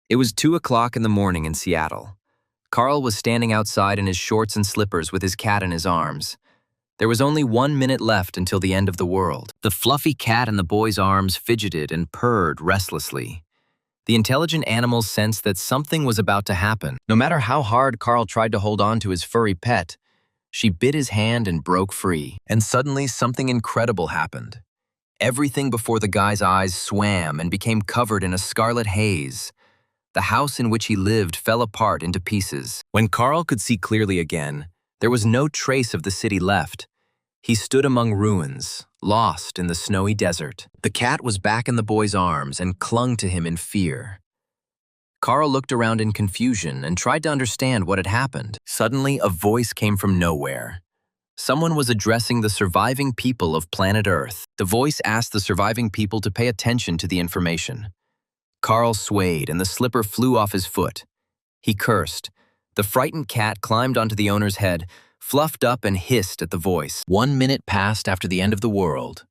It was 2 o'clock in the morning in Seattle. Carl was standing outside in his shorts and slippers with his cat in his arms. There was only 1 minute left until the end of the world. The fluffy cat in the boy's arms fidgeted and purred restlessly. The intelligent animal sensed that something was about to happen. No matter how hard Carl tried to hold on to his furry pet, she bit his hand and broke free. And suddenly something incredible happened. Everything before the guy's eyes swam and became covered in a scarlet haze. The house in which he lived fell apart into pieces. When Carl could see clearly again, there was no trace of the city left. He stood among ruins, lost in the snowy desert. The cat was back in the boy's arms and clung to him in fear. Carl looked around in confusion and tried to understand what had happened. Suddenly, a voice came from nowhere. Someone was addressing the surviving people of planet Earth. The voice asked the surviving people to pay attention to the information. Carl swayed and the slipper flew off his foot. He cursed. The frightened cat climbed onto the owner's head, fluffed up and hissed at the voice. 1 minute passed after the end of the world.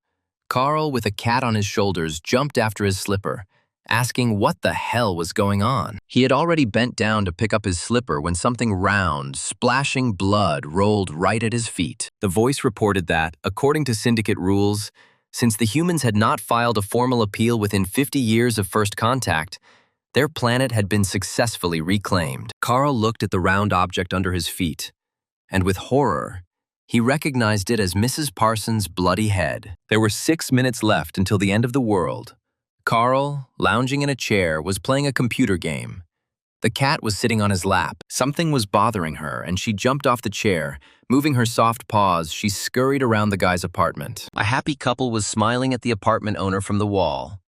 Carl, with a cat on his shoulders, jumped after his slipper, asking what the hell was going on. He had already bent down to pick up his slipper when something round, splashing blood rolled right at his feet. The voice reported that, according to syndicate rules, since the humans had not filed a formal appeal within 50 years of first contact, their planet had been successfully reclaimed. Carl looked at the round object under his feet, and with horror, he recognized it as Mrs. Parsons' bloody head. There were 6 minutes left until the end of the world. Carl, lounging in a chair, was playing a computer game. The cat was sitting on his lap. Something was bothering her, and she jumped off the chair. Moving her soft paws, she scurried around the guy's apartment. A happy couple was smiling at the apartment owner from the wall.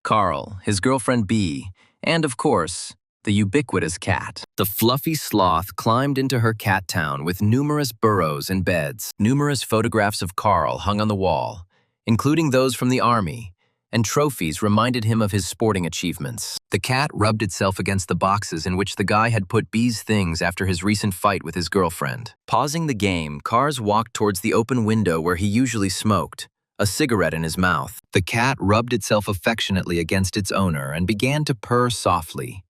Carl, his girlfriend Bee, and, of course, the ubiquitous cat. The fluffy sloth climbed into her cat town with numerous burrows and beds. Numerous photographs of Carl hung on the wall, including those from the army, and trophies reminded him of his sporting achievements. The cat rubbed itself against the boxes in which the guy had put Bee's things after his recent fight with his girlfriend. Pausing the game, Carl walked towards the open window where he usually smoked, a cigarette in his mouth. The cat rubbed itself affectionately against its owner and began to purr softly.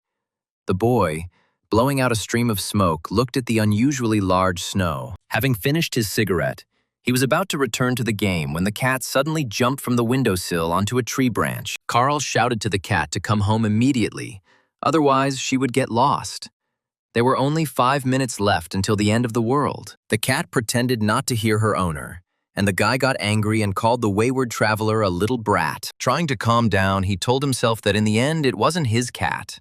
The boy, blowing out a stream of smoke, looked at the unusually large snow. Having finished his cigarette, he was about to return to the game when the cat suddenly jumped from the windowsill onto a tree branch. Carl shouted to the cat to come home immediately, otherwise she would get lost. There were only 5 minutes left until the end of the world. The cat pretended not to hear her owner, and the guy got angry and called the wayward traveler a little brat. Trying to calm down, he told himself that in the end it wasn't his cat,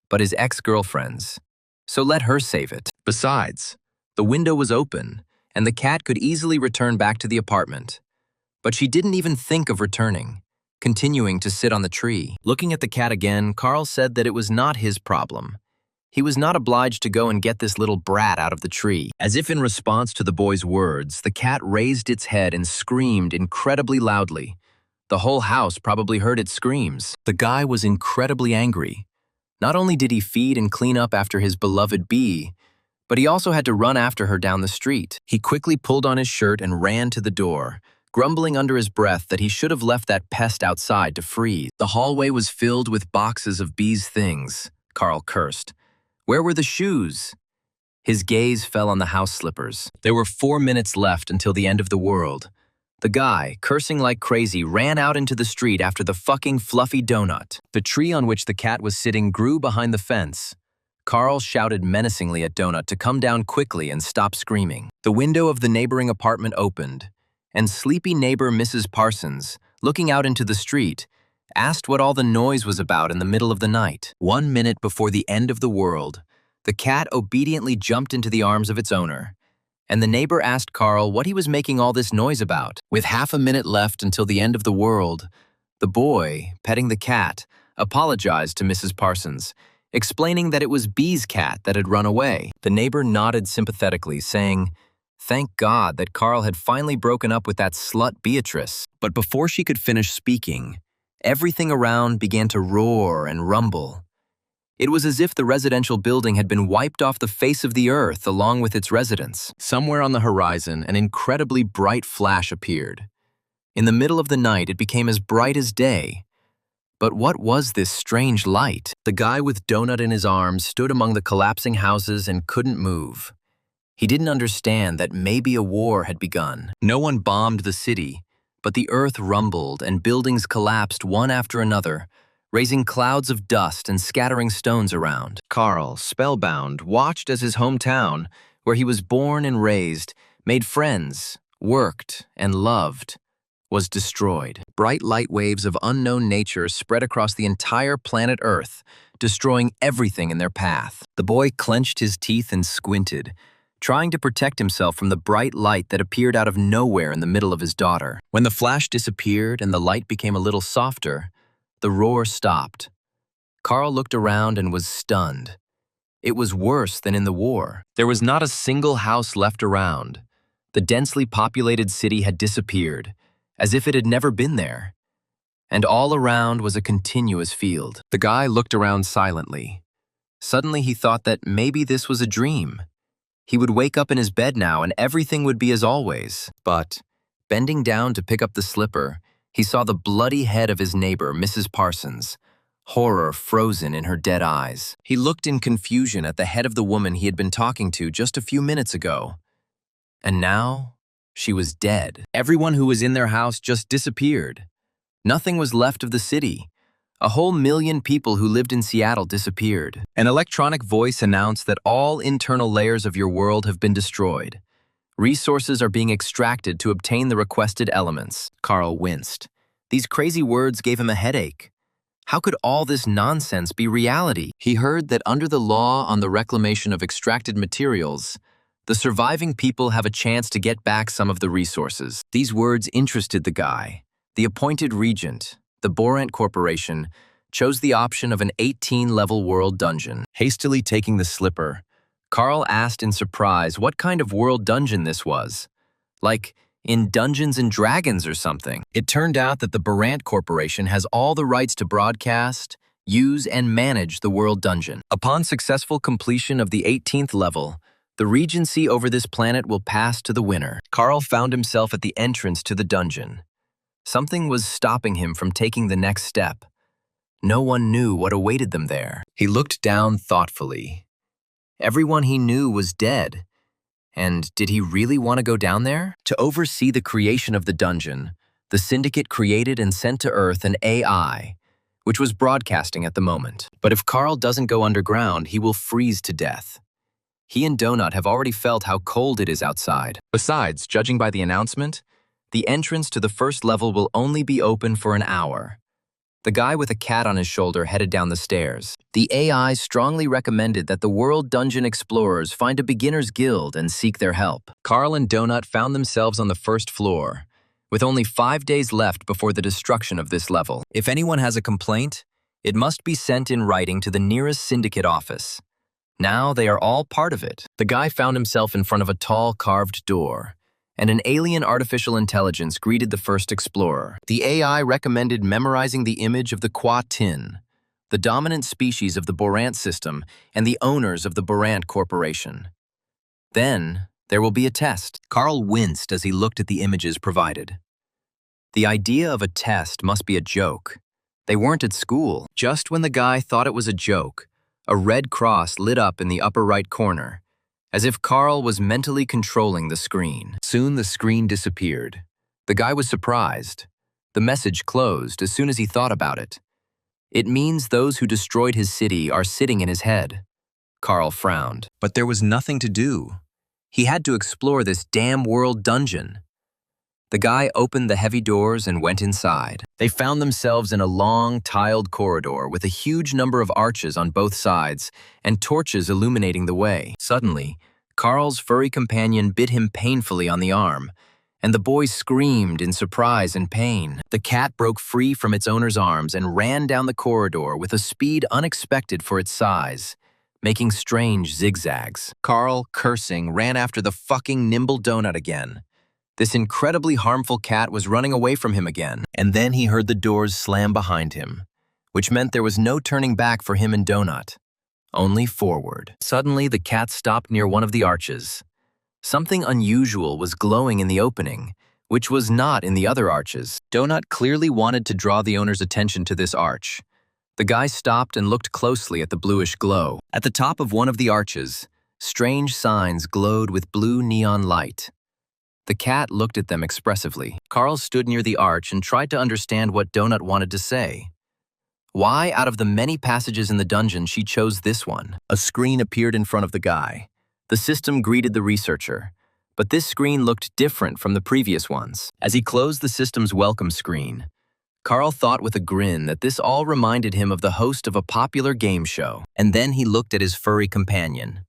but his ex-girlfriend's, so let her save it. Besides, the window was open, and the cat could easily return back to the apartment. But she didn't even think of returning, continuing to sit on the tree. Looking at the cat again, Carl said that it was not his problem. He was not obliged to go and get this little brat out of the tree. As if in response to the boy's words, the cat raised its head and screamed incredibly loudly. The whole house probably heard its screams. The guy was incredibly angry. Not only did he feed and clean up after his beloved Bee, but he also had to run after her down the street. He quickly pulled on his shirt and ran to the door, grumbling under his breath that he should have left that pest outside to freeze. The hallway was filled with boxes of Bee's things, Carl cursed. Where were the shoes? His gaze fell on the house slippers. There were 4 minutes left until the end of the world. The guy, cursing like crazy, ran out into the street after the fucking fluffy donut. The tree on which the cat was sitting grew behind the fence. Carl shouted menacingly at Donut to come down quickly and stop screaming. The window of the neighboring apartment opened, and sleepy neighbor Mrs. Parsons, looking out into the street, asked what all the noise was about in the middle of the night. 1 minute before the end of the world, the cat obediently jumped into the arms of its owner, and the neighbor asked Carl what he was making all this noise about. With half a minute left until the end of the world, the boy, petting the cat, apologized to Mrs. Parsons, explaining that it was Bee's cat that had run away. The neighbor nodded sympathetically, saying, "Thank God that Carl had finally broken up with that slut Beatrice." But before she could finish speaking, everything around began to roar and rumble. It was as if the residential building had been wiped off the face of the earth along with its residents. Somewhere on the horizon, an incredibly bright flash appeared. In the middle of the night, it became as bright as day. But what was this strange light? The guy with Donut in his arms stood among the collapsing houses and couldn't move. He didn't understand that maybe a war had begun. No one bombed the city, but the earth rumbled and buildings collapsed one after another, raising clouds of dust and scattering stones around. Carl, spellbound, watched as his hometown, where he was born and raised, made friends, worked, and loved, was destroyed. Bright light waves of unknown nature spread across the entire planet Earth, destroying everything in their path. The boy clenched his teeth and squinted, trying to protect himself from the bright light that appeared out of nowhere in the middle of his daughter. When the flash disappeared and the light became a little softer, the roar stopped. Carl looked around and was stunned. It was worse than in the war. There was not a single house left around. The densely populated city had disappeared, as if it had never been there. And all around was a continuous field. The guy looked around silently. Suddenly he thought that maybe this was a dream. He would wake up in his bed now and everything would be as always. But, bending down to pick up the slipper, he saw the bloody head of his neighbor, Mrs. Parsons, horror frozen in her dead eyes. He looked in confusion at the head of the woman he had been talking to just a few minutes ago. And now, she was dead. Everyone who was in their house just disappeared. Nothing was left of the city. A whole million people who lived in Seattle disappeared. An electronic voice announced that all internal layers of your world have been destroyed. Resources are being extracted to obtain the requested elements. Carl winced. These crazy words gave him a headache. How could all this nonsense be reality? He heard that under the law on the reclamation of extracted materials, the surviving people have a chance to get back some of the resources. These words interested the guy. The appointed regent, the Borant Corporation, chose the option of an 18-level world dungeon. Hastily taking the slipper, Carl asked in surprise what kind of world dungeon this was. Like in Dungeons and Dragons or something. It turned out that the Borant Corporation has all the rights to broadcast, use, and manage the world dungeon. Upon successful completion of the 18th level, the regency over this planet will pass to the winner. Carl found himself at the entrance to the dungeon. Something was stopping him from taking the next step. No one knew what awaited them there. He looked down thoughtfully. Everyone he knew was dead. And did he really want to go down there? To oversee the creation of the dungeon, the Syndicate created and sent to Earth an AI, which was broadcasting at the moment. But if Carl doesn't go underground, he will freeze to death. He and Donut have already felt how cold it is outside. Besides, judging by the announcement, the entrance to the first level will only be open for an hour. The guy with a cat on his shoulder headed down the stairs. The AI strongly recommended that the World Dungeon explorers find a beginner's guild and seek their help. Carl and Donut found themselves on the first floor, with only 5 days left before the destruction of this level. If anyone has a complaint, it must be sent in writing to the nearest syndicate office. Now they are all part of it. The guy found himself in front of a tall carved door, and an alien artificial intelligence greeted the first explorer. The AI recommended memorizing the image of the Kwa Tin, the dominant species of the Borant system and the owners of the Borant Corporation. Then, there will be a test. Carl winced as he looked at the images provided. The idea of a test must be a joke. They weren't at school. Just when the guy thought it was a joke, a red cross lit up in the upper right corner, as if Carl was mentally controlling the screen. Soon the screen disappeared. The guy was surprised. The message closed as soon as he thought about it. It means those who destroyed his city are sitting in his head. Carl frowned. But there was nothing to do. He had to explore this damn world dungeon. The guy opened the heavy doors and went inside. They found themselves in a long, tiled corridor with a huge number of arches on both sides and torches illuminating the way. Suddenly, Carl's furry companion bit him painfully on the arm, and the boy screamed in surprise and pain. The cat broke free from its owner's arms and ran down the corridor with a speed unexpected for its size, making strange zigzags. Carl, cursing, ran after the fucking nimble donut again. This incredibly harmful cat was running away from him again, and then he heard the doors slam behind him, which meant there was no turning back for him and Donut, only forward. Suddenly, the cat stopped near one of the arches. Something unusual was glowing in the opening, which was not in the other arches. Donut clearly wanted to draw the owner's attention to this arch. The guy stopped and looked closely at the bluish glow. At the top of one of the arches, strange signs glowed with blue neon light. The cat looked at them expressively. Carl stood near the arch and tried to understand what Donut wanted to say. Why, out of the many passages in the dungeon, she chose this one? A screen appeared in front of the guy. The system greeted the researcher, but this screen looked different from the previous ones. As he closed the system's welcome screen, Carl thought with a grin that this all reminded him of the host of a popular game show. And then he looked at his furry companion.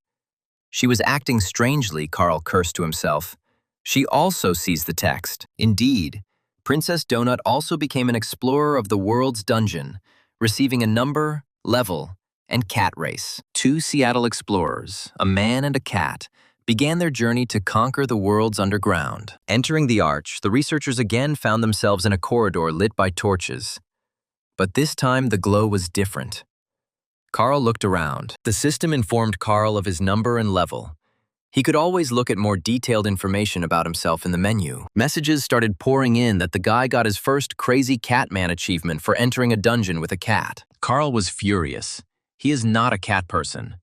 She was acting strangely, Carl cursed to himself. She also sees the text. Indeed, Princess Donut also became an explorer of the world's dungeon, receiving a number, level, and cat race. Two Seattle explorers, a man and a cat, began their journey to conquer the world's underground. Entering the arch, the researchers again found themselves in a corridor lit by torches. But this time the glow was different. Carl looked around. The system informed Carl of his number and level. He could always look at more detailed information about himself in the menu. Messages started pouring in that the guy got his first Crazy Catman achievement for entering a dungeon with a cat. Carl was furious. He is not a cat person.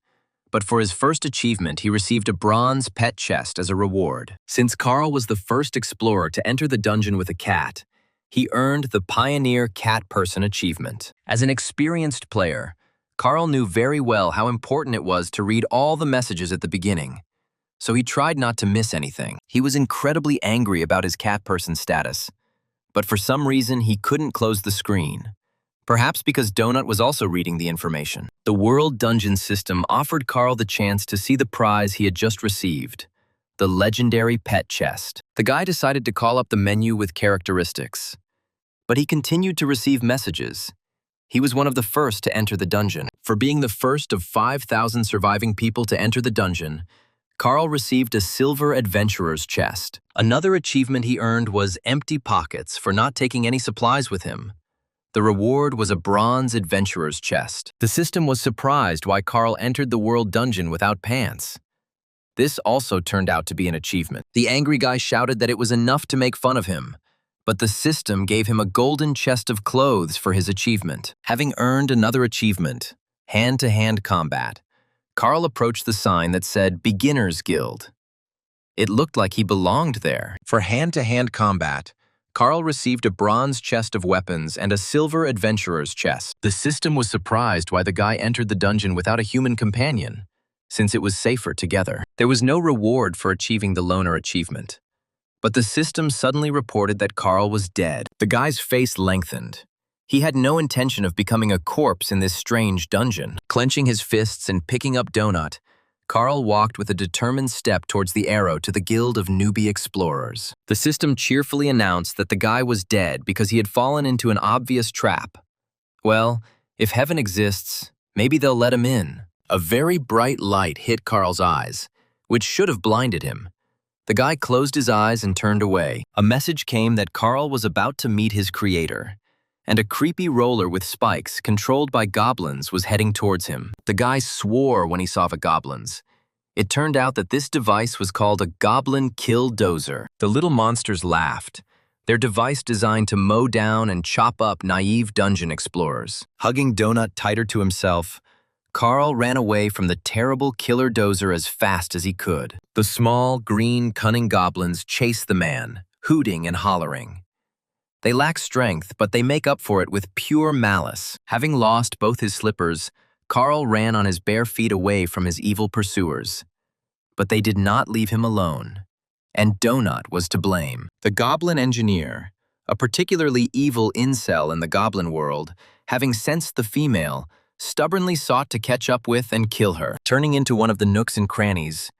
But for his first achievement, he received a bronze pet chest as a reward. Since Carl was the first explorer to enter the dungeon with a cat, he earned the Pioneer Cat Person achievement. As an experienced player, Carl knew very well how important it was to read all the messages at the beginning. So he tried not to miss anything. He was incredibly angry about his cat person status, but for some reason he couldn't close the screen. Perhaps because Donut was also reading the information. The World Dungeon system offered Carl the chance to see the prize he had just received, the legendary pet chest. The guy decided to call up the menu with characteristics, but he continued to receive messages. He was one of the first to enter the dungeon. For being the first of 5,000 surviving people to enter the dungeon, Carl received a silver adventurer's chest. Another achievement he earned was empty pockets for not taking any supplies with him. The reward was a bronze adventurer's chest. The system was surprised why Carl entered the world dungeon without pants. This also turned out to be an achievement. The angry guy shouted that it was enough to make fun of him, but the system gave him a golden chest of clothes for his achievement. Having earned another achievement, hand-to-hand combat, Carl approached the sign that said Beginner's Guild. It looked like he belonged there. For hand-to-hand combat, Carl received a bronze chest of weapons and a silver adventurer's chest. The system was surprised why the guy entered the dungeon without a human companion, since it was safer together. There was no reward for achieving the loner achievement, but the system suddenly reported that Carl was dead. The guy's face lengthened. He had no intention of becoming a corpse in this strange dungeon. Clenching his fists and picking up Donut, Carl walked with a determined step towards the arrow to the Guild of Newbie Explorers. The system cheerfully announced that the guy was dead because he had fallen into an obvious trap. Well, if heaven exists, maybe they'll let him in. A very bright light hit Carl's eyes, which should have blinded him. The guy closed his eyes and turned away. A message came that Carl was about to meet his creator, and a creepy roller with spikes controlled by goblins was heading towards him. The guy swore when he saw the goblins. It turned out that this device was called a goblin kill dozer. The little monsters laughed, their device designed to mow down and chop up naive dungeon explorers. Hugging Donut tighter to himself, Carl ran away from the terrible killer dozer as fast as he could. The small, green, cunning goblins chase the man, hooting and hollering. They lack strength, but they make up for it with pure malice. Having lost both his slippers, Carl ran on his bare feet away from his evil pursuers. But they did not leave him alone, and Donut was to blame. The goblin engineer, a particularly evil incel in the goblin world, having sensed the female, stubbornly sought to catch up with and kill her. Turning into one of the nooks and crannies,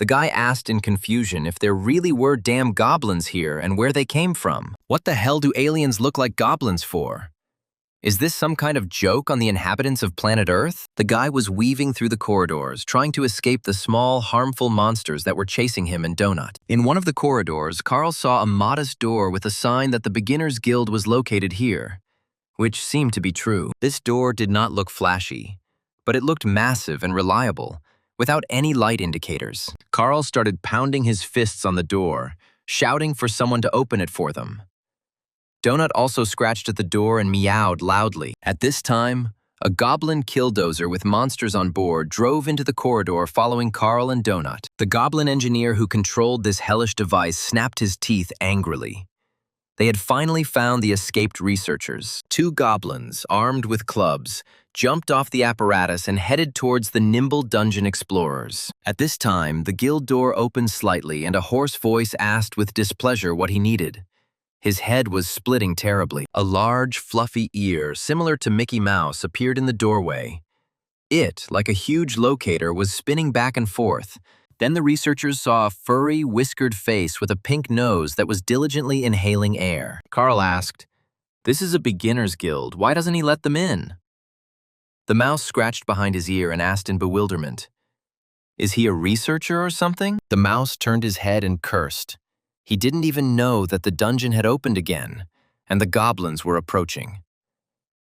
the guy asked in confusion if there really were damn goblins here and where they came from. What the hell do aliens look like goblins for? Is this some kind of joke on the inhabitants of planet Earth? The guy was weaving through the corridors, trying to escape the small, harmful monsters that were chasing him and Donut. In one of the corridors, Carl saw a modest door with a sign that the Beginner's Guild was located here, which seemed to be true. This door did not look flashy, but it looked massive and reliable, without any light indicators. Carl started pounding his fists on the door, shouting for someone to open it for them. Donut also scratched at the door and meowed loudly. At this time, a goblin killdozer with monsters on board drove into the corridor following Carl and Donut. The goblin engineer who controlled this hellish device snapped his teeth angrily. They had finally found the escaped researchers. Two goblins, armed with clubs, jumped off the apparatus and headed towards the nimble dungeon explorers. At this time, the guild door opened slightly and a hoarse voice asked with displeasure what he needed. His head was splitting terribly. A large, fluffy ear, similar to Mickey Mouse, appeared in the doorway. It, like a huge locator, was spinning back and forth. Then the researchers saw a furry, whiskered face with a pink nose that was diligently inhaling air. Carl asked, "This is a beginner's guild. Why doesn't he let them in?" The mouse scratched behind his ear and asked in bewilderment, "Is he a researcher or something?" The mouse turned his head and cursed. He didn't even know that the dungeon had opened again, and the goblins were approaching.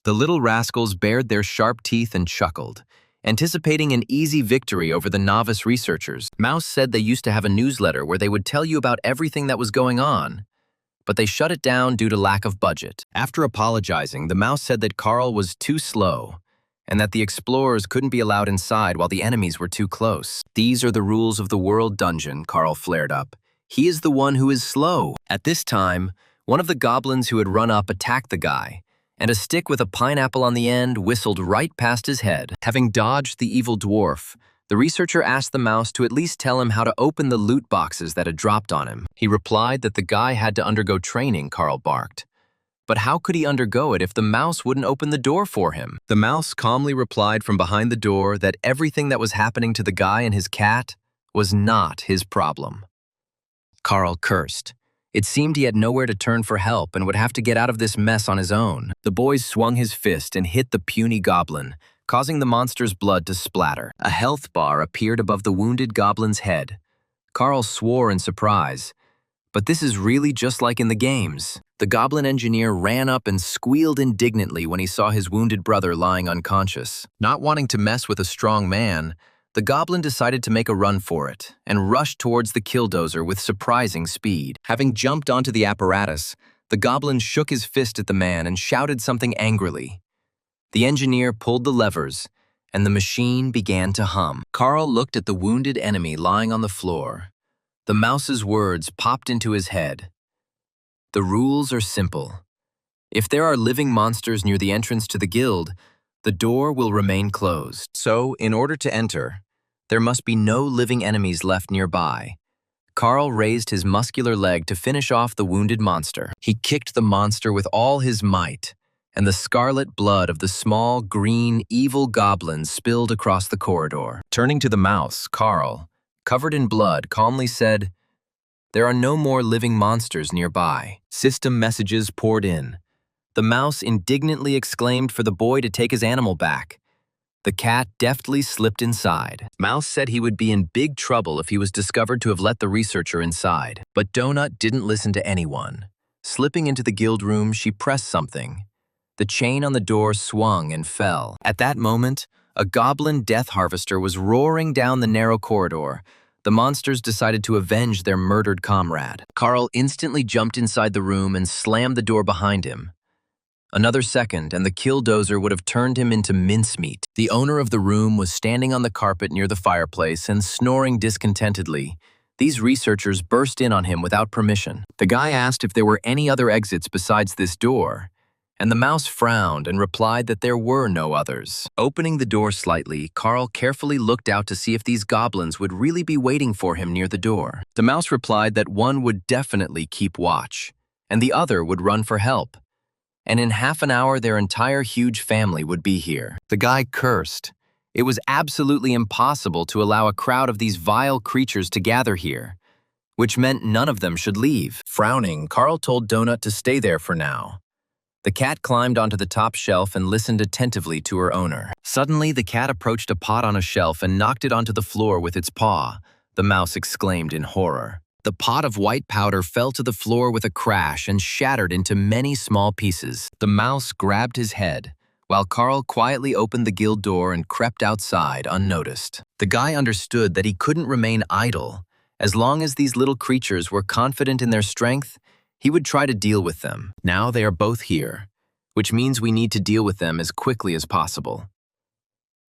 The little rascals bared their sharp teeth and chuckled, anticipating an easy victory over the novice researchers. Mouse said they used to have a newsletter where they would tell you about everything that was going on, but they shut it down due to lack of budget. After apologizing, the mouse said that Carl was too slow, and that the explorers couldn't be allowed inside while the enemies were too close. "These are the rules of the world dungeon," Carl flared up. "He is the one who is slow." At this time, one of the goblins who had run up attacked the guy, and a stick with a pineapple on the end whistled right past his head. Having dodged the evil dwarf, the researcher asked the mouse to at least tell him how to open the loot boxes that had dropped on him. He replied that the guy had to undergo training, Carl barked. But how could he undergo it if the mouse wouldn't open the door for him? The mouse calmly replied from behind the door that everything that was happening to the guy and his cat was not his problem. Carl cursed. It seemed he had nowhere to turn for help and would have to get out of this mess on his own. The boy swung his fist and hit the puny goblin, causing the monster's blood to splatter. A health bar appeared above the wounded goblin's head. Carl swore in surprise. But this is really just like in the games. The goblin engineer ran up and squealed indignantly when he saw his wounded brother lying unconscious. Not wanting to mess with a strong man, the goblin decided to make a run for it and rushed towards the killdozer with surprising speed. Having jumped onto the apparatus, the goblin shook his fist at the man and shouted something angrily. The engineer pulled the levers, and the machine began to hum. Carl looked at the wounded enemy lying on the floor. The mouse's words popped into his head. The rules are simple. If there are living monsters near the entrance to the guild, the door will remain closed. So, in order to enter, there must be no living enemies left nearby. Carl raised his muscular leg to finish off the wounded monster. He kicked the monster with all his might, and the scarlet blood of the small, green, evil goblin spilled across the corridor. Turning to the mouse, Carl, covered in blood, calmly said, "There are no more living monsters nearby." System messages poured in. The mouse indignantly exclaimed for the boy to take his animal back. The cat deftly slipped inside. Mouse said he would be in big trouble if he was discovered to have let the researcher inside. But Donut didn't listen to anyone. Slipping into the guild room, she pressed something. The chain on the door swung and fell. At that moment, a goblin death harvester was roaring down the narrow corridor. The monsters decided to avenge their murdered comrade. Carl instantly jumped inside the room and slammed the door behind him. Another second, and the killdozer would have turned him into mincemeat. The owner of the room was standing on the carpet near the fireplace and snoring discontentedly. These researchers burst in on him without permission. The guy asked if there were any other exits besides this door, and the mouse frowned and replied that there were no others. Opening the door slightly, Carl carefully looked out to see if these goblins would really be waiting for him near the door. The mouse replied that one would definitely keep watch, and the other would run for help. And in half an hour their entire huge family would be here. The guy cursed. It was absolutely impossible to allow a crowd of these vile creatures to gather here, which meant none of them should leave. Frowning, Carl told Donut to stay there for now. The cat climbed onto the top shelf and listened attentively to her owner. Suddenly, the cat approached a pot on a shelf and knocked it onto the floor with its paw. The mouse exclaimed in horror. The pot of white powder fell to the floor with a crash and shattered into many small pieces. The mouse grabbed his head, while Carl quietly opened the guild door and crept outside unnoticed. The guy understood that he couldn't remain idle As long as these little creatures were confident in their strength, he would try to deal with them. Now they are both here, which means we need to deal with them as quickly as possible.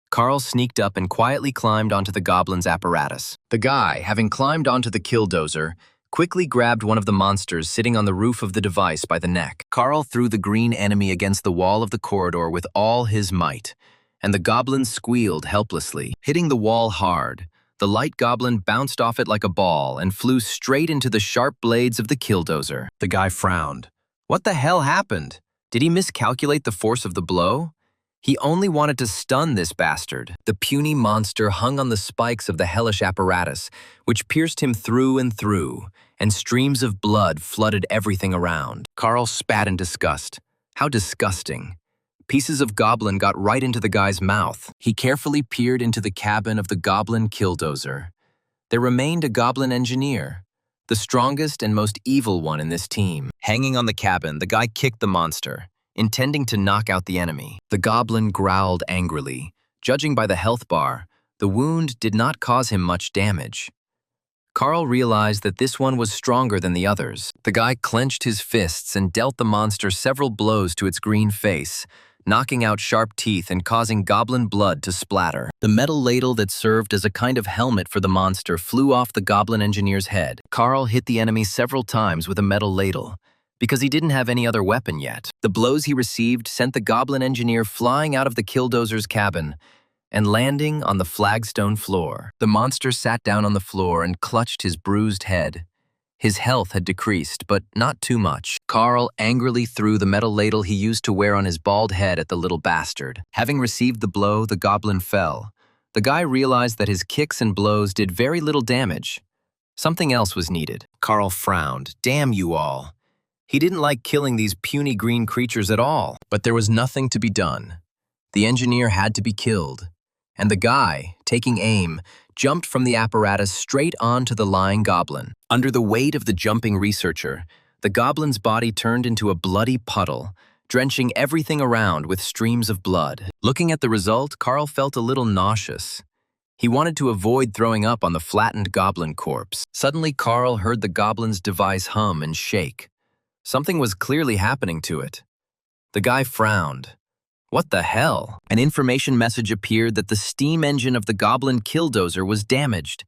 Carl sneaked up and quietly climbed onto the goblin's apparatus. The guy, having climbed onto the killdozer, quickly grabbed one of the monsters sitting on the roof of the device by the neck. Carl threw the green enemy against the wall of the corridor with all his might, and the goblin squealed helplessly. Hitting the wall hard, the light goblin bounced off it like a ball and flew straight into the sharp blades of the killdozer. The guy frowned. What the hell happened? Did he miscalculate the force of the blow? He only wanted to stun this bastard. The puny monster hung on the spikes of the hellish apparatus, which pierced him through and through, and streams of blood flooded everything around. Carl spat in disgust. How disgusting. Pieces of goblin got right into the guy's mouth. He carefully peered into the cabin of the goblin killdozer. There remained a goblin engineer, the strongest and most evil one in this team. Hanging on the cabin, the guy kicked the monster, intending to knock out the enemy. The goblin growled angrily. Judging by the health bar, the wound did not cause him much damage. Carl realized that this one was stronger than the others. The guy clenched his fists and dealt the monster several blows to its green face, knocking out sharp teeth and causing goblin blood to splatter. The metal ladle that served as a kind of helmet for the monster flew off the goblin engineer's head. Carl hit the enemy several times with a metal ladle, because he didn't have any other weapon yet. The blows he received sent the goblin engineer flying out of the killdozer's cabin and landing on the flagstone floor. The monster sat down on the floor and clutched his bruised head. His health had decreased, but not too much. Carl angrily threw the metal ladle he used to wear on his bald head at the little bastard. Having received the blow, the goblin fell. The guy realized that his kicks and blows did very little damage. Something else was needed. Carl frowned. Damn you all. He didn't like killing these puny green creatures at all, but there was nothing to be done. The engineer had to be killed, and the guy, taking aim, jumped from the apparatus straight onto the lying goblin. Under the weight of the jumping researcher, the goblin's body turned into a bloody puddle, drenching everything around with streams of blood. Looking at the result, Carl felt a little nauseous. He wanted to avoid throwing up on the flattened goblin corpse. Suddenly, Carl heard the goblin's device hum and shake. Something was clearly happening to it. The guy frowned. What the hell? An information message appeared that the steam engine of the goblin killdozer was damaged,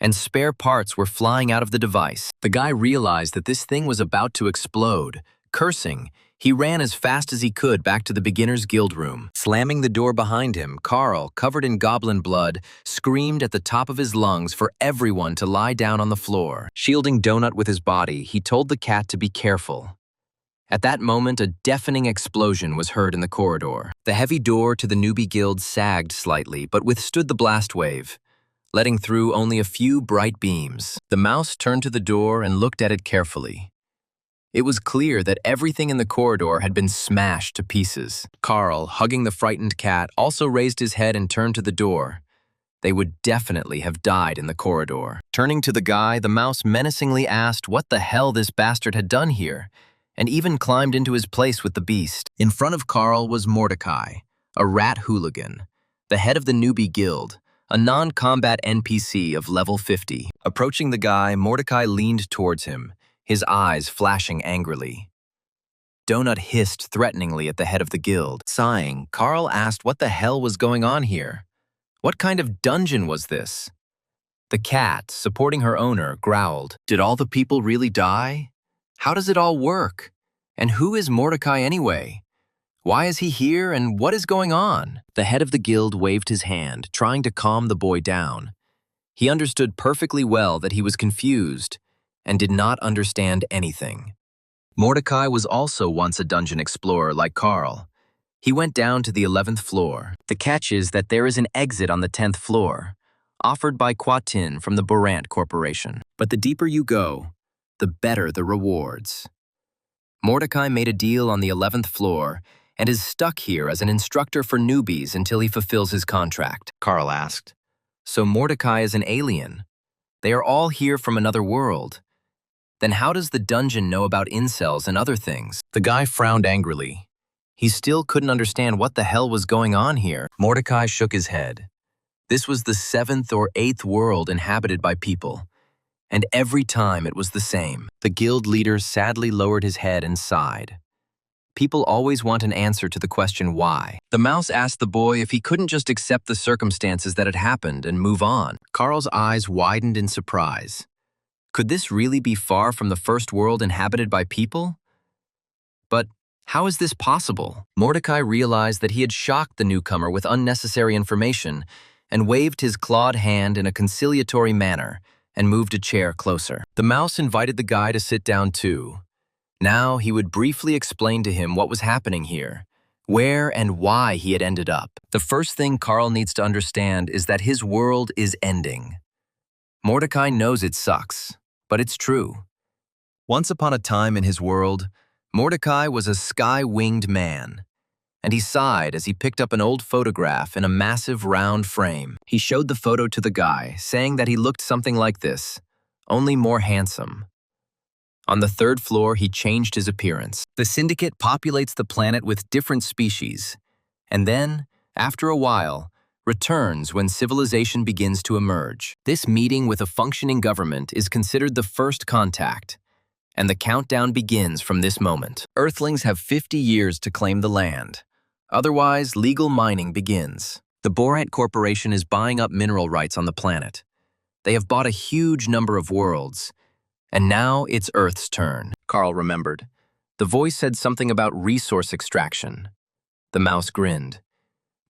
and spare parts were flying out of the device. The guy realized that this thing was about to explode. Cursing, he ran as fast as he could back to the beginner's guild room. Slamming the door behind him, Carl, covered in goblin blood, screamed at the top of his lungs for everyone to lie down on the floor. Shielding Donut with his body, he told the cat to be careful. At that moment, a deafening explosion was heard in the corridor. The heavy door to the newbie guild sagged slightly, but withstood the blast wave, letting through only a few bright beams. The mouse turned to the door and looked at it carefully. It was clear that everything in the corridor had been smashed to pieces. Carl, hugging the frightened cat, also raised his head and turned to the door. They would definitely have died in the corridor. Turning to the guy, the mouse menacingly asked what the hell this bastard had done here, and even climbed into his place with the beast. In front of Carl was Mordecai, a rat hooligan, the head of the newbie guild, a non-combat NPC of level 50. Approaching the guy, Mordecai leaned towards him, his eyes flashing angrily. Donut hissed threateningly at the head of the guild. Sighing, Carl asked what the hell was going on here. What kind of dungeon was this? The cat, supporting her owner, growled. Did all the people really die? How does it all work? And who is Mordecai anyway? Why is he here and what is going on? The head of the guild waved his hand, trying to calm the boy down. He understood perfectly well that he was confused and did not understand anything. Mordecai was also once a dungeon explorer like Carl. He went down to the 11th floor. The catch is that there is an exit on the 10th floor, offered by Quatin from the Borant Corporation. But the deeper you go, the better the rewards. Mordecai made a deal on the 11th floor and is stuck here as an instructor for newbies until he fulfills his contract. Carl asked. So Mordecai is an alien. They are all here from another world. Then how does the dungeon know about incels and other things? The guy frowned angrily. He still couldn't understand what the hell was going on here. Mordecai shook his head. This was the 7th or 8th world inhabited by people, And every time it was the same. The guild leader sadly lowered his head and sighed. People always want an answer to the question why. The mouse asked the boy if he couldn't just accept the circumstances that had happened and move on. Carl's eyes widened in surprise. Could this really be far from the first world inhabited by people? But how is this possible? Mordecai realized that he had shocked the newcomer with unnecessary information and waved his clawed hand in a conciliatory manner and moved a chair closer. The mouse invited the guy to sit down too. Now he would briefly explain to him what was happening here, where and why he had ended up. The first thing Carl needs to understand is that his world is ending. Mordecai knows it sucks, but it's true. Once upon a time in his world, Mordecai was a sky-winged man, and he sighed as he picked up an old photograph in a massive round frame. He showed the photo to the guy, saying that he looked something like this, only more handsome. On the third floor, he changed his appearance. The syndicate populates the planet with different species, and then, after a while, returns when civilization begins to emerge. This meeting with a functioning government is considered the first contact, and the countdown begins from this moment. Earthlings have 50 years to claim the land. Otherwise, legal mining begins. The Borat Corporation is buying up mineral rights on the planet. They have bought a huge number of worlds, and now it's Earth's turn. Carl remembered. The voice said something about resource extraction. The mouse grinned.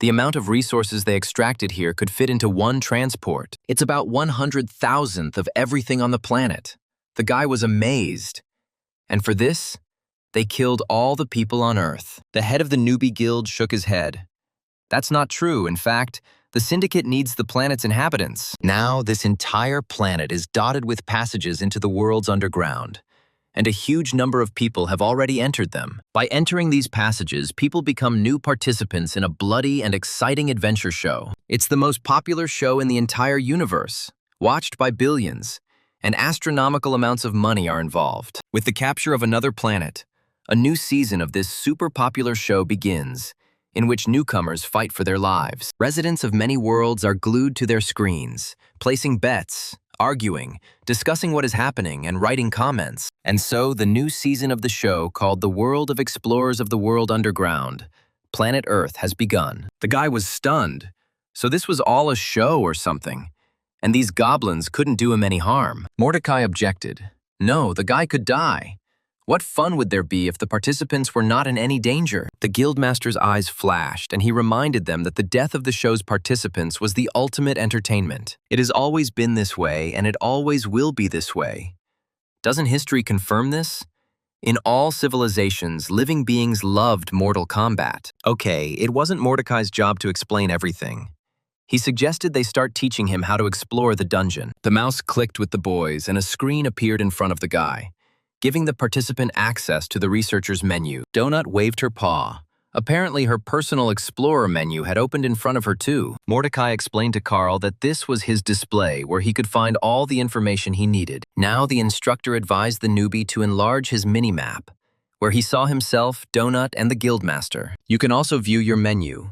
The amount of resources they extracted here could fit into one transport. It's about 100,000th of everything on the planet. The guy was amazed. And for this, they killed all the people on Earth. The head of the newbie guild shook his head. That's not true. In fact, the syndicate needs the planet's inhabitants. Now, this entire planet is dotted with passages into the world's underground, and a huge number of people have already entered them. By entering these passages, people become new participants in a bloody and exciting adventure show. It's the most popular show in the entire universe, watched by billions, and astronomical amounts of money are involved. With the capture of another planet, a new season of this super popular show begins, in which newcomers fight for their lives. Residents of many worlds are glued to their screens, placing bets, arguing, discussing what is happening, and writing comments. And so the new season of the show, called The World of Explorers of the World Underground, Planet Earth, has begun. The guy was stunned. So this was all a show or something, and these goblins couldn't do him any harm. Mordecai objected. No, the guy could die. What fun would there be if the participants were not in any danger? The guildmaster's eyes flashed, and he reminded them that the death of the show's participants was the ultimate entertainment. It has always been this way, and it always will be this way. Doesn't history confirm this? In all civilizations, living beings loved mortal combat. Okay, it wasn't Mordecai's job to explain everything. He suggested they start teaching him how to explore the dungeon. The mouse clicked with the boys, and a screen appeared in front of the guy, giving the participant access to the researcher's menu. Donut waved her paw. Apparently, her personal explorer menu had opened in front of her too. Mordecai explained to Carl that this was his display where he could find all the information he needed. Now the instructor advised the newbie to enlarge his mini-map, where he saw himself, Donut, and the guildmaster. You can also view your menu,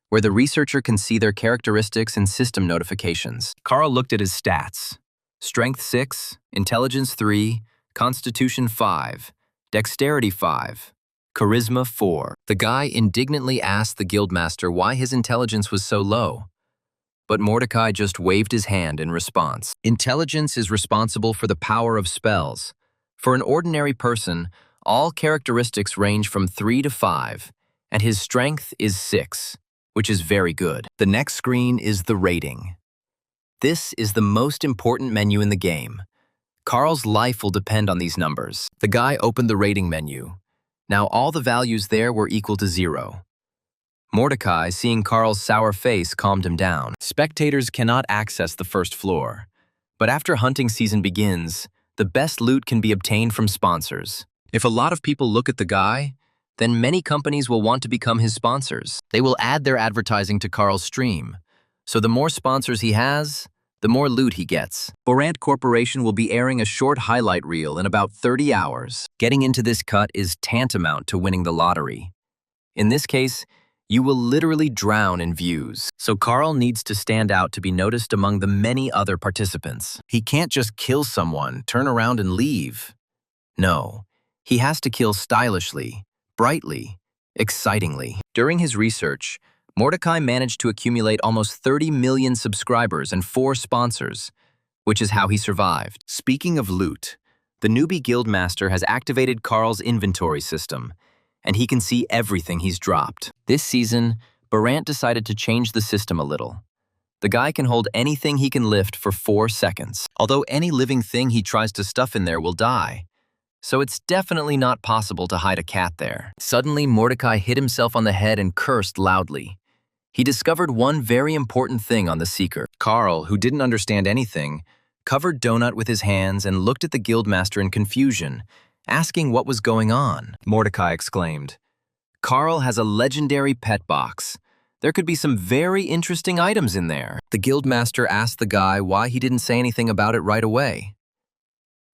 where the researcher can see their characteristics and system notifications. Carl looked at his stats. Strength 6, Intelligence 3, Constitution 5, Dexterity 5, Charisma 4. The guy indignantly asked the guildmaster why his intelligence was so low. But Mordecai just waved his hand in response. Intelligence is responsible for the power of spells. For an ordinary person, all characteristics range from 3 to 5, and his strength is 6, which is very good. The next screen is the rating. This is the most important menu in the game. Carl's life will depend on these numbers. The guy opened the rating menu. Now all the values there were equal to 0. Mordecai, seeing Carl's sour face, calmed him down. Spectators cannot access the first floor. But after hunting season begins, the best loot can be obtained from sponsors. If a lot of people look at the guy, then many companies will want to become his sponsors. They will add their advertising to Carl's stream. So the more sponsors he has, the more loot he gets. Borat Corporation will be airing a short highlight reel in about 30 hours. Getting into this cut is tantamount to winning the lottery. In this case, You will literally drown in views. So Carl needs to stand out to be noticed among the many other participants. He can't just kill someone, turn around and leave. No, he has to kill stylishly, brightly, excitingly. During his research, Mordecai managed to accumulate almost 30 million subscribers and 4 sponsors, which is how he survived. Speaking of loot, the newbie guildmaster has activated Carl's inventory system, and he can see everything he's dropped. This season, Barant decided to change the system a little. The guy can hold anything he can lift for 4 seconds, although any living thing he tries to stuff in there will die. So it's definitely not possible to hide a cat there. Suddenly, Mordecai hit himself on the head and cursed loudly. He discovered one very important thing on the Seeker. Carl, who didn't understand anything, covered Donut with his hands and looked at the guildmaster in confusion, asking what was going on. Mordecai exclaimed, "Carl has a legendary pet box. There could be some very interesting items in there." The guildmaster asked the guy why he didn't say anything about it right away.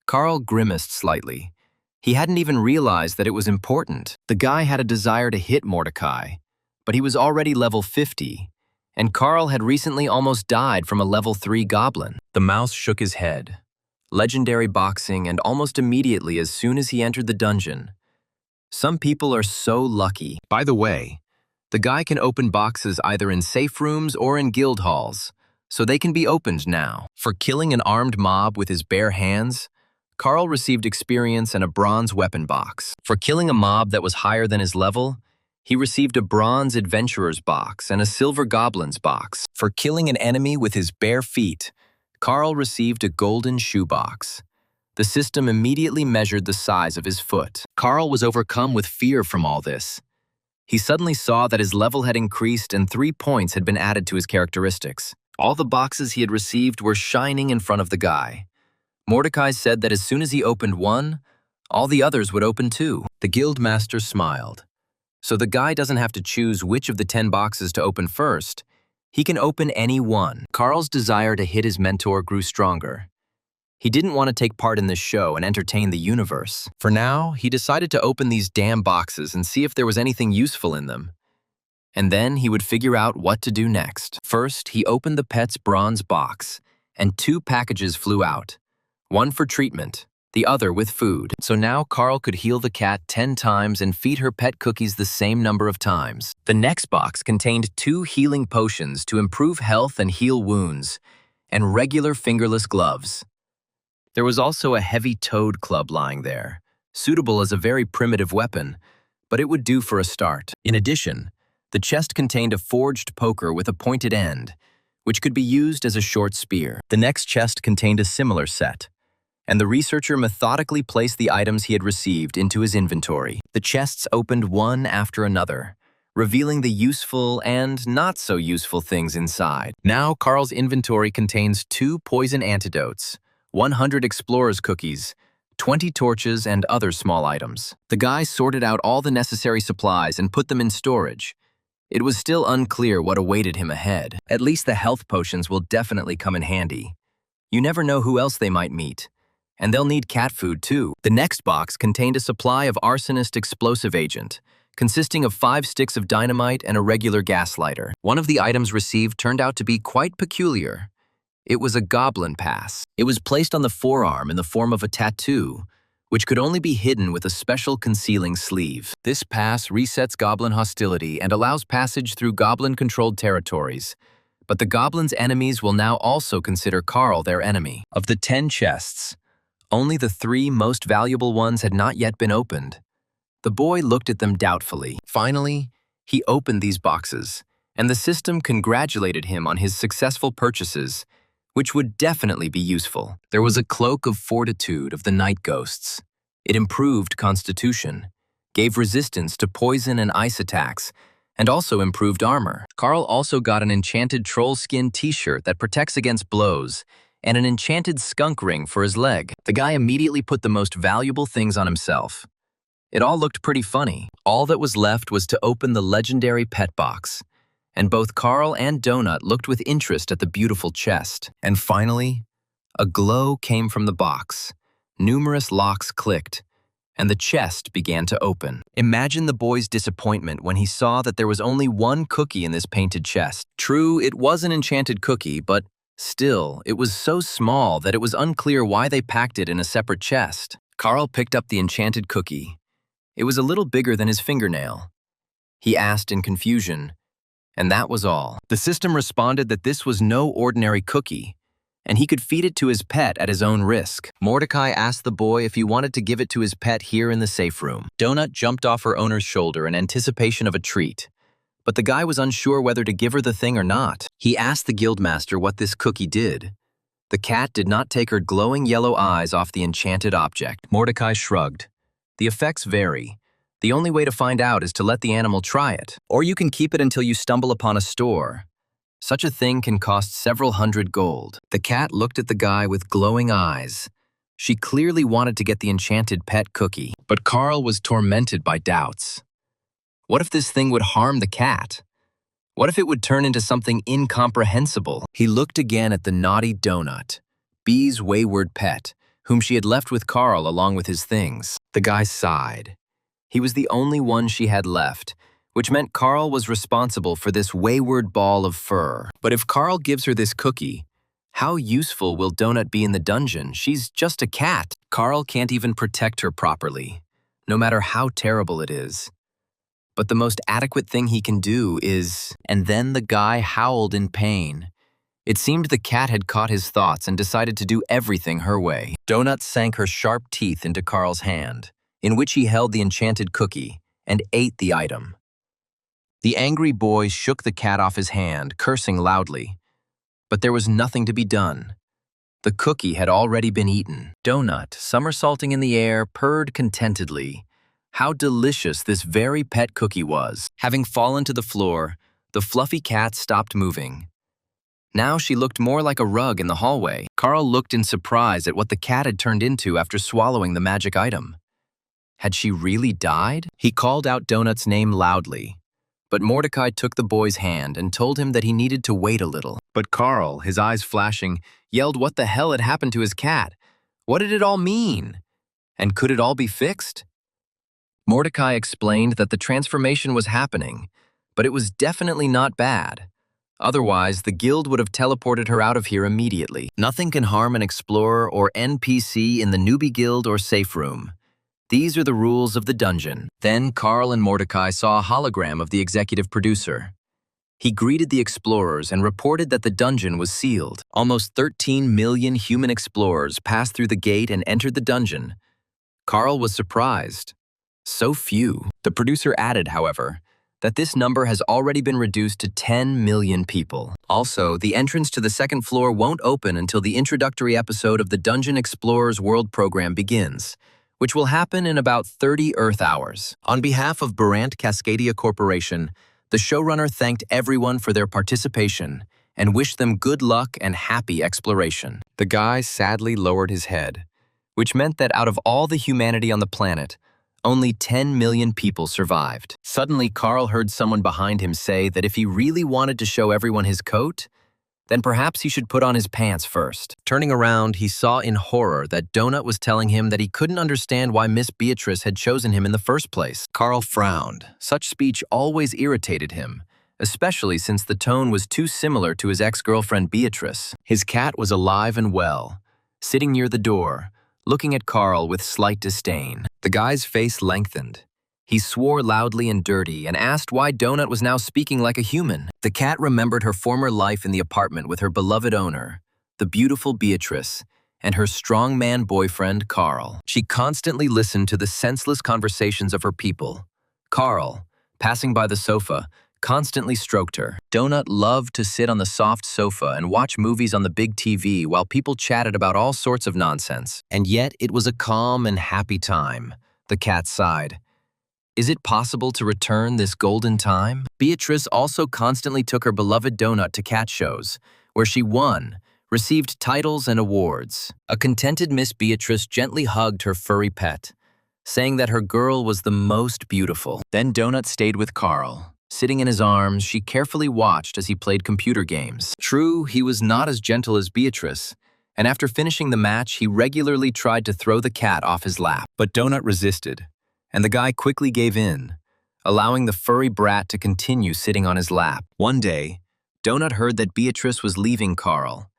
Carl grimaced slightly. He hadn't even realized that it was important. The guy had a desire to hit Mordecai, but he was already level 50, and Carl had recently almost died from a level 3 goblin. The mouse shook his head. Legendary boxing, and almost immediately as soon as he entered the dungeon. Some people are so lucky. By the way, the guy can open boxes either in safe rooms or in guild halls, so they can be opened now. For killing an armed mob with his bare hands, Carl received experience and a bronze weapon box. For killing a mob that was higher than his level, he received a bronze adventurer's box and a silver goblin's box. For killing an enemy with his bare feet, Carl received a golden shoebox. The system immediately measured the size of his foot. Carl was overcome with fear from all this. He suddenly saw that his level had increased and 3 points had been added to his characteristics. All the boxes he had received were shining in front of the guy. Mordecai said that as soon as he opened one, all the others would open too. The guildmaster smiled. So the guy doesn't have to choose which of the 10 boxes to open first. He can open any one. Carl's desire to hit his mentor grew stronger. He didn't want to take part in this show and entertain the universe. For now, he decided to open these damn boxes and see if there was anything useful in them. And then he would figure out what to do next. First, he opened the pet's bronze box, and 2 packages flew out. One for treatment, the other with food. So now Carl could heal the cat 10 times and feed her pet cookies the same number of times. The next box contained 2 healing potions to improve health and heal wounds, and regular fingerless gloves. There was also a heavy toad club lying there, suitable as a very primitive weapon, but it would do for a start. In addition, the chest contained a forged poker with a pointed end, which could be used as a short spear. The next chest contained a similar set, and the researcher methodically placed the items he had received into his inventory. The chests opened one after another, revealing the useful and not so useful things inside. Now Carl's inventory contains 2 poison antidotes, 100 explorer's cookies, 20 torches, and other small items. The guy sorted out all the necessary supplies and put them in storage. It was still unclear what awaited him ahead. At least the health potions will definitely come in handy. You never know who else they might meet. And they'll need cat food too. The next box contained a supply of arsonist explosive agent, consisting of 5 sticks of dynamite and a regular gas lighter. One of the items received turned out to be quite peculiar. It was a goblin pass. It was placed on the forearm in the form of a tattoo, which could only be hidden with a special concealing sleeve. This pass resets goblin hostility and allows passage through goblin-controlled territories. But the goblin's enemies will now also consider Carl their enemy. Of the 10 chests, only the 3 most valuable ones had not yet been opened. The boy looked at them doubtfully. Finally, he opened these boxes, and the system congratulated him on his successful purchases, which would definitely be useful. There was a cloak of fortitude of the night ghosts. It improved constitution, gave resistance to poison and ice attacks, and also improved armor. Carl also got an enchanted troll skin t-shirt that protects against blows, and an enchanted skunk ring for his leg. The guy immediately put the most valuable things on himself. It all looked pretty funny. All that was left was to open the legendary pet box, and both Carl and Donut looked with interest at the beautiful chest. And finally, a glow came from the box. Numerous locks clicked, and the chest began to open. Imagine the boy's disappointment when he saw that there was only one cookie in this painted chest. True, it was an enchanted cookie, but still, it was so small that it was unclear why they packed it in a separate chest. Carl picked up the enchanted cookie. It was a little bigger than his fingernail. He asked in confusion, and that was all. The system responded that this was no ordinary cookie, and he could feed it to his pet at his own risk. Mordecai asked the boy if he wanted to give it to his pet here in the safe room. Donut jumped off her owner's shoulder in anticipation of a treat, but the guy was unsure whether to give her the thing or not. He asked the guildmaster what this cookie did. The cat did not take her glowing yellow eyes off the enchanted object. Mordecai shrugged. The effects vary. The only way to find out is to let the animal try it. Or you can keep it until you stumble upon a store. Such a thing can cost several hundred gold. The cat looked at the guy with glowing eyes. She clearly wanted to get the enchanted pet cookie, but Carl was tormented by doubts. What if this thing would harm the cat? What if it would turn into something incomprehensible? He looked again at the naughty Donut, Bee's wayward pet, whom she had left with Carl along with his things. The guy sighed. He was the only one she had left, which meant Carl was responsible for this wayward ball of fur. But if Carl gives her this cookie, how useful will Donut be in the dungeon? She's just a cat. Carl can't even protect her properly, no matter how terrible it is. But the most adequate thing he can do is… And then the guy howled in pain. It seemed the cat had caught his thoughts and decided to do everything her way. Donut sank her sharp teeth into Carl's hand, in which he held the enchanted cookie, and ate the item. The angry boy shook the cat off his hand, cursing loudly. But there was nothing to be done. The cookie had already been eaten. Donut, somersaulting in the air, purred contentedly. How delicious this very pet cookie was. Having fallen to the floor, the fluffy cat stopped moving. Now she looked more like a rug in the hallway. Carl looked in surprise at what the cat had turned into after swallowing the magic item. Had she really died? He called out Donut's name loudly, but Mordecai took the boy's hand and told him that he needed to wait a little. But Carl, his eyes flashing, yelled what the hell had happened to his cat. What did it all mean? And could it all be fixed? Mordecai explained that the transformation was happening, but it was definitely not bad. Otherwise, the guild would have teleported her out of here immediately. Nothing can harm an explorer or NPC in the newbie guild or safe room. These are the rules of the dungeon. Then Carl and Mordecai saw a hologram of the executive producer. He greeted the explorers and reported that the dungeon was sealed. Almost 13 million human explorers passed through the gate and entered the dungeon. Carl was surprised. So few. The producer added, however, that this number has already been reduced to 10 million people. Also, the entrance to the second floor won't open until the introductory episode of the Dungeon Explorers World program begins, which will happen in about 30 Earth hours. On behalf of Barant Cascadia Corporation, the showrunner thanked everyone for their participation and wished them good luck and happy exploration. The guy sadly lowered his head, which meant that out of all the humanity on the planet, only 10 million people survived. Suddenly, Carl heard someone behind him say that if he really wanted to show everyone his coat, then perhaps he should put on his pants first. Turning around, he saw in horror that Donut was telling him that he couldn't understand why Miss Beatrice had chosen him in the first place. Carl frowned. Such speech always irritated him, especially since the tone was too similar to his ex-girlfriend Beatrice. His cat was alive and well, sitting near the door, looking at Carl with slight disdain. The guy's face lengthened. He swore loudly and dirty and asked why Donut was now speaking like a human. The cat remembered her former life in the apartment with her beloved owner, the beautiful Beatrice, and her strongman boyfriend, Carl. She constantly listened to the senseless conversations of her people. Carl, passing by the sofa, constantly stroked her. Donut loved to sit on the soft sofa and watch movies on the big TV while people chatted about all sorts of nonsense. And yet it was a calm and happy time. The cat sighed. Is it possible to return this golden time? Beatrice also constantly took her beloved Donut to cat shows, where she won, received titles and awards. A contented Miss Beatrice gently hugged her furry pet, saying that her girl was the most beautiful. Then Donut stayed with Carl. Sitting in his arms, she carefully watched as he played computer games. True, he was not as gentle as Beatrice, and after finishing the match, he regularly tried to throw the cat off his lap. But Donut resisted, and the guy quickly gave in, allowing the furry brat to continue sitting on his lap. One day, Donut heard that Beatrice was leaving Carl,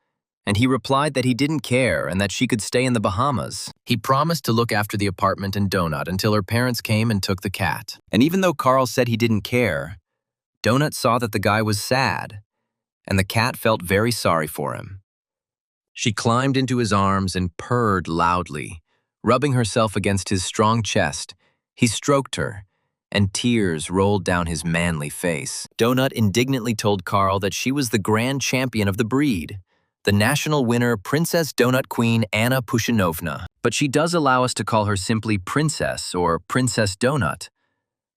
and he replied that he didn't care and that she could stay in the Bahamas. He promised to look after the apartment and Donut until her parents came and took the cat. And even though Carl said he didn't care, Donut saw that the guy was sad, and the cat felt very sorry for him. She climbed into his arms and purred loudly, rubbing herself against his strong chest. He stroked her, and tears rolled down his manly face. Donut indignantly told Carl that she was the grand champion of the breed, the national winner, Princess Donut Queen Anna Pushinovna. But she does allow us to call her simply Princess or Princess Donut.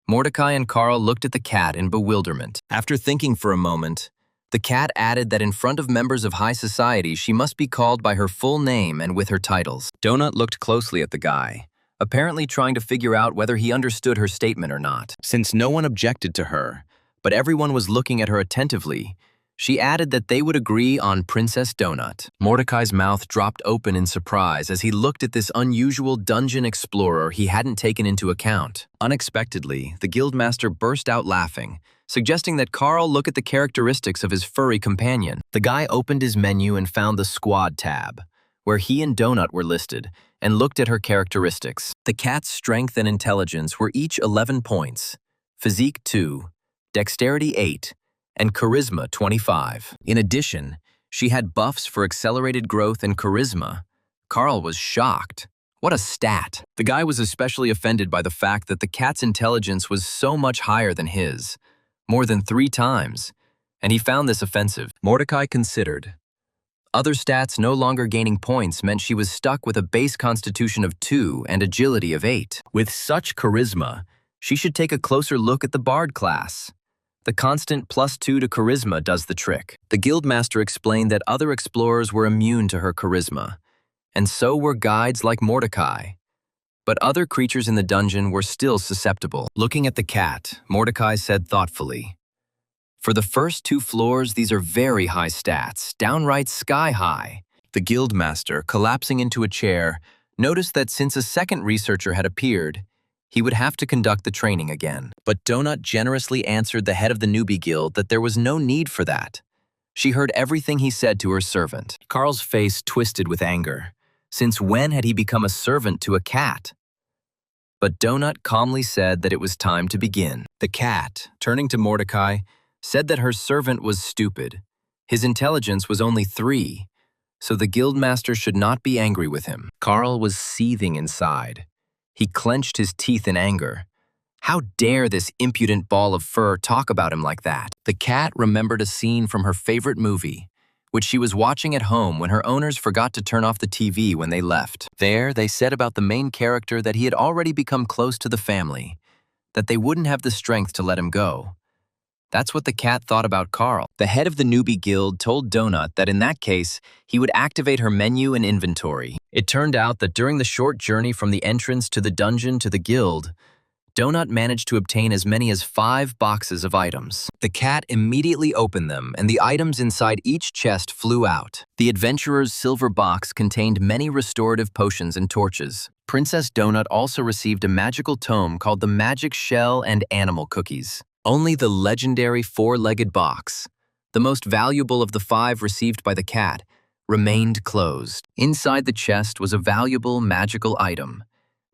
Mordecai and Carl looked at the cat in bewilderment. After thinking for a moment, the cat added that in front of members of high society, she must be called by her full name and with her titles. Donut looked closely at the guy, apparently trying to figure out whether he understood her statement or not. Since no one objected to her, but everyone was looking at her attentively, she added that they would agree on Princess Donut. Mordecai's mouth dropped open in surprise as he looked at this unusual dungeon explorer he hadn't taken into account. Unexpectedly, the guildmaster burst out laughing, suggesting that Carl look at the characteristics of his furry companion. The guy opened his menu and found the Squad tab, where he and Donut were listed, and looked at her characteristics. The cat's strength and intelligence were each 11 points, physique 2, dexterity 8, and charisma 25. In addition, she had buffs for accelerated growth and charisma. Carl was shocked. What a stat! The guy was especially offended by the fact that the cat's intelligence was so much higher than his, more than 3 times, and he found this offensive. Mordecai considered. Other stats no longer gaining points meant she was stuck with a base constitution of 2 and agility of 8. With such charisma, she should take a closer look at the Bard class. The constant +2 to charisma does the trick. The guildmaster explained that other explorers were immune to her charisma, and so were guides like Mordecai. But other creatures in the dungeon were still susceptible. Looking at the cat, Mordecai said thoughtfully, "For the first 2 floors, these are very high stats, downright sky-high." The guildmaster, collapsing into a chair, noticed that since a second researcher had appeared, he would have to conduct the training again. But Donut generously answered the head of the newbie guild that there was no need for that. She heard everything he said to her servant. Carl's face twisted with anger. Since when had he become a servant to a cat? But Donut calmly said that it was time to begin. The cat, turning to Mordecai, said that her servant was stupid. His intelligence was only 3, so the guildmaster should not be angry with him. Carl was seething inside. He clenched his teeth in anger. How dare this impudent ball of fur talk about him like that? The cat remembered a scene from her favorite movie, which she was watching at home when her owners forgot to turn off the TV when they left. There, they said about the main character that he had already become close to the family, that they wouldn't have the strength to let him go. That's what the cat thought about Carl. The head of the newbie guild told Donut that in that case, he would activate her menu and inventory. It turned out that during the short journey from the entrance to the dungeon to the guild, Donut managed to obtain as many as 5 boxes of items. The cat immediately opened them, and the items inside each chest flew out. The adventurer's silver box contained many restorative potions and torches. Princess Donut also received a magical tome called the Magic Shell and Animal Cookies. Only the legendary 4-legged box, the most valuable of the 5 received by the cat, remained closed. Inside the chest was a valuable magical item,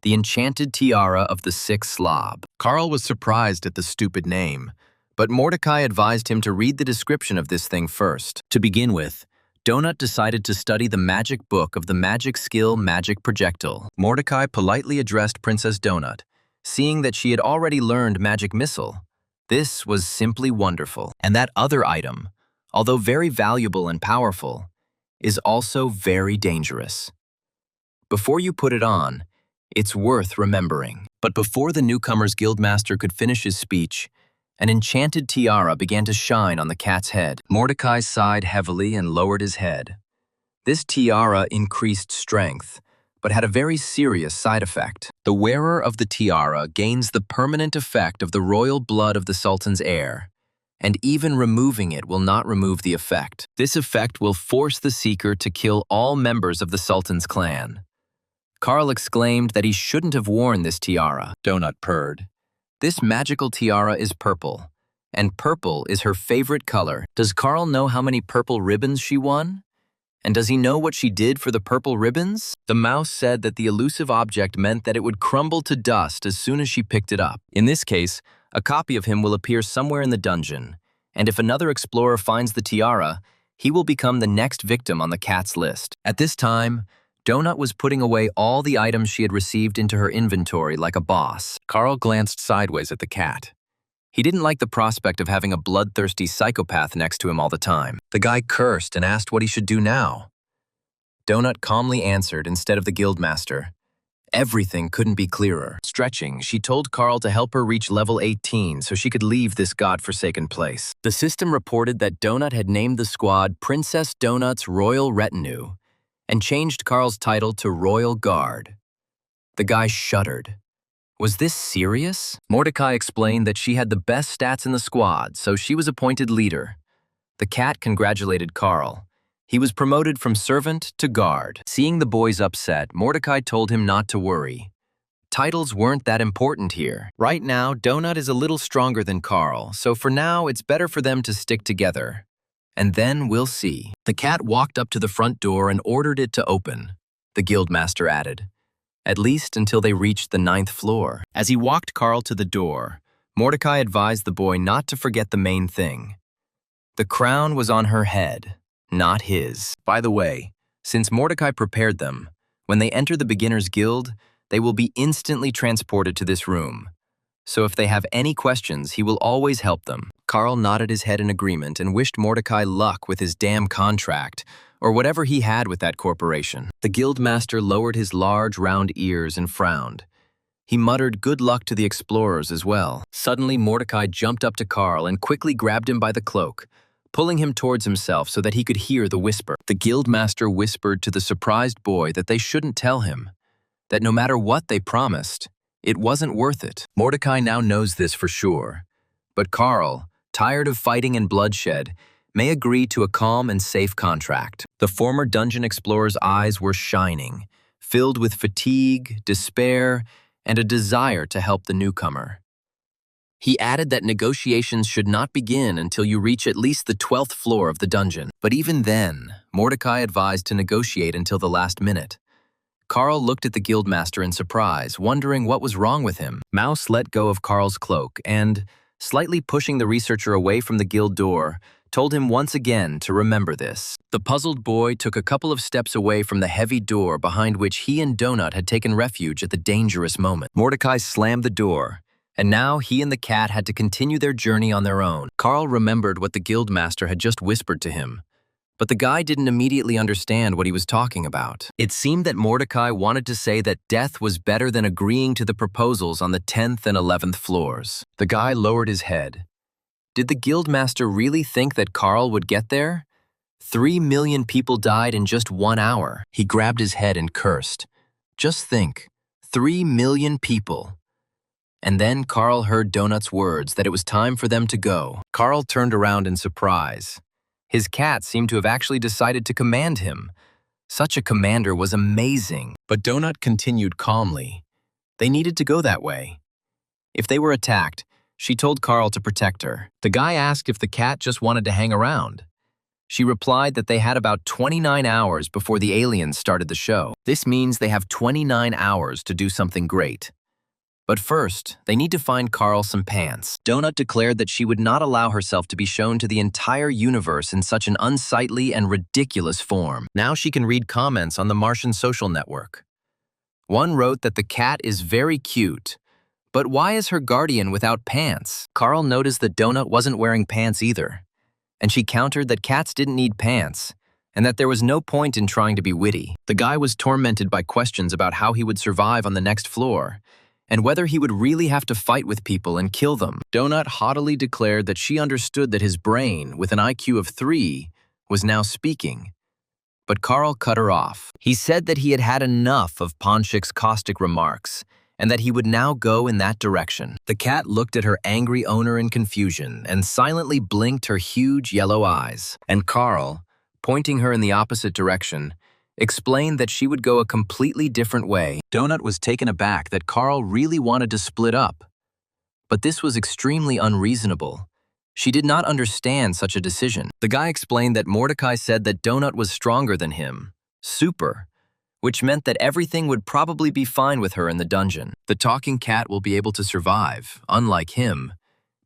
the enchanted tiara of the 6 Slob. Carl was surprised at the stupid name, but Mordecai advised him to read the description of this thing first. To begin with, Donut decided to study the magic book of the magic skill Magic Projectile. Mordecai politely addressed Princess Donut, seeing that she had already learned Magic Missile. This was simply wonderful. And that other item, although very valuable and powerful, is also very dangerous. Before you put it on, it's worth remembering. But before the newcomer's guildmaster could finish his speech, an enchanted tiara began to shine on the cat's head. Mordecai sighed heavily and lowered his head. This tiara increased strength, but had a very serious side effect. The wearer of the tiara gains the permanent effect of the royal blood of the Sultan's heir, and even removing it will not remove the effect. This effect will force the seeker to kill all members of the Sultan's clan. Carl exclaimed that he shouldn't have worn this tiara. Donut purred. This magical tiara is purple, and purple is her favorite color. Does Carl know how many purple ribbons she won? And does he know what she did for the purple ribbons? The mouse said that the elusive object meant that it would crumble to dust as soon as she picked it up. In this case, a copy of him will appear somewhere in the dungeon, and if another explorer finds the tiara, he will become the next victim on the cat's list. At this time, Donut was putting away all the items she had received into her inventory like a boss. Carl glanced sideways at the cat. He didn't like the prospect of having a bloodthirsty psychopath next to him all the time. The guy cursed and asked what he should do now. Donut calmly answered instead of the guildmaster. Everything couldn't be clearer. Stretching, she told Carl to help her reach level 18 so she could leave this godforsaken place. The system reported that Donut had named the squad Princess Donut's Royal Retinue and changed Carl's title to Royal Guard. The guy shuddered. Was this serious? Mordecai explained that she had the best stats in the squad, so she was appointed leader. The cat congratulated Carl. He was promoted from servant to guard. Seeing the boys upset, Mordecai told him not to worry. Titles weren't that important here. Right now, Donut is a little stronger than Carl, so for now, it's better for them to stick together. And then we'll see. The cat walked up to the front door and ordered it to open. The guildmaster added. At least until they reached the 9th floor. As he walked Carl to the door, Mordecai advised the boy not to forget the main thing. The crown was on her head, not his. By the way, since Mordecai prepared them, when they enter the beginner's guild, they will be instantly transported to this room. So if they have any questions, he will always help them. Carl nodded his head in agreement and wished Mordecai luck with his damn contract, or whatever he had with that corporation. The guildmaster lowered his large, round ears and frowned. He muttered good luck to the explorers as well. Suddenly, Mordecai jumped up to Carl and quickly grabbed him by the cloak, pulling him towards himself so that he could hear the whisper. The guildmaster whispered to the surprised boy that they shouldn't tell him, that no matter what they promised, it wasn't worth it. Mordecai now knows this for sure. But Carl, tired of fighting and bloodshed, may agree to a calm and safe contract. The former dungeon explorer's eyes were shining, filled with fatigue, despair, and a desire to help the newcomer. He added that negotiations should not begin until you reach at least the 12th floor of the dungeon. But even then, Mordecai advised to negotiate until the last minute. Carl looked at the guildmaster in surprise, wondering what was wrong with him. Mouse let go of Carl's cloak and, slightly pushing the researcher away from the guild door, told him once again to remember this. The puzzled boy took a couple of steps away from the heavy door behind which he and Donut had taken refuge at the dangerous moment. Mordecai slammed the door, and now he and the cat had to continue their journey on their own. Carl remembered what the guildmaster had just whispered to him, but the guy didn't immediately understand what he was talking about. It seemed that Mordecai wanted to say that death was better than agreeing to the proposals on the 10th and 11th floors. The guy lowered his head. Did the guildmaster really think that Carl would get there? 3 million people died in just 1 hour. He grabbed his head and cursed. Just think, 3 million people. And then Carl heard Donut's words that it was time for them to go. Carl turned around in surprise. His cat seemed to have actually decided to command him. Such a commander was amazing. But Donut continued calmly. They needed to go that way. If they were attacked, she told Carl to protect her. The guy asked if the cat just wanted to hang around. She replied that they had about 29 hours before the aliens started the show. This means they have 29 hours to do something great. But first, they need to find Carl some pants. Donut declared that she would not allow herself to be shown to the entire universe in such an unsightly and ridiculous form. Now she can read comments on the Martian social network. One wrote that the cat is very cute, but why is her guardian without pants? Carl noticed that Donut wasn't wearing pants either, and she countered that cats didn't need pants, and that there was no point in trying to be witty. The guy was tormented by questions about how he would survive on the next floor, and whether he would really have to fight with people and kill them. Donut haughtily declared that she understood that his brain, with an IQ of 3, was now speaking. But Carl cut her off. He said that he had had enough of Ponchik's caustic remarks, and that he would now go in that direction. The cat looked at her angry owner in confusion and silently blinked her huge yellow eyes. And Carl, pointing her in the opposite direction, explained that she would go a completely different way. Donut was taken aback that Carl really wanted to split up. But this was extremely unreasonable. She did not understand such a decision. The guy explained that Mordecai said that Donut was stronger than him, super, which meant that everything would probably be fine with her in the dungeon. The talking cat will be able to survive, unlike him,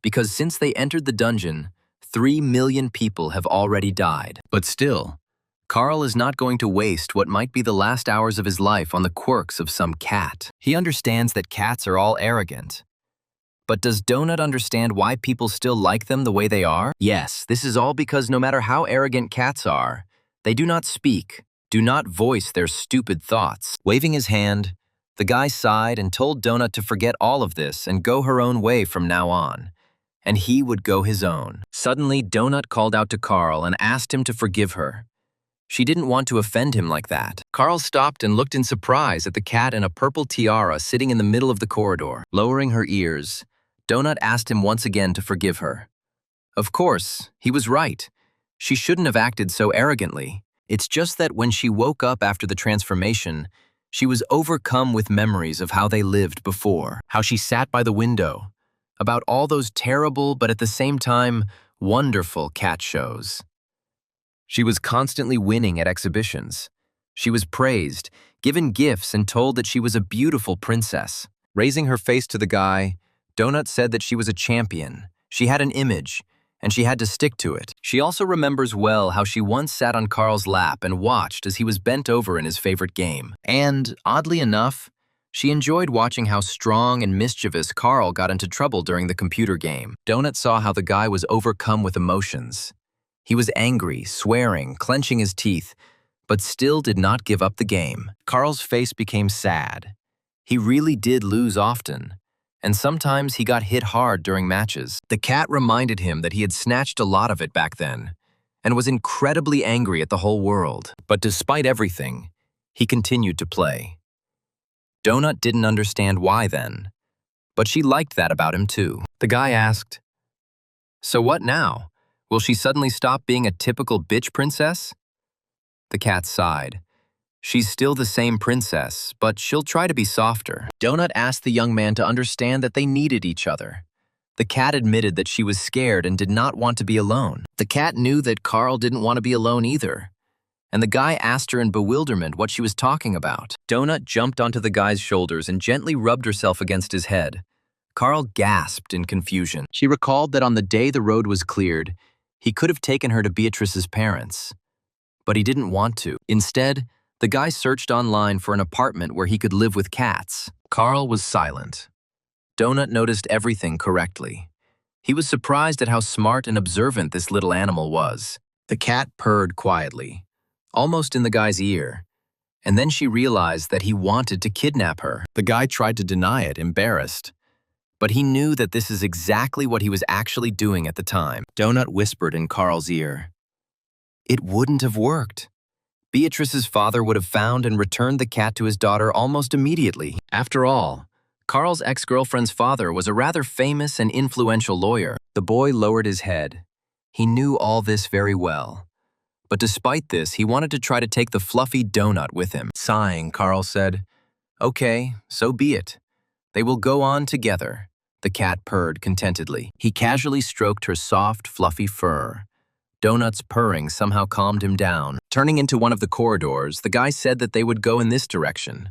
because since they entered the dungeon, 3 million people have already died. But still, Carl is not going to waste what might be the last hours of his life on the quirks of some cat. He understands that cats are all arrogant. But does Donut understand why people still like them the way they are? Yes, this is all because no matter how arrogant cats are, they do not speak, do not voice their stupid thoughts. Waving his hand, the guy sighed and told Donut to forget all of this and go her own way from now on. And he would go his own. Suddenly, Donut called out to Carl and asked him to forgive her. She didn't want to offend him like that. Carl stopped and looked in surprise at the cat in a purple tiara sitting in the middle of the corridor. Lowering her ears, Donut asked him once again to forgive her. Of course, he was right. She shouldn't have acted so arrogantly. It's just that when she woke up after the transformation, she was overcome with memories of how they lived before, how she sat by the window, about all those terrible but at the same time wonderful cat shows. She was constantly winning at exhibitions. She was praised, given gifts, and told that she was a beautiful princess. Raising her face to the guy, Donut said that she was a champion. She had an image, and she had to stick to it. She also remembers well how she once sat on Carl's lap and watched as he was bent over in his favorite game. And, oddly enough, she enjoyed watching how strong and mischievous Carl got into trouble during the computer game. Donut saw how the guy was overcome with emotions. He was angry, swearing, clenching his teeth, but still did not give up the game. Carl's face became sad. He really did lose often, and sometimes he got hit hard during matches. The cat reminded him that he had snatched a lot of it back then, and was incredibly angry at the whole world. But despite everything, he continued to play. Donut didn't understand why then, but she liked that about him too. The guy asked, "So what now? Will she suddenly stop being a typical bitch princess?" The cat sighed. She's still the same princess, but she'll try to be softer. Donut asked the young man to understand that they needed each other. The cat admitted that she was scared and did not want to be alone. The cat knew that Carl didn't want to be alone either. And the guy asked her in bewilderment what she was talking about. Donut jumped onto the guy's shoulders and gently rubbed herself against his head. Carl gasped in confusion. She recalled that on the day the road was cleared, he could have taken her to Beatrice's parents. But he didn't want to. Instead, the guy searched online for an apartment where he could live with cats. Carl was silent. Donut noticed everything correctly. He was surprised at how smart and observant this little animal was. The cat purred quietly, almost in the guy's ear, and then she realized that he wanted to kidnap her. The guy tried to deny it, embarrassed, but he knew that this is exactly what he was actually doing at the time. Donut whispered in Carl's ear, "It wouldn't have worked. Beatrice's father would have found and returned the cat to his daughter almost immediately. After all, Carl's ex-girlfriend's father was a rather famous and influential lawyer." The boy lowered his head. He knew all this very well. But despite this, he wanted to try to take the fluffy donut with him. Sighing, Carl said, "Okay, so be it. They will go on together." The cat purred contentedly. He casually stroked her soft, fluffy fur. Donut's purring somehow calmed him down. Turning into one of the corridors, the guy said that they would go in this direction.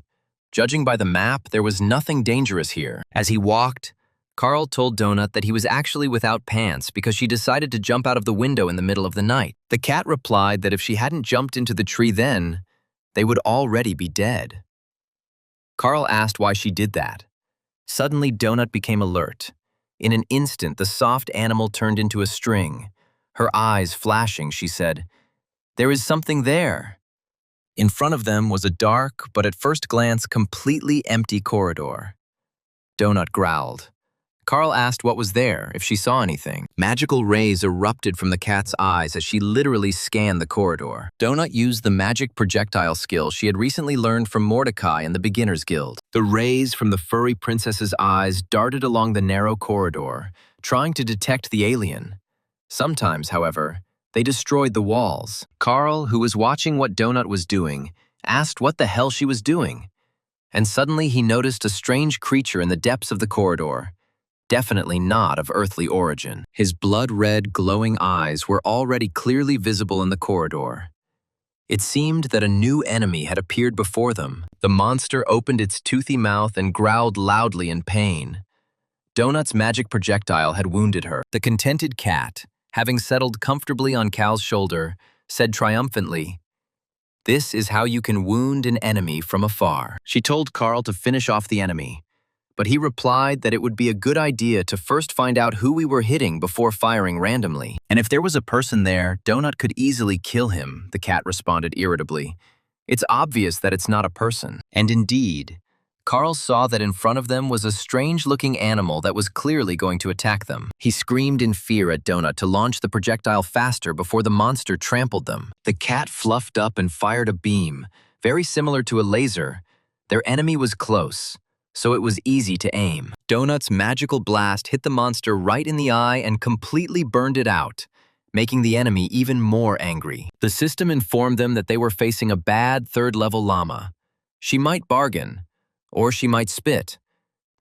Judging by the map, there was nothing dangerous here. As he walked, Carl told Donut that he was actually without pants because she decided to jump out of the window in the middle of the night. The cat replied that if she hadn't jumped into the tree then, they would already be dead. Carl asked why she did that. Suddenly, Donut became alert. In an instant, the soft animal turned into a string. Her eyes flashing, she said, "There is something there." In front of them was a dark, but at first glance, completely empty corridor. Donut growled. Carl asked what was there, if she saw anything. Magical rays erupted from the cat's eyes as she literally scanned the corridor. Donut used the magic projectile skill she had recently learned from Mordecai in the Beginner's Guild. The rays from the furry princess's eyes darted along the narrow corridor, trying to detect the alien. Sometimes, however, they destroyed the walls. Carl, who was watching what Donut was doing, asked what the hell she was doing. And suddenly he noticed a strange creature in the depths of the corridor, definitely not of earthly origin. His blood-red, glowing eyes were already clearly visible in the corridor. It seemed that a new enemy had appeared before them. The monster opened its toothy mouth and growled loudly in pain. Donut's magic projectile had wounded her. The contented cat, having settled comfortably on Cal's shoulder, said triumphantly, "This is how you can wound an enemy from afar." She told Carl to finish off the enemy, but he replied that it would be a good idea to first find out who we were hitting before firing randomly. And if there was a person there, Donut could easily kill him, the cat responded irritably. It's obvious that it's not a person. And indeed, Carl saw that in front of them was a strange-looking animal that was clearly going to attack them. He screamed in fear at Donut to launch the projectile faster before the monster trampled them. The cat fluffed up and fired a beam, very similar to a laser. Their enemy was close, so it was easy to aim. Donut's magical blast hit the monster right in the eye and completely burned it out, making the enemy even more angry. The system informed them that they were facing a bad third-level llama. She might bargain, or she might spit.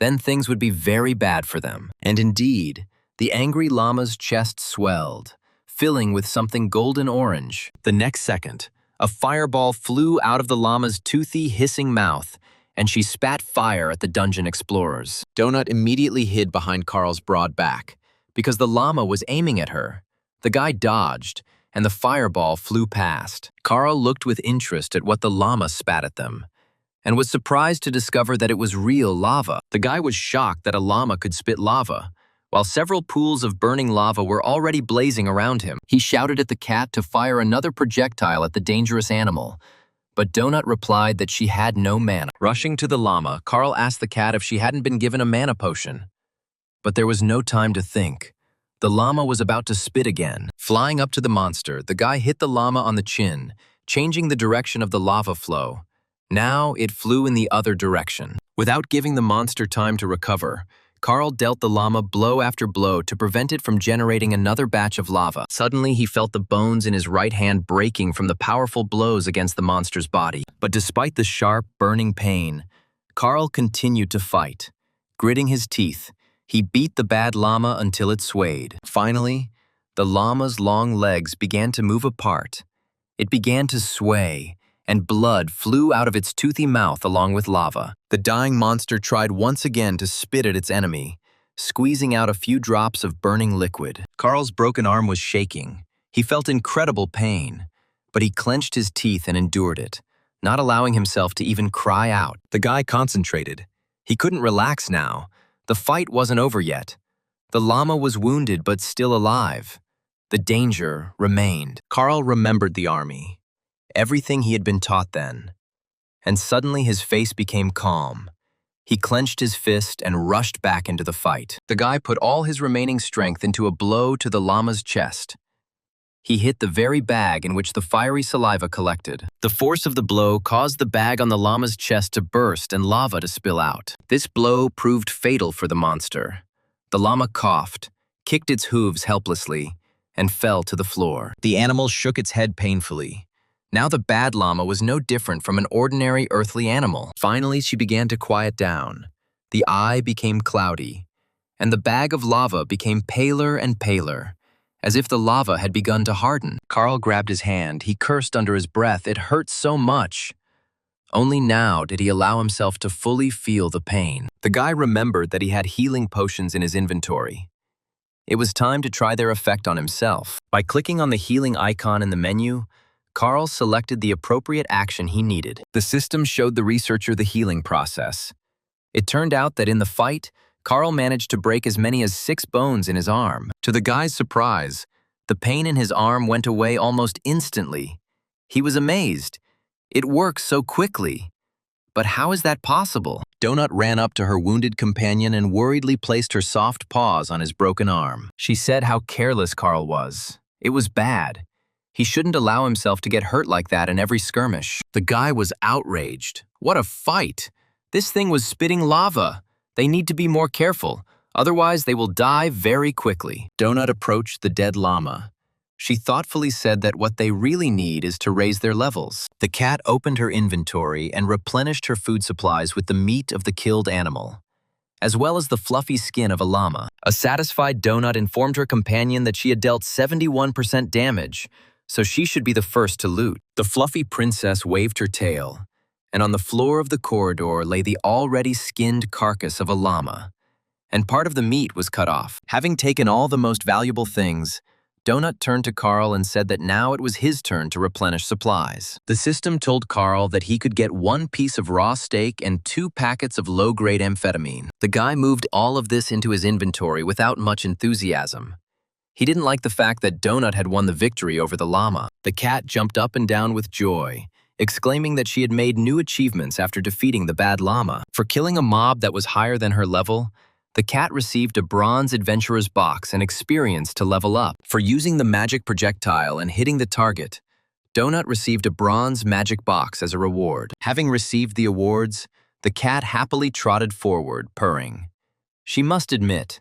Then things would be very bad for them. And indeed, the angry llama's chest swelled, filling with something golden-orange. The next second, a fireball flew out of the llama's toothy, hissing mouth, and she spat fire at the dungeon explorers. Donut immediately hid behind Carl's broad back, because the llama was aiming at her. The guy dodged, and the fireball flew past. Carl looked with interest at what the llama spat at them, and was surprised to discover that it was real lava. The guy was shocked that a llama could spit lava, while several pools of burning lava were already blazing around him. He shouted at the cat to fire another projectile at the dangerous animal, but Donut replied that she had no mana. Rushing to the llama, Carl asked the cat if she hadn't been given a mana potion. But there was no time to think. The llama was about to spit again. Flying up to the monster, the guy hit the llama on the chin, changing the direction of the lava flow. Now it flew in the other direction. Without giving the monster time to recover, Carl dealt the llama blow after blow to prevent it from generating another batch of lava. Suddenly, he felt the bones in his right hand breaking from the powerful blows against the monster's body. But despite the sharp, burning pain, Carl continued to fight. Gritting his teeth, he beat the bad llama until it swayed. Finally, the llama's long legs began to move apart. It began to sway, and blood flew out of its toothy mouth along with lava. The dying monster tried once again to spit at its enemy, squeezing out a few drops of burning liquid. Carl's broken arm was shaking. He felt incredible pain, but he clenched his teeth and endured it, not allowing himself to even cry out. The guy concentrated. He couldn't relax now. The fight wasn't over yet. The llama was wounded but still alive. The danger remained. Carl remembered the army, everything he had been taught then. And suddenly his face became calm. He clenched his fist and rushed back into the fight. The guy put all his remaining strength into a blow to the llama's chest. He hit the very bag in which the fiery saliva collected. The force of the blow caused the bag on the llama's chest to burst and lava to spill out. This blow proved fatal for the monster. The llama coughed, kicked its hooves helplessly, and fell to the floor. The animal shook its head painfully. Now the bad llama was no different from an ordinary earthly animal. Finally, she began to quiet down. The eye became cloudy, and the bag of lava became paler and paler, as if the lava had begun to harden. Carl grabbed his hand. He cursed under his breath. It hurt so much. Only now did he allow himself to fully feel the pain. The guy remembered that he had healing potions in his inventory. It was time to try their effect on himself. By clicking on the healing icon in the menu, Carl selected the appropriate action he needed. The system showed the researcher the healing process. It turned out that in the fight, Carl managed to break as many as 6 bones in his arm. To the guy's surprise, the pain in his arm went away almost instantly. He was amazed. It worked so quickly. But how is that possible? Donut ran up to her wounded companion and worriedly placed her soft paws on his broken arm. She said how careless Carl was. It was bad. He shouldn't allow himself to get hurt like that in every skirmish. The guy was outraged. What a fight! This thing was spitting lava. They need to be more careful, otherwise they will die very quickly. Donut approached the dead llama. She thoughtfully said that what they really need is to raise their levels. The cat opened her inventory and replenished her food supplies with the meat of the killed animal, as well as the fluffy skin of a llama. A satisfied Donut informed her companion that she had dealt 71% damage, so she should be the first to loot. The fluffy princess waved her tail, and on the floor of the corridor lay the already skinned carcass of a llama, and part of the meat was cut off. Having taken all the most valuable things, Donut turned to Carl and said that now it was his turn to replenish supplies. The system told Carl that he could get 1 piece of raw steak and 2 packets of low-grade amphetamine. The guy moved all of this into his inventory without much enthusiasm. He didn't like the fact that Donut had won the victory over the llama. The cat jumped up and down with joy, exclaiming that she had made new achievements after defeating the bad llama. For killing a mob that was higher than her level, the cat received a bronze adventurer's box and experience to level up. For using the magic projectile and hitting the target, Donut received a bronze magic box as a reward. Having received the awards, the cat happily trotted forward, purring. She must admit,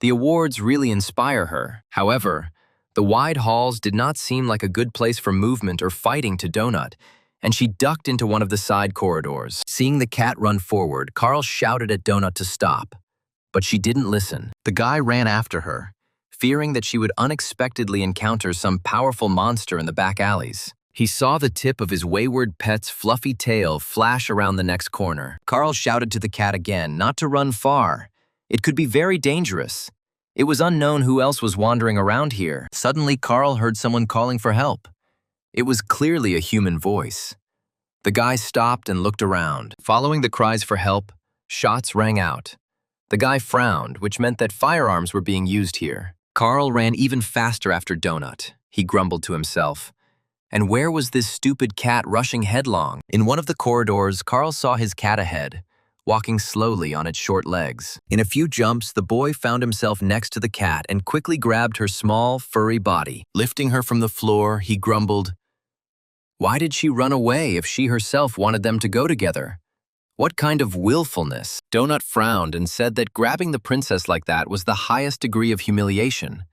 the awards really inspire her. However, the wide halls did not seem like a good place for movement or fighting to Donut, and she ducked into one of the side corridors. Seeing the cat run forward, Carl shouted at Donut to stop. But she didn't listen. The guy ran after her, fearing that she would unexpectedly encounter some powerful monster in the back alleys. He saw the tip of his wayward pet's fluffy tail flash around the next corner. Carl shouted to the cat again not to run far. It could be very dangerous. It was unknown who else was wandering around here. Suddenly, Carl heard someone calling for help. It was clearly a human voice. The guy stopped and looked around. Following the cries for help, shots rang out. The guy frowned, which meant that firearms were being used here. Carl ran even faster after Donut. He grumbled to himself. And where was this stupid cat rushing headlong? In one of the corridors, Carl saw his cat ahead, walking slowly on its short legs. In a few jumps, the boy found himself next to the cat and quickly grabbed her small, furry body. Lifting her from the floor, he grumbled, "Why did she run away if she herself wanted them to go together? What kind of willfulness?" Donut frowned and said that grabbing the princess like that was the highest degree of humiliation.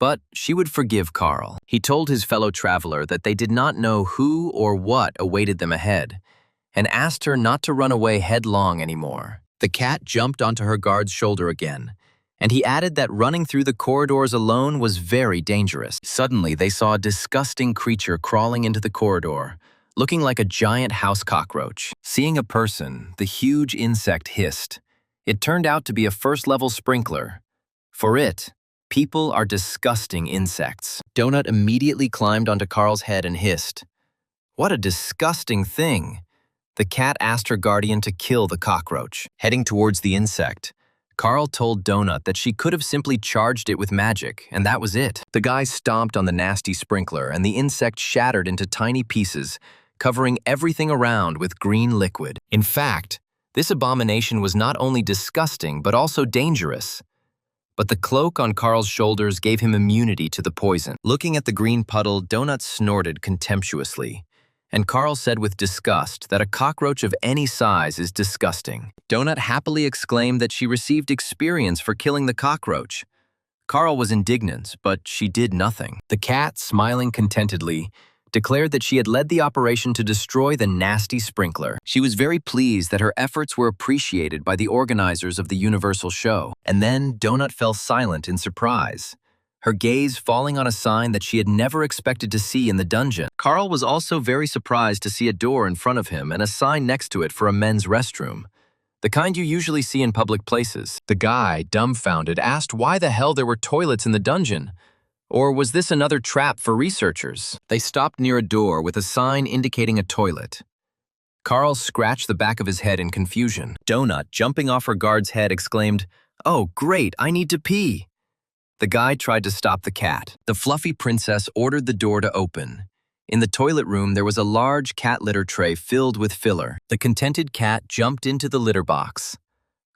But she would forgive Carl. He told his fellow traveler that they did not know who or what awaited them ahead, and asked her not to run away headlong anymore. The cat jumped onto her guard's shoulder again, and he added that running through the corridors alone was very dangerous. Suddenly, they saw a disgusting creature crawling into the corridor, looking like a giant house cockroach. Seeing a person, the huge insect hissed. It turned out to be a first-level sprinkler. For it, people are disgusting insects. Donut immediately climbed onto Carl's head and hissed, "What a disgusting thing!" The cat asked her guardian to kill the cockroach. Heading towards the insect, Carl told Donut that she could have simply charged it with magic, and that was it. The guy stomped on the nasty sprinkler, and the insect shattered into tiny pieces, covering everything around with green liquid. In fact, this abomination was not only disgusting, but also dangerous. But the cloak on Carl's shoulders gave him immunity to the poison. Looking at the green puddle, Donut snorted contemptuously, and Carl said with disgust that a cockroach of any size is disgusting. Donut happily exclaimed that she received experience for killing the cockroach. Carl was indignant, but she did nothing. The cat, smiling contentedly, declared that she had led the operation to destroy the nasty sprinkler. She was very pleased that her efforts were appreciated by the organizers of the Universal Show. And then Donut fell silent in surprise, her gaze falling on a sign that she had never expected to see in the dungeon. Carl was also very surprised to see a door in front of him and a sign next to it for a men's restroom, the kind you usually see in public places. The guy, dumbfounded, asked why the hell there were toilets in the dungeon. Or was this another trap for researchers? They stopped near a door with a sign indicating a toilet. Carl scratched the back of his head in confusion. Donut, jumping off her guard's head, exclaimed, "Oh, great, I need to pee." The guy tried to stop the cat. The fluffy princess ordered the door to open. In the toilet room, there was a large cat litter tray filled with filler. The contented cat jumped into the litter box.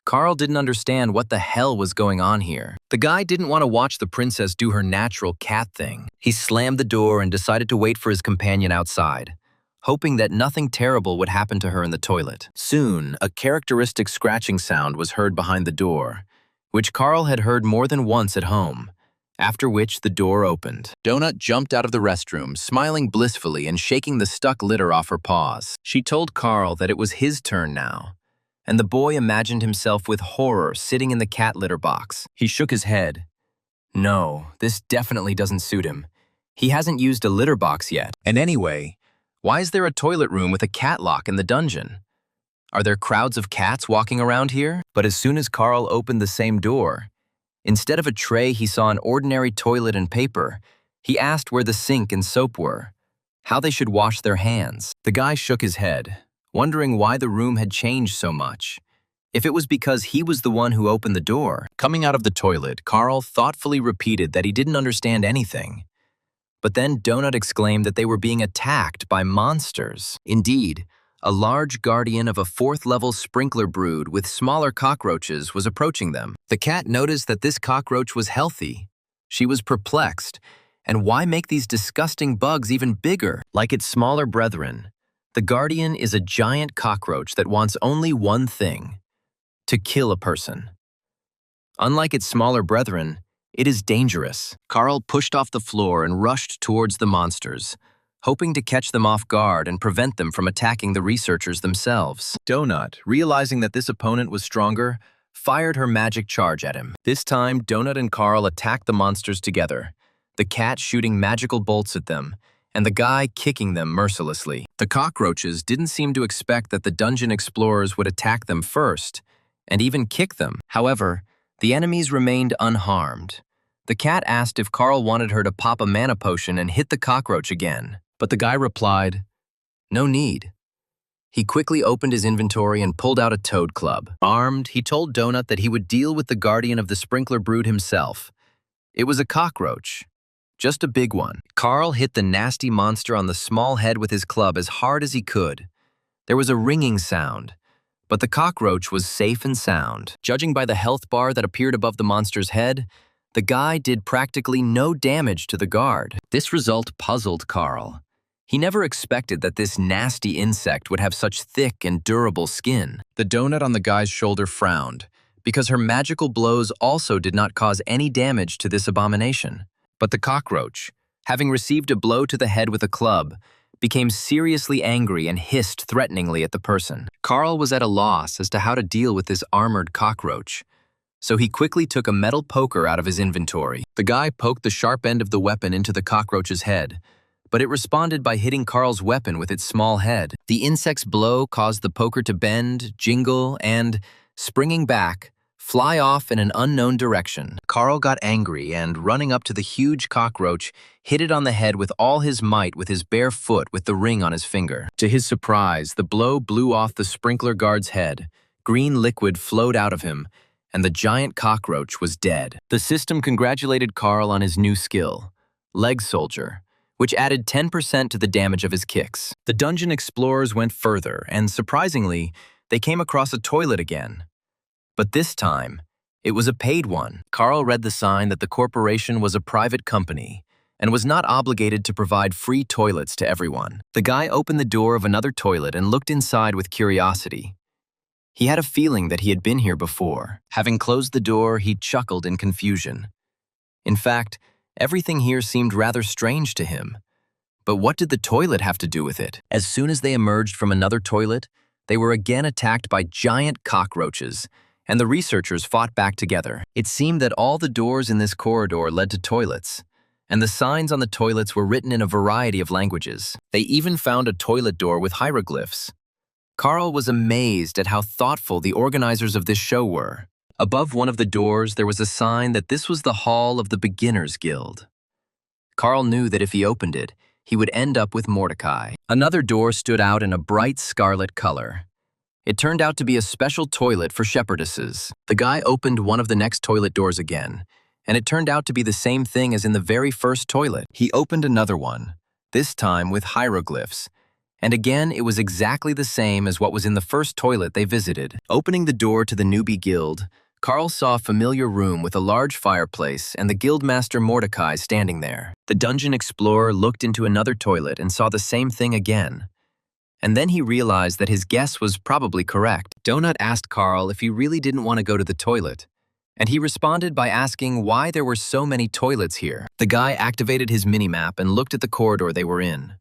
Carl didn't understand what the hell was going on here. The guy didn't want to watch the princess do her natural cat thing. He slammed the door and decided to wait for his companion outside, hoping that nothing terrible would happen to her in the toilet. Soon, a characteristic scratching sound was heard behind the door, which Carl had heard more than once at home, after which the door opened. Donut jumped out of the restroom, smiling blissfully and shaking the stuck litter off her paws. She told Carl that it was his turn now, and the boy imagined himself with horror sitting in the cat litter box. He shook his head. No, this definitely doesn't suit him. He hasn't used a litter box yet. And anyway, why is there a toilet room with a cat lock in the dungeon? Are there crowds of cats walking around here? But as soon as Carl opened the same door, instead of a tray, he saw an ordinary toilet and paper. He asked where the sink and soap were, how they should wash their hands. The guy shook his head, wondering why the room had changed so much. If it was because he was the one who opened the door. Coming out of the toilet, Carl thoughtfully repeated that he didn't understand anything. But then Donut exclaimed that they were being attacked by monsters. Indeed, a large guardian of a 4th-level sprinkler brood with smaller cockroaches was approaching them. The cat noticed that this cockroach was healthy. She was perplexed. And why make these disgusting bugs even bigger? Like its smaller brethren, the guardian is a giant cockroach that wants only one thing: to kill a person. Unlike its smaller brethren, it is dangerous. Carl pushed off the floor and rushed towards the monsters, hoping to catch them off guard and prevent them from attacking the researchers themselves. Donut, realizing that this opponent was stronger, fired her magic charge at him. This time, Donut and Carl attacked the monsters together, the cat shooting magical bolts at them, and the guy kicking them mercilessly. The cockroaches didn't seem to expect that the dungeon explorers would attack them first, and even kick them. However, the enemies remained unharmed. The cat asked if Carl wanted her to pop a mana potion and hit the cockroach again, but the guy replied, "No need." He quickly opened his inventory and pulled out a toad club. Armed, he told Donut that he would deal with the guardian of the sprinkler brood himself. It was a cockroach, just a big one. Carl hit the nasty monster on the small head with his club as hard as he could. There was a ringing sound, but the cockroach was safe and sound. Judging by the health bar that appeared above the monster's head, the guy did practically no damage to the guard. This result puzzled Carl. He never expected that this nasty insect would have such thick and durable skin. The donut on the guy's shoulder frowned, because her magical blows also did not cause any damage to this abomination. But the cockroach, having received a blow to the head with a club, became seriously angry and hissed threateningly at the person. Carl was at a loss as to how to deal with this armored cockroach, so he quickly took a metal poker out of his inventory. The guy poked the sharp end of the weapon into the cockroach's head, but it responded by hitting Carl's weapon with its small head. The insect's blow caused the poker to bend, jingle, and, springing back, fly off in an unknown direction. Carl got angry and, running up to the huge cockroach, hit it on the head with all his might with his bare foot with the ring on his finger. To his surprise, the blow blew off the sprinkler guard's head. Green liquid flowed out of him, and the giant cockroach was dead. The system congratulated Carl on his new skill, Leg Soldier, which added 10% to the damage of his kicks. The dungeon explorers went further, and surprisingly, they came across a toilet again. But this time, it was a paid one. Carl read the sign that the corporation was a private company and was not obligated to provide free toilets to everyone. The guy opened the door of another toilet and looked inside with curiosity. He had a feeling that he had been here before. Having closed the door, he chuckled in confusion. In fact, everything here seemed rather strange to him. But what did the toilet have to do with it? As soon as they emerged from another toilet, they were again attacked by giant cockroaches, and the researchers fought back together. It seemed that all the doors in this corridor led to toilets, and the signs on the toilets were written in a variety of languages. They even found a toilet door with hieroglyphs. Carl was amazed at how thoughtful the organizers of this show were. Above one of the doors, there was a sign that this was the hall of the Beginners Guild. Carl knew that if he opened it, he would end up with Mordecai. Another door stood out in a bright scarlet color. It turned out to be a special toilet for shepherdesses. The guy opened one of the next toilet doors again, and it turned out to be the same thing as in the very first toilet. He opened another one, this time with hieroglyphs. And again, it was exactly the same as what was in the first toilet they visited. Opening the door to the newbie guild, Carl saw a familiar room with a large fireplace and the guildmaster Mordecai standing there. The dungeon explorer looked into another toilet and saw the same thing again. And then he realized that his guess was probably correct. Donut asked Carl if he really didn't want to go to the toilet, and he responded by asking why there were so many toilets here. The guy activated his minimap and looked at the corridor they were in.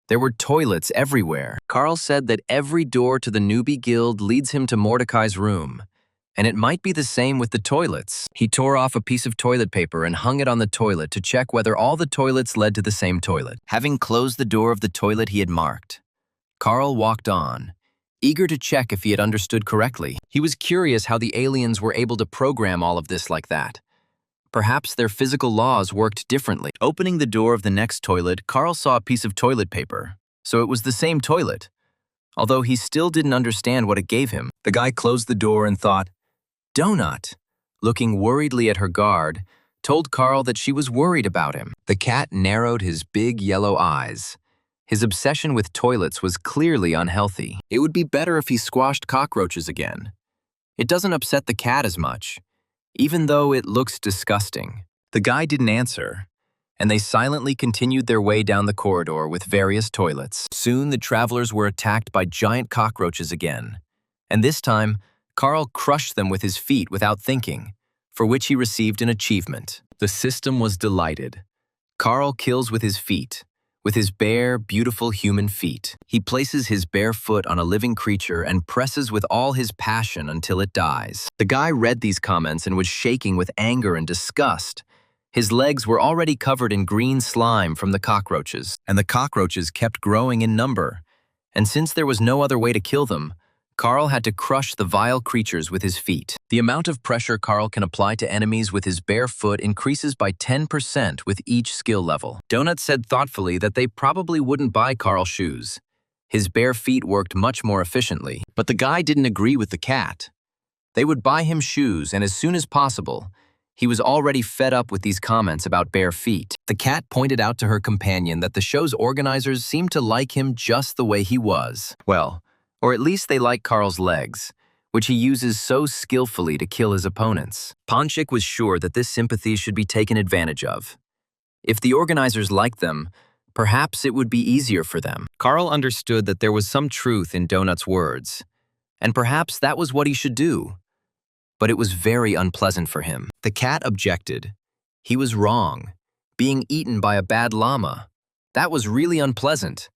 There were toilets everywhere. Carl said that every door to the newbie guild leads him to Mordecai's room, and it might be the same with the toilets. He tore off a piece of toilet paper and hung it on the toilet to check whether all the toilets led to the same toilet. Having closed the door of the toilet he had marked, Carl walked on, eager to check if he had understood correctly. He was curious how the aliens were able to program all of this like that. Perhaps their physical laws worked differently. Opening the door of the next toilet, Carl saw a piece of toilet paper, so it was the same toilet, although he still didn't understand what it gave him. The guy closed the door and thought, Donut, looking worriedly at her guard, told Carl that she was worried about him. The cat narrowed his big yellow eyes. His obsession with toilets was clearly unhealthy. It would be better if he squashed cockroaches again. It doesn't upset the cat as much, even though it looks disgusting. The guy didn't answer, and they silently continued their way down the corridor with various toilets. Soon the travelers were attacked by giant cockroaches again, and this time, Carl crushed them with his feet without thinking, for which he received an achievement. The system was delighted. Carl kills with his feet. With his bare, beautiful human feet, he places his bare foot on a living creature and presses with all his passion until it dies. The guy read these comments and was shaking with anger and disgust. His legs were already covered in green slime from the cockroaches, and the cockroaches kept growing in number. And since there was no other way to kill them, Carl had to crush the vile creatures with his feet. The amount of pressure Carl can apply to enemies with his bare foot increases by 10% with each skill level. Donut said thoughtfully that they probably wouldn't buy Carl shoes. His bare feet worked much more efficiently, but the guy didn't agree with the cat. They would buy him shoes, and as soon as possible. He was already fed up with these comments about bare feet. The cat pointed out to her companion that the show's organizers seemed to like him just the way he was. Well, or at least they like Carl's legs, which he uses so skillfully to kill his opponents. Ponchik was sure that this sympathy should be taken advantage of. If the organizers liked them, perhaps it would be easier for them. Carl understood that there was some truth in Donut's words, and perhaps that was what he should do. But it was very unpleasant for him. The cat objected. He was wrong. Being eaten by a bad llama. That was really unpleasant.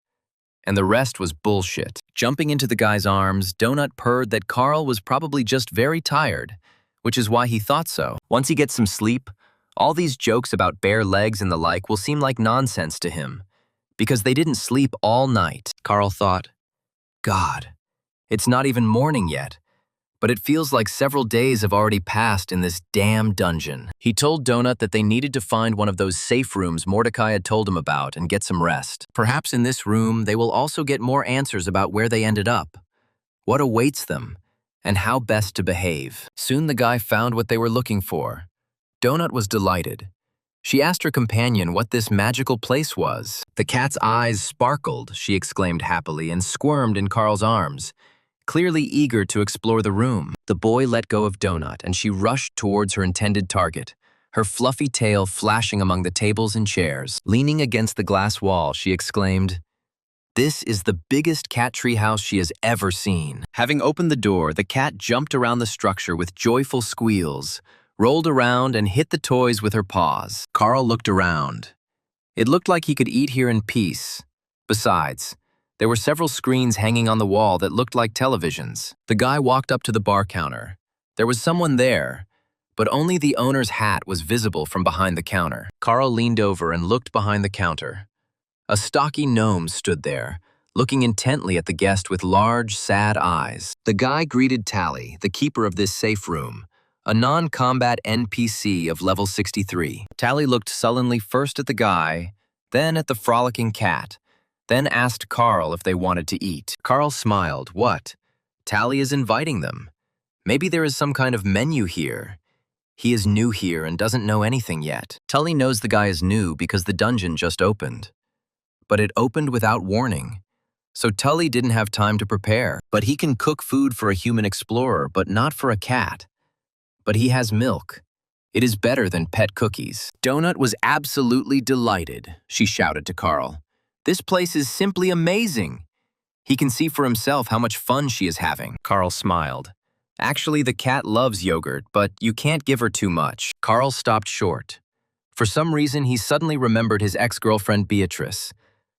And the rest was bullshit. Jumping into the guy's arms, Donut purred that Carl was probably just very tired, which is why he thought so. Once he gets some sleep, all these jokes about bare legs and the like will seem like nonsense to him, because they didn't sleep all night. Carl thought, God, it's not even morning yet, but it feels like several days have already passed in this damn dungeon. He told Donut that they needed to find one of those safe rooms Mordecai had told him about and get some rest. Perhaps in this room, they will also get more answers about where they ended up, what awaits them, and how best to behave. Soon the guy found what they were looking for. Donut was delighted. She asked her companion what this magical place was. The cat's eyes sparkled, she exclaimed happily, and squirmed in Carl's arms, clearly eager to explore the room. The boy let go of Donut, and she rushed towards her intended target, her fluffy tail flashing among the tables and chairs. Leaning against the glass wall, she exclaimed, "This is the biggest cat tree house she has ever seen." Having opened the door, the cat jumped around the structure with joyful squeals, rolled around, and hit the toys with her paws. Carl looked around. It looked like he could eat here in peace. Besides, there were several screens hanging on the wall that looked like televisions. The guy walked up to the bar counter. There was someone there, but only the owner's hat was visible from behind the counter. Carl leaned over and looked behind the counter. A stocky gnome stood there, looking intently at the guest with large, sad eyes. The guy greeted Tally, the keeper of this safe room, a non-combat NPC of level 63. Tally looked sullenly first at the guy, then at the frolicking cat, then asked Carl if they wanted to eat. Carl smiled. What? Tally is inviting them. Maybe there is some kind of menu here. He is new here and doesn't know anything yet. Tully knows the guy is new because the dungeon just opened. but it opened without warning. So Tully didn't have time to prepare. But he can cook food for a human explorer, but not for a cat. But he has milk. It is better than pet cookies. Donut was absolutely delighted, she shouted to Carl. This place is simply amazing. He can see for himself how much fun she is having. Carl smiled. Actually, the cat loves yogurt, but you can't give her too much. Carl stopped short. For some reason, he suddenly remembered his ex-girlfriend Beatrice.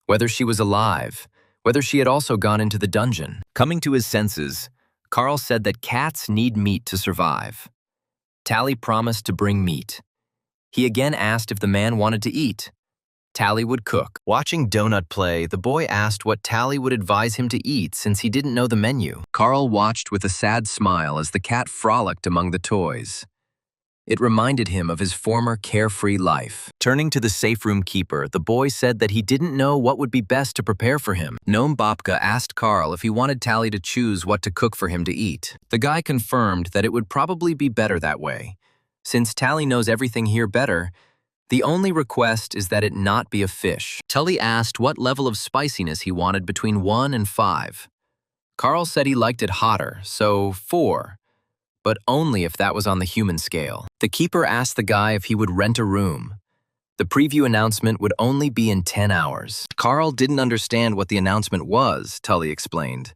Whether she was alive, whether she had also gone into the dungeon. Coming to his senses, Carl said that cats need meat to survive. Tally promised to bring meat. He again asked if the man wanted to eat. Tally would cook. Watching Donut play, the boy asked what Tally would advise him to eat since he didn't know the menu. Carl watched with a sad smile as the cat frolicked among the toys. It reminded him of his former carefree life. Turning to the safe room keeper, the boy said that he didn't know what would be best to prepare for him. Gnome Babka asked Carl if he wanted Tally to choose what to cook for him to eat. The guy confirmed that it would probably be better that way. Since Tally knows everything here better, the only request is that it not be a fish. Tully asked what level of spiciness he wanted between 1 and 5. Carl said he liked it hotter, so 4. But only if that was on the human scale. The keeper asked the guy if he would rent a room. The preview announcement would only be in 10 hours. Carl didn't understand what the announcement was, Tully explained.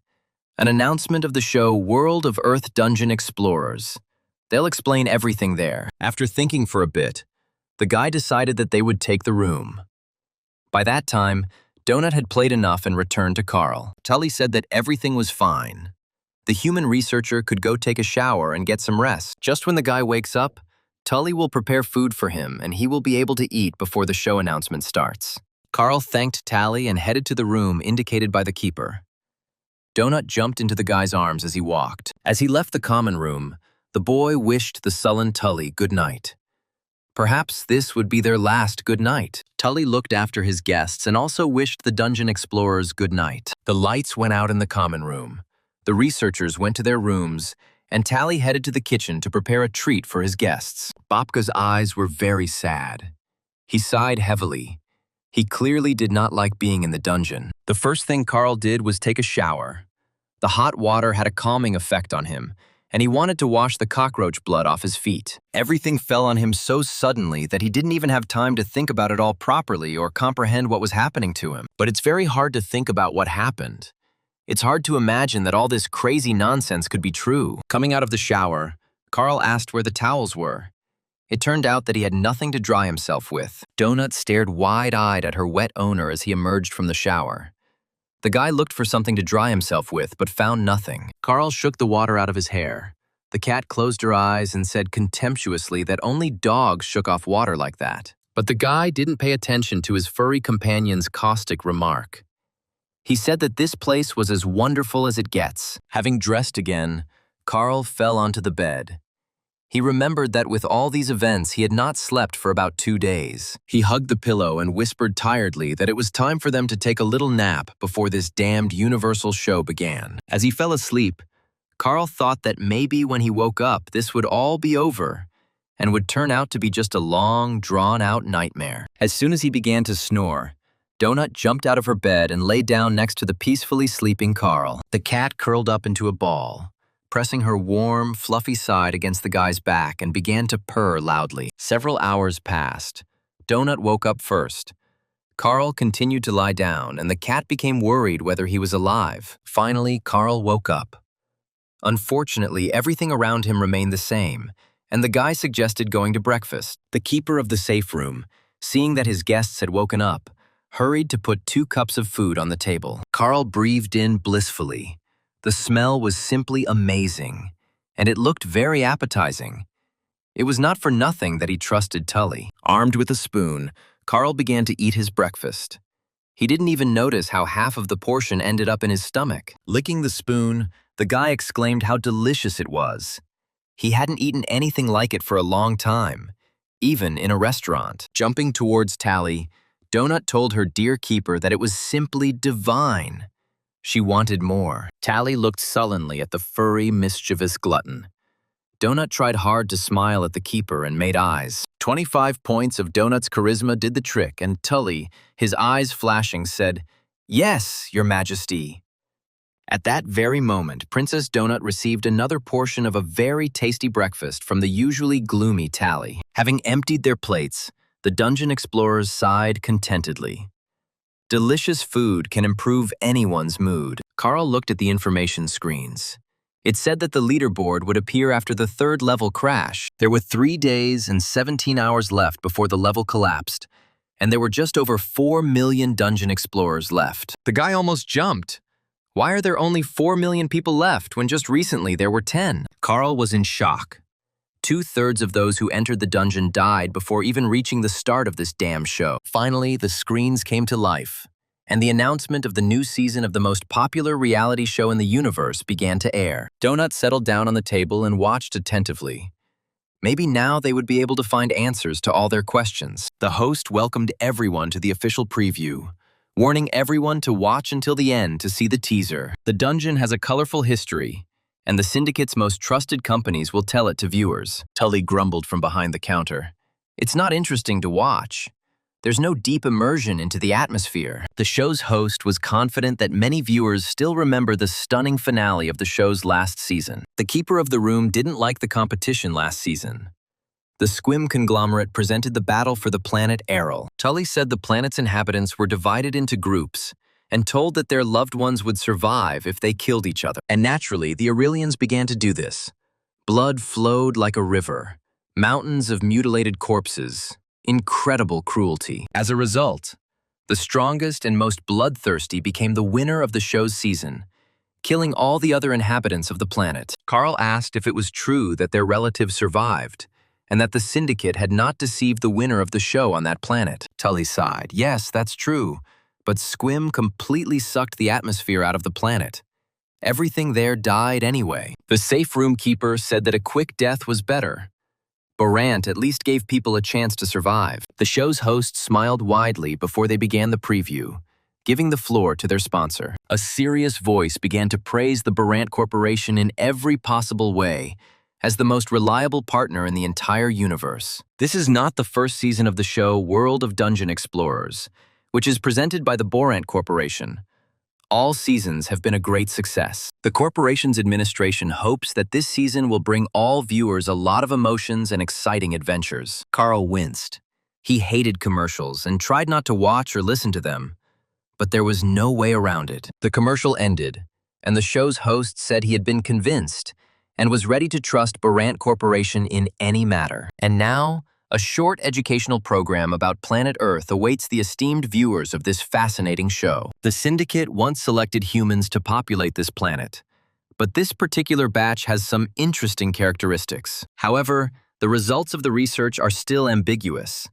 An announcement of the show World of Earth Dungeon Explorers. They'll explain everything there. After thinking for a bit, the guy decided that they would take the room. By that time, Donut had played enough and returned to Carl. Tully said that everything was fine. The human researcher could go take a shower and get some rest. Just when the guy wakes up, Tully will prepare food for him and he will be able to eat before the show announcement starts. Carl thanked Tally and headed to the room indicated by the keeper. Donut jumped into the guy's arms as he walked. As he left the common room, the boy wished the sullen Tully good night. Perhaps this would be their last good night. Tully looked after his guests and also wished the dungeon explorers good night. The lights went out in the common room. The researchers went to their rooms, and Tally headed to the kitchen to prepare a treat for his guests. Babka's eyes were very sad. He sighed heavily. He clearly did not like being in the dungeon. The first thing Carl did was take a shower. The hot water had a calming effect on him, and he wanted to wash the cockroach blood off his feet. Everything fell on him so suddenly that he didn't even have time to think about it all properly or comprehend what was happening to him. But it's very hard to think about what happened. It's hard to imagine that all this crazy nonsense could be true. Coming out of the shower, Carl asked where the towels were. It turned out that he had nothing to dry himself with. Donut stared wide-eyed at her wet owner as he emerged from the shower. The guy looked for something to dry himself with, but found nothing. Carl shook the water out of his hair. The cat closed her eyes and said contemptuously that only dogs shook off water like that. But the guy didn't pay attention to his furry companion's caustic remark. He said that this place was as wonderful as it gets. Having dressed again, Carl fell onto the bed. He remembered that with all these events, he had not slept for about 2 days. He hugged the pillow and whispered tiredly that it was time for them to take a little nap before this damned universal show began. As he fell asleep, Carl thought that maybe when he woke up, this would all be over and would turn out to be just a long, drawn-out nightmare. As soon as he began to snore, Donut jumped out of her bed and lay down next to the peacefully sleeping Carl. The cat curled up into a ball, pressing her warm, fluffy side against the guy's back and began to purr loudly. Several hours passed. Donut woke up first. Carl continued to lie down, and the cat became worried whether he was alive. Finally, Carl woke up. Unfortunately, everything around him remained the same, and the guy suggested going to breakfast. The keeper of the safe room, seeing that his guests had woken up, hurried to put 2 cups of food on the table. Carl breathed in blissfully. The smell was simply amazing, and it looked very appetizing. It was not for nothing that he trusted Tully. Armed with a spoon, Carl began to eat his breakfast. He didn't even notice how half of the portion ended up in his stomach. Licking the spoon, the guy exclaimed how delicious it was. He hadn't eaten anything like it for a long time, even in a restaurant. Jumping towards Tally, Donut told her dear keeper that it was simply divine. She wanted more. Tally looked sullenly at the furry, mischievous glutton. Donut tried hard to smile at the keeper and made eyes. 25 points of Donut's charisma did the trick, and Tully, his eyes flashing, said, "Yes, Your Majesty." At that very moment, Princess Donut received another portion of a very tasty breakfast from the usually gloomy Tally. Having emptied their plates, the dungeon explorers sighed contentedly. Delicious food can improve anyone's mood. Carl looked at the information screens. It said that the leaderboard would appear after the third level crash. There were 3 days and 17 hours left before the level collapsed, and there were just over 4 million dungeon explorers left. The guy almost jumped. Why are there only 4 million people left when just recently there were 10? Carl was in shock. 2/3 of those who entered the dungeon died before even reaching the start of this damn show. Finally, the screens came to life, and the announcement of the new season of the most popular reality show in the universe began to air. Donut settled down on the table and watched attentively. Maybe now they would be able to find answers to all their questions. The host welcomed everyone to the official preview, warning everyone to watch until the end to see the teaser. The dungeon has a colorful history, and the syndicate's most trusted companies will tell it to viewers. Tully grumbled from behind the counter. It's not interesting to watch. There's no deep immersion into the atmosphere. The show's host was confident that many viewers still remember the stunning finale of the show's last season. The keeper of the room didn't like the competition last season. The Squim conglomerate presented the battle for the planet Errol. Tully said the planet's inhabitants were divided into groups and told that their loved ones would survive if they killed each other. And naturally, the Aurelians began to do this. Blood flowed like a river, mountains of mutilated corpses, incredible cruelty. As a result, the strongest and most bloodthirsty became the winner of the show's season, killing all the other inhabitants of the planet. Carl asked if it was true that their relatives survived, and that the syndicate had not deceived the winner of the show on that planet. Tully sighed. Yes, that's true, but Squim completely sucked the atmosphere out of the planet. Everything there died anyway. The safe room keeper said that a quick death was better. Borant at least gave people a chance to survive. The show's host smiled widely before they began the preview, giving the floor to their sponsor. A serious voice began to praise the Borant Corporation in every possible way, as the most reliable partner in the entire universe. This is not the first season of the show World of Dungeon Explorers, which is presented by the Borant Corporation. All seasons have been a great success. The corporation's administration hopes that this season will bring all viewers a lot of emotions and exciting adventures. Carl winced. He hated commercials and tried not to watch or listen to them, but there was no way around it. The commercial ended, and the show's host said he had been convinced and was ready to trust Borant Corporation in any matter. And now, a short educational program about planet Earth awaits the esteemed viewers of this fascinating show. The Syndicate once selected humans to populate this planet, but this particular batch has some interesting characteristics. However, the results of the research are still ambiguous.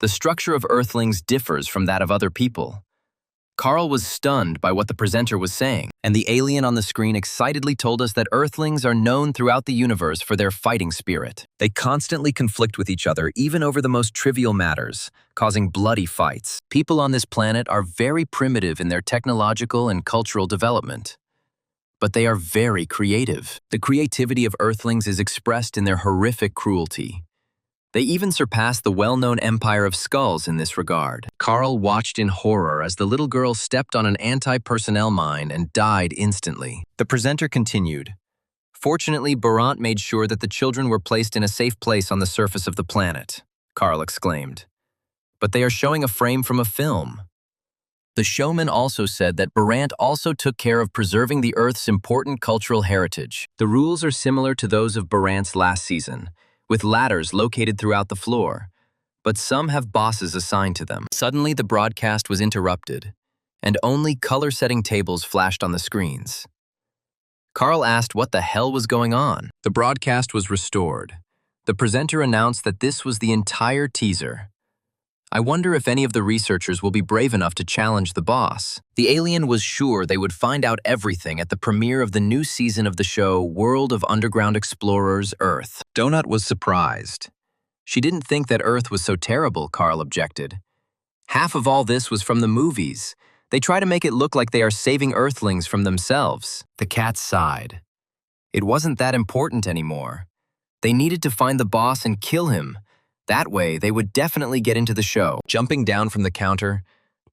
The structure of Earthlings differs from that of other people. Carl was stunned by what the presenter was saying, and the alien on the screen excitedly told us that Earthlings are known throughout the universe for their fighting spirit. They constantly conflict with each other, even over the most trivial matters, causing bloody fights. People on this planet are very primitive in their technological and cultural development, but they are very creative. The creativity of Earthlings is expressed in their horrific cruelty. They even surpass the well-known Empire of Skulls in this regard. Carl watched in horror as the little girl stepped on an anti-personnel mine and died instantly. The presenter continued. Fortunately, Borant made sure that the children were placed in a safe place on the surface of the planet, Carl exclaimed. But they are showing a frame from a film. The showman also said that Borant also took care of preserving the Earth's important cultural heritage. The rules are similar to those of Borant's last season, with ladders located throughout the floor, but some have bosses assigned to them. Suddenly, the broadcast was interrupted, and only color-setting tables flashed on the screens. Carl asked what the hell was going on. The broadcast was restored. The presenter announced that this was the entire teaser. I wonder if any of the researchers will be brave enough to challenge the boss. The alien was sure they would find out everything at the premiere of the new season of the show World of Underground Explorers Earth. Donut was surprised. She didn't think that Earth was so terrible, Carl objected. Half of all this was from the movies. They try to make it look like they are saving Earthlings from themselves. The cat sighed. It wasn't that important anymore. They needed to find the boss and kill him. That way, they would definitely get into the show. Jumping down from the counter,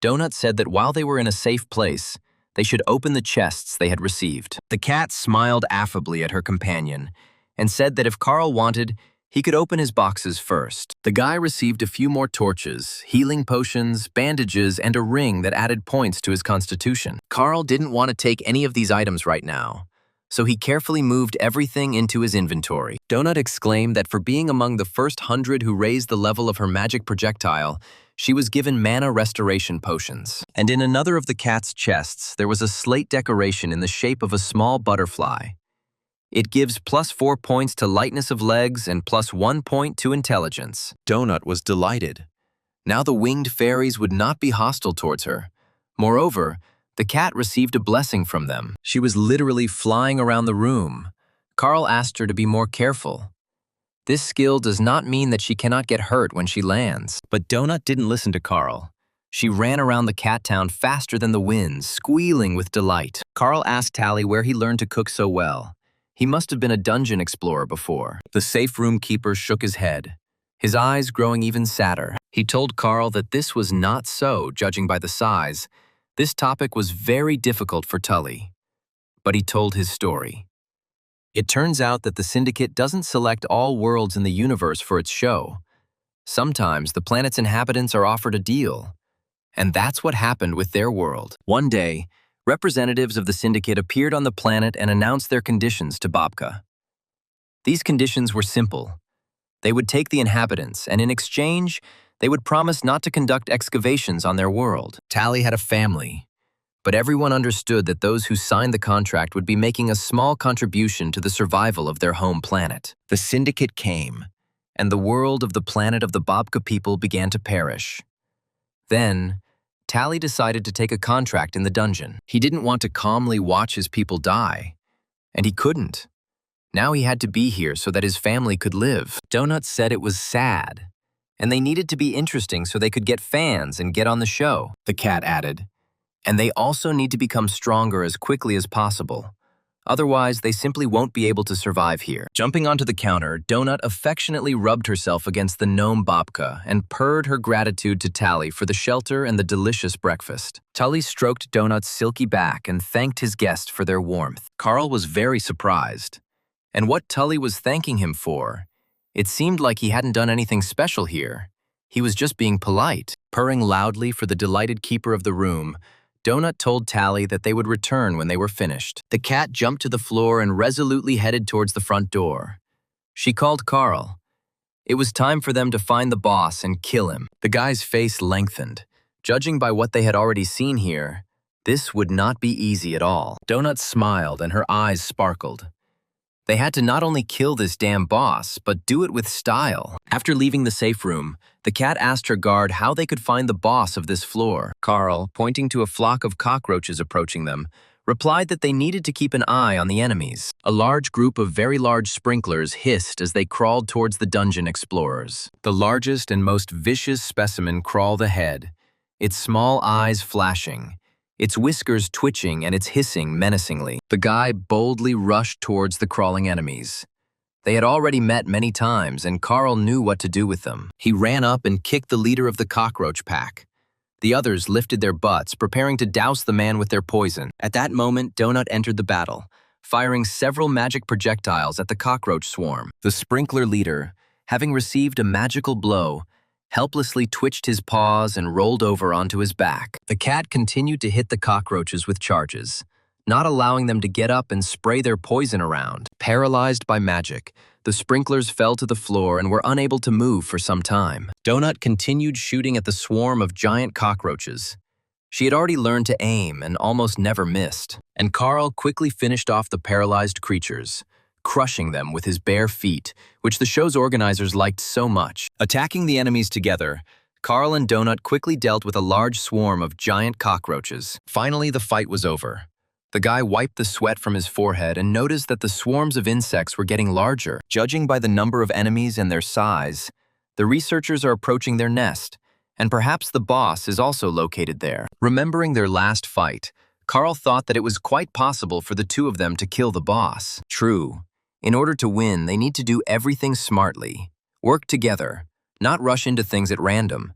Donut said that while they were in a safe place, they should open the chests they had received. The cat smiled affably at her companion and said that if Carl wanted, he could open his boxes first. The guy received a few more torches, healing potions, bandages, and a ring that added points to his constitution. Carl didn't want to take any of these items right now, so he carefully moved everything into his inventory. Donut exclaimed that for being among the first 100 who raised the level of her magic projectile, she was given mana restoration potions. And in another of the cat's chests, there was a slate decoration in the shape of a small butterfly. It gives +4 points to lightness of legs and +1 point to intelligence. Donut was delighted. Now the winged fairies would not be hostile towards her. Moreover, the cat received a blessing from them. She was literally flying around the room. Carl asked her to be more careful. This skill does not mean that she cannot get hurt when she lands. But Donut didn't listen to Carl. She ran around the cat town faster than the wind, squealing with delight. Carl asked Tally where he learned to cook so well. He must have been a dungeon explorer before. The safe room keeper shook his head, his eyes growing even sadder. He told Carl that this was not so, judging by the size. This topic was very difficult for Tully. But he told his story. It turns out that the Syndicate doesn't select all worlds in the universe for its show. Sometimes the planet's inhabitants are offered a deal. And that's what happened with their world. One day, representatives of the Syndicate appeared on the planet and announced their conditions to Babka. These conditions were simple. They would take the inhabitants, and in exchange, they would promise not to conduct excavations on their world. Tally had a family, but everyone understood that those who signed the contract would be making a small contribution to the survival of their home planet. The Syndicate came, and the world of the planet of the Babka people began to perish. Then, Tally decided to take a contract in the dungeon. He didn't want to calmly watch his people die, and he couldn't. Now he had to be here so that his family could live. Donut said it was sad, and they needed to be interesting so they could get fans and get on the show, the cat added. And they also need to become stronger as quickly as possible. Otherwise, they simply won't be able to survive here. Jumping onto the counter, Donut affectionately rubbed herself against the gnome Babka and purred her gratitude to Tally for the shelter and the delicious breakfast. Tully stroked Donut's silky back and thanked his guest for their warmth. Carl was very surprised. And what Tully was thanking him for, it seemed like he hadn't done anything special here. He was just being polite. Purring loudly for the delighted keeper of the room, Donut told Tally that they would return when they were finished. The cat jumped to the floor and resolutely headed towards the front door. She called Carl. It was time for them to find the boss and kill him. The guy's face lengthened. Judging by what they had already seen here, this would not be easy at all. Donut smiled and her eyes sparkled. They had to not only kill this damn boss, but do it with style. After leaving the safe room, the cat asked her guard how they could find the boss of this floor. Carl, pointing to a flock of cockroaches approaching them, replied that they needed to keep an eye on the enemies. A large group of very large sprinklers hissed as they crawled towards the dungeon explorers. The largest and most vicious specimen crawled ahead, its small eyes flashing, its whiskers twitching and its hissing menacingly. The guy boldly rushed towards the crawling enemies. They had already met many times, and Carl knew what to do with them. He ran up and kicked the leader of the cockroach pack. The others lifted their butts, preparing to douse the man with their poison. At that moment, Donut entered the battle, firing several magic projectiles at the cockroach swarm. The sprinkler leader, having received a magical blow, helplessly twitched his paws and rolled over onto his back. The cat continued to hit the cockroaches with charges, not allowing them to get up and spray their poison around. Paralyzed by magic, the sprinklers fell to the floor and were unable to move for some time. Donut continued shooting at the swarm of giant cockroaches. She had already learned to aim and almost never missed. And Carl quickly finished off the paralyzed creatures, crushing them with his bare feet, which the show's organizers liked so much. Attacking the enemies together, Carl and Donut quickly dealt with a large swarm of giant cockroaches. Finally, the fight was over. The guy wiped the sweat from his forehead and noticed that the swarms of insects were getting larger. Judging by the number of enemies and their size, the researchers are approaching their nest, and perhaps the boss is also located there. Remembering their last fight, Carl thought that it was quite possible for the two of them to kill the boss. True, In order to win, they need to do everything smartly, work together, not rush into things at random,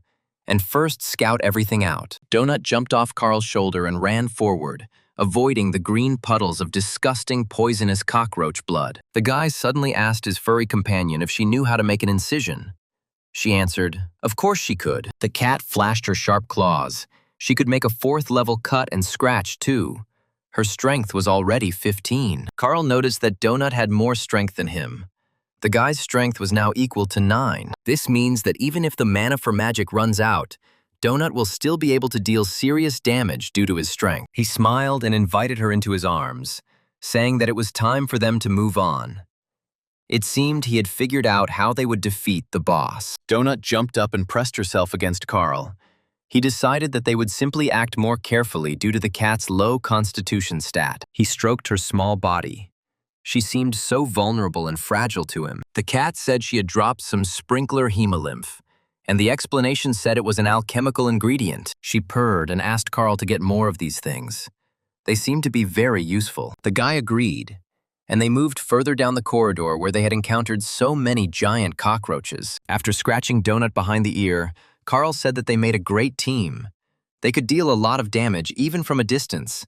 and first scout everything out. Donut jumped off Carl's shoulder and ran forward, avoiding the green puddles of disgusting, poisonous cockroach blood. The guy suddenly asked his furry companion if she knew how to make an incision. She answered, of course she could. The cat flashed her sharp claws. She could make a 4th-level cut and scratch, too. Her strength was already 15. Carl noticed that Donut had more strength than him. The guy's strength was now equal to 9. This means that even if the mana for magic runs out, Donut will still be able to deal serious damage due to his strength. He smiled and invited her into his arms, saying that it was time for them to move on. It seemed he had figured out how they would defeat the boss. Donut jumped up and pressed herself against Carl. He decided that they would simply act more carefully due to the cat's low constitution stat. He stroked her small body. She seemed so vulnerable and fragile to him. The cat said she had dropped some sprinkler hemolymph, and the explanation said it was an alchemical ingredient. She purred and asked Carl to get more of these things. They seemed to be very useful. The guy agreed, and they moved further down the corridor where they had encountered so many giant cockroaches. After scratching Donut behind the ear, Carl said that they made a great team. They could deal a lot of damage even from a distance.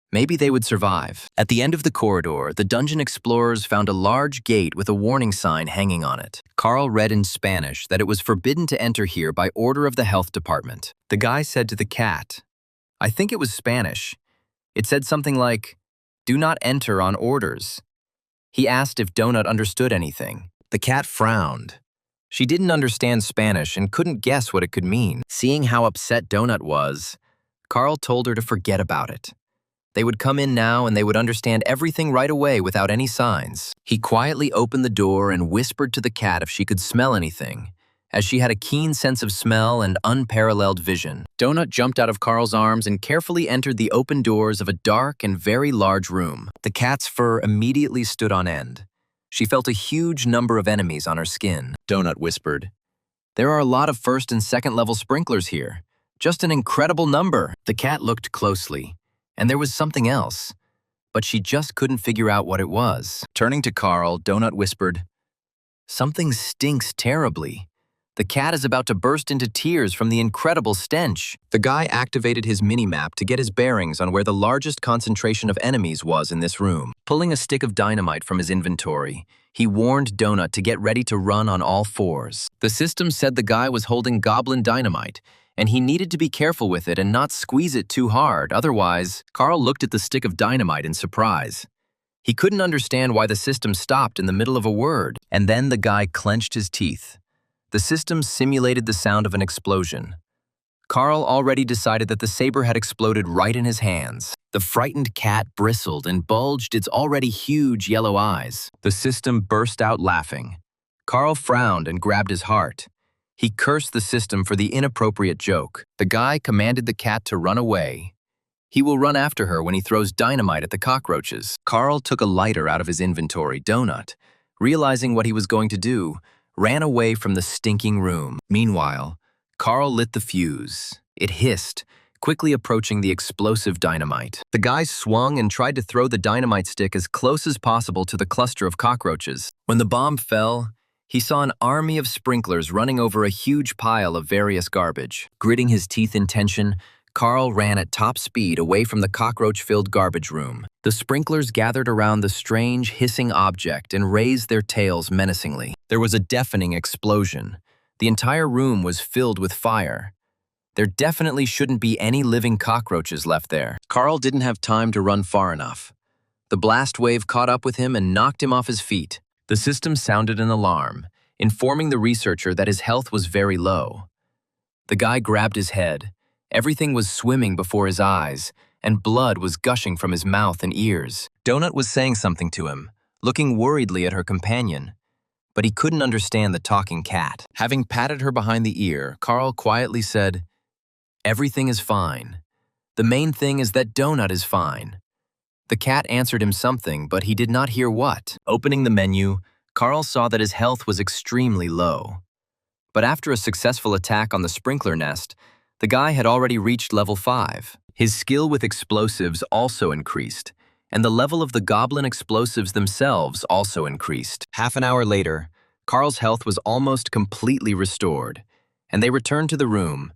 Maybe they would survive. At the end of the corridor, the dungeon explorers found a large gate with a warning sign hanging on it. Carl read in Spanish that it was forbidden to enter here by order of the health department. The guy said to the cat, I think it was Spanish. It said something like, do not enter on orders. He asked if Donut understood anything. The cat frowned. She didn't understand Spanish and couldn't guess what it could mean. Seeing how upset Donut was, Carl told her to forget about it. They would come in now and they would understand everything right away without any signs. He quietly opened the door and whispered to the cat if she could smell anything, as she had a keen sense of smell and unparalleled vision. Donut jumped out of Carl's arms and carefully entered the open doors of a dark and very large room. The cat's fur immediately stood on end. She felt a huge number of enemies on her skin. Donut whispered, there are a lot of 1st and 2nd level sprinklers here. Just an incredible number. The cat looked closely, and there was something else, but she just couldn't figure out what it was. Turning to Carl, Donut whispered, something stinks terribly. The cat is about to burst into tears from the incredible stench. The guy activated his mini-map to get his bearings on where the largest concentration of enemies was in this room. Pulling a stick of dynamite from his inventory, he warned Donut to get ready to run on all 4s. The system said the guy was holding goblin dynamite, and he needed to be careful with it and not squeeze it too hard. Otherwise, Carl looked at the stick of dynamite in surprise. He couldn't understand why the system stopped in the middle of a word. And then the guy clenched his teeth. The system simulated the sound of an explosion. Carl already decided that the saber had exploded right in his hands. The frightened cat bristled and bulged its already huge yellow eyes. The system burst out laughing. Carl frowned and grabbed his heart. He cursed the system for the inappropriate joke. The guy commanded the cat to run away. He will run after her when he throws dynamite at the cockroaches. Carl took a lighter out of his inventory, Donut. Realizing what he was going to do, ran away from the stinking room. Meanwhile, Carl lit the fuse. It hissed, quickly approaching the explosive dynamite. The guy swung and tried to throw the dynamite stick as close as possible to the cluster of cockroaches. When the bomb fell, he saw an army of sprinklers running over a huge pile of various garbage. Gritting his teeth in tension, Carl ran at top speed away from the cockroach-filled garbage room. The sprinklers gathered around the strange, hissing object and raised their tails menacingly. There was a deafening explosion. The entire room was filled with fire. There definitely shouldn't be any living cockroaches left there. Carl didn't have time to run far enough. The blast wave caught up with him and knocked him off his feet. The system sounded an alarm, informing the researcher that his health was very low. The guy grabbed his head. Everything was swimming before his eyes, and blood was gushing from his mouth and ears. Donut was saying something to him, looking worriedly at her companion, but he couldn't understand the talking cat. Having patted her behind the ear, Carl quietly said, everything is fine. The main thing is that Donut is fine. The cat answered him something, but he did not hear what. Opening the menu, Carl saw that his health was extremely low. But after a successful attack on the sprinkler nest, the guy had already reached level 5. His skill with explosives also increased, and the level of the goblin explosives themselves also increased. Half an hour later, Carl's health was almost completely restored, and they returned to the room.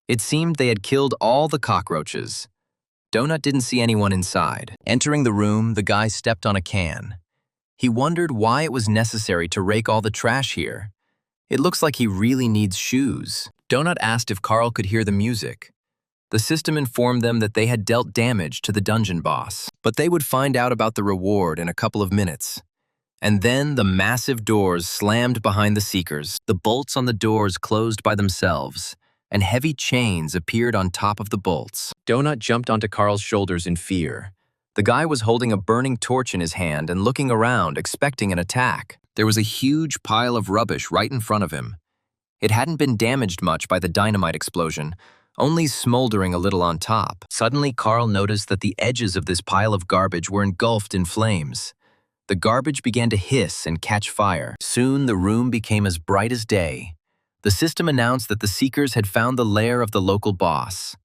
It seemed they had killed all the cockroaches. Donut didn't see anyone inside. Entering the room, the guy stepped on a can. He wondered why it was necessary to rake all the trash here. It looks like he really needs shoes. Donut asked if Carl could hear the music. The system informed them that they had dealt damage to the dungeon boss, but they would find out about the reward in a couple of minutes. And then the massive doors slammed behind the seekers. The bolts on the doors closed by themselves, and heavy chains appeared on top of the bolts. Donut jumped onto Carl's shoulders in fear. The guy was holding a burning torch in his hand and looking around, expecting an attack. There was a huge pile of rubbish right in front of him. It hadn't been damaged much by the dynamite explosion, only smoldering a little on top. Suddenly, Carl noticed that the edges of this pile of garbage were engulfed in flames. The garbage began to hiss and catch fire. Soon, the room became as bright as day. The system announced that the seekers had found the lair of the local boss.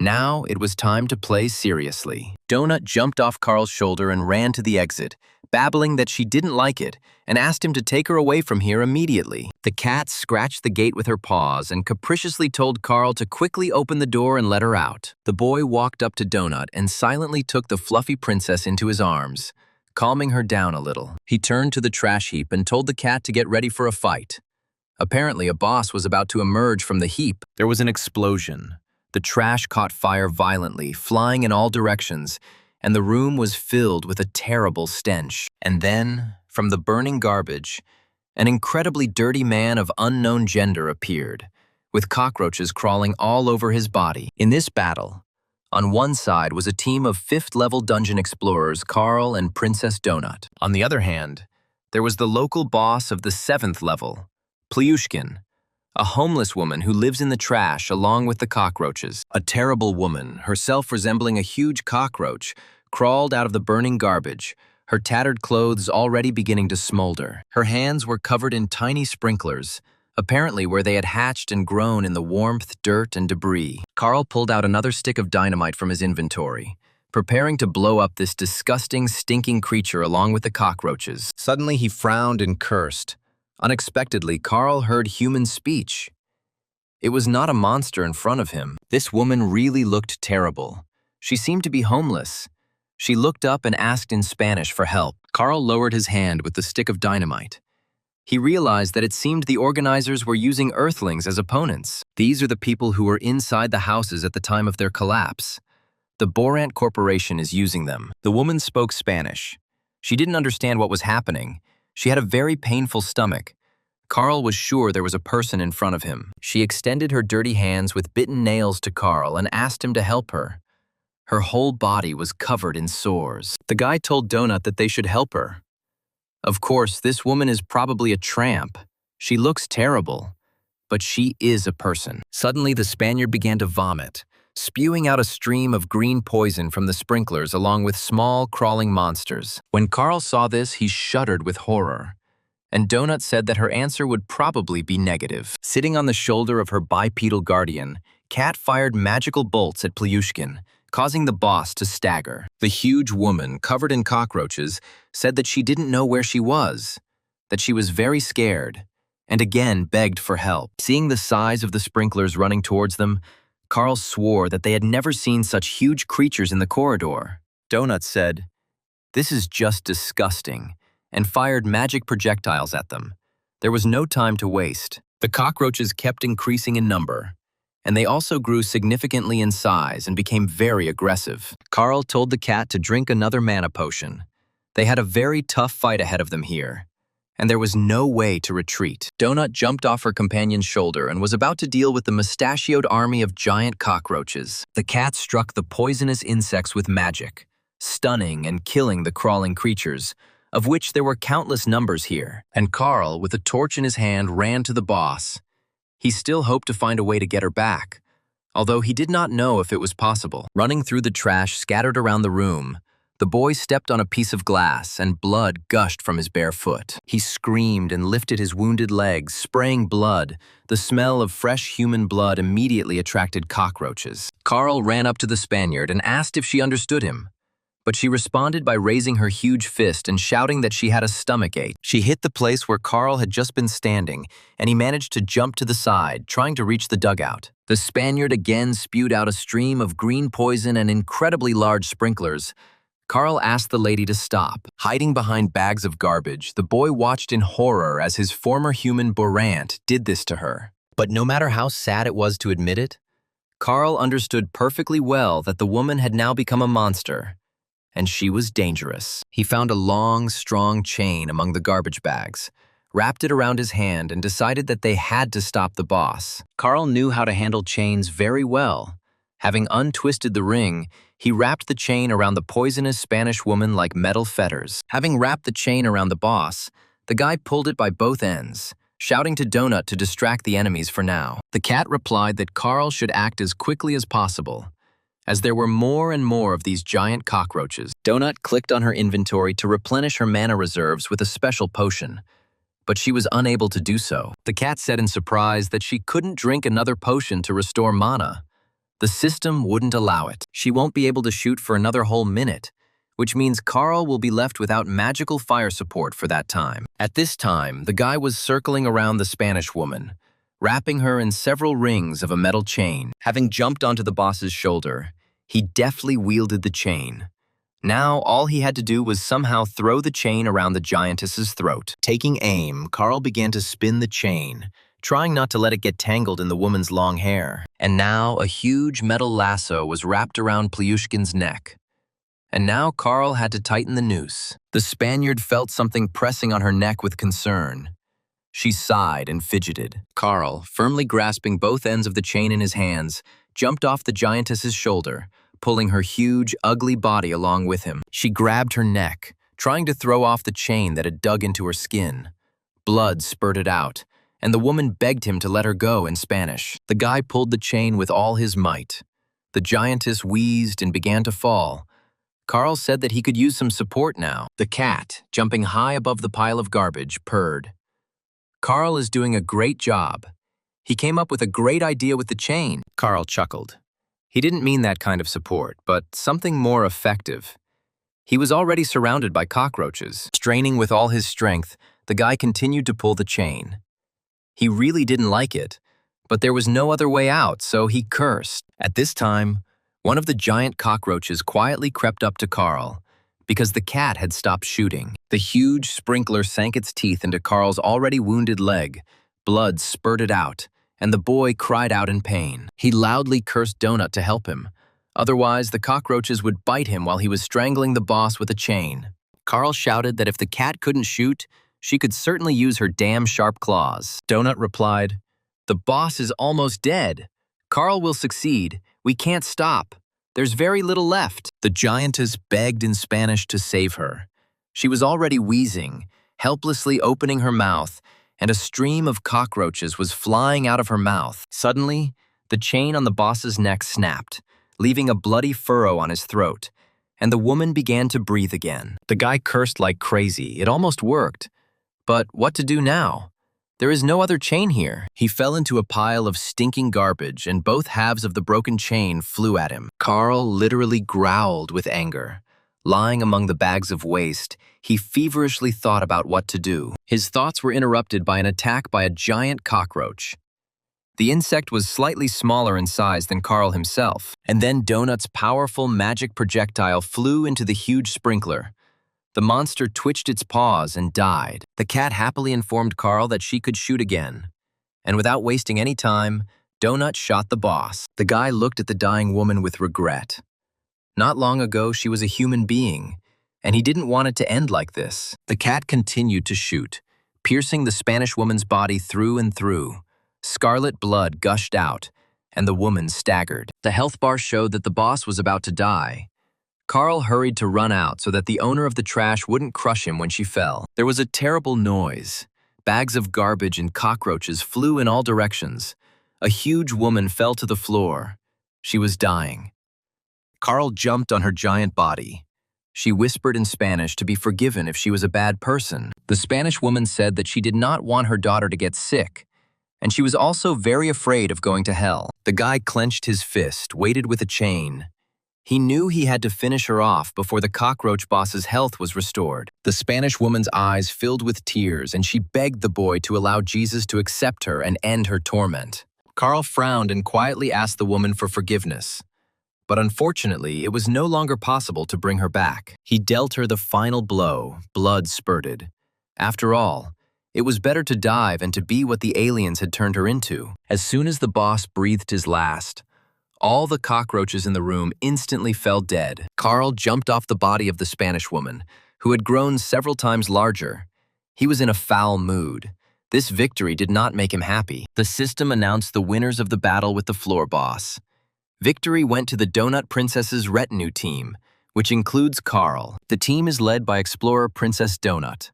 Now, it was time to play seriously. Donut jumped off Carl's shoulder and ran to the exit, babbling that she didn't like it and asked him to take her away from here immediately. The cat scratched the gate with her paws and capriciously told Carl to quickly open the door and let her out. The boy walked up to Donut and silently took the fluffy princess into his arms, calming her down a little. He turned to the trash heap and told the cat to get ready for a fight. Apparently, a boss was about to emerge from the heap. There was an explosion. The trash caught fire violently, flying in all directions, and the room was filled with a terrible stench. And then, from the burning garbage, an incredibly dirty man of unknown gender appeared, with cockroaches crawling all over his body. In this battle, on one side was a team of 5th-level dungeon explorers Carl and Princess Donut. On the other hand, there was the local boss of the 7th level, Plyushkin, a homeless woman who lives in the trash along with the cockroaches. A terrible woman, herself resembling a huge cockroach, crawled out of the burning garbage, her tattered clothes already beginning to smolder. Her hands were covered in tiny sprinklers, apparently where they had hatched and grown in the warmth, dirt, and debris. Carl pulled out another stick of dynamite from his inventory, preparing to blow up this disgusting, stinking creature along with the cockroaches. Suddenly he frowned and cursed. Unexpectedly, Carl heard human speech. It was not a monster in front of him. This woman really looked terrible. She seemed to be homeless. She looked up and asked in Spanish for help. Carl lowered his hand with the stick of dynamite. He realized that it seemed the organizers were using Earthlings as opponents. These are the people who were inside the houses at the time of their collapse. The Borant Corporation is using them. The woman spoke Spanish. She didn't understand what was happening. She had a very painful stomach. Carl was sure there was a person in front of him. She extended her dirty hands with bitten nails to Carl and asked him to help her. Her whole body was covered in sores. The guy told Donut that they should help her. Of course, this woman is probably a tramp. She looks terrible, but she is a person. Suddenly, the Spaniard began to vomit, spewing out a stream of green poison from the sprinklers along with small, crawling monsters. When Carl saw this, he shuddered with horror. And Donut said that her answer would probably be negative. Sitting on the shoulder of her bipedal guardian, Kat fired magical bolts at Plyushkin, causing the boss to stagger. The huge woman, covered in cockroaches, said that she didn't know where she was, that she was very scared, and again begged for help. Seeing the size of the sprinklers running towards them, Carl swore that they had never seen such huge creatures in the corridor. Donut said, "This is just disgusting," and fired magic projectiles at them. There was no time to waste. The cockroaches kept increasing in number, and they also grew significantly in size and became very aggressive. Carl told the cat to drink another mana potion. They had a very tough fight ahead of them here, and there was no way to retreat. Donut jumped off her companion's shoulder and was about to deal with the mustachioed army of giant cockroaches. The cat struck the poisonous insects with magic, stunning and killing the crawling creatures, of which there were countless numbers here. And Carl, with a torch in his hand, ran to the boss. He still hoped to find a way to get her back, although he did not know if it was possible. Running through the trash scattered around the room, the boy stepped on a piece of glass and blood gushed from his bare foot. He screamed and lifted his wounded legs, spraying blood. The smell of fresh human blood immediately attracted cockroaches. Carl ran up to the Spaniard and asked if she understood him, but she responded by raising her huge fist and shouting that she had a stomachache. She hit the place where Carl had just been standing, and he managed to jump to the side, trying to reach the dugout. The Spaniard again spewed out a stream of green poison and incredibly large sprinklers. Carl asked the lady to stop. Hiding behind bags of garbage, the boy watched in horror as his former human Borant did this to her. But no matter how sad it was to admit it, Carl understood perfectly well that the woman had now become a monster, and she was dangerous. He found a long, strong chain among the garbage bags, wrapped it around his hand, and decided that they had to stop the boss. Carl knew how to handle chains very well. Having untwisted the ring, he wrapped the chain around the poisonous Spanish woman like metal fetters. Having wrapped the chain around the boss, the guy pulled it by both ends, shouting to Donut to distract the enemies for now. The cat replied that Carl should act as quickly as possible, as there were more and more of these giant cockroaches. Donut clicked on her inventory to replenish her mana reserves with a special potion, but she was unable to do so. The cat said in surprise that she couldn't drink another potion to restore mana. The system wouldn't allow it. She won't be able to shoot for another whole minute, which means Carl will be left without magical fire support for that time. At this time, the guy was circling around the Spanish woman, wrapping her in several rings of a metal chain. Having jumped onto the boss's shoulder, he deftly wielded the chain. Now, all he had to do was somehow throw the chain around the giantess's throat. Taking aim, Carl began to spin the chain, trying not to let it get tangled in the woman's long hair. And now a huge metal lasso was wrapped around Plyushkin's neck. And now Carl had to tighten the noose. The Spaniard felt something pressing on her neck with concern. She sighed and fidgeted. Carl, firmly grasping both ends of the chain in his hands, jumped off the giantess's shoulder, pulling her huge, ugly body along with him. She grabbed her neck, trying to throw off the chain that had dug into her skin. Blood spurted out, and the woman begged him to let her go in Spanish. The guy pulled the chain with all his might. The giantess wheezed and began to fall. Carl said that he could use some support now. The cat, jumping high above the pile of garbage, purred. Carl is doing a great job. He came up with a great idea with the chain. Carl chuckled. He didn't mean that kind of support, but something more effective. He was already surrounded by cockroaches. Straining with all his strength, the guy continued to pull the chain. He really didn't like it, but there was no other way out, so he cursed. At this time, one of the giant cockroaches quietly crept up to Carl, because the cat had stopped shooting. The huge sprinkler sank its teeth into Carl's already wounded leg. Blood spurted out, and the boy cried out in pain. He loudly cursed Donut to help him. Otherwise, the cockroaches would bite him while he was strangling the boss with a chain. Carl shouted that if the cat couldn't shoot, she could certainly use her damn sharp claws. Donut replied, "The boss is almost dead. Carl will succeed. We can't stop. There's very little left." The giantess begged in Spanish to save her. She was already wheezing, helplessly opening her mouth, and a stream of cockroaches was flying out of her mouth. Suddenly, the chain on the boss's neck snapped, leaving a bloody furrow on his throat, and the woman began to breathe again. The guy cursed like crazy. It almost worked. But what to do now? There is no other chain here. He fell into a pile of stinking garbage, and both halves of the broken chain flew at him. Carl literally growled with anger. Lying among the bags of waste, he feverishly thought about what to do. His thoughts were interrupted by an attack by a giant cockroach. The insect was slightly smaller in size than Carl himself, and then Donut's powerful magic projectile flew into the huge sprinkler. The monster twitched its paws and died. The cat happily informed Carl that she could shoot again. And without wasting any time, Donut shot the boss. The guy looked at the dying woman with regret. Not long ago, she was a human being, and he didn't want it to end like this. The cat continued to shoot, piercing the Spanish woman's body through and through. Scarlet blood gushed out, and the woman staggered. The health bar showed that the boss was about to die. Carl hurried to run out so that the owner of the trash wouldn't crush him when she fell. There was a terrible noise. Bags of garbage and cockroaches flew in all directions. A huge woman fell to the floor. She was dying. Carl jumped on her giant body. She whispered in Spanish to be forgiven if she was a bad person. The Spanish woman said that she did not want her daughter to get sick, and she was also very afraid of going to hell. The guy clenched his fist, weighted with a chain. He knew he had to finish her off before the cockroach boss's health was restored. The Spanish woman's eyes filled with tears, and she begged the boy to allow Jesus to accept her and end her torment. Carl frowned and quietly asked the woman for forgiveness. But unfortunately, it was no longer possible to bring her back. He dealt her the final blow. Blood spurted. After all, it was better to die than to be what the aliens had turned her into. As soon as the boss breathed his last, all the cockroaches in the room instantly fell dead. Carl jumped off the body of the Spanish woman, who had grown several times larger. He was in a foul mood. This victory did not make him happy. The system announced the winners of the battle with the floor boss. Victory went to the Donut Princess's retinue team, which includes Carl. The team is led by Explorer Princess Donut,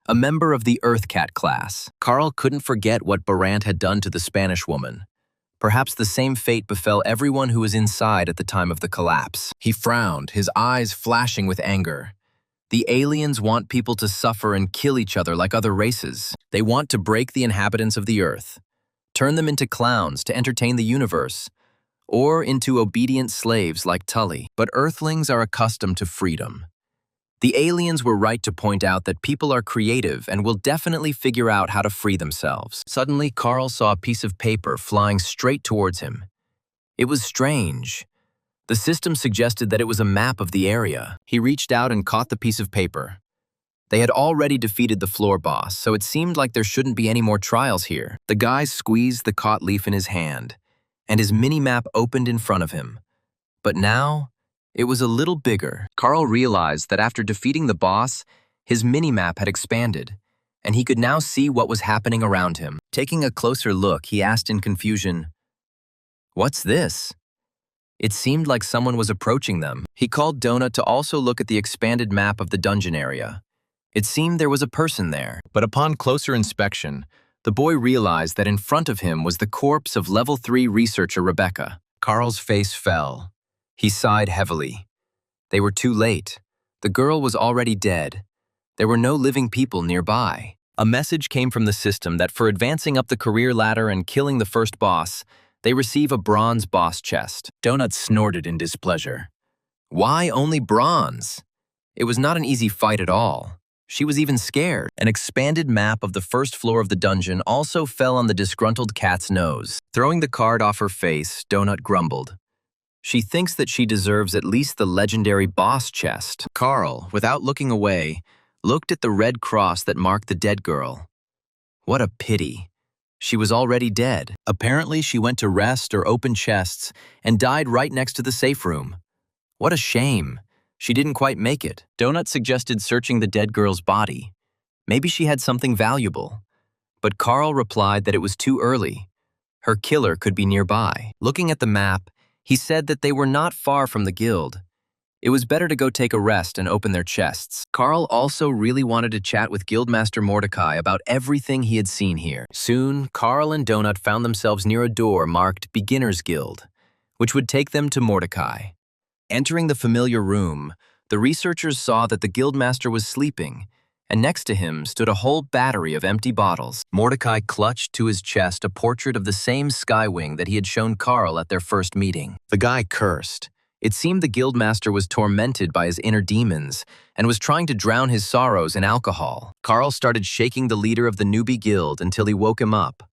a member of the Earth Cat class. Carl couldn't forget what Barant had done to the Spanish woman. Perhaps the same fate befell everyone who was inside at the time of the collapse. He frowned, his eyes flashing with anger. The aliens want people to suffer and kill each other like other races. They want to break the inhabitants of the Earth, turn them into clowns to entertain the universe, or into obedient slaves like Tully. But Earthlings are accustomed to freedom. The aliens were right to point out that people are creative and will definitely figure out how to free themselves. Suddenly, Carl saw a piece of paper flying straight towards him. It was strange. The system suggested that it was a map of the area. He reached out and caught the piece of paper. They had already defeated the floor boss, so it seemed like there shouldn't be any more trials here. The guy squeezed the caught leaf in his hand, and his mini-map opened in front of him. But now, it was a little bigger. Carl realized that after defeating the boss, his mini-map had expanded, and he could now see what was happening around him. Taking a closer look, he asked in confusion, "What's this?" It seemed like someone was approaching them. He called Donut to also look at the expanded map of the dungeon area. It seemed there was a person there, but upon closer inspection, the boy realized that in front of him was the corpse of Level 3 researcher Rebecca. Carl's face fell. He sighed heavily. They were too late. The girl was already dead. There were no living people nearby. A message came from the system that for advancing up the career ladder and killing the first boss, they receive a bronze boss chest. Donut snorted in displeasure. Why only bronze? It was not an easy fight at all. She was even scared. An expanded map of the first floor of the dungeon also fell on the disgruntled cat's nose. Throwing the card off her face, Donut grumbled. She thinks that she deserves at least the legendary boss chest. Carl, without looking away, looked at the red cross that marked the dead girl. What a pity. She was already dead. Apparently, she went to rest or open chests and died right next to the safe room. What a shame. She didn't quite make it. Donut suggested searching the dead girl's body. Maybe she had something valuable. But Carl replied that it was too early. Her killer could be nearby. Looking at the map, he said that they were not far from the guild. It was better to go take a rest and open their chests. Carl also really wanted to chat with Guildmaster Mordecai about everything he had seen here. Soon, Carl and Donut found themselves near a door marked Beginner's Guild, which would take them to Mordecai. Entering the familiar room, the researchers saw that the Guildmaster was sleeping, and next to him stood a whole battery of empty bottles. Mordecai clutched to his chest a portrait of the same Skywing that he had shown Carl at their first meeting. The guy cursed. It seemed the Guildmaster was tormented by his inner demons and was trying to drown his sorrows in alcohol. Carl started shaking the leader of the newbie guild until he woke him up.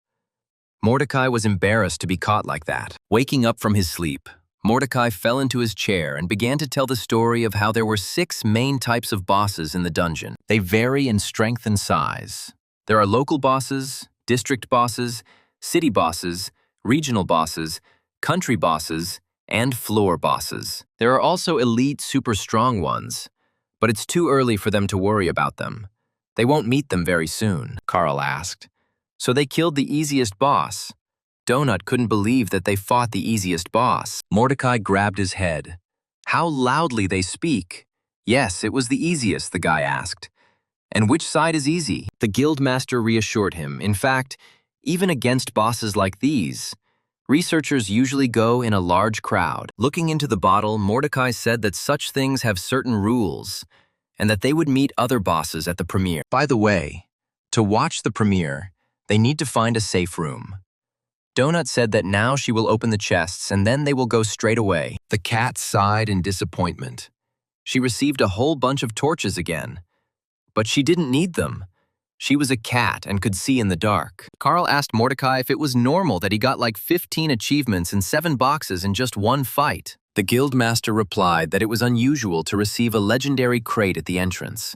Mordecai was embarrassed to be caught like that. Waking up from his sleep, Mordecai fell into his chair and began to tell the story of how there were 6 main types of bosses in the dungeon. They vary in strength and size. There are local bosses, district bosses, city bosses, regional bosses, country bosses, and floor bosses. There are also elite super strong ones, but it's too early for them to worry about them. They won't meet them very soon, Carl asked. So they killed the easiest boss. Donut couldn't believe that they fought the easiest boss. Mordecai grabbed his head. How loudly they speak. Yes, it was the easiest, the guy asked. And which side is easy? The guildmaster reassured him. In fact, even against bosses like these, researchers usually go in a large crowd. Looking into the bottle, Mordecai said that such things have certain rules, and that they would meet other bosses at the premiere. By the way, to watch the premiere, they need to find a safe room. Donut said that now she will open the chests and then they will go straight away. The cat sighed in disappointment. She received a whole bunch of torches again. But she didn't need them. She was a cat and could see in the dark. Carl asked Mordecai if it was normal that he got like 15 achievements in 7 boxes in just one fight. The guildmaster replied that it was unusual to receive a legendary crate at the entrance.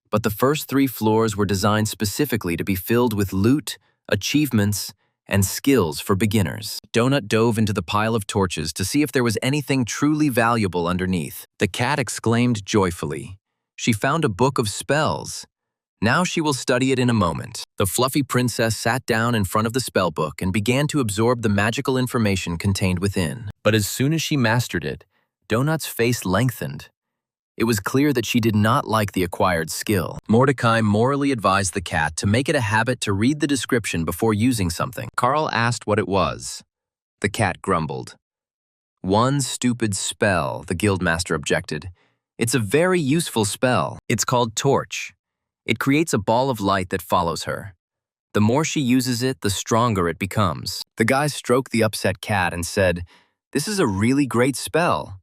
But the first 3 floors were designed specifically to be filled with loot, achievements, and skills for beginners. Donut dove into the pile of torches to see if there was anything truly valuable underneath. The cat exclaimed joyfully. She found a book of spells. Now she will study it in a moment. The fluffy princess sat down in front of the spellbook and began to absorb the magical information contained within. But as soon as she mastered it, Donut's face lengthened. It was clear that she did not like the acquired skill. Mordecai morally advised the cat to make it a habit to read the description before using something. Carl asked what it was. The cat grumbled. "One stupid spell," the guildmaster objected. "It's a very useful spell. It's called Torch. It creates a ball of light that follows her. The more she uses it, the stronger it becomes." The guy stroked the upset cat and said, "This is a really great spell."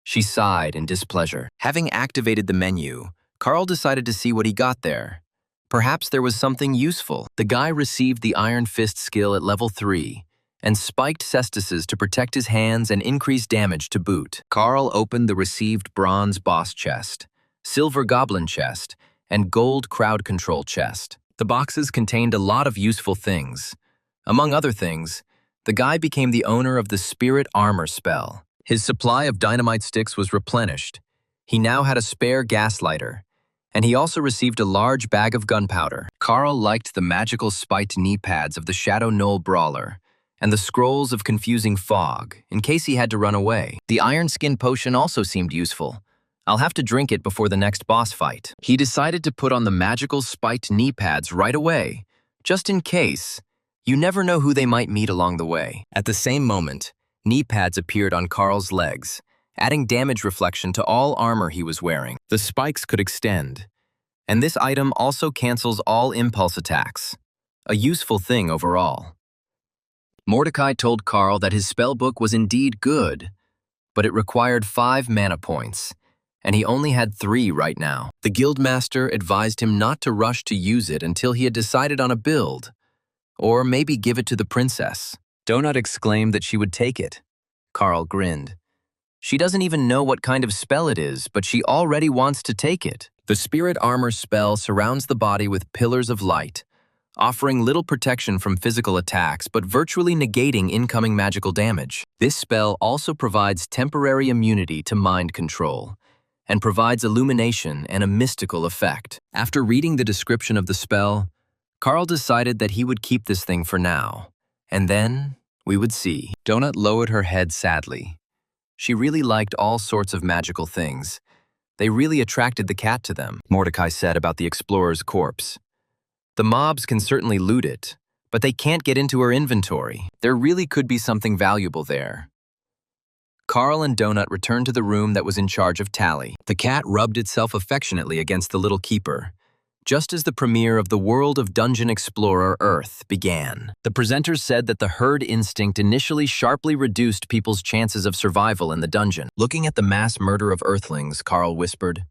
She sighed in displeasure. Having activated the menu, Carl decided to see what he got there. Perhaps there was something useful. The guy received the Iron Fist skill at level 3 and spiked cestices to protect his hands and increase damage to boot. Carl opened the received bronze boss chest, silver goblin chest, and gold crowd control chest. The boxes contained a lot of useful things. Among other things, the guy became the owner of the Spirit Armor spell. His supply of dynamite sticks was replenished. He now had a spare gas lighter, and he also received a large bag of gunpowder. Carl liked the magical spiked knee pads of the Shadow Knoll Brawler and the scrolls of confusing fog, in case he had to run away. The Iron Skin potion also seemed useful. I'll have to drink it before the next boss fight. He decided to put on the magical spiked knee pads right away, just in case. You never know who they might meet along the way. At the same moment, knee pads appeared on Carl's legs, adding damage reflection to all armor he was wearing. The spikes could extend, and this item also cancels all impulse attacks. A useful thing overall. Mordecai told Carl that his spellbook was indeed good, but it required 5 mana points, and he only had 3 right now. The guildmaster advised him not to rush to use it until he had decided on a build, or maybe give it to the princess. Donut exclaimed that she would take it. Carl grinned. She doesn't even know what kind of spell it is, but she already wants to take it. The Spirit Armor spell surrounds the body with pillars of light, offering little protection from physical attacks but virtually negating incoming magical damage. This spell also provides temporary immunity to mind control and provides illumination and a mystical effect. After reading the description of the spell, Carl decided that he would keep this thing for now. And then, we would see. Donut lowered her head sadly. She really liked all sorts of magical things. They really attracted the cat to them, Mordecai said about the explorer's corpse. The mobs can certainly loot it, but they can't get into her inventory. There really could be something valuable there. Carl and Donut returned to the room that was in charge of Tally. The cat rubbed itself affectionately against the little keeper, just as the premiere of the World of Dungeon Explorer Earth began. The presenters said that the herd instinct initially sharply reduced people's chances of survival in the dungeon. Looking at the mass murder of Earthlings, Carl whispered,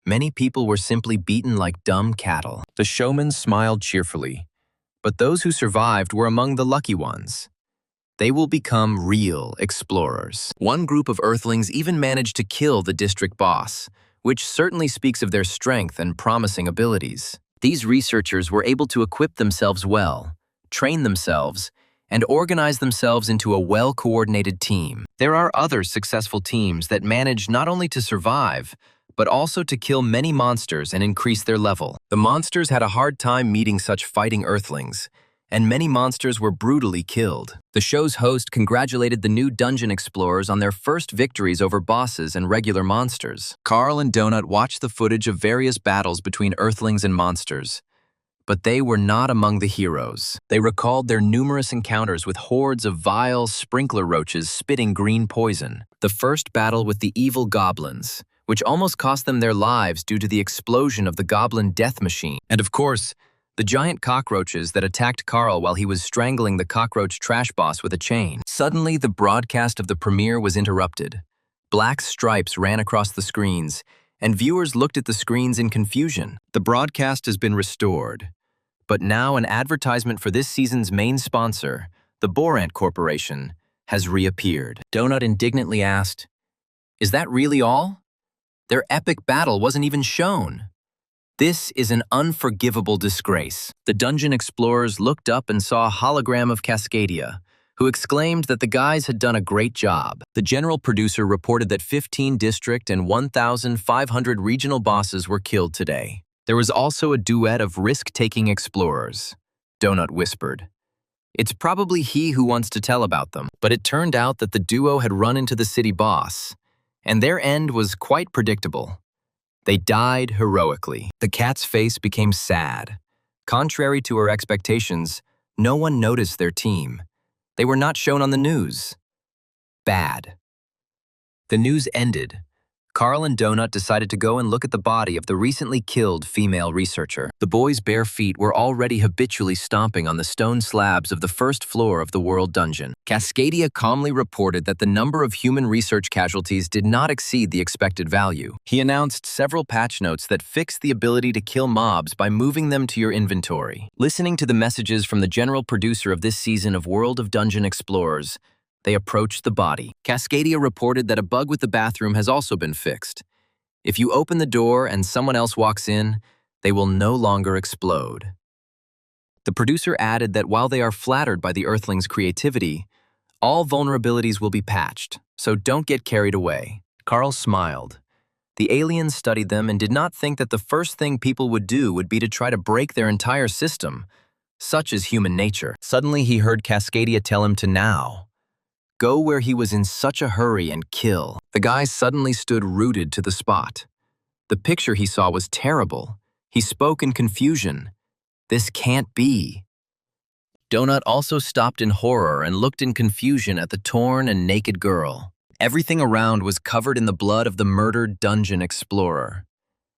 "Many people were simply beaten like dumb cattle." The showman smiled cheerfully, but those who survived were among the lucky ones. They will become real explorers. One group of Earthlings even managed to kill the district boss, which certainly speaks of their strength and promising abilities. These researchers were able to equip themselves well, train themselves, and organize themselves into a well-coordinated team. There are other successful teams that manage not only to survive, but also to kill many monsters and increase their level. The monsters had a hard time meeting such fighting Earthlings, and many monsters were brutally killed. The show's host congratulated the new dungeon explorers on their first victories over bosses and regular monsters. Carl and Donut watched the footage of various battles between Earthlings and monsters, but they were not among the heroes. They recalled their numerous encounters with hordes of vile sprinkler roaches spitting green poison. The first battle with the evil goblins, which almost cost them their lives due to the explosion of the goblin death machine. And of course, The giant cockroaches that attacked Carl while he was strangling the cockroach trash boss with a chain. Suddenly, the broadcast of the premiere was interrupted. Black stripes ran across the screens, and viewers looked at the screens in confusion. The broadcast has been restored. But now an advertisement for this season's main sponsor, the Borant Corporation, has reappeared. Donut indignantly asked, "Is that really all? Their epic battle wasn't even shown." This is an unforgivable disgrace. The dungeon explorers looked up and saw a hologram of Cascadia, who exclaimed that the guys had done a great job. The general producer reported that 15 district and 1,500 regional bosses were killed today. There was also a duet of risk-taking explorers, Donut whispered. It's probably he who wants to tell about them, but it turned out that the duo had run into the city boss, and their end was quite predictable. They died heroically. The cat's face became sad. Contrary to her expectations, no one noticed their team. They were not shown on the news. Bad. The news ended. Carl and Donut decided to go and look at the body of the recently killed female researcher. The boys' bare feet were already habitually stomping on the stone slabs of the first floor of the World Dungeon. Cascadia calmly reported that the number of human research casualties did not exceed the expected value. He announced several patch notes that fixed the ability to kill mobs by moving them to your inventory. Listening to the messages from the general producer of this season of World of Dungeon Explorers, they approached the body. Cascadia reported that a bug with the bathroom has also been fixed. If you open the door and someone else walks in, they will no longer explode. The producer added that while they are flattered by the Earthlings' creativity, all vulnerabilities will be patched, so don't get carried away. Carl smiled. The aliens studied them and did not think that the first thing people would do would be to try to break their entire system. Such is human nature. Suddenly he heard Cascadia tell him to now go where he was in such a hurry and kill. The guy suddenly stood rooted to the spot. The picture he saw was terrible. He spoke in confusion. This can't be. Donut also stopped in horror and looked in confusion at the torn and naked girl. Everything around was covered in the blood of the murdered dungeon explorer.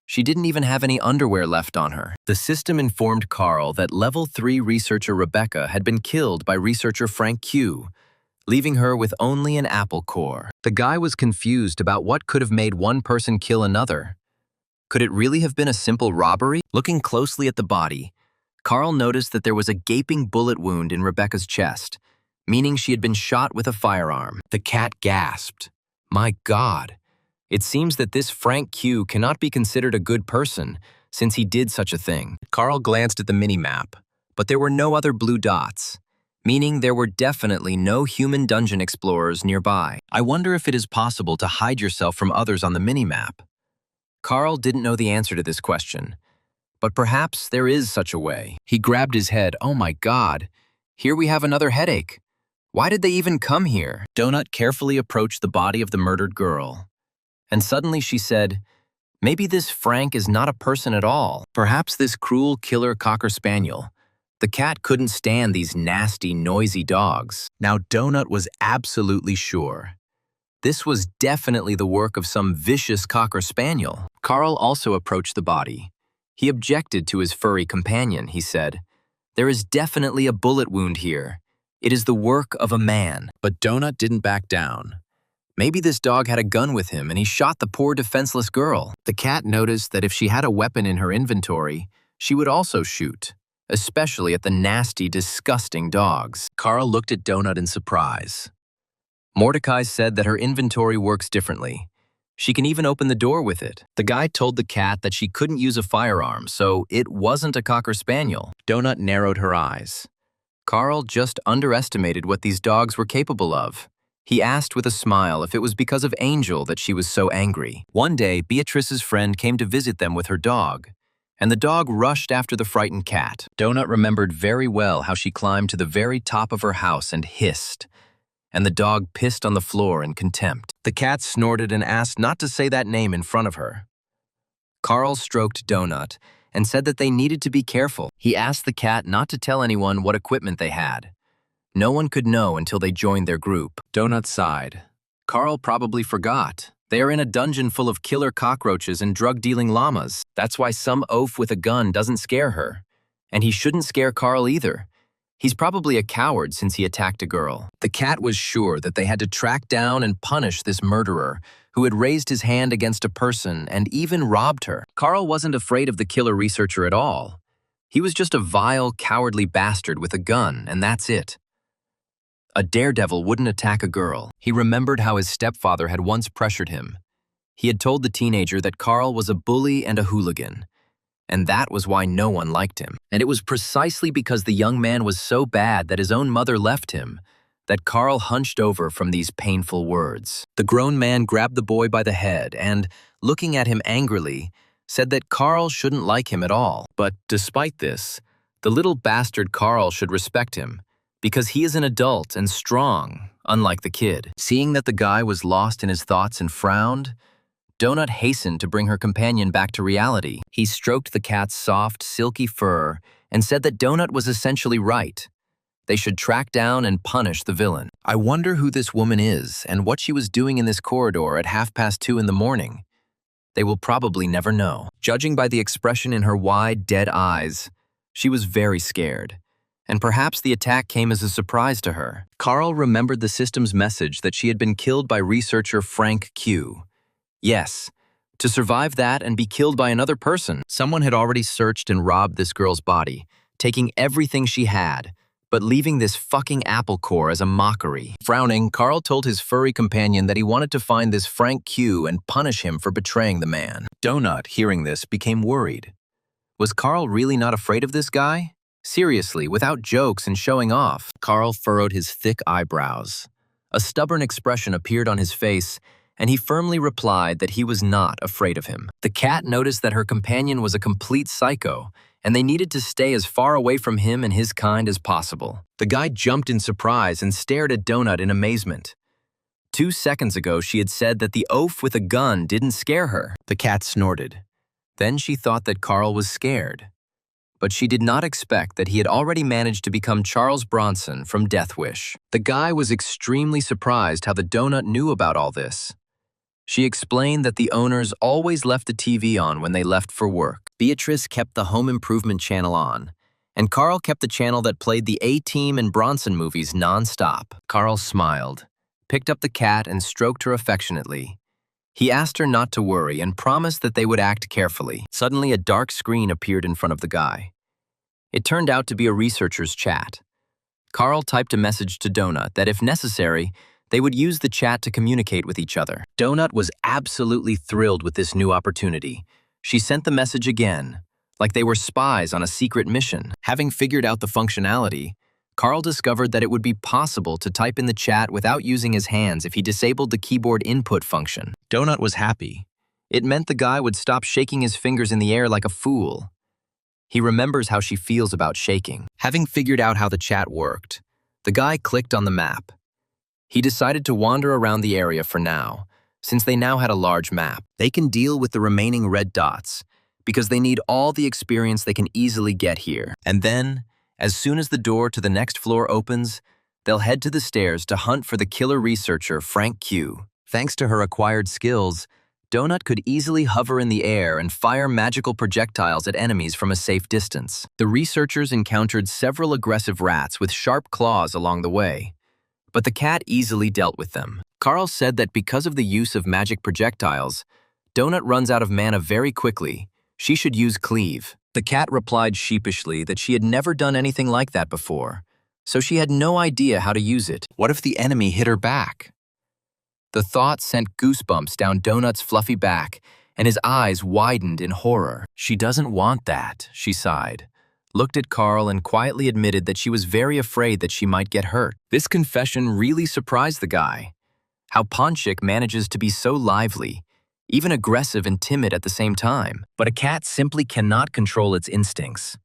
She didn't even have any underwear left on her. The system informed Carl that Level 3 researcher Rebecca had been killed by researcher Frank Q, leaving her with only an apple core. The guy was confused about what could have made one person kill another. Could it really have been a simple robbery? Looking closely at the body, Carl noticed that there was a gaping bullet wound in Rebecca's chest, meaning she had been shot with a firearm. The cat gasped. My God. It seems that this Frank Q cannot be considered a good person, since he did such a thing. Carl glanced at the mini-map, but there were no other blue dots, meaning there were definitely no human dungeon explorers nearby. I wonder if it is possible to hide yourself from others on the mini-map. Carl didn't know the answer to this question, but perhaps there is such a way. He grabbed his head. Oh my God, here we have another headache. Why did they even come here? Donut carefully approached the body of the murdered girl, and suddenly she said, maybe this Frank is not a person at all. Perhaps this cruel killer cocker spaniel. The cat couldn't stand these nasty, noisy dogs. Now Donut was absolutely sure. This was definitely the work of some vicious cocker spaniel. Carl also approached the body. He objected to his furry companion, he said. There is definitely a bullet wound here. It is the work of a man. But Donut didn't back down. Maybe this dog had a gun with him and he shot the poor defenseless girl. The cat noticed that if she had a weapon in her inventory, she would also shoot, especially at the nasty, disgusting dogs. Carl looked at Donut in surprise. Mordecai said that her inventory works differently. She can even open the door with it. The guy told the cat that she couldn't use a firearm, so it wasn't a cocker spaniel. Donut narrowed her eyes. Carl just underestimated what these dogs were capable of. He asked with a smile if it was because of Angel that she was so angry. One day, Beatrice's friend came to visit them with her dog, and the dog rushed after the frightened cat. Donut remembered very well how she climbed to the very top of her house and hissed, and the dog pissed on the floor in contempt. The cat snorted and asked not to say that name in front of her. Carl stroked Donut and said that they needed to be careful. He asked the cat not to tell anyone what equipment they had. No one could know until they joined their group. Donut sighed. Carl probably forgot. They are in a dungeon full of killer cockroaches and drug-dealing llamas. That's why some oaf with a gun doesn't scare her. And he shouldn't scare Carl either. He's probably a coward since he attacked a girl. The cat was sure that they had to track down and punish this murderer who had raised his hand against a person and even robbed her. Carl wasn't afraid of the killer researcher at all. He was just a vile, cowardly bastard with a gun, and that's it. A daredevil wouldn't attack a girl. He remembered how his stepfather had once pressured him. He had told the teenager that Carl was a bully and a hooligan, and that was why no one liked him. And it was precisely because the young man was so bad that his own mother left him that Carl hunched over from these painful words. The grown man grabbed the boy by the head and, looking at him angrily, said that Carl shouldn't like him at all. But despite this, the little bastard Carl should respect him, because he is an adult and strong, unlike the kid. Seeing that the guy was lost in his thoughts and frowned, Donut hastened to bring her companion back to reality. He stroked the cat's soft, silky fur and said that Donut was essentially right. They should track down and punish the villain. I wonder who this woman is and what she was doing in this corridor at 2:30 in the morning. They will probably never know. Judging by the expression in her wide, dead eyes, she was very scared. And perhaps the attack came as a surprise to her. Carl remembered the system's message that she had been killed by researcher Frank Q. Yes, to survive that and be killed by another person. Someone had already searched and robbed this girl's body, taking everything she had, but leaving this fucking apple core as a mockery. Frowning, Carl told his furry companion that he wanted to find this Frank Q and punish him for betraying the man. Donut, hearing this, became worried. Was Carl really not afraid of this guy? Seriously, without jokes and showing off. Carl furrowed his thick eyebrows. A stubborn expression appeared on his face, and he firmly replied that he was not afraid of him. The cat noticed that her companion was a complete psycho, and they needed to stay as far away from him and his kind as possible. The guy jumped in surprise and stared at Donut in amazement. 2 seconds ago, she had said that the oaf with a gun didn't scare her. The cat snorted. Then she thought that Carl was scared. But she did not expect that he had already managed to become Charles Bronson from Death Wish. The guy was extremely surprised how the Donut knew about all this. She explained that the owners always left the TV on when they left for work. Beatrice kept the Home Improvement channel on, and Carl kept the channel that played the A-Team and Bronson movies non-stop. Carl smiled, picked up the cat and stroked her affectionately. He asked her not to worry and promised that they would act carefully. Suddenly, a dark screen appeared in front of the guy. It turned out to be a researcher's chat. Carl typed a message to Donut that if necessary, they would use the chat to communicate with each other. Donut was absolutely thrilled with this new opportunity. She sent the message again, like they were spies on a secret mission. Having figured out the functionality, Carl discovered that it would be possible to type in the chat without using his hands if he disabled the keyboard input function. Donut was happy. It meant the guy would stop shaking his fingers in the air like a fool. He remembers how she feels about shaking. Having figured out how the chat worked, the guy clicked on the map. He decided to wander around the area for now, since they now had a large map. They can deal with the remaining red dots, because they need all the experience they can easily get here. And then, as soon as the door to the next floor opens, they'll head to the stairs to hunt for the killer researcher Frank Q. Thanks to her acquired skills, Donut could easily hover in the air and fire magical projectiles at enemies from a safe distance. The researchers encountered several aggressive rats with sharp claws along the way, but the cat easily dealt with them. Carl said that because of the use of magic projectiles, Donut runs out of mana very quickly. She should use Cleave. The cat replied sheepishly that she had never done anything like that before, so she had no idea how to use it. What if the enemy hit her back? The thought sent goosebumps down Donut's fluffy back, and his eyes widened in horror. She doesn't want that, she sighed, looked at Carl and quietly admitted that she was very afraid that she might get hurt. This confession really surprised the guy. How Ponchik manages to be so lively, even aggressive and timid at the same time. But a cat simply cannot control its instincts.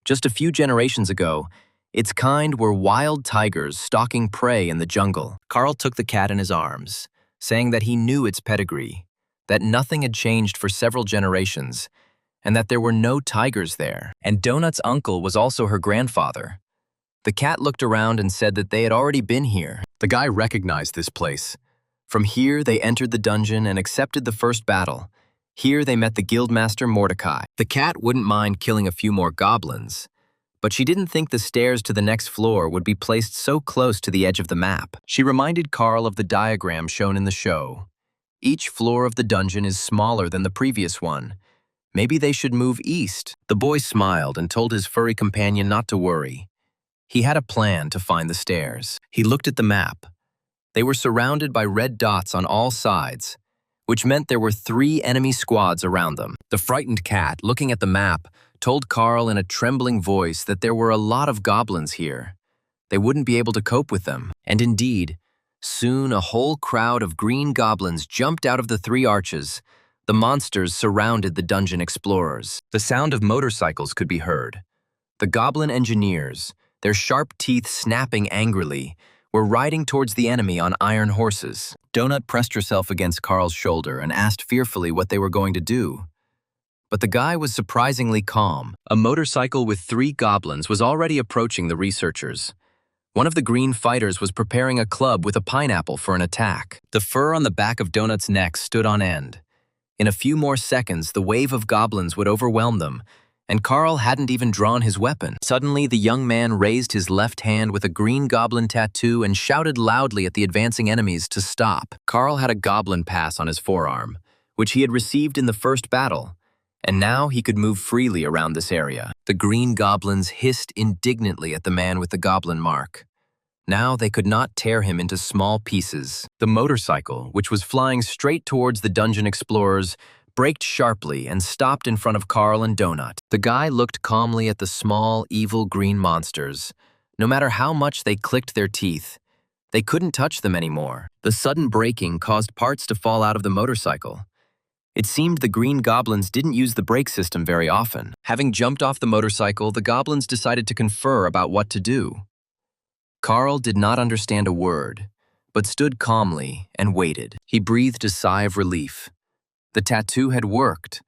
Just a few generations ago, its kind were wild tigers stalking prey in the jungle. Carl took the cat in his arms, saying that he knew its pedigree, that nothing had changed for several generations, and that there were no tigers there. And Donut's uncle was also her grandfather. The cat looked around and said that they had already been here. The guy recognized this place. From here, they entered the dungeon and accepted the first battle. Here, they met the guildmaster Mordecai. The cat wouldn't mind killing a few more goblins, but she didn't think the stairs to the next floor would be placed so close to the edge of the map. She reminded Carl of the diagram shown in the show. Each floor of the dungeon is smaller than the previous one. Maybe they should move east. The boy smiled and told his furry companion not to worry. He had a plan to find the stairs. He looked at the map. They were surrounded by red dots on all sides, which meant there were 3 enemy squads around them. The frightened cat, looking at the map, told Carl in a trembling voice that there were a lot of goblins here. They wouldn't be able to cope with them. And indeed, soon a whole crowd of green goblins jumped out of the 3 arches. The monsters surrounded the dungeon explorers. The sound of motorcycles could be heard. The goblin engineers, their sharp teeth snapping angrily, were riding towards the enemy on iron horses. Donut pressed herself against Carl's shoulder and asked fearfully what they were going to do. But the guy was surprisingly calm. A motorcycle with 3 goblins was already approaching the researchers. One of the green fighters was preparing a club with a pineapple for an attack. The fur on the back of Donut's neck stood on end. In a few more seconds, the wave of goblins would overwhelm them, and Carl hadn't even drawn his weapon. Suddenly, the young man raised his left hand with a green goblin tattoo and shouted loudly at the advancing enemies to stop. Carl had a goblin pass on his forearm, which he had received in the first battle, and now he could move freely around this area. The green goblins hissed indignantly at the man with the goblin mark. Now they could not tear him into small pieces. The motorcycle, which was flying straight towards the dungeon explorers, braked sharply and stopped in front of Carl and Donut. The guy looked calmly at the small, evil green monsters. No matter how much they clicked their teeth, they couldn't touch them anymore. The sudden braking caused parts to fall out of the motorcycle. It seemed the green goblins didn't use the brake system very often. Having jumped off the motorcycle, the goblins decided to confer about what to do. Carl did not understand a word, but stood calmly and waited. He breathed a sigh of relief. The tattoo had worked.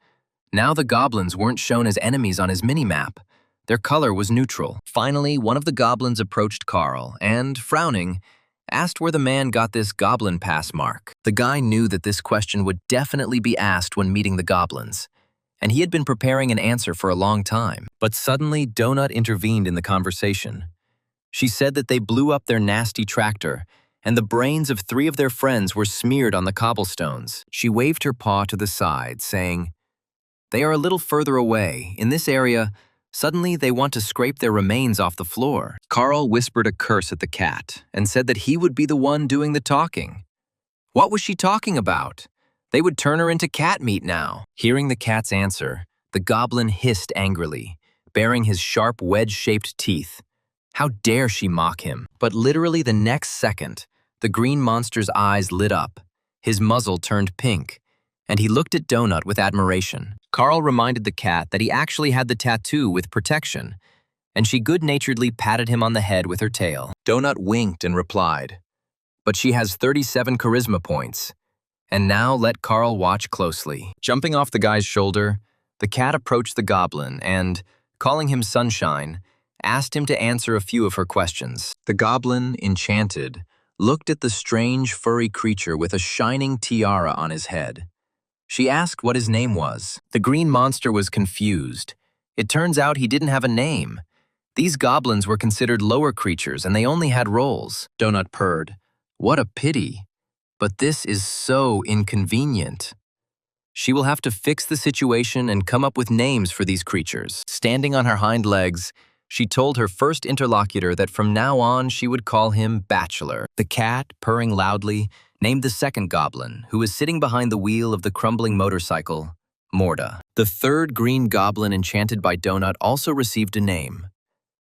Now the goblins weren't shown as enemies on his mini-map. Their color was neutral. Finally, one of the goblins approached Carl and, frowning, asked where the man got this goblin pass mark. The guy knew that this question would definitely be asked when meeting the goblins, and he had been preparing an answer for a long time. But suddenly, Donut intervened in the conversation. She said that they blew up their nasty tractor, and the brains of 3 of their friends were smeared on the cobblestones. She waved her paw to the side, saying, "They are a little further away. In this area, suddenly they want to scrape their remains off the floor." Carl whispered a curse at the cat and said that he would be the one doing the talking. What was she talking about? They would turn her into cat meat now. Hearing the cat's answer, the goblin hissed angrily, baring his sharp wedge-shaped teeth. How dare she mock him? But literally the next second, the green monster's eyes lit up, his muzzle turned pink, and he looked at Donut with admiration. Carl reminded the cat that he actually had the tattoo with protection, and she good-naturedly patted him on the head with her tail. Donut winked and replied, "But she has 37 charisma points." And now let Carl watch closely. Jumping off the guy's shoulder, the cat approached the goblin and, calling him Sunshine, asked him to answer a few of her questions. The goblin, enchanted, looked at the strange furry creature with a shining tiara on his head. She asked what his name was. The green monster was confused. It turns out he didn't have a name. These goblins were considered lower creatures and they only had roles. Donut purred. What a pity. But this is so inconvenient. She will have to fix the situation and come up with names for these creatures. Standing on her hind legs, she told her first interlocutor that from now on she would call him Bachelor. The cat, purring loudly, named the second goblin, who was sitting behind the wheel of the crumbling motorcycle, Morda. The third green goblin enchanted by Donut also received a name.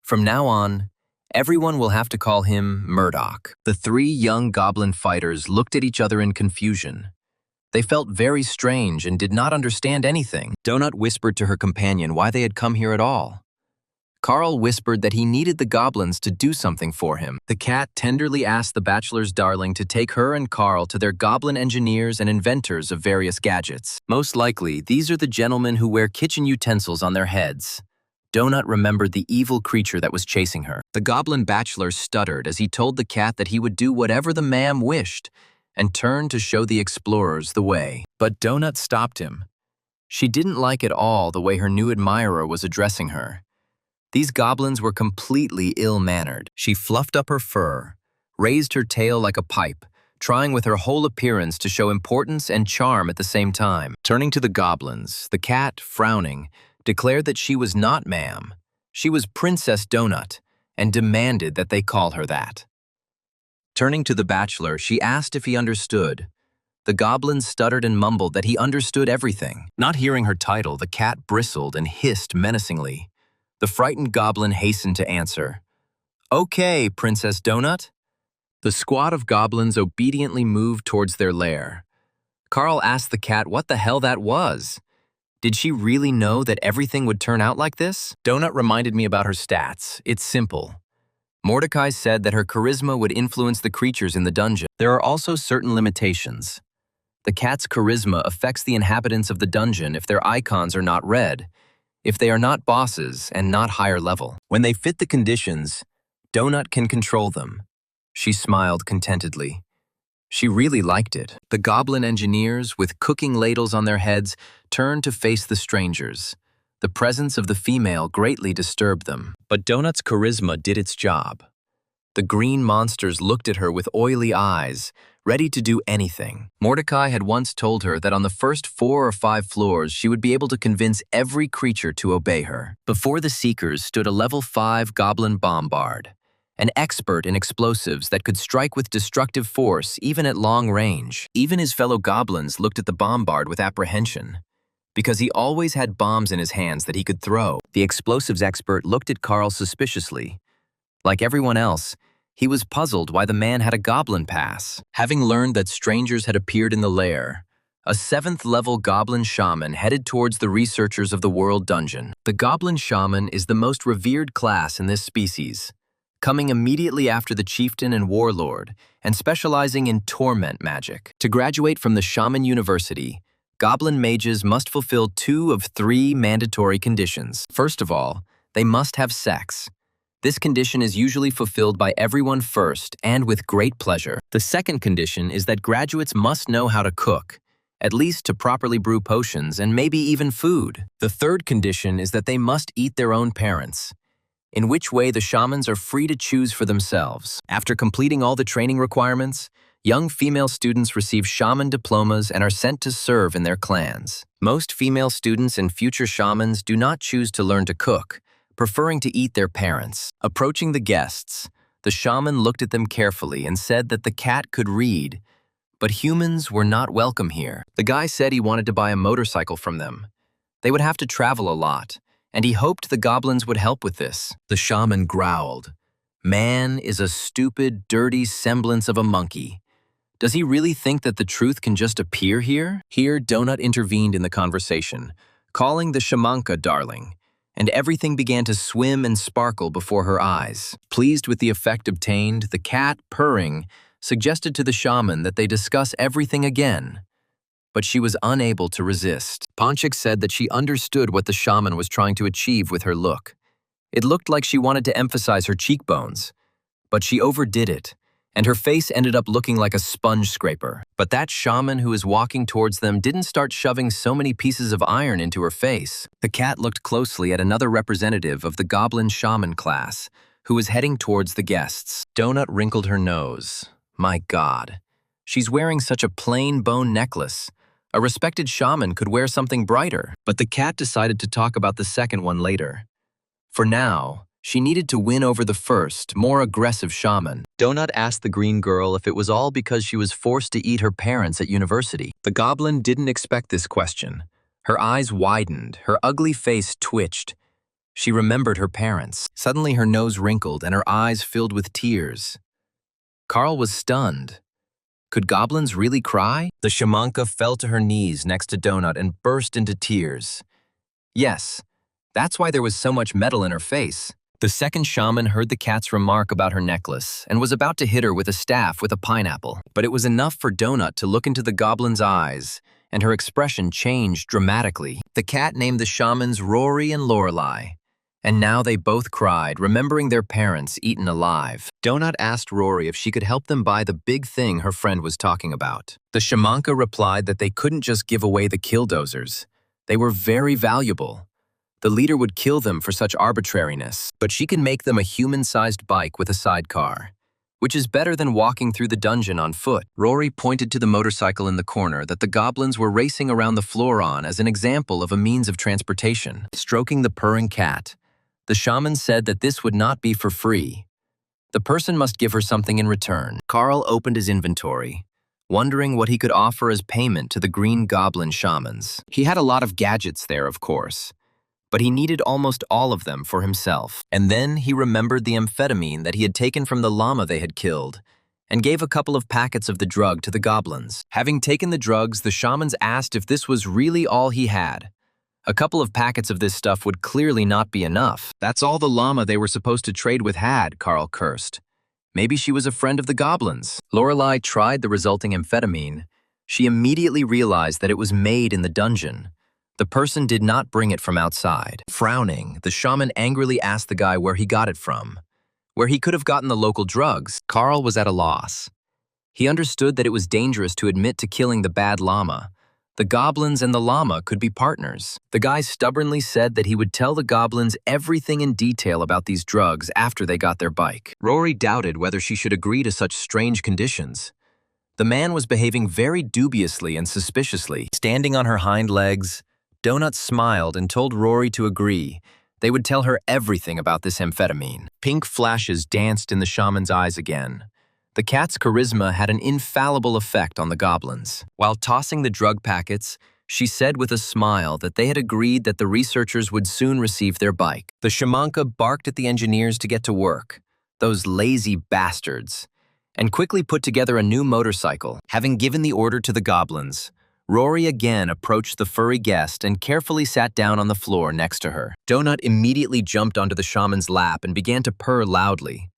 From now on, everyone will have to call him Murdoch. The 3 young goblin fighters looked at each other in confusion. They felt very strange and did not understand anything. Donut whispered to her companion why they had come here at all. Carl whispered that he needed the goblins to do something for him. The cat tenderly asked the bachelor's darling to take her and Carl to their goblin engineers and inventors of various gadgets. Most likely, these are the gentlemen who wear kitchen utensils on their heads. Donut remembered the evil creature that was chasing her. The goblin bachelor stuttered as he told the cat that he would do whatever the ma'am wished and turned to show the explorers the way. But Donut stopped him. She didn't like at all the way her new admirer was addressing her. These goblins were completely ill-mannered. She fluffed up her fur, raised her tail like a pipe, trying with her whole appearance to show importance and charm at the same time. Turning to the goblins, the cat, frowning, declared that she was not ma'am. She was Princess Donut, and demanded that they call her that. Turning to the bachelor, she asked if he understood. The goblin stuttered and mumbled that he understood everything. Not hearing her title, the cat bristled and hissed menacingly. The frightened goblin hastened to answer, "Okay, Princess Donut." The squad of goblins obediently moved towards their lair. Carl asked the cat what the hell that was. Did she really know that everything would turn out like this? Donut reminded me about her stats. It's simple. Mordecai said that her charisma would influence the creatures in the dungeon. There are also certain limitations. The cat's charisma affects the inhabitants of the dungeon if their icons are not red, if they are not bosses and not higher level. When they fit the conditions, Donut can control them. She smiled contentedly. She really liked it. The goblin engineers, with cooking ladles on their heads, turned to face the strangers. The presence of the female greatly disturbed them, but Donut's charisma did its job. The green monsters looked at her with oily eyes, ready to do anything. Mordecai had once told her that on the first 4 or 5 floors she would be able to convince every creature to obey her. Before the Seekers stood a level 5 goblin bombard, an expert in explosives that could strike with destructive force even at long range. Even his fellow goblins looked at the bombard with apprehension, because he always had bombs in his hands that he could throw. The explosives expert looked at Carl suspiciously. Like everyone else, he was puzzled why the man had a goblin pass. Having learned that strangers had appeared in the lair, a 7th-level goblin shaman headed towards the researchers of the world dungeon. The goblin shaman is the most revered class in this species, coming immediately after the chieftain and warlord, and specializing in torment magic. To graduate from the Shaman University, goblin mages must fulfill 2 of 3 mandatory conditions. First of all, they must have sex. This condition is usually fulfilled by everyone first and with great pleasure. The second condition is that graduates must know how to cook, at least to properly brew potions and maybe even food. The third condition is that they must eat their own parents, in which way the shamans are free to choose for themselves. After completing all the training requirements, young female students receive shaman diplomas and are sent to serve in their clans. Most female students and future shamans do not choose to learn to cook, preferring to eat their parents. Approaching the guests, the shaman looked at them carefully and said that the cat could read, but humans were not welcome here. The guy said he wanted to buy a motorcycle from them. They would have to travel a lot, and he hoped the goblins would help with this. The shaman growled, "Man is a stupid, dirty semblance of a monkey. Does he really think that the truth can just appear here?" Here, Donut intervened in the conversation, calling the shamanka darling, and everything began to swim and sparkle before her eyes. Pleased with the effect obtained, the cat, purring, suggested to the shaman that they discuss everything again. But she was unable to resist. Ponchik said that she understood what the shaman was trying to achieve with her look. It looked like she wanted to emphasize her cheekbones, but she overdid it, and her face ended up looking like a sponge scraper. But that shaman who was walking towards them didn't start shoving so many pieces of iron into her face. The cat looked closely at another representative of the goblin shaman class, who was heading towards the guests. Donut wrinkled her nose. My God, she's wearing such a plain bone necklace. A respected shaman could wear something brighter. But the cat decided to talk about the second one later. For now, she needed to win over the first, more aggressive shaman. Donut asked the green girl if it was all because she was forced to eat her parents at university. The goblin didn't expect this question. Her eyes widened, her ugly face twitched. She remembered her parents. Suddenly her nose wrinkled and her eyes filled with tears. Carl was stunned. Could goblins really cry? The shamanka fell to her knees next to Donut and burst into tears. Yes, that's why there was so much metal in her face. The second shaman heard the cat's remark about her necklace and was about to hit her with a staff with a pineapple. But it was enough for Donut to look into the goblin's eyes, and her expression changed dramatically. The cat named the shamans Rory and Lorelei, and now they both cried, remembering their parents eaten alive. Donut asked Rory if she could help them buy the big thing her friend was talking about. The shamanka replied that they couldn't just give away the killdozers. They were very valuable. The leader would kill them for such arbitrariness, but she can make them a human-sized bike with a sidecar, which is better than walking through the dungeon on foot. Rory pointed to the motorcycle in the corner that the goblins were racing around the floor on as an example of a means of transportation. Stroking the purring cat, the shaman said that this would not be for free. The person must give her something in return. Carl opened his inventory, wondering what he could offer as payment to the green goblin shamans. He had a lot of gadgets there, of course, but he needed almost all of them for himself. And then he remembered the amphetamine that he had taken from the llama they had killed, and gave a couple of packets of the drug to the goblins. Having taken the drugs, the shamans asked if this was really all he had. A couple of packets of this stuff would clearly not be enough. That's all the llama they were supposed to trade with had, Carl cursed. Maybe she was a friend of the goblins. Lorelei tried the resulting amphetamine. She immediately realized that it was made in the dungeon. The person did not bring it from outside. Frowning, the shaman angrily asked the guy where he got it from, where he could have gotten the local drugs. Carl was at a loss. He understood that it was dangerous to admit to killing the bad llama. The goblins and the llama could be partners. The guy stubbornly said that he would tell the goblins everything in detail about these drugs after they got their bike. Rory doubted whether she should agree to such strange conditions. The man was behaving very dubiously and suspiciously. Standing on her hind legs, Donut smiled and told Rory to agree. They would tell her everything about this amphetamine. Pink flashes danced in the shaman's eyes again. The cat's charisma had an infallible effect on the goblins. While tossing the drug packets, she said with a smile that they had agreed that the researchers would soon receive their bike. The shamanka barked at the engineers to get to work, those lazy bastards, and quickly put together a new motorcycle. Having given the order to the goblins, Rory again approached the furry guest and carefully sat down on the floor next to her. Donut immediately jumped onto the shaman's lap and began to purr loudly.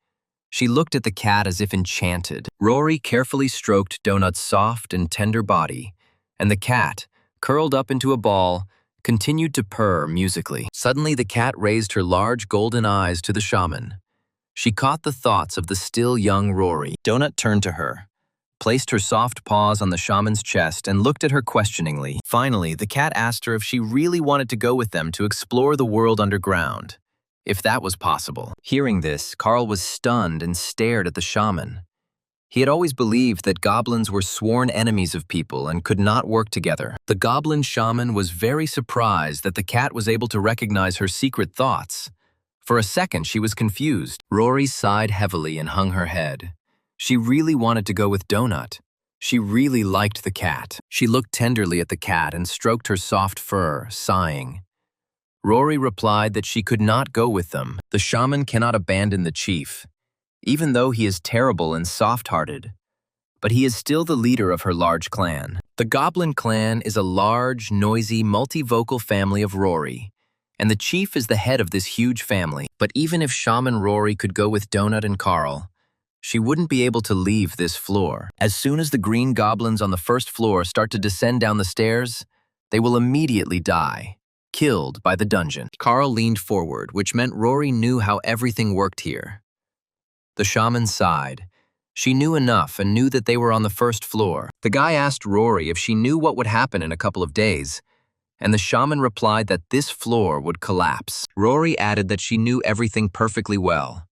She looked at the cat as if enchanted. Rory carefully stroked Donut's soft and tender body, and the cat, curled up into a ball, continued to purr musically. Suddenly, the cat raised her large golden eyes to the shaman. She caught the thoughts of the still young Rory. Donut turned to her, placed her soft paws on the shaman's chest, and looked at her questioningly. Finally, the cat asked her if she really wanted to go with them to explore the world underground, if that was possible. Hearing this, Carl was stunned and stared at the shaman. He had always believed that goblins were sworn enemies of people and could not work together. The goblin shaman was very surprised that the cat was able to recognize her secret thoughts. For a second, she was confused. Rory sighed heavily and hung her head. She really wanted to go with Donut. She really liked the cat. She looked tenderly at the cat and stroked her soft fur, sighing. Rory replied that she could not go with them. The shaman cannot abandon the chief, even though he is terrible and soft-hearted. But he is still the leader of her large clan. The Goblin clan is a large, noisy, multivocal family of Rory, and the chief is the head of this huge family. But even if Shaman Rory could go with Donut and Carl, she wouldn't be able to leave this floor. As soon as the green goblins on the first floor start to descend down the stairs, they will immediately die, killed by the dungeon. Carl leaned forward, which meant Rory knew how everything worked here. The shaman sighed. She knew enough and knew that they were on the first floor. The guy asked Rory if she knew what would happen in a couple of days, and the shaman replied that this floor would collapse. Rory added that she knew everything perfectly well.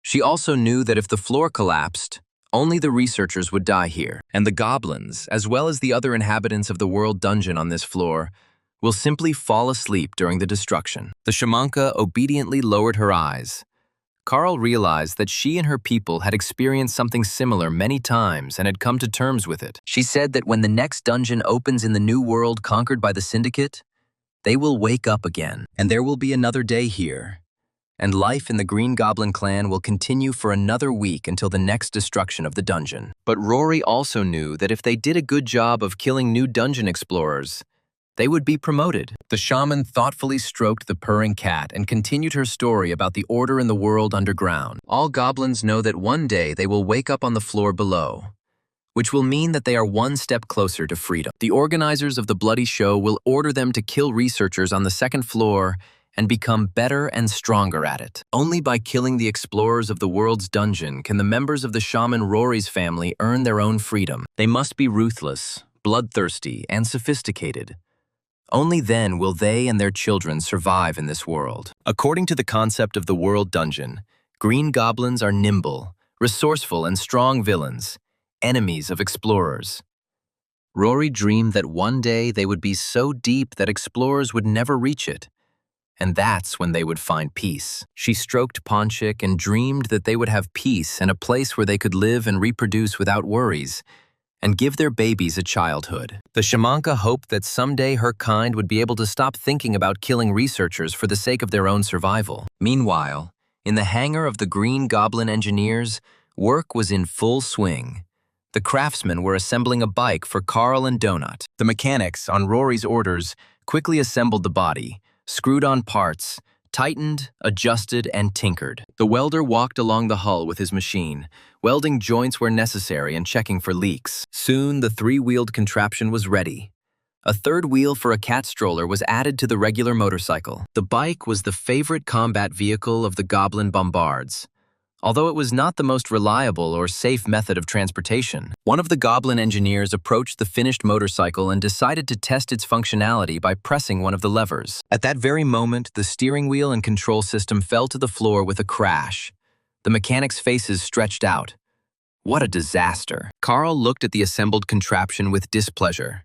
She also knew that if the floor collapsed, only the researchers would die here, and the goblins, as well as the other inhabitants of the world dungeon on this floor, will simply fall asleep during the destruction. The shamanka obediently lowered her eyes. Carl realized that she and her people had experienced something similar many times and had come to terms with it. She said that when the next dungeon opens in the new world conquered by the Syndicate, they will wake up again, and there will be another day here. And life in the Green Goblin clan will continue for another week until the next destruction of the dungeon. But Rory also knew that if they did a good job of killing new dungeon explorers, they would be promoted. The shaman thoughtfully stroked the purring cat and continued her story about the order in the world underground. All goblins know that one day they will wake up on the floor below, which will mean that they are one step closer to freedom. The organizers of the bloody show will order them to kill researchers on the second floor and become better and stronger at it. Only by killing the explorers of the world's dungeon can the members of the shaman Rory's family earn their own freedom. They must be ruthless, bloodthirsty, and sophisticated. Only then will they and their children survive in this world. According to the concept of the world dungeon, green goblins are nimble, resourceful, and strong villains, enemies of explorers. Rory dreamed that one day they would be so deep that explorers would never reach it. And that's when they would find peace. She stroked Ponchik and dreamed that they would have peace and a place where they could live and reproduce without worries, and give their babies a childhood. The shamanka hoped that someday her kind would be able to stop thinking about killing researchers for the sake of their own survival. Meanwhile, in the hangar of the Green Goblin engineers, work was in full swing. The craftsmen were assembling a bike for Carl and Donut. The mechanics, on Rory's orders, quickly assembled the body, screwed on parts, tightened, adjusted, and tinkered. The welder walked along the hull with his machine, welding joints where necessary and checking for leaks. Soon, the three-wheeled contraption was ready. A third wheel for a cat stroller was added to the regular motorcycle. The bike was the favorite combat vehicle of the Goblin Bombards, although it was not the most reliable or safe method of transportation. One of the Goblin engineers approached the finished motorcycle and decided to test its functionality by pressing one of the levers. At that very moment, the steering wheel and control system fell to the floor with a crash. The mechanics' faces stretched out. What a disaster. Carl looked at the assembled contraption with displeasure.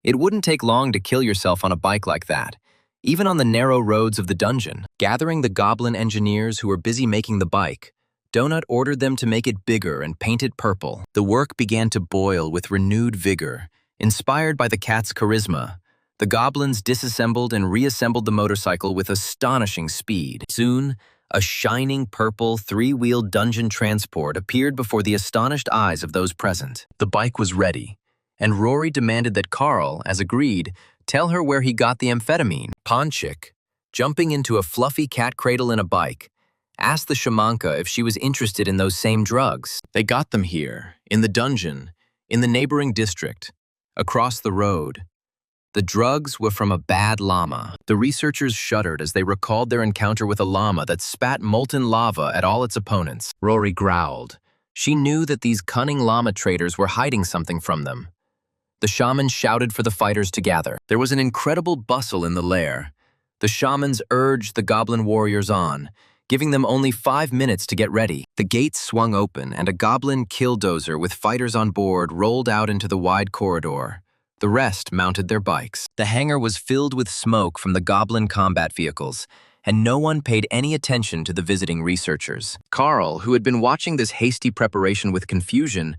It wouldn't take long to kill yourself on a bike like that, even on the narrow roads of the dungeon. Gathering the Goblin engineers who were busy making the bike, Donut ordered them to make it bigger and paint it purple. The work began to boil with renewed vigor. Inspired by the cat's charisma, the goblins disassembled and reassembled the motorcycle with astonishing speed. Soon, a shining purple three-wheeled dungeon transport appeared before the astonished eyes of those present. The bike was ready, and Rory demanded that Carl, as agreed, tell her where he got the amphetamine. Ponchik, jumping into a fluffy cat cradle in a bike, asked the shamanka if she was interested in those same drugs. They got them here, in the dungeon, in the neighboring district, across the road. The drugs were from a bad llama. The researchers shuddered as they recalled their encounter with a llama that spat molten lava at all its opponents. Rory growled. She knew that these cunning llama traders were hiding something from them. The shaman shouted for the fighters to gather. There was an incredible bustle in the lair. The shamans urged the goblin warriors on, giving them only 5 minutes to get ready. The gates swung open, and a goblin killdozer with fighters on board rolled out into the wide corridor. The rest mounted their bikes. The hangar was filled with smoke from the goblin combat vehicles, and no one paid any attention to the visiting researchers. Carl, who had been watching this hasty preparation with confusion,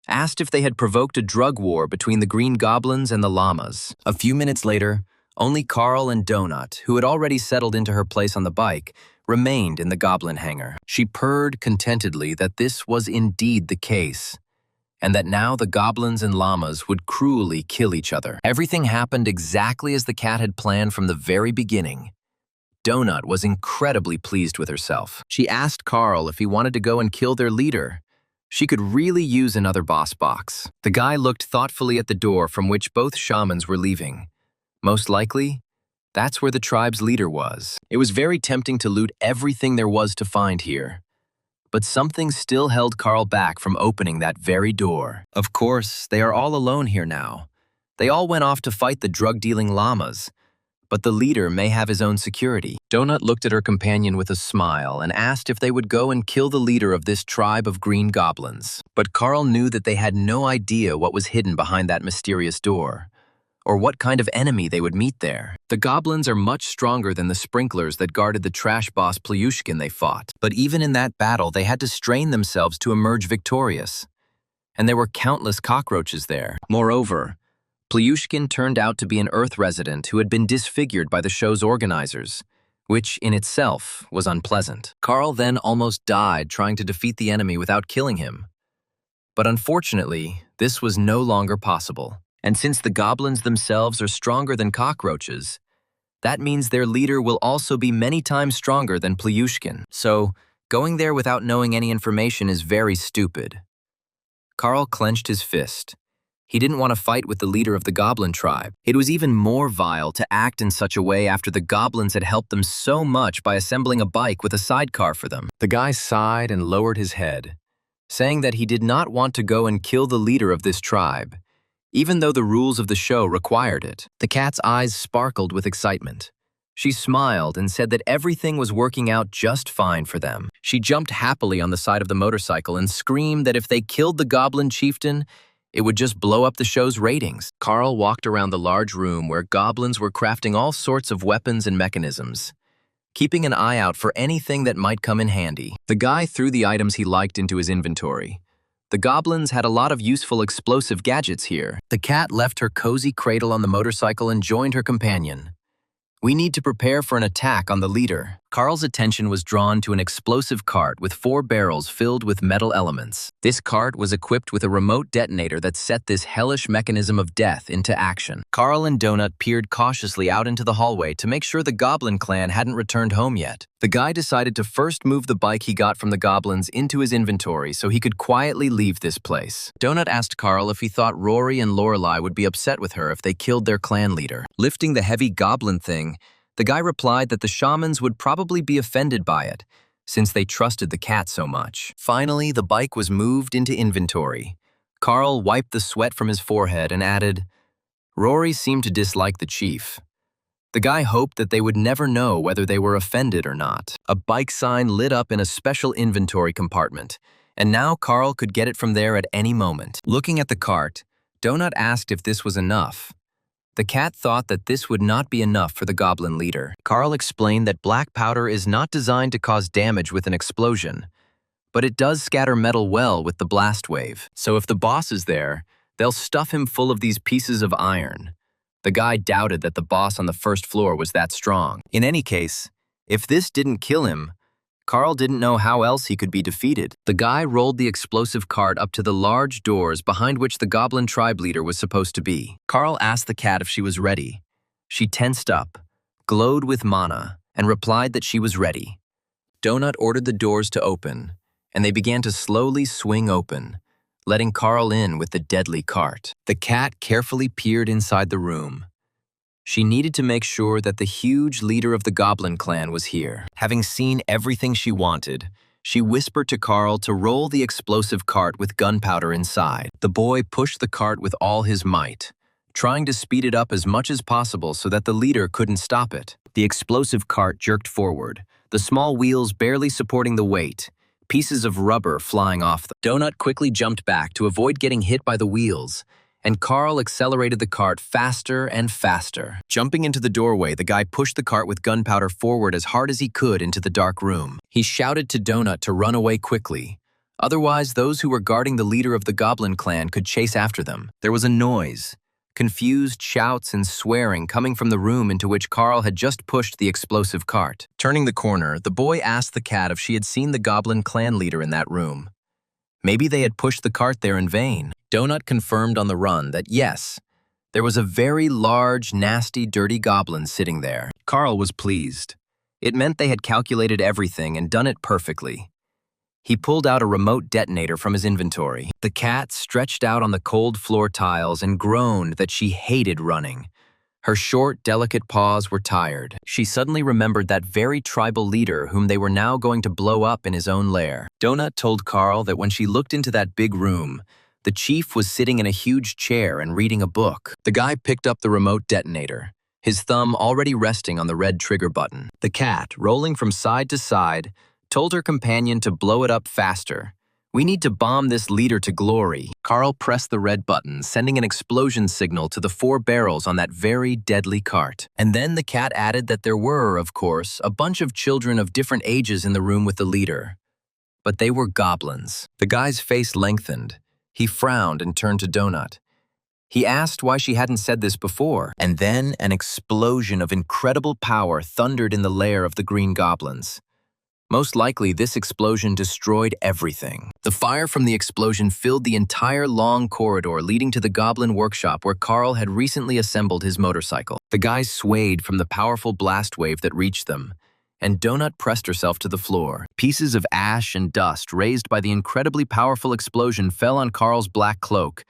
asked if they had provoked a drug war between the green goblins and the llamas. A few minutes later, only Carl and Donut, who had already settled into her place on the bike, remained in the goblin hangar. She purred contentedly that this was indeed the case, and that now the goblins and llamas would cruelly kill each other. Everything happened exactly as the cat had planned from the very beginning. Donut was incredibly pleased with herself. She asked Carl if he wanted to go and kill their leader. She could really use another boss box. The guy looked thoughtfully at the door from which both shamans were leaving. Most likely, that's where the tribe's leader was. It was very tempting to loot everything there was to find here. But something still held Carl back from opening that very door. Of course, they are all alone here now. They all went off to fight the drug-dealing llamas. But the leader may have his own security. Donut looked at her companion with a smile and asked if they would go and kill the leader of this tribe of green goblins. But Carl knew that they had no idea what was hidden behind that mysterious door, or what kind of enemy they would meet there. The goblins are much stronger than the sprinklers that guarded the trash boss Plyushkin they fought. But even in that battle, they had to strain themselves to emerge victorious. And there were countless cockroaches there. Moreover, Plyushkin turned out to be an Earth resident who had been disfigured by the show's organizers, which in itself was unpleasant. Carl then almost died trying to defeat the enemy without killing him. But unfortunately, this was no longer possible. And since the goblins themselves are stronger than cockroaches, that means their leader will also be many times stronger than Plyushkin. So, going there without knowing any information is very stupid. Carl clenched his fist. He didn't want to fight with the leader of the goblin tribe. It was even more vile to act in such a way after the goblins had helped them so much by assembling a bike with a sidecar for them. The guy sighed and lowered his head, saying that he did not want to go and kill the leader of this tribe, even though the rules of the show required it. The cat's eyes sparkled with excitement. She smiled and said that everything was working out just fine for them. She jumped happily on the side of the motorcycle and screamed that if they killed the goblin chieftain, it would just blow up the show's ratings. Carl walked around the large room where goblins were crafting all sorts of weapons and mechanisms, keeping an eye out for anything that might come in handy. The guy threw the items he liked into his inventory. The goblins had a lot of useful explosive gadgets here. The cat left her cozy cradle on the motorcycle and joined her companion. We need to prepare for an attack on the leader. Carl's attention was drawn to an explosive cart with 4 barrels filled with metal elements. This cart was equipped with a remote detonator that set this hellish mechanism of death into action. Carl and Donut peered cautiously out into the hallway to make sure the goblin clan hadn't returned home yet. The guy decided to first move the bike he got from the goblins into his inventory so he could quietly leave this place. Donut asked Carl if he thought Rory and Lorelei would be upset with her if they killed their clan leader. Lifting the heavy goblin thing, the guy replied that the shamans would probably be offended by it, since they trusted the cat so much. Finally, the bike was moved into inventory. Carl wiped the sweat from his forehead and added, "Rory seemed to dislike the chief." The guy hoped that they would never know whether they were offended or not. A bike sign lit up in a special inventory compartment, and now Carl could get it from there at any moment. Looking at the cart, Donut asked if this was enough. The cat thought that this would not be enough for the goblin leader. Carl explained that black powder is not designed to cause damage with an explosion, but it does scatter metal well with the blast wave. So if the boss is there, they'll stuff him full of these pieces of iron. The guy doubted that the boss on the first floor was that strong. In any case, if this didn't kill him, Carl didn't know how else he could be defeated. The guy rolled the explosive cart up to the large doors behind which the goblin tribe leader was supposed to be. Carl asked the cat if she was ready. She tensed up, glowed with mana, and replied that she was ready. Donut ordered the doors to open, and they began to slowly swing open, letting Carl in with the deadly cart. The cat carefully peered inside the room. She needed to make sure that the huge leader of the goblin clan was here. Having seen everything she wanted, she whispered to Carl to roll the explosive cart with gunpowder inside. The boy pushed the cart with all his might, trying to speed it up as much as possible so that the leader couldn't stop it. The explosive cart jerked forward, the small wheels barely supporting the weight, pieces of rubber flying off them. Donut quickly jumped back to avoid getting hit by the wheels, and Carl accelerated the cart faster and faster. Jumping into the doorway, the guy pushed the cart with gunpowder forward as hard as he could into the dark room. He shouted to Donut to run away quickly. Otherwise, those who were guarding the leader of the goblin clan could chase after them. There was a noise, confused shouts and swearing coming from the room into which Carl had just pushed the explosive cart. Turning the corner, the boy asked the cat if she had seen the goblin clan leader in that room. Maybe they had pushed the cart there in vain. Donut confirmed on the run that yes, there was a very large, nasty, dirty goblin sitting there. Carl was pleased. It meant they had calculated everything and done it perfectly. He pulled out a remote detonator from his inventory. The cat stretched out on the cold floor tiles and groaned that she hated running. Her short, delicate paws were tired. She suddenly remembered that very tribal leader whom they were now going to blow up in his own lair. Donut told Carl that when she looked into that big room, the chief was sitting in a huge chair and reading a book. The guy picked up the remote detonator, his thumb already resting on the red trigger button. The cat, rolling from side to side, told her companion to blow it up faster. "We need to bomb this leader to glory." Carl pressed the red button, sending an explosion signal to the 4 barrels on that very deadly cart. And then the cat added that there were, of course, a bunch of children of different ages in the room with the leader. But they were goblins. The guy's face lengthened. He frowned and turned to Donut. He asked why she hadn't said this before. And then an explosion of incredible power thundered in the lair of the green goblins. Most likely, this explosion destroyed everything. The fire from the explosion filled the entire long corridor leading to the goblin workshop where Carl had recently assembled his motorcycle. The guys swayed from the powerful blast wave that reached them, and Donut pressed herself to the floor. Pieces of ash and dust raised by the incredibly powerful explosion fell on Carl's black cloak,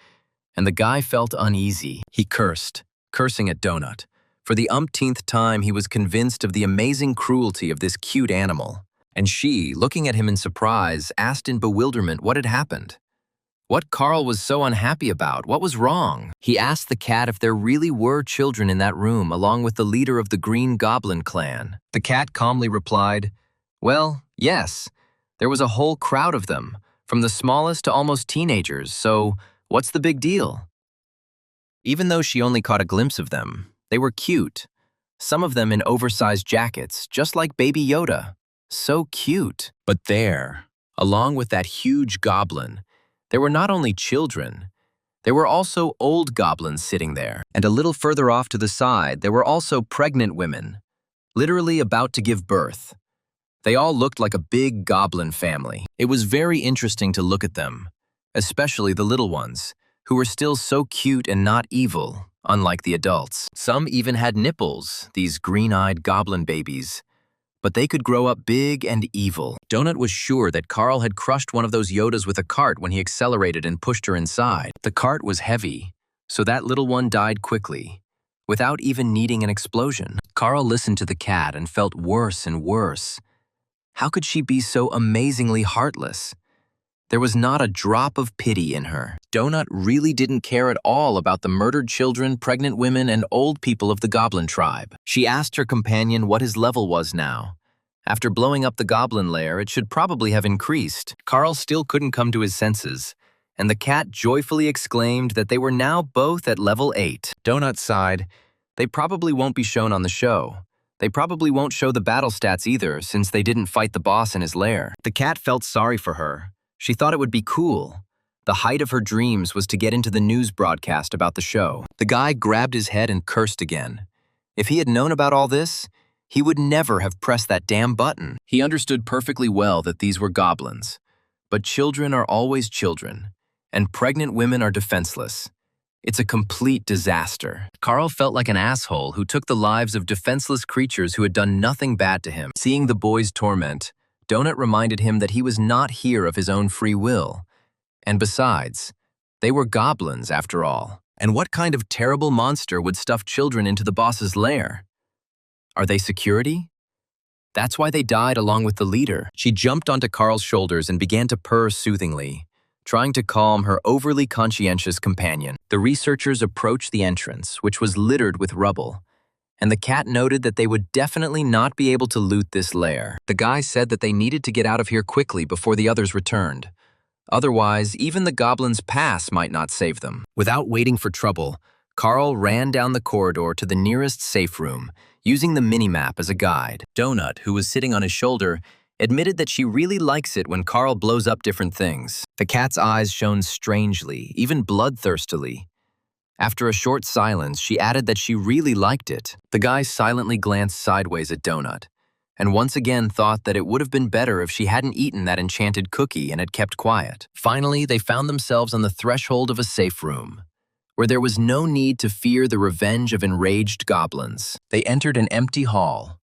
and the guy felt uneasy. He cursed, cursing at Donut. For the umpteenth time, he was convinced of the amazing cruelty of this cute animal. And she, looking at him in surprise, asked in bewilderment what had happened. What Carl was so unhappy about? What was wrong? He asked the cat if there really were children in that room, along with the leader of the Green Goblin clan. The cat calmly replied, "Well, yes. There was a whole crowd of them, from the smallest to almost teenagers, so what's the big deal?" Even though she only caught a glimpse of them, they were cute. Some of them in oversized jackets, just like Baby Yoda. So cute. But there, along with that huge goblin, there were not only children, there were also old goblins sitting there. And a little further off to the side, there were also pregnant women, literally about to give birth. They all looked like a big goblin family. It was very interesting to look at them, especially the little ones, who were still so cute and not evil, unlike the adults. Some even had nipples, these green-eyed goblin babies. But they could grow up big and evil. Donut was sure that Carl had crushed one of those Yodas with a cart when he accelerated and pushed her inside. The cart was heavy, so that little one died quickly, without even needing an explosion. Carl listened to the cat and felt worse and worse. How could she be so amazingly heartless? There was not a drop of pity in her. Donut really didn't care at all about the murdered children, pregnant women, and old people of the goblin tribe. She asked her companion what his level was now. After blowing up the goblin lair, it should probably have increased. Carl still couldn't come to his senses, and the cat joyfully exclaimed that they were now both at level 8. Donut sighed. They probably won't be shown on the show. They probably won't show the battle stats either, since they didn't fight the boss in his lair. The cat felt sorry for her. She thought it would be cool. The height of her dreams was to get into the news broadcast about the show. The guy grabbed his head and cursed again. If he had known about all this, he would never have pressed that damn button. He understood perfectly well that these were goblins. But children are always children, and pregnant women are defenseless. It's a complete disaster. Carl felt like an asshole who took the lives of defenseless creatures who had done nothing bad to him. Seeing the boy's torment, Donut reminded him that he was not here of his own free will. And besides, they were goblins after all. And what kind of terrible monster would stuff children into the boss's lair? Are they security? That's why they died along with the leader. She jumped onto Carl's shoulders and began to purr soothingly, trying to calm her overly conscientious companion. The researchers approached the entrance, which was littered with rubble, and the cat noted that they would definitely not be able to loot this lair. The guy said that they needed to get out of here quickly before the others returned. Otherwise, even the goblin's pass might not save them. Without waiting for trouble, Carl ran down the corridor to the nearest safe room, using the minimap as a guide. Donut, who was sitting on his shoulder, admitted that she really likes it when Carl blows up different things. The cat's eyes shone strangely, even bloodthirstily. After a short silence, she added that she really liked it. The guy silently glanced sideways at Donut, and once again thought that it would have been better if she hadn't eaten that enchanted cookie and had kept quiet. Finally, they found themselves on the threshold of a safe room, where there was no need to fear the revenge of enraged goblins. They entered an empty hall.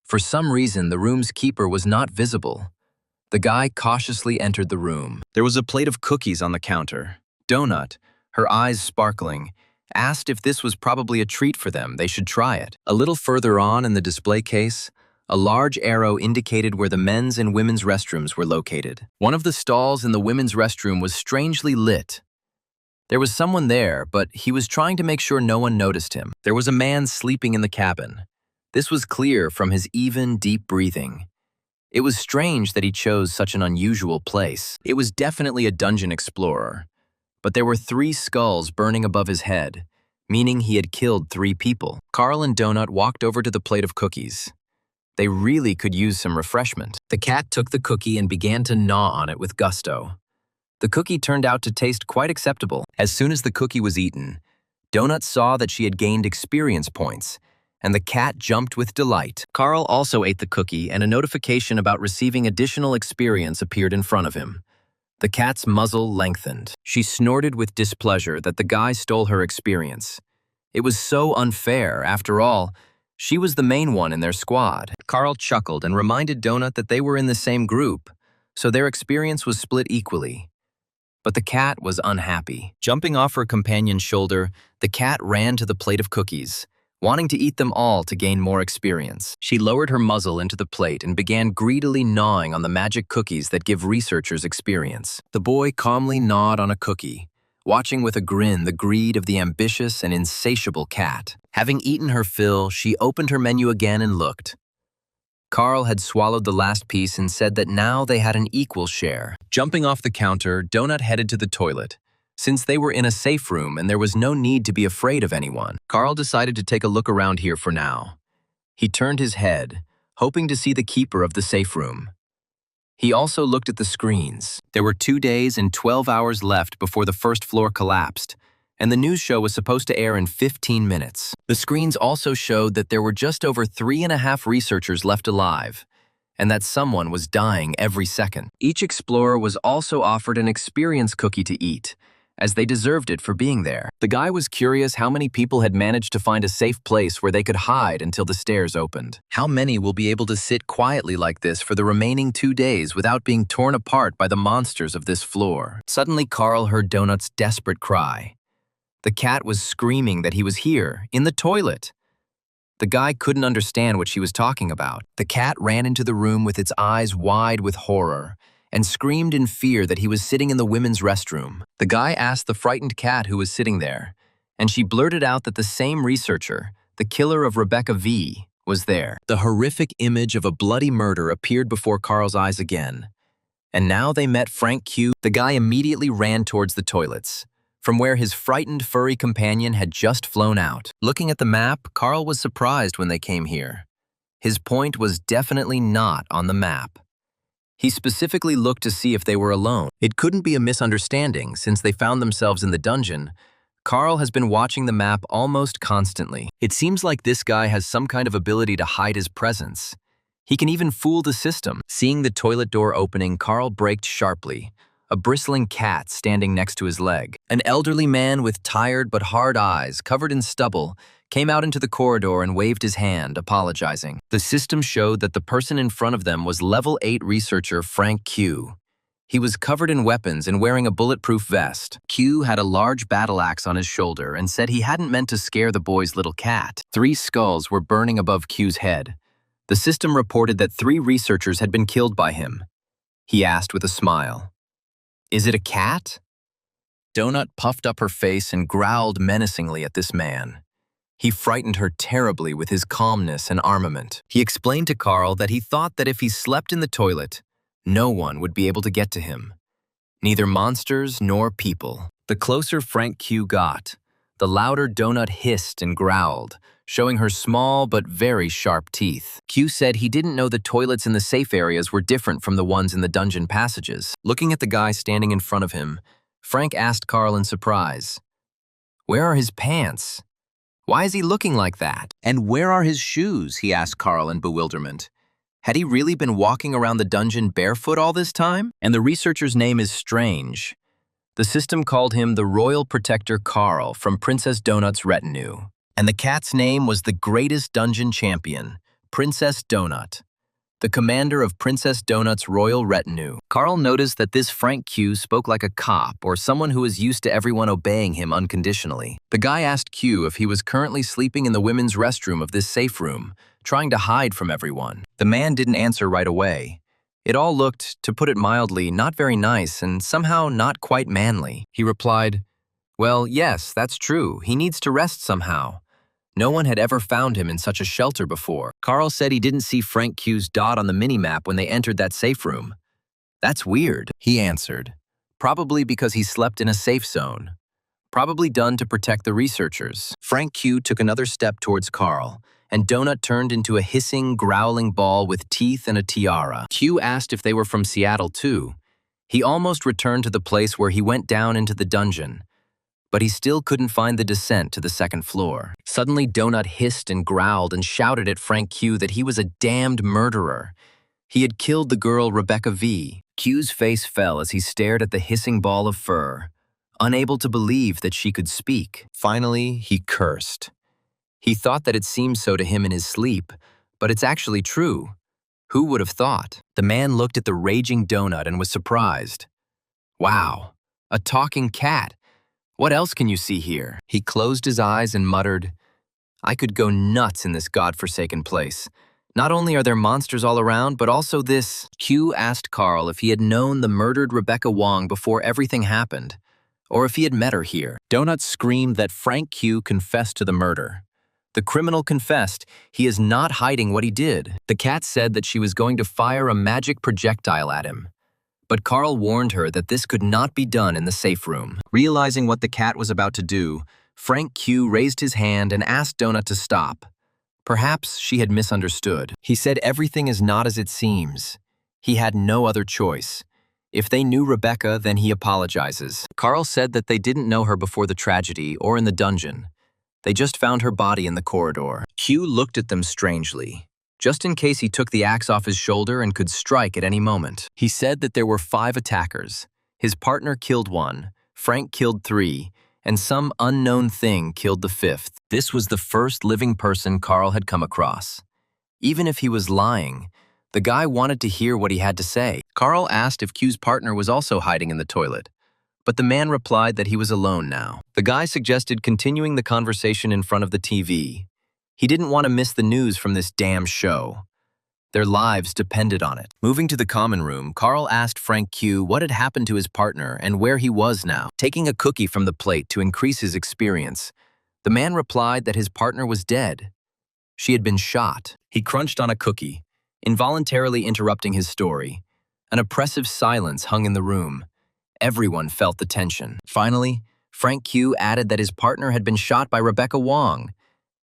For some reason, the room's keeper was not visible. The guy cautiously entered the room. There was a plate of cookies on the counter. Donut, her eyes sparkling, asked if this was probably a treat for them. They should try it. A little further on in the display case, a large arrow indicated where the men's and women's restrooms were located. One of the stalls in the women's restroom was strangely lit. There was someone there, but he was trying to make sure no one noticed him. There was a man sleeping in the cabin. This was clear from his even, deep breathing. It was strange that he chose such an unusual place. It was definitely a dungeon explorer. But there were 3 skulls burning above his head, meaning he had killed 3 people. Carl and Donut walked over to the plate of cookies. They really could use some refreshment. The cat took the cookie and began to gnaw on it with gusto. The cookie turned out to taste quite acceptable. As soon as the cookie was eaten, Donut saw that she had gained experience points, and the cat jumped with delight. Carl also ate the cookie, and a notification about receiving additional experience appeared in front of him. The cat's muzzle lengthened. She snorted with displeasure that the guy stole her experience. It was so unfair, after all. She was the main one in their squad. Carl chuckled and reminded Donut that they were in the same group, so their experience was split equally. But the cat was unhappy. Jumping off her companion's shoulder, the cat ran to the plate of cookies, wanting to eat them all to gain more experience. She lowered her muzzle into the plate and began greedily gnawing on the magic cookies that give researchers experience. The boy calmly gnawed on a cookie, watching with a grin the greed of the ambitious and insatiable cat. Having eaten her fill, she opened her menu again and looked. Carl had swallowed the last piece and said that now they had an equal share. Jumping off the counter, Donut headed to the toilet. Since they were in a safe room and there was no need to be afraid of anyone, Carl decided to take a look around here for now. He turned his head, hoping to see the keeper of the safe room. He also looked at the screens. There were 2 days and 12 hours left before the first floor collapsed, and the news show was supposed to air in 15 minutes. The screens also showed that there were just over 3.5 researchers left alive, and that someone was dying every second. Each explorer was also offered an experience cookie to eat, as they deserved it for being there. The guy was curious how many people had managed to find a safe place where they could hide until the stairs opened. How many will be able to sit quietly like this for the remaining 2 days without being torn apart by the monsters of this floor? Suddenly, Carl heard Donut's desperate cry. The cat was screaming that he was here, in the toilet. The guy couldn't understand what she was talking about. The cat ran into the room with its eyes wide with horror and screamed in fear that he was sitting in the women's restroom. The guy asked the frightened cat who was sitting there, and she blurted out that the same researcher, the killer of Rebecca V., was there. The horrific image of a bloody murder appeared before Carl's eyes again. And now they met Frank Q. The guy immediately ran towards the toilets, from where his frightened furry companion had just flown out. Looking at the map, Carl was surprised when they came here. His point was definitely not on the map. He specifically looked to see if they were alone. It couldn't be a misunderstanding since they found themselves in the dungeon. Carl has been watching the map almost constantly. It seems like this guy has some kind of ability to hide his presence. He can even fool the system. Seeing the toilet door opening, Carl braked sharply, a bristling cat standing next to his leg. An elderly man with tired but hard eyes, covered in stubble, came out into the corridor and waved his hand, apologizing. The system showed that the person in front of them was level 8 researcher Frank Q. He was covered in weapons and wearing a bulletproof vest. Q had a large battle axe on his shoulder and said he hadn't meant to scare the boy's little cat. 3 skulls were burning above Q's head. The system reported that 3 researchers had been killed by him. He asked with a smile, "Is it a cat?" Donut puffed up her face and growled menacingly at this man. He frightened her terribly with his calmness and armament. He explained to Carl that he thought that if he slept in the toilet, no one would be able to get to him. Neither monsters nor people. The closer Frank Q got, the louder Donut hissed and growled, showing her small but very sharp teeth. Q said he didn't know the toilets in the safe areas were different from the ones in the dungeon passages. Looking at the guy standing in front of him, Frank asked Carl in surprise, "Where are his pants? Why is he looking like that? And where are his shoes?" he asked Carl in bewilderment. Had he really been walking around the dungeon barefoot all this time? And the researcher's name is strange. The system called him the Royal Protector Carl from Princess Donut's retinue. And the cat's name was the greatest dungeon champion, Princess Donut, the commander of Princess Donut's royal retinue. Carl noticed that this Frank Q spoke like a cop or someone who was used to everyone obeying him unconditionally. The guy asked Q if he was currently sleeping in the women's restroom of this safe room, trying to hide from everyone. The man didn't answer right away. It all looked, to put it mildly, not very nice and somehow not quite manly. He replied, "Well, yes, that's true. He needs to rest somehow. No one had ever found him in such a shelter before." Carl said he didn't see Frank Q's dot on the minimap when they entered that safe room. "That's weird," he answered. "Probably because he slept in a safe zone. Probably done to protect the researchers." Frank Q took another step towards Carl, and Donut turned into a hissing, growling ball with teeth and a tiara. Q asked if they were from Seattle too. He almost returned to the place where he went down into the dungeon, but he still couldn't find the descent to the second floor. Suddenly, Donut hissed and growled and shouted at Frank Q that he was a damned murderer. He had killed the girl Rebecca V. Q's face fell as he stared at the hissing ball of fur, unable to believe that she could speak. Finally, he cursed. He thought that it seemed so to him in his sleep, but it's actually true. Who would have thought? The man looked at the raging Donut and was surprised. "Wow, a talking cat. What else can you see here?" He closed his eyes and muttered, I could go nuts in this godforsaken place. Not only are there monsters all around, but also this. Q asked Carl if he had known the murdered Rebecca Wong before everything happened, or if he had met her here. Donut screamed that Frank Q confessed to the murder. The criminal confessed he is not hiding what he did. The cat said that she was going to fire a magic projectile at him. But Carl warned her that this could not be done in the safe room. Realizing what the cat was about to do, Frank Q raised his hand and asked Donut to stop. Perhaps she had misunderstood. He said everything is not as it seems. He had no other choice. If they knew Rebecca, then he apologizes. Carl said that they didn't know her before the tragedy or in the dungeon. They just found her body in the corridor. Q looked at them strangely, just in case he took the axe off his shoulder and could strike at any moment. He said that there were 5 attackers. His partner killed 1, Frank killed 3, and some unknown thing killed the 5th. This was the first living person Carl had come across. Even if he was lying, the guy wanted to hear what he had to say. Carl asked if Q's partner was also hiding in the toilet, but the man replied that he was alone now. The guy suggested continuing the conversation in front of the TV. He didn't want to miss the news from this damn show. Their lives depended on it. Moving to the common room, Carl asked Frank Q what had happened to his partner and where he was now. Taking a cookie from the plate to increase his experience, the man replied that his partner was dead. She had been shot. He crunched on a cookie, involuntarily interrupting his story. An oppressive silence hung in the room. Everyone felt the tension. Finally, Frank Q added that his partner had been shot by Rebecca Wong,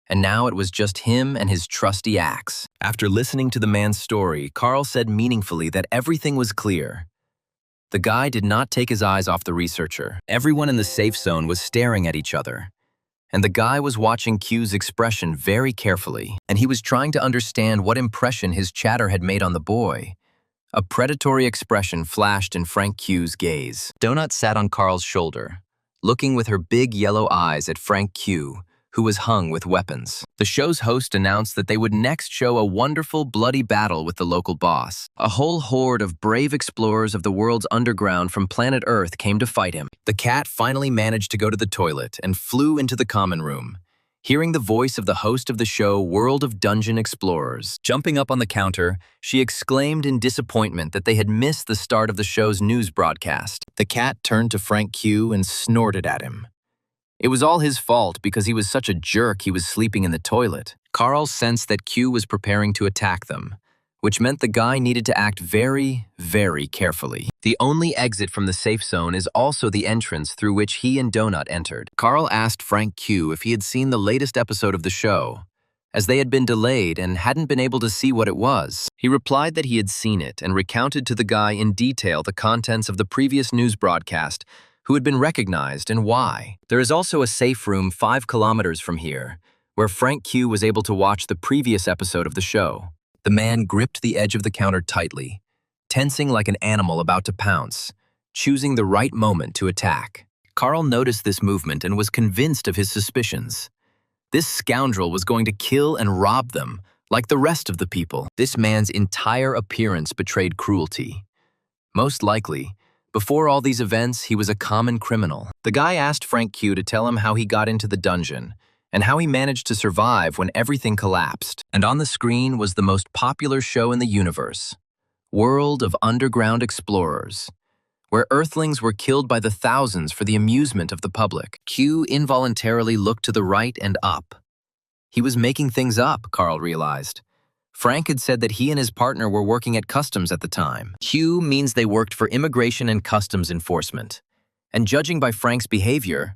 and now it was just him and his trusty axe. After listening to the man's story, Carl said meaningfully that everything was clear. The guy did not take his eyes off the researcher. Everyone in the safe zone was staring at each other, and the guy was watching Q's expression very carefully, and he was trying to understand what impression his chatter had made on the boy. A predatory expression flashed in Frank Q's gaze. Donut sat on Carl's shoulder, looking with her big yellow eyes at Frank Q, who was hung with weapons. The show's host announced that they would next show a wonderful, bloody battle with the local boss. A whole horde of brave explorers of the world's underground from planet Earth came to fight him. The cat finally managed to go to the toilet and flew into the common room. Hearing the voice of the host of the show, World of Dungeon Explorers. Jumping up on the counter, she exclaimed in disappointment that they had missed the start of the show's news broadcast. The cat turned to Frank Q and snorted at him. It was all his fault because he was such a jerk he was sleeping in the toilet. Carl sensed that Q was preparing to attack them, which meant the guy needed to act very, very carefully. The only exit from the safe zone is also the entrance through which he and Donut entered. Carl asked Frank Q if he had seen the latest episode of the show, as they had been delayed and hadn't been able to see what it was. He replied that he had seen it and recounted to the guy in detail the contents of the previous news broadcast, who had been recognized and why. There is also a safe room 5 kilometers from here, where Frank Q was able to watch the previous episode of the show. The man gripped the edge of the counter tightly, tensing like an animal about to pounce, choosing the right moment to attack. Carl noticed this movement and was convinced of his suspicions. This scoundrel was going to kill and rob them, like the rest of the people. This man's entire appearance betrayed cruelty. Most likely, before all these events, he was a common criminal. The guy asked Frank Q to tell him how he got into the dungeon, and how he managed to survive when everything collapsed. And on the screen was the most popular show in the universe, World of Underground Explorers, where Earthlings were killed by the thousands for the amusement of the public. Q involuntarily looked to the right and up. He was making things up, Carl realized. Frank had said that he and his partner were working at customs at the time. Q means they worked for immigration and customs enforcement. And judging by Frank's behavior,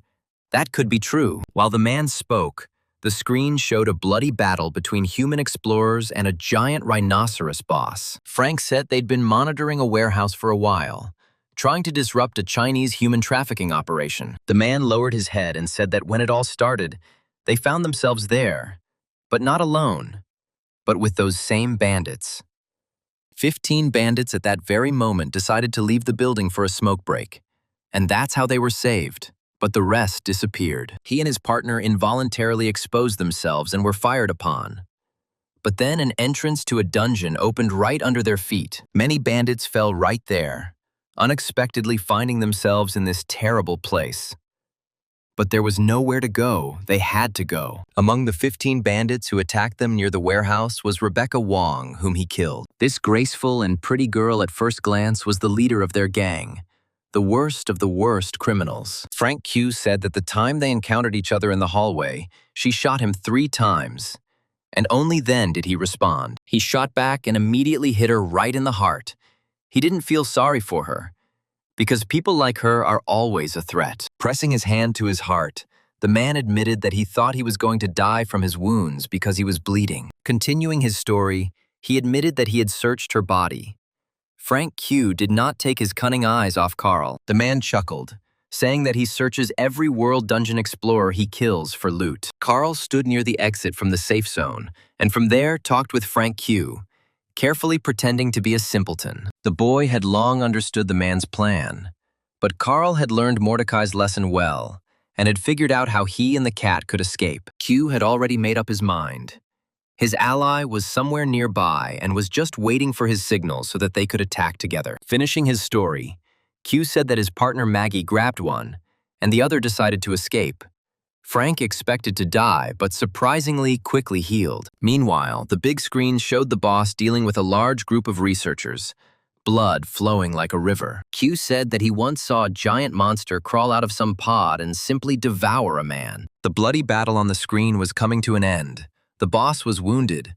that could be true. While the man spoke, the screen showed a bloody battle between human explorers and a giant rhinoceros boss. Frank said they'd been monitoring a warehouse for a while, trying to disrupt a Chinese human trafficking operation. The man lowered his head and said that when it all started, they found themselves there, but not alone, but with those same bandits. 15 bandits at that very moment decided to leave the building for a smoke break, and that's how they were saved. But the rest disappeared. He and his partner involuntarily exposed themselves and were fired upon. But then an entrance to a dungeon opened right under their feet. Many bandits fell right there, unexpectedly finding themselves in this terrible place. But there was nowhere to go. They had to go. Among the 15 bandits who attacked them near the warehouse was Rebecca Wong, whom he killed. This graceful and pretty girl at first glance was the leader of their gang, the worst of the worst criminals. Frank Q said that the time they encountered each other in the hallway, she shot him 3 times, and only then did he respond. He shot back and immediately hit her right in the heart. He didn't feel sorry for her, because people like her are always a threat. Pressing his hand to his heart, the man admitted that he thought he was going to die from his wounds because he was bleeding. Continuing his story, he admitted that he had searched her body. Frank Q did not take his cunning eyes off Carl. The man chuckled, saying that he searches every world dungeon explorer he kills for loot. Carl stood near the exit from the safe zone, and from there talked with Frank Q, carefully pretending to be a simpleton. The boy had long understood the man's plan, but Carl had learned Mordecai's lesson well and had figured out how he and the cat could escape. Q had already made up his mind. His ally was somewhere nearby and was just waiting for his signal so that they could attack together. Finishing his story, Q said that his partner Maggie grabbed one, and the other decided to escape. Frank expected to die, but surprisingly quickly healed. Meanwhile, the big screen showed the boss dealing with a large group of researchers, blood flowing like a river. Q said that he once saw a giant monster crawl out of some pod and simply devour a man. The bloody battle on the screen was coming to an end. The boss was wounded,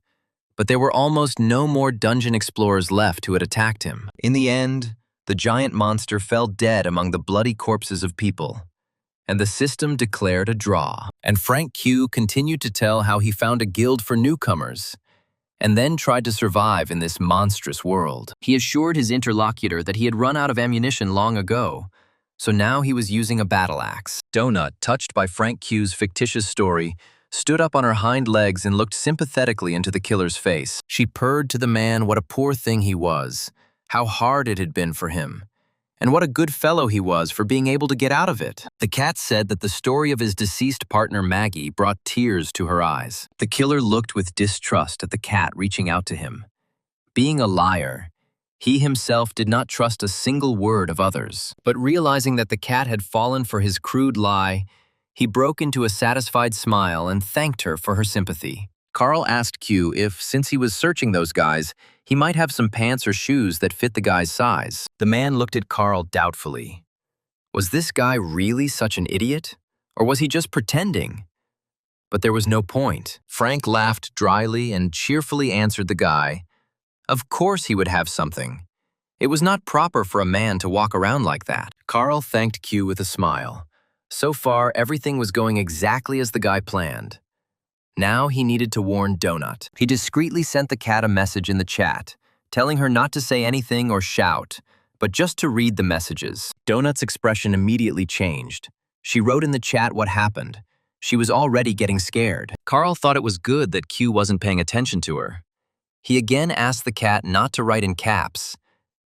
but there were almost no more dungeon explorers left who had attacked him. In the end, the giant monster fell dead among the bloody corpses of people, and the system declared a draw. And Frank Q continued to tell how he found a guild for newcomers, and then tried to survive in this monstrous world. He assured his interlocutor that he had run out of ammunition long ago, so now he was using a battle axe. Donut, touched by Frank Q's fictitious story, stood up on her hind legs and looked sympathetically into the killer's face. She purred to the man what a poor thing he was, how hard it had been for him, and what a good fellow he was for being able to get out of it. The cat said that the story of his deceased partner Maggie brought tears to her eyes. The killer looked with distrust at the cat reaching out to him. Being a liar, he himself did not trust a single word of others. But realizing that the cat had fallen for his crude lie, he broke into a satisfied smile and thanked her for her sympathy. Carl asked Q if, since he was searching those guys, he might have some pants or shoes that fit the guy's size. The man looked at Carl doubtfully. Was this guy really such an idiot? Or was he just pretending? But there was no point. Frank laughed dryly and cheerfully answered the guy. Of course he would have something. It was not proper for a man to walk around like that. Carl thanked Q with a smile. So far, everything was going exactly as the guy planned. Now he needed to warn Donut. He discreetly sent the cat a message in the chat, telling her not to say anything or shout, but just to read the messages. Donut's expression immediately changed. She wrote in the chat what happened. She was already getting scared. Carl thought it was good that Q wasn't paying attention to her. He again asked the cat not to write in caps.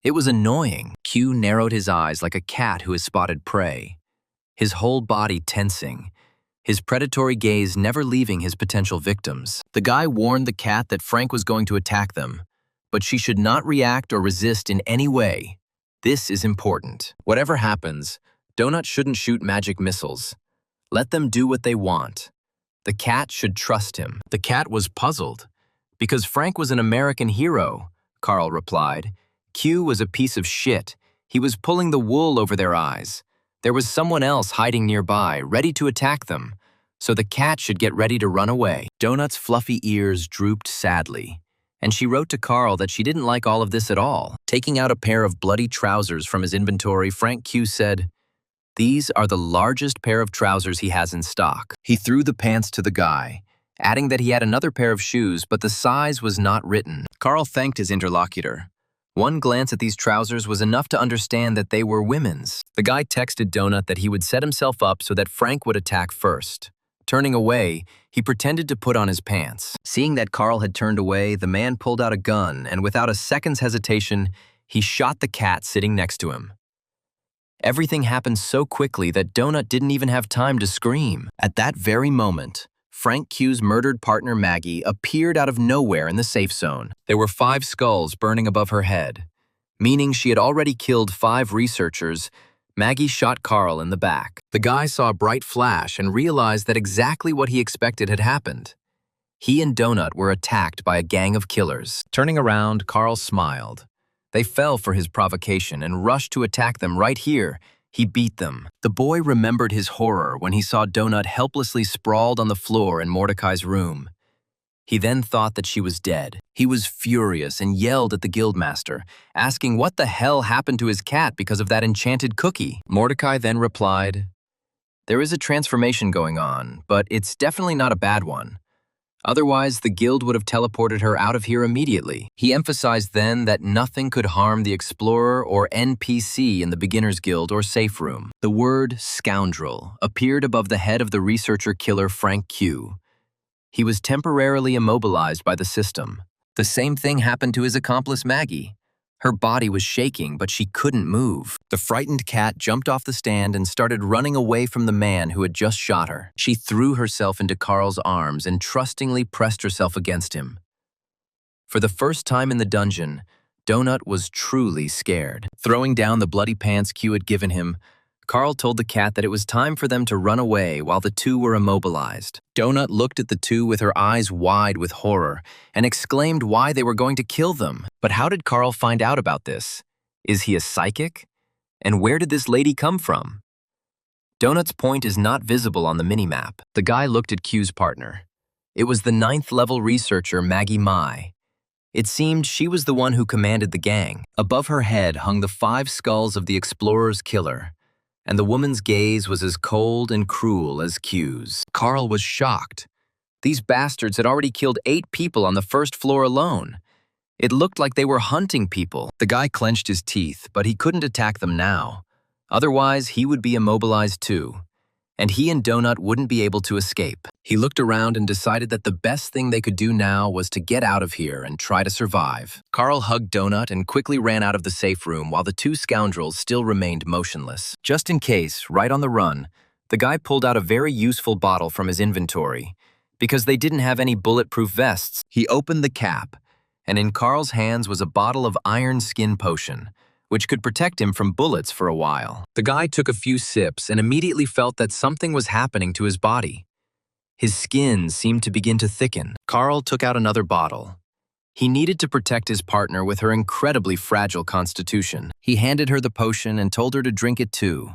It was annoying. Q narrowed his eyes like a cat who has spotted prey, his whole body tensing, his predatory gaze never leaving his potential victims. The guy warned the cat that Frank was going to attack them, but she should not react or resist in any way. This is important. Whatever happens, Donut shouldn't shoot magic missiles. Let them do what they want. The cat should trust him. The cat was puzzled. Because Frank was an American hero, Carl replied. Q was a piece of shit. He was pulling the wool over their eyes. There was someone else hiding nearby, ready to attack them, so the cat should get ready to run away. Donut's fluffy ears drooped sadly, and she wrote to Carl that she didn't like all of this at all. Taking out a pair of bloody trousers from his inventory, Frank Q said, "These are the largest pair of trousers he has in stock." He threw the pants to the guy, adding that he had another pair of shoes, but the size was not written. Carl thanked his interlocutor. One glance at these trousers was enough to understand that they were women's. The guy texted Donut that he would set himself up so that Frank would attack first. Turning away, he pretended to put on his pants. Seeing that Carl had turned away, the man pulled out a gun, and without a second's hesitation, he shot the cat sitting next to him. Everything happened so quickly that Donut didn't even have time to scream. At that very moment, Frank Q's murdered partner Maggie appeared out of nowhere in the safe zone. There were 5 skulls burning above her head, meaning she had already killed 5 researchers, Maggie shot Carl in the back. The guy saw a bright flash and realized that exactly what he expected had happened. He and Donut were attacked by a gang of killers. Turning around, Carl smiled. They fell for his provocation and rushed to attack them right here. He beat them. The boy remembered his horror when he saw Donut helplessly sprawled on the floor in Mordecai's room. He then thought that she was dead. He was furious and yelled at the guildmaster, asking what the hell happened to his cat because of that enchanted cookie. Mordecai then replied, "There is a transformation going on, but it's definitely not a bad one. Otherwise, the guild would have teleported her out of here immediately." He emphasized then that nothing could harm the explorer or NPC in the beginner's guild or safe room. The word scoundrel appeared above the head of the researcher killer Frank Q. He was temporarily immobilized by the system. The same thing happened to his accomplice Maggie. Her body was shaking, but she couldn't move. The frightened cat jumped off the stand and started running away from the man who had just shot her. She threw herself into Carl's arms and trustingly pressed herself against him. For the first time in the dungeon, Donut was truly scared. Throwing down the bloody pants Q had given him, Carl told the cat that it was time for them to run away while the two were immobilized. Donut looked at the two with her eyes wide with horror and exclaimed why they were going to kill them. But how did Carl find out about this? Is he a psychic? And where did this lady come from? Donut's point is not visible on the minimap. The guy looked at Q's partner. It was the 9th level researcher Maggie Mai. It seemed she was the one who commanded the gang. Above her head hung the 5 skulls of the explorer's killer, and the woman's gaze was as cold and cruel as Q's. Carl was shocked. These bastards had already killed 8 people on the first floor alone. It looked like they were hunting people. The guy clenched his teeth, but he couldn't attack them now. Otherwise, he would be immobilized too, and he and Donut wouldn't be able to escape. He looked around and decided that the best thing they could do now was to get out of here and try to survive. Carl hugged Donut and quickly ran out of the safe room while the 2 scoundrels still remained motionless. Just in case, right on the run, the guy pulled out a very useful bottle from his inventory. Because they didn't have any bulletproof vests, he opened the cap, and in Carl's hands was a bottle of iron skin potion, which could protect him from bullets for a while. The guy took a few sips and immediately felt that something was happening to his body. His skin seemed to begin to thicken. Carl took out another bottle. He needed to protect his partner with her incredibly fragile constitution. He handed her the potion and told her to drink it too.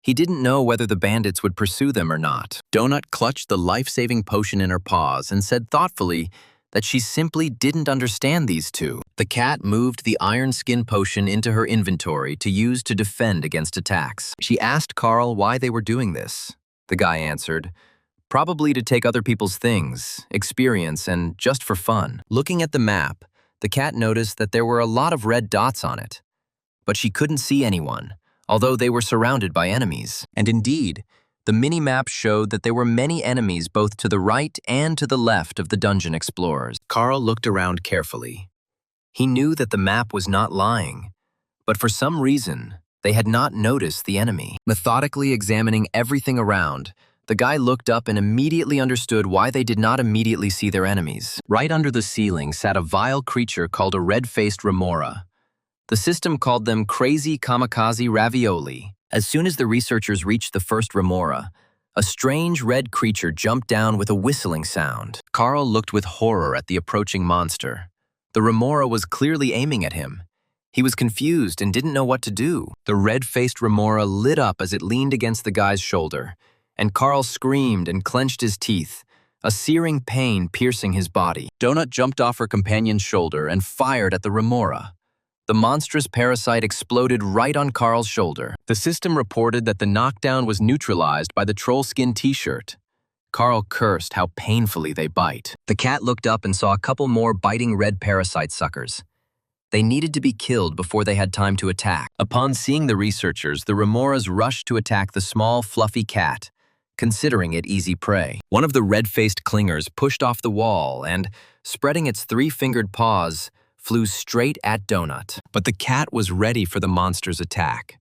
He didn't know whether the bandits would pursue them or not. Donut clutched the life-saving potion in her paws and said thoughtfully that she simply didn't understand these two. The cat moved the iron skin potion into her inventory to use to defend against attacks. She asked Carl why they were doing this. The guy answered, "Probably to take other people's things, experience, and just for fun." Looking at the map, the cat noticed that there were a lot of red dots on it. But she couldn't see anyone, although they were surrounded by enemies. And indeed, the mini-map showed that there were many enemies both to the right and to the left of the dungeon explorers. Carl looked around carefully. He knew that the map was not lying, but for some reason, they had not noticed the enemy. Methodically examining everything around, the guy looked up and immediately understood why they did not immediately see their enemies. Right under the ceiling sat a vile creature called a red-faced remora. The system called them crazy kamikaze ravioli. As soon as the researchers reached the first remora, a strange red creature jumped down with a whistling sound. Carl looked with horror at the approaching monster. The remora was clearly aiming at him. He was confused and didn't know what to do. The red-faced remora lit up as it leaned against the guy's shoulder, and Carl screamed and clenched his teeth, a searing pain piercing his body. Donut jumped off her companion's shoulder and fired at the remora. The monstrous parasite exploded right on Carl's shoulder. The system reported that the knockdown was neutralized by the troll skin t-shirt. Carl cursed how painfully they bite. The cat looked up and saw a couple more biting red parasite suckers. They needed to be killed before they had time to attack. Upon seeing the researchers, the remoras rushed to attack the small, fluffy cat, considering it easy prey. One of the red-faced clingers pushed off the wall and, spreading its 3-fingered paws, flew straight at Donut. But the cat was ready for the monster's attack.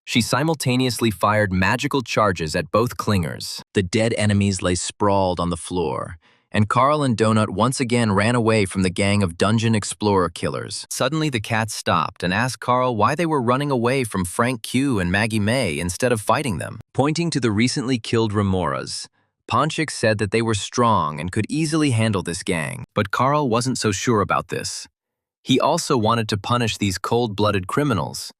She simultaneously fired magical charges at both clingers. The dead enemies lay sprawled on the floor, and Carl and Donut once again ran away from the gang of dungeon explorer killers. Suddenly, the cats stopped and asked Carl why they were running away from Frank Q and Maggie May instead of fighting them. Pointing to the recently killed remoras, Ponchik said that they were strong and could easily handle this gang, but Carl wasn't so sure about this. He also wanted to punish these cold-blooded criminals,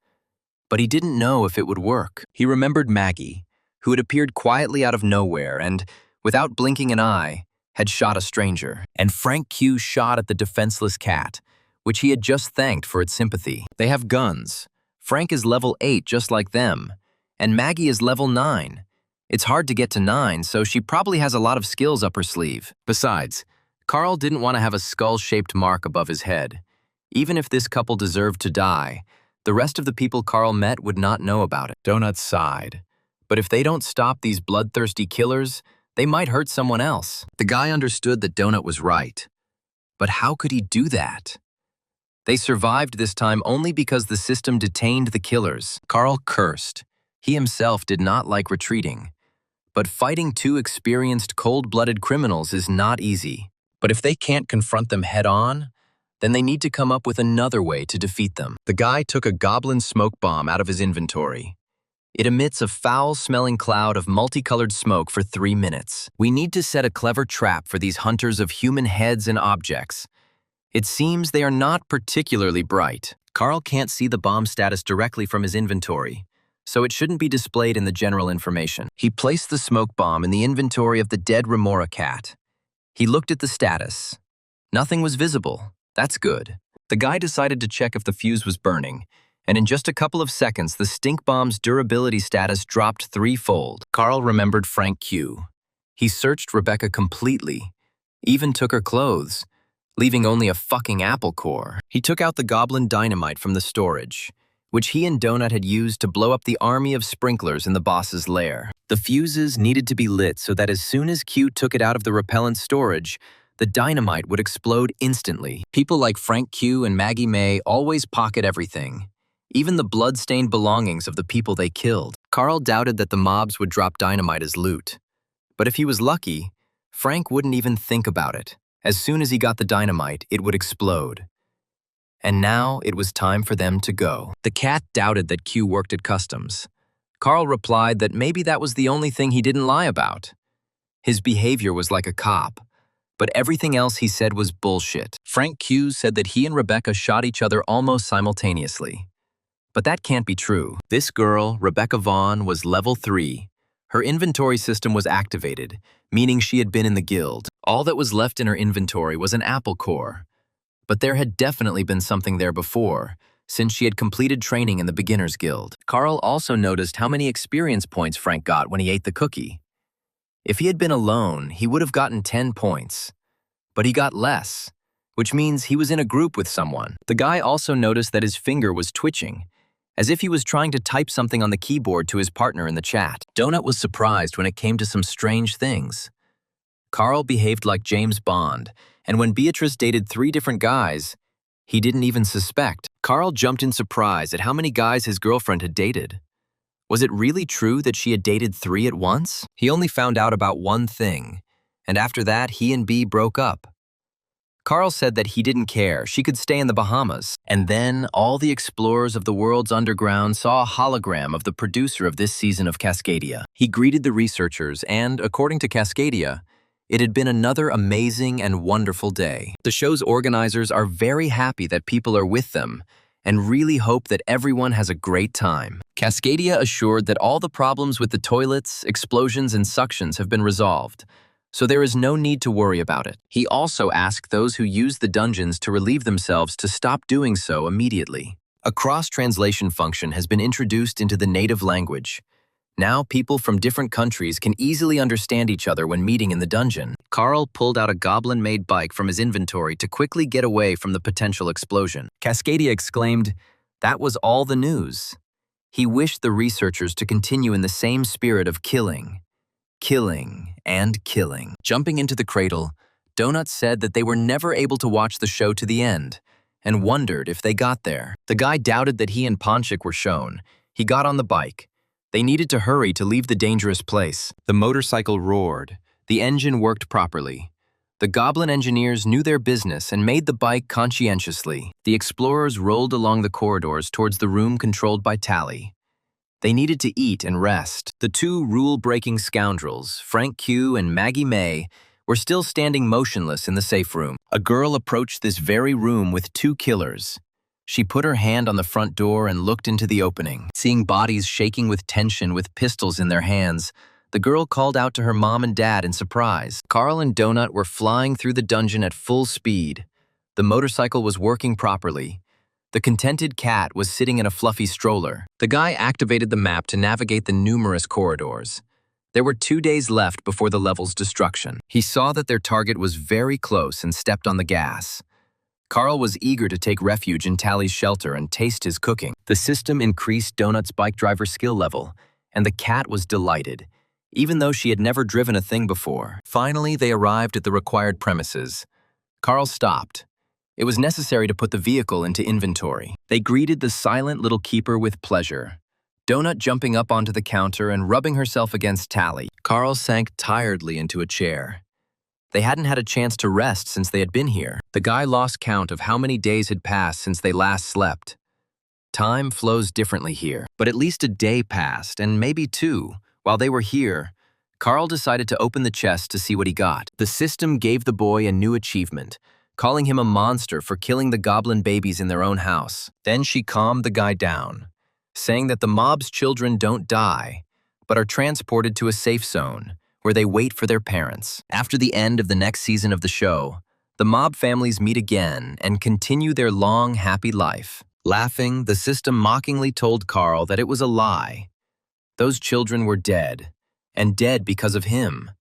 but he didn't know if it would work. He remembered Maggie, who had appeared quietly out of nowhere and, without blinking an eye, had shot a stranger. And Frank Q shot at the defenseless cat, which he had just thanked for its sympathy. They have guns. Frank is level 8 just like them, and Maggie is level 9. It's hard to get to 9, so she probably has a lot of skills up her sleeve. Besides, Carl didn't want to have a skull-shaped mark above his head. Even if this couple deserved to die, the rest of the people Carl met would not know about it. Donut sighed. But if they don't stop these bloodthirsty killers, they might hurt someone else. The guy understood that Donut was right. But how could he do that? They survived this time only because the system detained the killers. Carl cursed. He himself did not like retreating. But fighting two experienced cold-blooded criminals is not easy. But if they can't confront them head-on, then they need to come up with another way to defeat them. The guy took a goblin smoke bomb out of his inventory. It emits a foul-smelling cloud of multicolored smoke for 3 minutes. We need to set a clever trap for these hunters of human heads and objects. It seems they are not particularly bright. Carl can't see the bomb status directly from his inventory, so it shouldn't be displayed in the general information. He placed the smoke bomb in the inventory of the dead remora cat. He looked at the status. Nothing was visible. That's good. The guy decided to check if the fuse was burning, and in just a couple of seconds, the stink bomb's durability status dropped 3-fold. Carl remembered Frank Q. He searched Rebecca completely, even took her clothes, leaving only a fucking apple core. He took out the goblin dynamite from the storage, which he and Donut had used to blow up the army of sprinklers in the boss's lair. The fuses needed to be lit so that as soon as Q took it out of the repellent storage, the dynamite would explode instantly. People like Frank Q and Maggie May always pocket everything, even the blood-stained belongings of the people they killed. Carl doubted that the mobs would drop dynamite as loot. But if he was lucky, Frank wouldn't even think about it. As soon as he got the dynamite, it would explode. And now it was time for them to go. The cat doubted that Q worked at customs. Carl replied that maybe that was the only thing he didn't lie about. His behavior was like a cop, but everything else he said was bullshit. Frank Q said that he and Rebecca shot each other almost simultaneously. But that can't be true. This girl, Rebecca Vaughn, was level 3. Her inventory system was activated, meaning she had been in the guild. All that was left in her inventory was an apple core. But there had definitely been something there before, since she had completed training in the beginner's guild. Carl also noticed how many experience points Frank got when he ate the cookie. If he had been alone, he would have gotten 10 points. But he got less, which means he was in a group with someone. The guy also noticed that his finger was twitching, as if he was trying to type something on the keyboard to his partner in the chat. Donut was surprised when it came to some strange things. Carl behaved like James Bond, and when Beatrice dated 3 different guys, he didn't even suspect. Carl jumped in surprise at how many guys his girlfriend had dated. Was it really true that she had dated 3 at once? He only found out about one thing, and after that, he and B broke up. Carl said that he didn't care, she could stay in the Bahamas. And then, all the explorers of the world's underground saw a hologram of the producer of this season of Cascadia. He greeted the researchers, and, according to Cascadia, it had been another amazing and wonderful day. The show's organizers are very happy that people are with them, and really hope that everyone has a great time. Cascadia assured that all the problems with the toilets, explosions, and suctions have been resolved, so there is no need to worry about it. He also asked those who use the dungeons to relieve themselves to stop doing so immediately. A cross-translation function has been introduced into the native language. Now people from different countries can easily understand each other when meeting in the dungeon. Carl pulled out a goblin-made bike from his inventory to quickly get away from the potential explosion. Cascadia exclaimed, "That was all the news." He wished the researchers to continue in the same spirit of killing, and killing. Jumping into the cradle, Donut said that they were never able to watch the show to the end, and wondered if they got there. The guy doubted that he and Ponchik were shown. He got on the bike. They needed to hurry to leave the dangerous place. The motorcycle roared. The engine worked properly. The goblin engineers knew their business and made the bike conscientiously. The explorers rolled along the corridors towards the room controlled by Tally. They needed to eat and rest. The two rule-breaking scoundrels, Frank Q and Maggie May, were still standing motionless in the safe room. A girl approached this very room with two killers. She put her hand on the front door and looked into the opening. Seeing bodies shaking with tension with pistols in their hands, the girl called out to her mom and dad in surprise. Carl and Donut were flying through the dungeon at full speed. The motorcycle was working properly. The contented cat was sitting in a fluffy stroller. The guy activated the map to navigate the numerous corridors. There were 2 days left before the level's destruction. He saw that their target was very close and stepped on the gas. Carl was eager to take refuge in Tally's shelter and taste his cooking. The system increased Donut's bike driver skill level, and the cat was delighted, even though she had never driven a thing before. Finally, they arrived at the required premises. Carl stopped. It was necessary to put the vehicle into inventory. They greeted the silent little keeper with pleasure, Donut jumping up onto the counter and rubbing herself against Tally. Carl sank tiredly into a chair. They hadn't had a chance to rest since they had been here. The guy lost count of how many days had passed since they last slept. Time flows differently here, but at least a day passed, and maybe two. While they were here, Carl decided to open the chest to see what he got. The system gave the boy a new achievement, calling him a monster for killing the goblin babies in their own house. Then she calmed the guy down, saying that the mob's children don't die, but are transported to a safe zone, where they wait for their parents. After the end of the next season of the show, the mob families meet again and continue their long, happy life. Laughing, the system mockingly told Carl that it was a lie. Those children were dead, and dead because of him,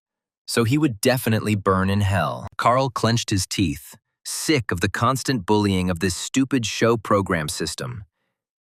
so he would definitely burn in hell. Carl clenched his teeth, sick of the constant bullying of this stupid show program system.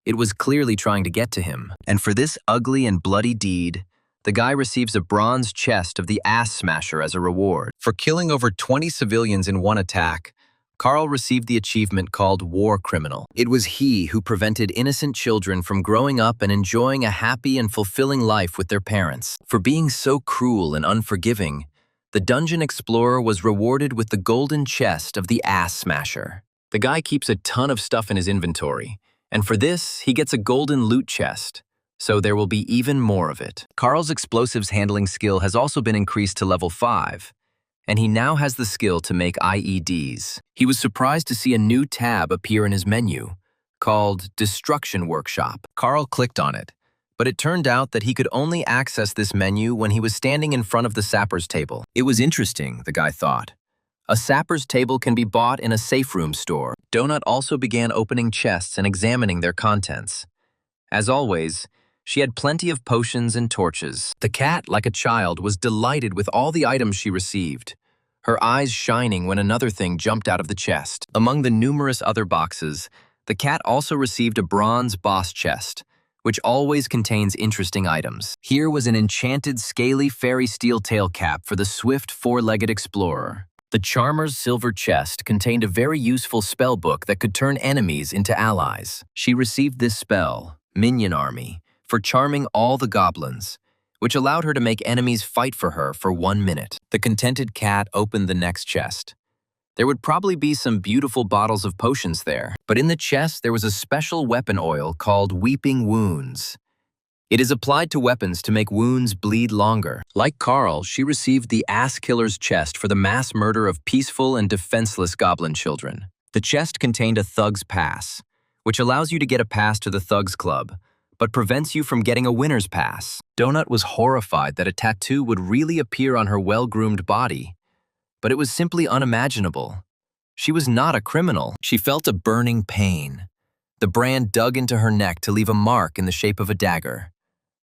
It was clearly trying to get to him, and for this ugly and bloody deed, the guy receives a bronze chest of the Ass Smasher as a reward. For killing over 20 civilians in one attack, Carl received the achievement called War Criminal. It was he who prevented innocent children from growing up and enjoying a happy and fulfilling life with their parents. For being so cruel and unforgiving, the dungeon explorer was rewarded with the golden chest of the Ass Smasher. The guy keeps a ton of stuff in his inventory, and for this, he gets a golden loot chest, so there will be even more of it. Carl's explosives handling skill has also been increased to level 5, and he now has the skill to make IEDs. He was surprised to see a new tab appear in his menu, called Destruction Workshop. Carl clicked on it, but it turned out that he could only access this menu when he was standing in front of the sapper's table. It was interesting, the guy thought. A sapper's table can be bought in a safe room store. Donut also began opening chests and examining their contents. As always, she had plenty of potions and torches. The cat, like a child, was delighted with all the items she received, her eyes shining when another thing jumped out of the chest. Among the numerous other boxes, the cat also received a bronze boss chest, which always contains interesting items. Here was an enchanted scaly fairy steel tail cap for the swift four-legged explorer. The Charmer's silver chest contained a very useful spell book that could turn enemies into allies. She received this spell, Minion Army, for charming all the goblins, which allowed her to make enemies fight for her for 1 minute. The contented cat opened the next chest. There would probably be some beautiful bottles of potions there, but in the chest there was a special weapon oil called Weeping Wounds. It is applied to weapons to make wounds bleed longer. Like Carl, she received the Ass Killer's chest for the mass murder of peaceful and defenseless goblin children. The chest contained a Thug's Pass, which allows you to get a pass to the Thugs Club, but prevents you from getting a winner's pass. Donut was horrified that a tattoo would really appear on her well-groomed body, but it was simply unimaginable. She was not a criminal. She felt a burning pain. The brand dug into her neck to leave a mark in the shape of a dagger.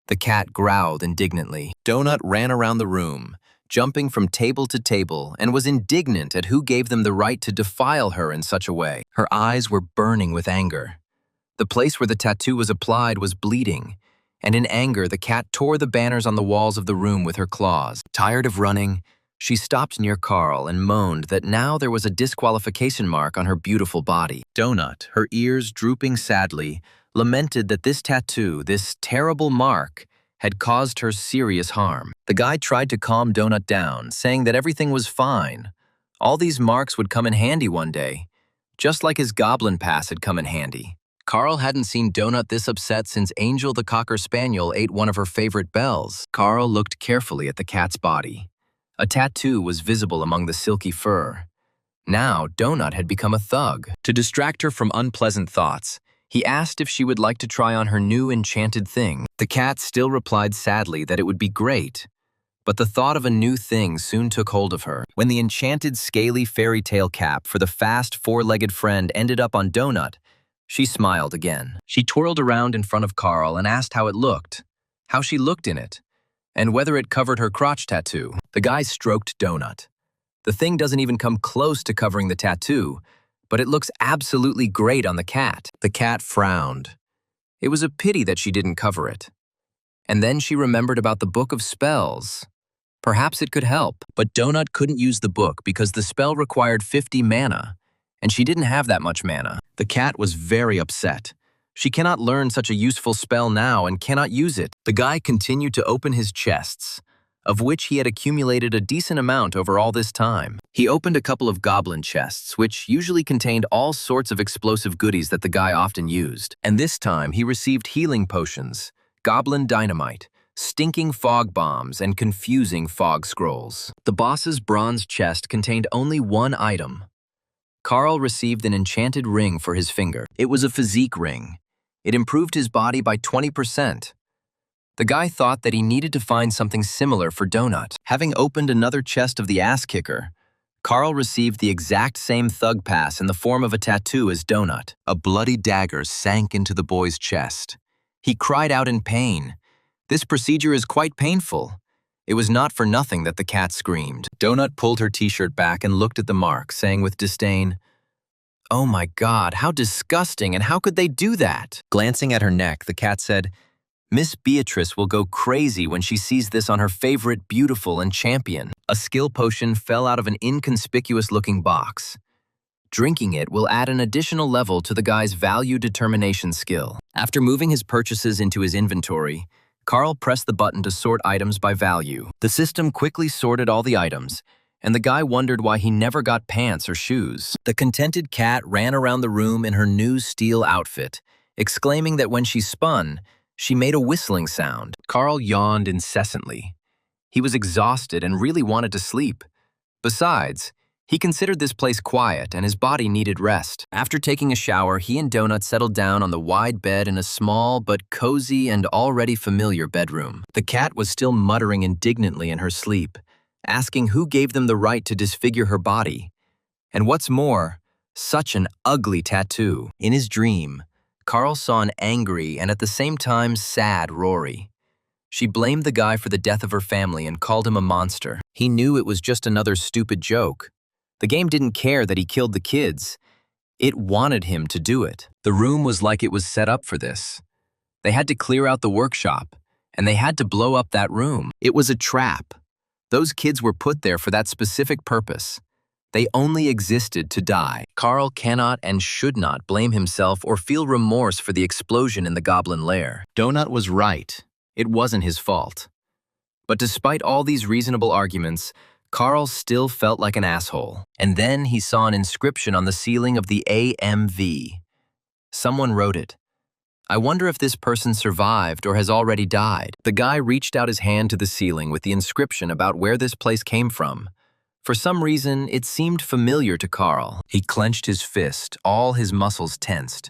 The cat growled indignantly. Donut ran around the room, jumping from table to table, and was indignant at who gave them the right to defile her in such a way. Her eyes were burning with anger. The place where the tattoo was applied was bleeding, and in anger the cat tore the banners on the walls of the room with her claws. Tired of running, she stopped near Carl and moaned that now there was a disqualification mark on her beautiful body. Donut, her ears drooping sadly, lamented that this tattoo, this terrible mark, had caused her serious harm. The guy tried to calm Donut down, saying that everything was fine, All these marks would come in handy one day, just like his goblin pass had come in handy. Carl hadn't seen Donut this upset since Angel the Cocker Spaniel ate one of her favorite bells. Carl looked carefully at the cat's body. A tattoo was visible among the silky fur. Now, Donut had become a thug. To distract her from unpleasant thoughts, he asked if she would like to try on her new enchanted thing. The cat still replied sadly that it would be great, but the thought of a new thing soon took hold of her. When the enchanted scaly fairy tale cap for the fast four-legged friend ended up on Donut, she smiled again. She twirled around in front of Carl and asked how it looked, how she looked in it, and whether it covered her crotch tattoo. The guy stroked Donut. The thing doesn't even come close to covering the tattoo, but it looks absolutely great on the cat. The cat frowned. It was a pity that she didn't cover it. And then she remembered about the book of spells. Perhaps it could help, but Donut couldn't use the book because the spell required 50 mana, and she didn't have that much mana. The cat was very upset. She cannot learn such a useful spell now and cannot use it. The guy continued to open his chests, of which he had accumulated a decent amount over all this time. He opened a couple of goblin chests, which usually contained all sorts of explosive goodies that the guy often used. And this time he received healing potions, goblin dynamite, stinking fog bombs, and confusing fog scrolls. The boss's bronze chest contained only one item. Carl received an enchanted ring for his finger. It was a physique ring. It improved his body by 20%. The guy thought that he needed to find something similar for Donut. Having opened another chest of the ass kicker, Carl received the exact same thug pass in the form of a tattoo as Donut. A bloody dagger sank into the boy's chest. He cried out in pain. This procedure is quite painful. It was not for nothing that the cat screamed. Donut pulled her t-shirt back and looked at the mark, saying with disdain, "Oh my God, how disgusting, and how could they do that?" Glancing at her neck, the cat said, "Miss Beatrice will go crazy when she sees this on her favorite beautiful and champion." A skill potion fell out of an inconspicuous-looking box. Drinking it will add an additional level to the guy's value determination skill. After moving his purchases into his inventory, Carl pressed the button to sort items by value. The system quickly sorted all the items, and the guy wondered why he never got pants or shoes. The contented cat ran around the room in her new steel outfit, exclaiming that when she spun, she made a whistling sound. Carl yawned incessantly. He was exhausted and really wanted to sleep. Besides, he considered this place quiet and his body needed rest. After taking a shower, he and Donut settled down on the wide bed in a small but cozy and already familiar bedroom. The cat was still muttering indignantly in her sleep, asking who gave them the right to disfigure her body. And what's more, such an ugly tattoo. In his dream, Carl saw an angry and at the same time sad Rory. She blamed the guy for the death of her family and called him a monster. He knew it was just another stupid joke. The game didn't care that he killed the kids. It wanted him to do it. The room was like it was set up for this. They had to clear out the workshop, and they had to blow up that room. It was a trap. Those kids were put there for that specific purpose. They only existed to die. Carl cannot and should not blame himself or feel remorse for the explosion in the goblin lair. Donut was right. It wasn't his fault. But despite all these reasonable arguments, Carl still felt like an asshole. And then he saw an inscription on the ceiling of the AMV. Someone wrote it. I wonder if this person survived or has already died. The guy reached out his hand to the ceiling with the inscription about where this place came from. For some reason, it seemed familiar to Carl. He clenched his fist, all his muscles tensed.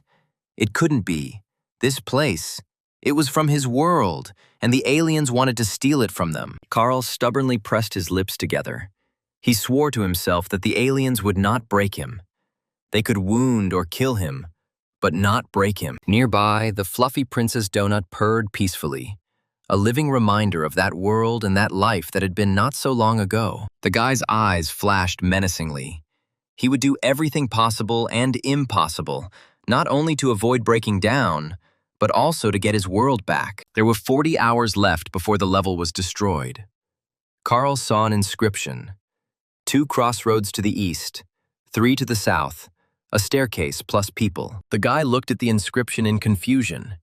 It couldn't be. This place, it was from his world, and the aliens wanted to steal it from them. Carl stubbornly pressed his lips together. He swore to himself that the aliens would not break him. They could wound or kill him, but not break him. Nearby, the fluffy Princess Donut purred peacefully, a living reminder of that world and that life that had been not so long ago. The guy's eyes flashed menacingly. He would do everything possible and impossible, not only to avoid breaking down, but also to get his world back. There were 40 hours left before the level was destroyed. Carl saw an inscription. 2 crossroads to the east, 3 to the south, a staircase plus people. The guy looked at the inscription in confusion.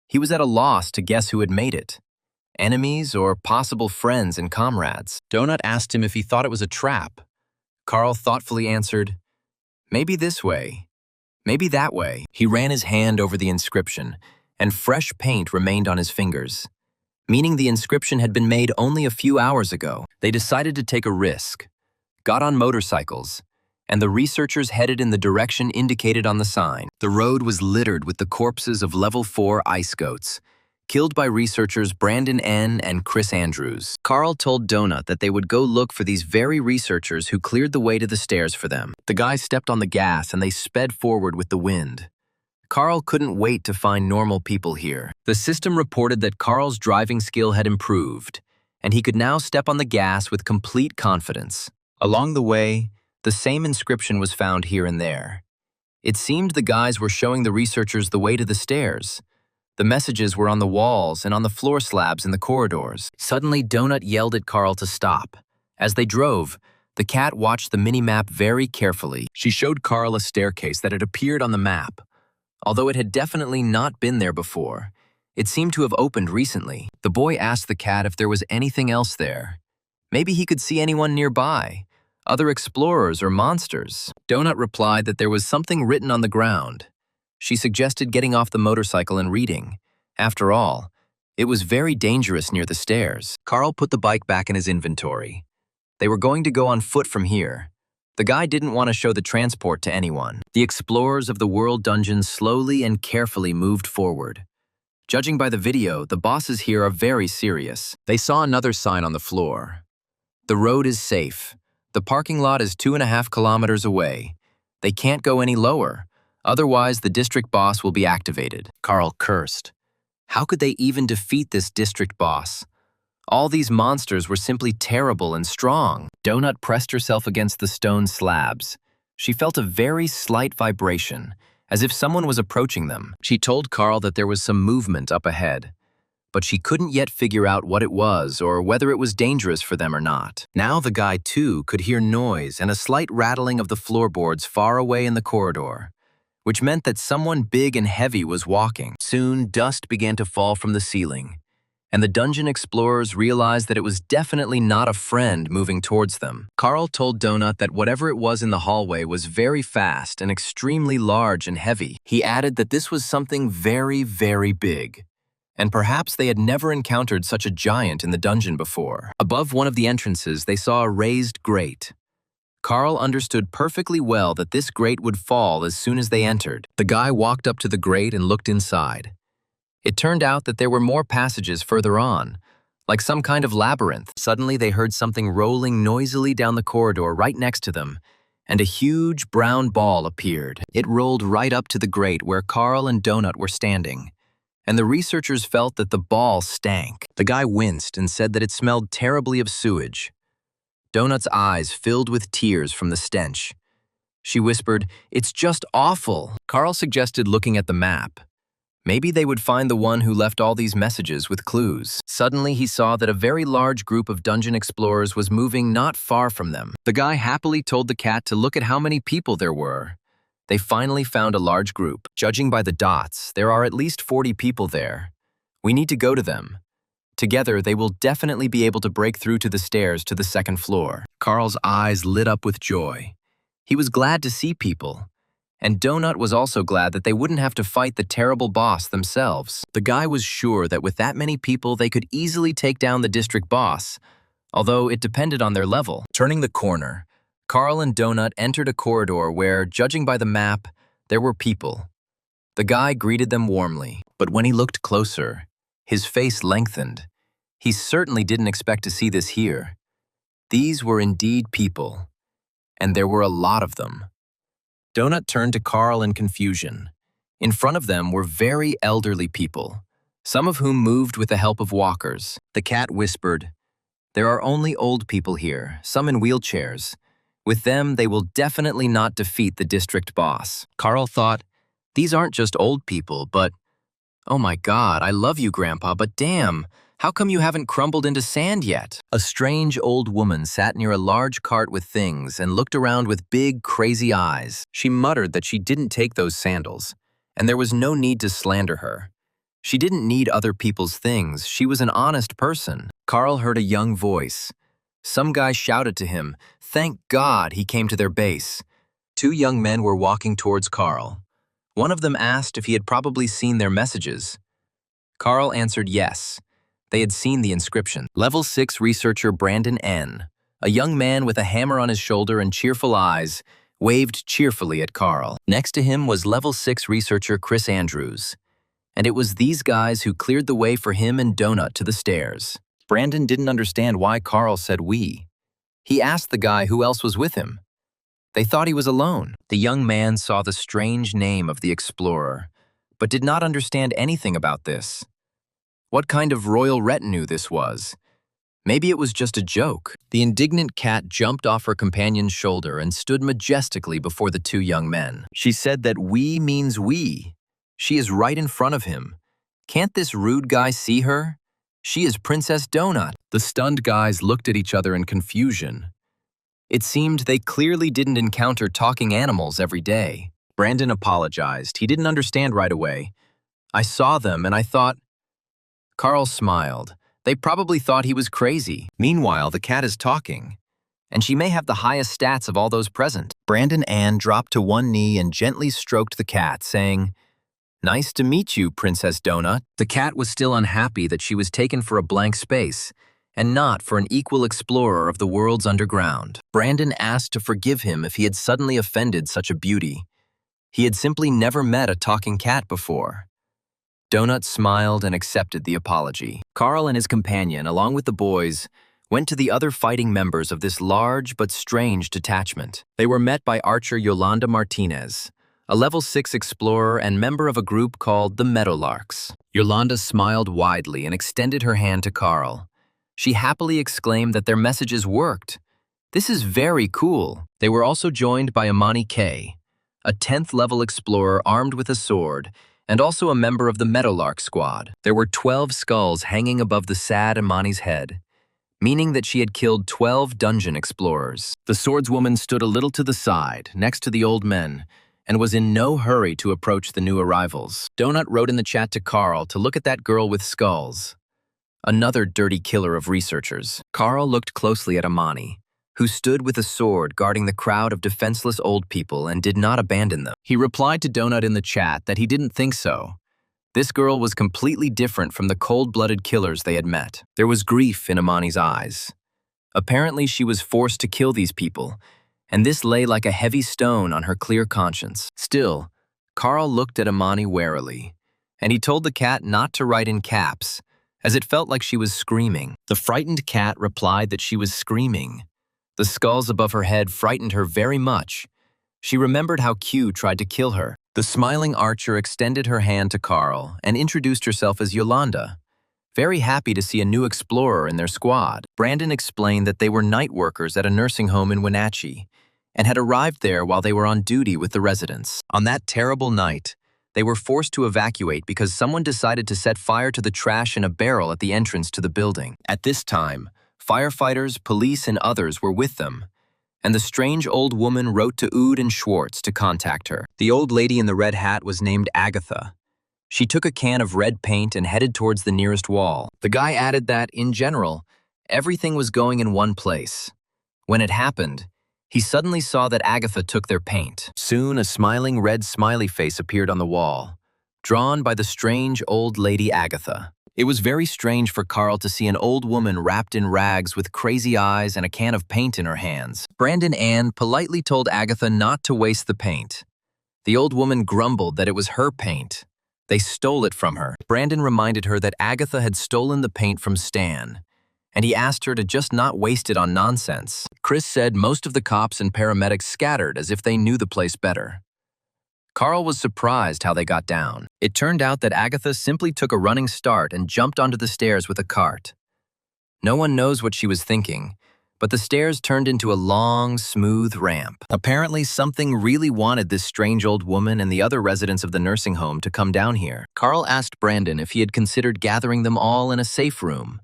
He was at a loss to guess who had made it. Enemies or possible friends and comrades. Donut asked him if he thought it was a trap. Carl thoughtfully answered, "Maybe this way, maybe that way." He ran his hand over the inscription, and fresh paint remained on his fingers, meaning the inscription had been made only a few hours ago. They decided to take a risk, got on motorcycles, and the researchers headed in the direction indicated on the sign. The road was littered with the corpses of Level 4 ice goats, killed by researchers Brandon N. and Chris Andrews. Carl told Donut that they would go look for these very researchers who cleared the way to the stairs for them. The guys stepped on the gas and they sped forward with the wind. Carl couldn't wait to find normal people here. The system reported that Carl's driving skill had improved, and he could now step on the gas with complete confidence. Along the way, the same inscription was found here and there. It seemed the guys were showing the researchers the way to the stairs. The messages were on the walls and on the floor slabs in the corridors. Suddenly, Donut yelled at Carl to stop. As they drove, the cat watched the mini-map very carefully. She showed Carl a staircase that had appeared on the map. Although it had definitely not been there before, it seemed to have opened recently. The boy asked the cat if there was anything else there. Maybe he could see anyone nearby, other explorers or monsters. Donut replied that there was something written on the ground. She suggested getting off the motorcycle and reading. After all, it was very dangerous near the stairs. Carl put the bike back in his inventory. They were going to go on foot from here. The guy didn't want to show the transport to anyone. The explorers of the world dungeon slowly and carefully moved forward. Judging by the video, the bosses here are very serious. They saw another sign on the floor. The road is safe. The parking lot is 2.5 kilometers away. They can't go any lower. Otherwise, the district boss will be activated. Carl cursed. How could they even defeat this district boss? All these monsters were simply terrible and strong. Donut pressed herself against the stone slabs. She felt a very slight vibration, as if someone was approaching them. She told Carl that there was some movement up ahead, but she couldn't yet figure out what it was or whether it was dangerous for them or not. Now the guy, too, could hear noise and a slight rattling of the floorboards far away in the corridor, which meant that someone big and heavy was walking. Soon, dust began to fall from the ceiling, and the dungeon explorers realized that it was definitely not a friend moving towards them. Carl told Donut that whatever it was in the hallway was very fast and extremely large and heavy. He added that this was something very, very big, and perhaps they had never encountered such a giant in the dungeon before. Above one of the entrances, they saw a raised grate. Carl understood perfectly well that this grate would fall as soon as they entered. The guy walked up to the grate and looked inside. It turned out that there were more passages further on, like some kind of labyrinth. Suddenly, they heard something rolling noisily down the corridor right next to them, and a huge brown ball appeared. It rolled right up to the grate where Carl and Donut were standing, and the researchers felt that the ball stank. The guy winced and said that it smelled terribly of sewage. Donut's eyes filled with tears from the stench. She whispered, "It's just awful." Carl suggested looking at the map. Maybe they would find the one who left all these messages with clues. Suddenly, he saw that a very large group of dungeon explorers was moving not far from them. The guy happily told the cat to look at how many people there were. They finally found a large group. Judging by the dots, there are at least 40 people there. We need to go to them. Together, they will definitely be able to break through to the stairs to the second floor. Carl's eyes lit up with joy. He was glad to see people. And Donut was also glad that they wouldn't have to fight the terrible boss themselves. The guy was sure that with that many people, they could easily take down the district boss, although it depended on their level. Turning the corner, Carl and Donut entered a corridor where, judging by the map, there were people. The guy greeted them warmly, but when he looked closer, his face lengthened. He certainly didn't expect to see this here. These were indeed people, and there were a lot of them. Donut turned to Carl in confusion. In front of them were very elderly people, some of whom moved with the help of walkers. The cat whispered, "There are only old people here, some in wheelchairs. With them, they will definitely not defeat the district boss." Carl thought, these aren't just old people, but, oh my God, I love you, Grandpa, but damn, how come you haven't crumbled into sand yet? A strange old woman sat near a large cart with things and looked around with big, crazy eyes. She muttered that she didn't take those sandals, and there was no need to slander her. She didn't need other people's things. She was an honest person. Carl heard a young voice. Some guy shouted to him, Thank God he came to their base. Two young men were walking towards Carl. One of them asked if he had probably seen their messages. Carl answered yes. They had seen the inscription. Level 6 researcher Brandon N., a young man with a hammer on his shoulder and cheerful eyes, waved cheerfully at Carl. Next to him was Level 6 researcher Chris Andrews. And it was these guys who cleared the way for him and Donut to the stairs. Brandon didn't understand why Carl said we. He asked the guy who else was with him. They thought he was alone. The young man saw the strange name of the explorer, but did not understand anything about this. What kind of royal retinue this was? Maybe it was just a joke. The indignant cat jumped off her companion's shoulder and stood majestically before the two young men. She said that we means we. She is right in front of him. Can't this rude guy see her? She is Princess Donut. The stunned guys looked at each other in confusion. It seemed they clearly didn't encounter talking animals every day. Brandon apologized. He didn't understand right away. I saw them and I thought... Carl smiled. They probably thought he was crazy. Meanwhile, the cat is talking, and she may have the highest stats of all those present. Brandon Ann dropped to one knee and gently stroked the cat, saying, "Nice to meet you, Princess Donut." The cat was still unhappy that she was taken for a blank space, and not for an equal explorer of the world's underground. Brandon asked to forgive him if he had suddenly offended such a beauty. He had simply never met a talking cat before. Donut smiled and accepted the apology. Carl and his companion, along with the boys, went to the other fighting members of this large but strange detachment. They were met by Archer Yolanda Martinez, a level 6 explorer and member of a group called the Meadowlarks. Yolanda smiled widely and extended her hand to Carl. She happily exclaimed that their messages worked. This is very cool. They were also joined by Imani K., a 10th level explorer armed with a sword, and also a member of the Meadowlark squad. There were 12 skulls hanging above the sad Imani's head, meaning that she had killed 12 dungeon explorers. The swordswoman stood a little to the side, next to the old men, and was in no hurry to approach the new arrivals. Donut wrote in the chat to Carl to look at that girl with skulls. Another dirty killer of researchers. Carl looked closely at Imani, who stood with a sword guarding the crowd of defenseless old people and did not abandon them. He replied to Donut in the chat that he didn't think so. This girl was completely different from the cold-blooded killers they had met. There was grief in Imani's eyes. Apparently she was forced to kill these people, and this lay like a heavy stone on her clear conscience. Still, Carl looked at Imani warily, and he told the cat not to write in caps, as it felt like she was screaming. The frightened cat replied that she was screaming. The skulls above her head frightened her very much. She remembered how Q tried to kill her. The smiling Archer extended her hand to Carl and introduced herself as Yolanda, very happy to see a new explorer in their squad. Brandon explained that they were night workers at a nursing home in Wenatchee and had arrived there while they were on duty with the residents. On that terrible night, they were forced to evacuate because someone decided to set fire to the trash in a barrel at the entrance to the building. At this time, firefighters, police, and others were with them, and the strange old woman wrote to Oud and Schwartz to contact her. The old lady in the red hat was named Agatha. She took a can of red paint and headed towards the nearest wall. The guy added that, in general, everything was going in one place. When it happened, he suddenly saw that Agatha took their paint. Soon, a smiling red smiley face appeared on the wall, drawn by the strange old lady Agatha. It was very strange for Carl to see an old woman wrapped in rags with crazy eyes and a can of paint in her hands. Brandon Ann politely told Agatha not to waste the paint. The old woman grumbled that it was her paint. They stole it from her. Brandon reminded her that Agatha had stolen the paint from Stan, and he asked her to just not waste it on nonsense. Chris said most of the cops and paramedics scattered as if they knew the place better. Carl was surprised how they got down. It turned out that Agatha simply took a running start and jumped onto the stairs with a cart. No one knows what she was thinking, but the stairs turned into a long, smooth ramp. Apparently, something really wanted this strange old woman and the other residents of the nursing home to come down here. Carl asked Brandon if he had considered gathering them all in a safe room,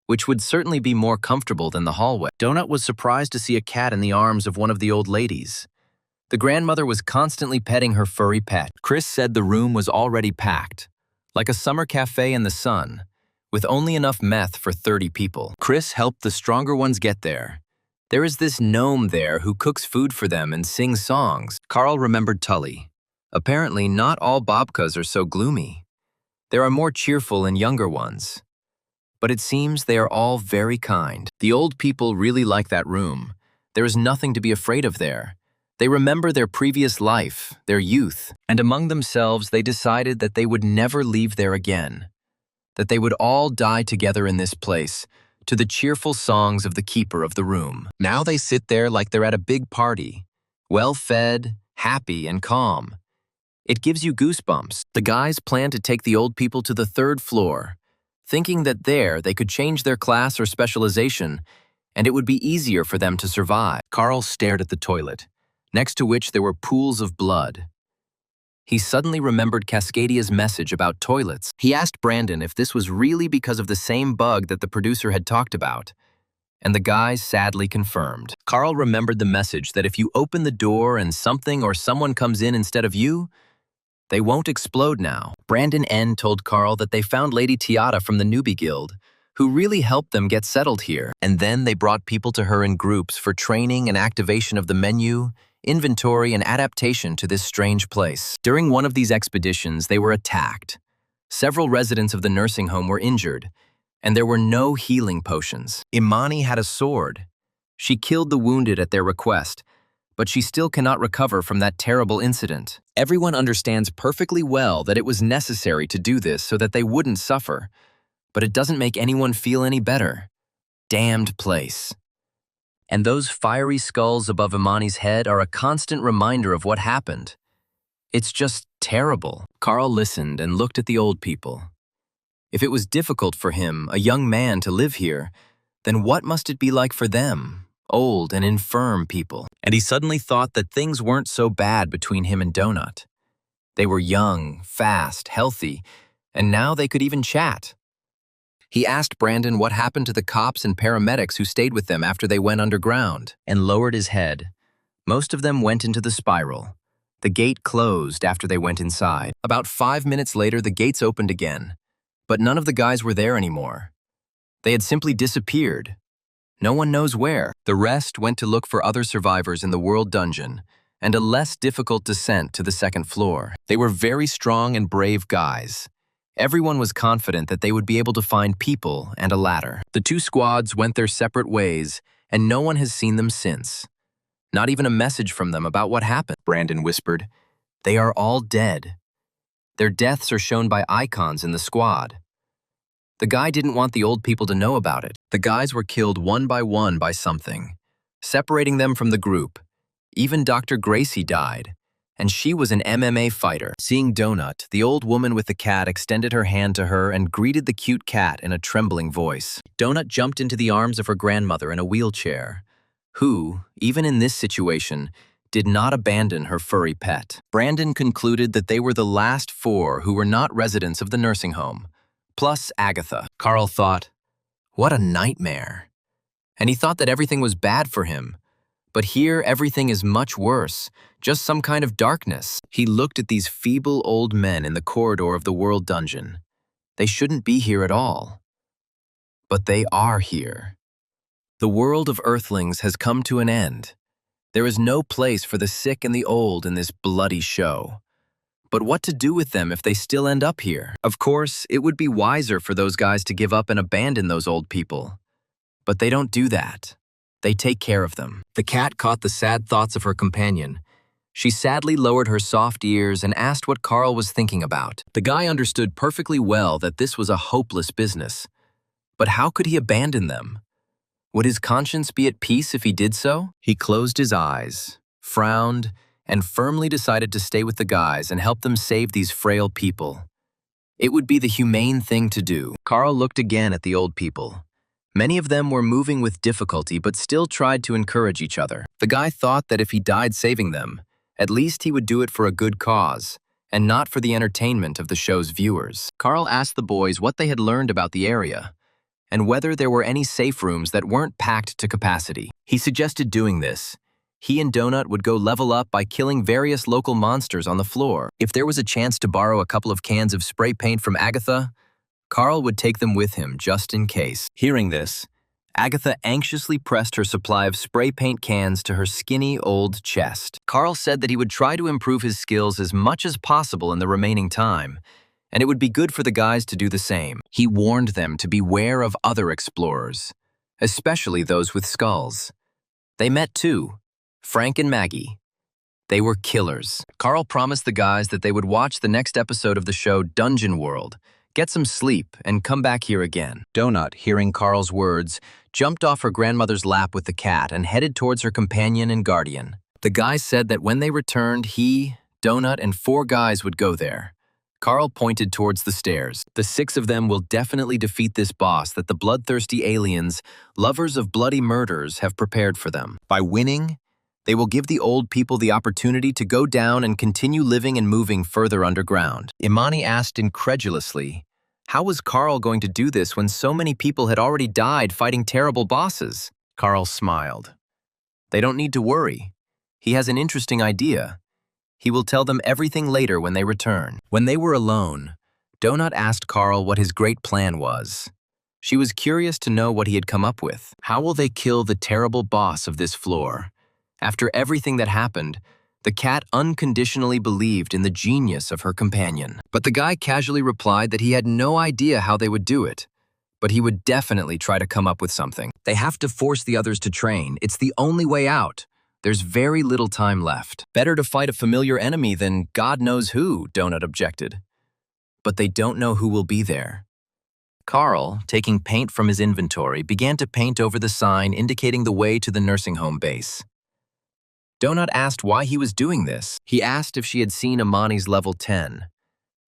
which would certainly be more comfortable than the hallway. Donut was surprised to see a cat in the arms of one of the old ladies. The grandmother was constantly petting her furry pet. Chris said the room was already packed, like a summer cafe in the sun, with only enough meth for 30 people. Chris helped the stronger ones get there, There is this gnome there who cooks food for them and sings songs. Carl remembered Tully. Apparently, not all babkas are so gloomy. There are more cheerful and younger ones. But it seems they are all very kind. The old people really like that room. There is nothing to be afraid of there. They remember their previous life, their youth, and among themselves they decided that they would never leave there again. That they would all die together in this place, to the cheerful songs of the keeper of the room. Now they sit there like they're at a big party, well-fed, happy, and calm. It gives you goosebumps. The guys plan to take the old people to the 3rd floor, thinking that there they could change their class or specialization, and it would be easier for them to survive. Carl stared at the toilet, next to which there were pools of blood. He suddenly remembered Cascadia's message about toilets. He asked Brandon if this was really because of the same bug that the producer had talked about, and the guy sadly confirmed. Carl remembered the message that if you open the door and something or someone comes in instead of you, they won't explode now. Brandon N. told Carl that they found Lady Tiata from the Newbie Guild, who really helped them get settled here, and then they brought people to her in groups for training and activation of the menu, inventory, and adaptation to this strange place. During one of these expeditions, they were attacked. Several residents of the nursing home were injured, and there were no healing potions. Imani had a sword. She killed the wounded at their request, but she still cannot recover from that terrible incident. Everyone understands perfectly well that it was necessary to do this so that they wouldn't suffer, but it doesn't make anyone feel any better. Damned place. And those fiery skulls above Imani's head are a constant reminder of what happened. It's just terrible. Carl listened and looked at the old people. If it was difficult for him, a young man, to live here, then what must it be like for them, old and infirm people? And he suddenly thought that things weren't so bad between him and Donut. They were young, fast, healthy, and now they could even chat. He asked Brandon what happened to the cops and paramedics who stayed with them after they went underground, and lowered his head. Most of them went into the spiral. The gate closed after they went inside. About 5 minutes later, the gates opened again, but none of the guys were there anymore. They had simply disappeared. No one knows where. The rest went to look for other survivors in the world dungeon, and a less difficult descent to the 2nd floor. They were very strong and brave guys. Everyone was confident that they would be able to find people and a ladder. The 2 squads went their separate ways, and no one has seen them since. Not even a message from them about what happened. Brandon whispered, "They are all dead. Their deaths are shown by icons in the squad." The guy didn't want the old people to know about it. The guys were killed one by something, separating them from the group. Even Dr. Gracie died, and she was an MMA fighter. Seeing Donut, the old woman with the cat extended her hand to her and greeted the cute cat in a trembling voice. Donut jumped into the arms of her grandmother in a wheelchair, who, even in this situation, did not abandon her furry pet. Brandon concluded that they were the last 4 who were not residents of the nursing home, plus Agatha. Carl thought, what a nightmare. And he thought that everything was bad for him. But here, everything is much worse, just some kind of darkness. He looked at these feeble old men in the corridor of the world dungeon. They shouldn't be here at all. But they are here. The world of Earthlings has come to an end. There is no place for the sick and the old in this bloody show. But what to do with them if they still end up here? Of course, it would be wiser for those guys to give up and abandon those old people. But they don't do that. They take care of them. The cat caught the sad thoughts of her companion. She sadly lowered her soft ears and asked what Carl was thinking about. The guy understood perfectly well that this was a hopeless business. But how could he abandon them? Would his conscience be at peace if he did so? He closed his eyes, frowned, and firmly decided to stay with the guys and help them save these frail people. It would be the humane thing to do. Carl looked again at the old people. Many of them were moving with difficulty but still tried to encourage each other. The guy thought that if he died saving them, at least he would do it for a good cause, and not for the entertainment of the show's viewers. Carl asked the boys what they had learned about the area, and whether there were any safe rooms that weren't packed to capacity. He suggested doing this. He and Donut would go level up by killing various local monsters on the floor. If there was a chance to borrow a couple of cans of spray paint from Agatha, Carl would take them with him just in case. Hearing this, Agatha anxiously pressed her supply of spray paint cans to her skinny old chest. Carl said that he would try to improve his skills as much as possible in the remaining time, and it would be good for the guys to do the same. He warned them to beware of other explorers, especially those with skulls. They met too, Frank and Maggie. They were killers. Carl promised the guys that they would watch the next episode of the show Dungeon World, get some sleep, and come back here again. Donut, hearing Carl's words, jumped off her grandmother's lap with the cat and headed towards her companion and guardian. The guys said that when they returned, he, Donut, and 4 guys would go there. Carl pointed towards the stairs. The 6 of them will definitely defeat this boss that the bloodthirsty aliens, lovers of bloody murders, have prepared for them. By winning, they will give the old people the opportunity to go down and continue living and moving further underground. Imani asked incredulously, how was Carl going to do this when so many people had already died fighting terrible bosses? Carl smiled. They don't need to worry. He has an interesting idea. He will tell them everything later when they return. When they were alone, Donut asked Carl what his great plan was. She was curious to know what he had come up with. How will they kill the terrible boss of this floor? After everything that happened, the cat unconditionally believed in the genius of her companion. But the guy casually replied that he had no idea how they would do it, but he would definitely try to come up with something. They have to force the others to train. It's the only way out. There's very little time left. Better to fight a familiar enemy than God knows who, Donut objected. But they don't know who will be there. Carl, taking paint from his inventory, began to paint over the sign indicating the way to the nursing home base. Donut asked why he was doing this. He asked if she had seen Imani's level 10.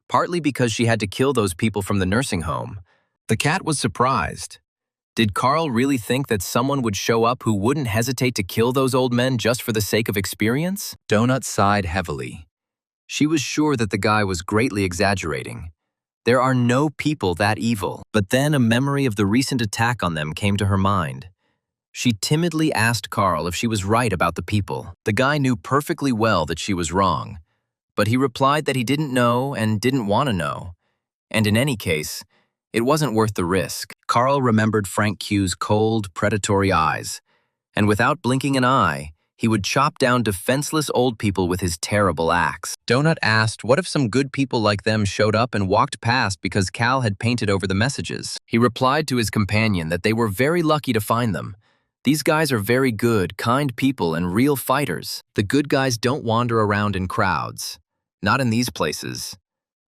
Partly because she had to kill those people from the nursing home. The cat was surprised. Did Carl really think that someone would show up who wouldn't hesitate to kill those old men just for the sake of experience? Donut sighed heavily. She was sure that the guy was greatly exaggerating. There are no people that evil. But then a memory of the recent attack on them came to her mind. She timidly asked Carl if she was right about the people. The guy knew perfectly well that she was wrong, but he replied that he didn't know and didn't want to know. And in any case, it wasn't worth the risk. Carl remembered Frank Q's cold, predatory eyes, and without blinking an eye, he would chop down defenseless old people with his terrible axe. Donut asked what if some good people like them showed up and walked past because Cal had painted over the messages. He replied to his companion that they were very lucky to find them. These guys are very good, kind people and real fighters. The good guys don't wander around in crowds. Not in these places.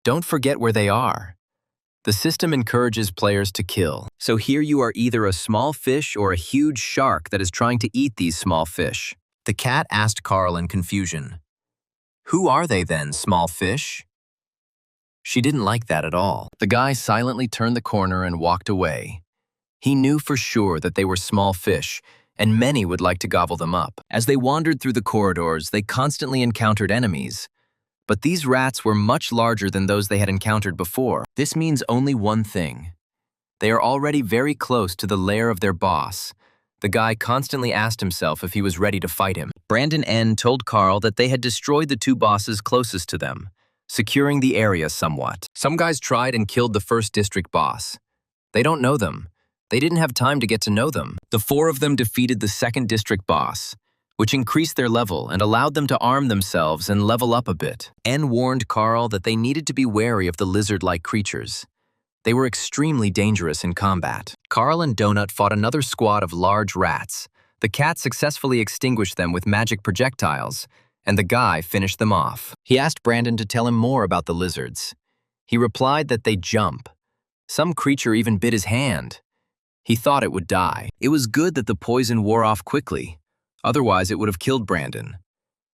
Don't forget where they are. The system encourages players to kill. So here you are either a small fish or a huge shark that is trying to eat these small fish. The cat asked Carl in confusion. Who are they then, small fish? She didn't like that at all. The guy silently turned the corner and walked away. He knew for sure that they were small fish, and many would like to gobble them up. As they wandered through the corridors, they constantly encountered enemies. But these rats were much larger than those they had encountered before. This means only one thing. They are already very close to the lair of their boss. The guy constantly asked himself if he was ready to fight him. Brandon N. told Carl that they had destroyed the 2 bosses closest to them, securing the area somewhat. Some guys tried and killed the first district boss. They don't know them. They didn't have time to get to know them. The 4 of them defeated the 2nd district boss, which increased their level and allowed them to arm themselves and level up a bit. N warned Carl that they needed to be wary of the lizard-like creatures. They were extremely dangerous in combat. Carl and Donut fought another squad of large rats. The cat successfully extinguished them with magic projectiles, and the guy finished them off. He asked Brandon to tell him more about the lizards. He replied that they jump. Some creature even bit his hand. He thought it would die. It was good that the poison wore off quickly. Otherwise, it would have killed Brandon.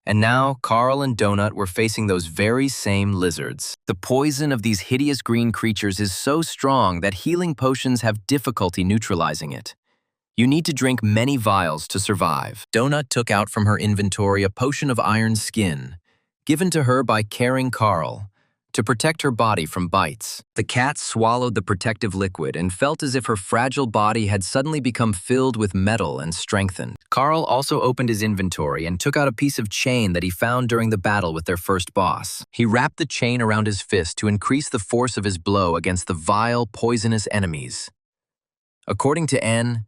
And now, Carl and Donut were facing those very same lizards. The poison of these hideous green creatures is so strong that healing potions have difficulty neutralizing it. You need to drink many vials to survive. Donut took out from her inventory a potion of iron skin, given to her by caring Carl, to protect her body from bites. The cat swallowed the protective liquid and felt as if her fragile body had suddenly become filled with metal and strengthened. Carl also opened his inventory and took out a piece of chain that he found during the battle with their first boss. He wrapped the chain around his fist to increase the force of his blow against the vile, poisonous enemies. According to N,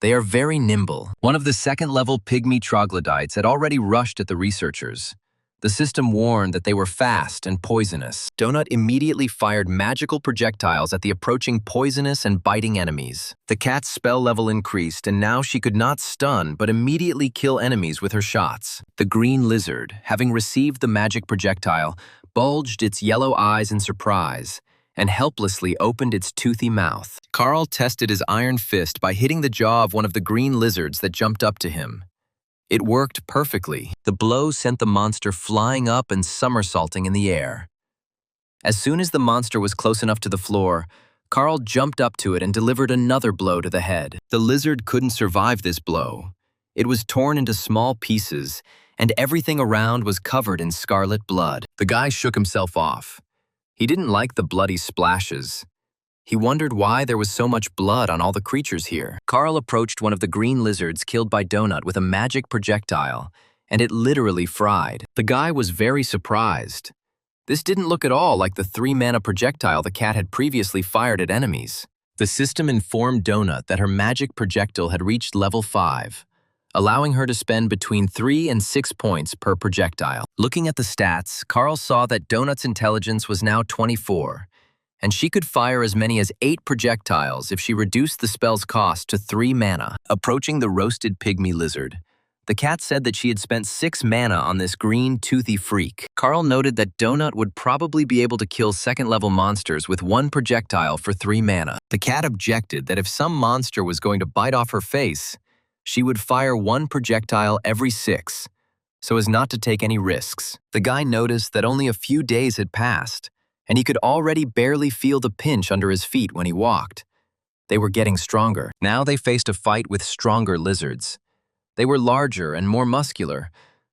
They are very nimble. One of the second-level pygmy troglodytes had already rushed at the researchers. The system warned that they were fast and poisonous. Donut immediately fired magical projectiles at the approaching poisonous and biting enemies. The cat's spell level increased, and now she could not stun but immediately kill enemies with her shots. The green lizard, having received the magic projectile, bulged its yellow eyes in surprise and helplessly opened its toothy mouth. Carl tested his iron fist by hitting the jaw of one of the green lizards that jumped up to him. It worked perfectly. The blow sent the monster flying up and somersaulting in the air. As soon as the monster was close enough to the floor, Carl jumped up to it and delivered another blow to the head. The lizard couldn't survive this blow. It was torn into small pieces, and everything around was covered in scarlet blood. The guy shook himself off. He didn't like the bloody splashes. He wondered why there was so much blood on all the creatures here. Carl approached one of the green lizards killed by Donut with a magic projectile, and it literally fried. The guy was very surprised. This didn't look at all like the 3-mana projectile the cat had previously fired at enemies. The system informed Donut that her magic projectile had reached level 5, allowing her to spend between 3 and 6 points per projectile. Looking at the stats, Carl saw that Donut's intelligence was now 24, and she could fire as many as 8 projectiles if she reduced the spell's cost to 3 mana. Approaching the roasted pygmy lizard, the cat said that she had spent 6 mana on this green, toothy freak. Carl noted that Donut would probably be able to kill second-level monsters with 1 projectile for 3 mana. The cat objected that if some monster was going to bite off her face, she would fire 1 projectile every 6, so as not to take any risks. The guy noticed that only a few days had passed, and he could already barely feel the pinch under his feet when he walked. They were getting stronger. Now they faced a fight with stronger lizards. They were larger and more muscular,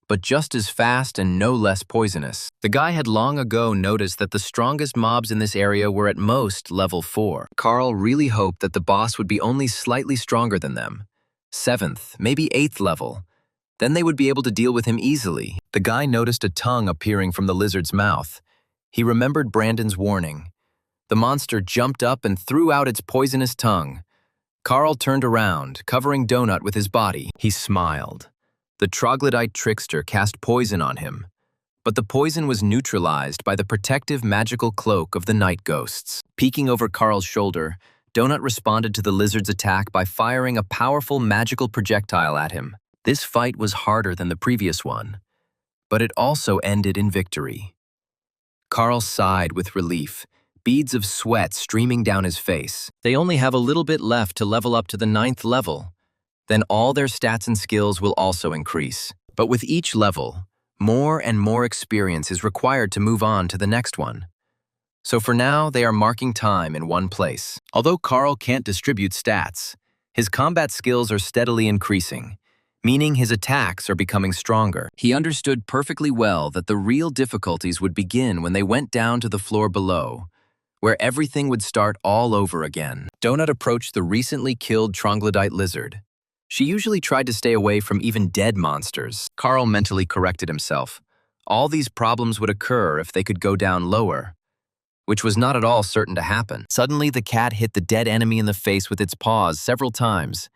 but just as fast and no less poisonous. The guy had long ago noticed that the strongest mobs in this area were at most level 4. Carl really hoped that the boss would be only slightly stronger than them. 7th, maybe 8th level. Then they would be able to deal with him easily. The guy noticed a tongue appearing from the lizard's mouth. He remembered Brandon's warning. The monster jumped up and threw out its poisonous tongue. Carl turned around, covering Donut with his body. He smiled. The troglodyte trickster cast poison on him, but the poison was neutralized by the protective magical cloak of the night ghosts. Peeking over Carl's shoulder, Donut responded to the lizard's attack by firing a powerful magical projectile at him. This fight was harder than the previous one, but it also ended in victory. Carl sighed with relief, beads of sweat streaming down his face. They only have a little bit left to level up to the 9th level. Then all their stats and skills will also increase. But with each level, more and more experience is required to move on to the next one. So for now, they are marking time in one place. Although Carl can't distribute stats, his combat skills are steadily increasing, meaning his attacks are becoming stronger. He understood perfectly well that the real difficulties would begin when they went down to the floor below, where everything would start all over again. Donut approached the recently killed troglodyte lizard. She usually tried to stay away from even dead monsters. Carl mentally corrected himself. All these problems would occur if they could go down lower, which was not at all certain to happen. Suddenly, the cat hit the dead enemy in the face with its paws several times.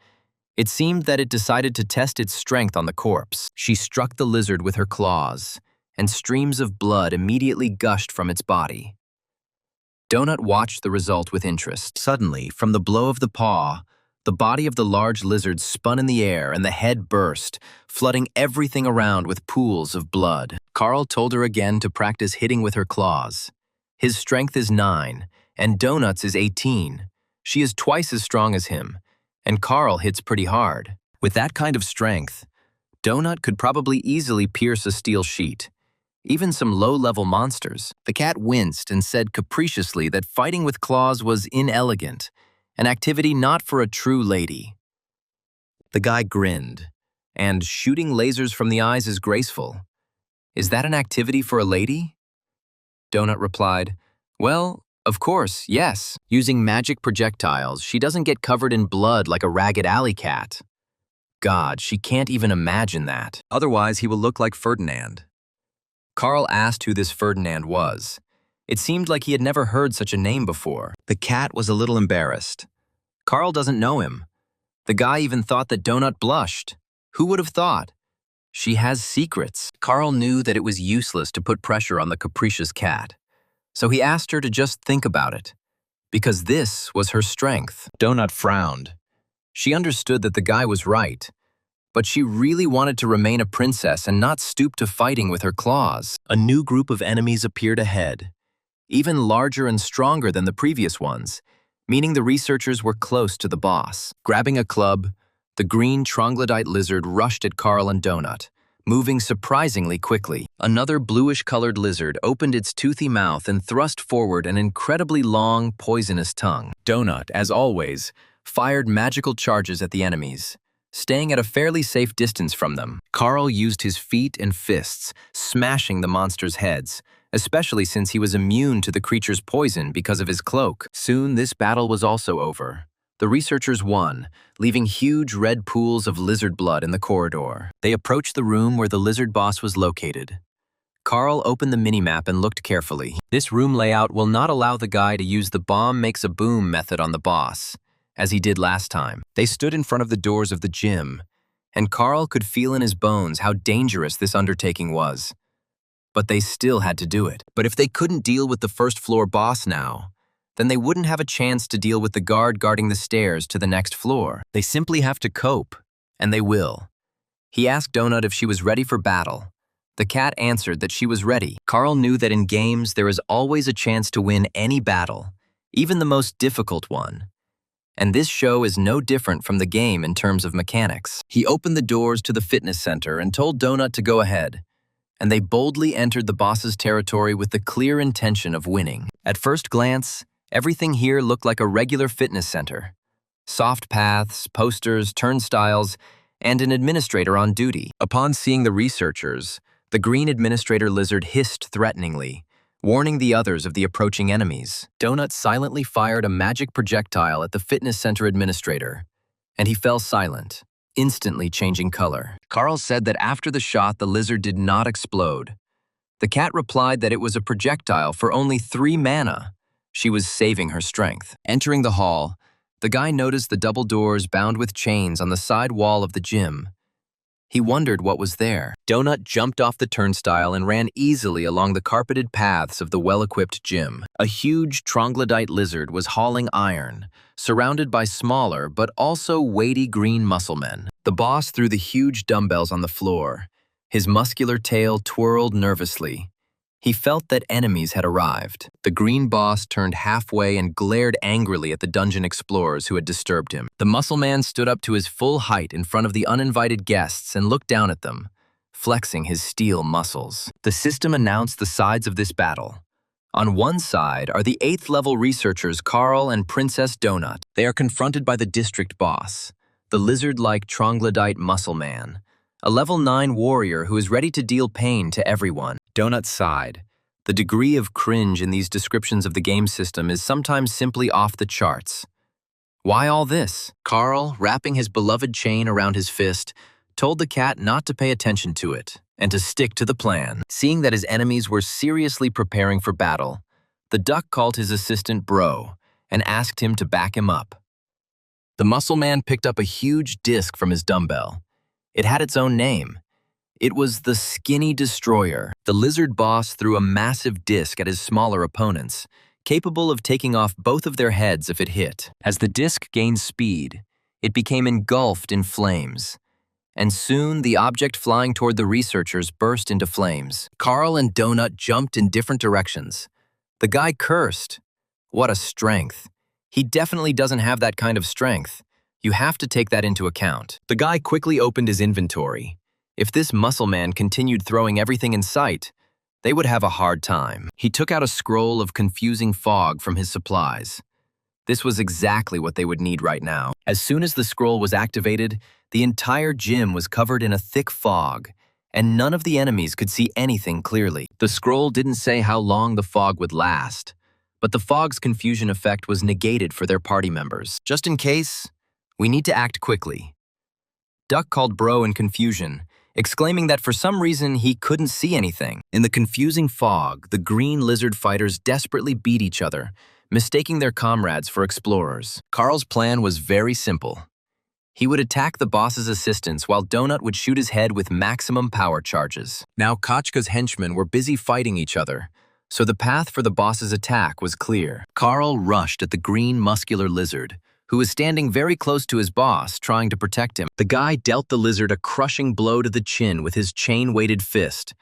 It seemed that it decided to test its strength on the corpse. She struck the lizard with her claws, and streams of blood immediately gushed from its body. Donut watched the result with interest. Suddenly, from the blow of the paw, the body of the large lizard spun in the air and the head burst, flooding everything around with pools of blood. Carl told her again to practice hitting with her claws. His strength is 9, and Donut's is 18. She is twice as strong as him, and Carl hits pretty hard. With that kind of strength, Donut could probably easily pierce a steel sheet, even some low-level monsters. The cat winced and said capriciously that fighting with claws was inelegant, an activity not for a true lady. The guy grinned, and shooting lasers from the eyes is graceful. Is that an activity for a lady? Donut replied, well, of course, yes. Using magic projectiles, she doesn't get covered in blood like a ragged alley cat. God, she can't even imagine that. Otherwise, he will look like Ferdinand. Carl asked who this Ferdinand was. It seemed like he had never heard such a name before. The cat was a little embarrassed. Carl doesn't know him, The guy even thought that Donut blushed. Who would have thought? She has secrets. Carl knew that it was useless to put pressure on the capricious cat, so he asked her to just think about it, because this was her strength. Donut frowned. She understood that the guy was right, but she really wanted to remain a princess and not stoop to fighting with her claws. A new group of enemies appeared ahead, even larger and stronger than the previous ones, meaning the researchers were close to the boss. Grabbing a club, the green troglodyte lizard rushed at Carl and Donut, moving surprisingly quickly. Another bluish-colored lizard opened its toothy mouth and thrust forward an incredibly long, poisonous tongue. Donut, as always, fired magical charges at the enemies, staying at a fairly safe distance from them. Carl used his feet and fists, smashing the monsters' heads, especially since he was immune to the creature's poison because of his cloak. Soon, this battle was also over. The researchers won, leaving huge red pools of lizard blood in the corridor. They approached the room where the lizard boss was located. Carl opened the minimap and looked carefully. This room layout will not allow the guy to use the bomb makes a boom method on the boss, as he did last time. They stood in front of the doors of the gym, and Carl could feel in his bones how dangerous this undertaking was. But they still had to do it. But if they couldn't deal with the first-floor boss now, then they wouldn't have a chance to deal with the guard guarding the stairs to the next floor. They simply have to cope, and they will. He asked Donut if she was ready for battle. The cat answered that she was ready. Carl knew that in games there is always a chance to win any battle, even the most difficult one. And this show is no different from the game in terms of mechanics. He opened the doors to the fitness center and told Donut to go ahead, and they boldly entered the boss's territory with the clear intention of winning. At first glance, everything here looked like a regular fitness center. Soft paths, posters, turnstiles, and an administrator on duty. Upon seeing the researchers, the green administrator lizard hissed threateningly, warning the others of the approaching enemies. Donut silently fired a magic projectile at the fitness center administrator, and he fell silent, instantly changing color. Carl said that after the shot, the lizard did not explode. The cat replied that it was a projectile for only 3 mana. She was saving her strength. Entering the hall, the guy noticed the double doors bound with chains on the side wall of the gym. He wondered what was there. Donut jumped off the turnstile and ran easily along the carpeted paths of the well-equipped gym. A huge troglodyte lizard was hauling iron, surrounded by smaller but also weighty green muscle men. The boss threw the huge dumbbells on the floor. His muscular tail twirled nervously. He felt that enemies had arrived. The green boss turned halfway and glared angrily at the dungeon explorers who had disturbed him. The muscle man stood up to his full height in front of the uninvited guests and looked down at them, flexing his steel muscles. The system announced the sides of this battle. On one side are the 8th-level researchers Carl and Princess Donut. They are confronted by the district boss, the lizard-like troglodyte muscle man, a level 9 warrior who is ready to deal pain to everyone. Donut sighed. The degree of cringe in these descriptions of the game system is sometimes simply off the charts. Why all this? Carl, wrapping his beloved chain around his fist, told the cat not to pay attention to it and to stick to the plan. Seeing that his enemies were seriously preparing for battle, the duck called his assistant Bro and asked him to back him up. The muscle man picked up a huge disc from his dumbbell. It had its own name. It was the Skinny Destroyer. The lizard boss threw a massive disc at his smaller opponents, capable of taking off both of their heads if it hit. As the disc gained speed, it became engulfed in flames, and soon the object flying toward the researchers burst into flames. Carl and Donut jumped in different directions. The guy cursed. What a strength. He definitely doesn't have that kind of strength. You have to take that into account. The guy quickly opened his inventory. If this muscle man continued throwing everything in sight, they would have a hard time. He took out a scroll of confusing fog from his supplies. This was exactly what they would need right now. As soon as the scroll was activated, the entire gym was covered in a thick fog, and none of the enemies could see anything clearly. The scroll didn't say how long the fog would last, but the fog's confusion effect was negated for their party members. Just in case, we need to act quickly. Duck called Bro in confusion, exclaiming that for some reason he couldn't see anything. In the confusing fog, the green lizard fighters desperately beat each other, mistaking their comrades for explorers. Carl's plan was very simple. He would attack the boss's assistants while Donut would shoot his head with maximum power charges. Now Kachka's henchmen were busy fighting each other, so the path for the boss's attack was clear. Carl rushed at the green muscular lizard, who was standing very close to his boss, trying to protect him. The guy dealt the lizard a crushing blow to the chin with his chain-weighted fist,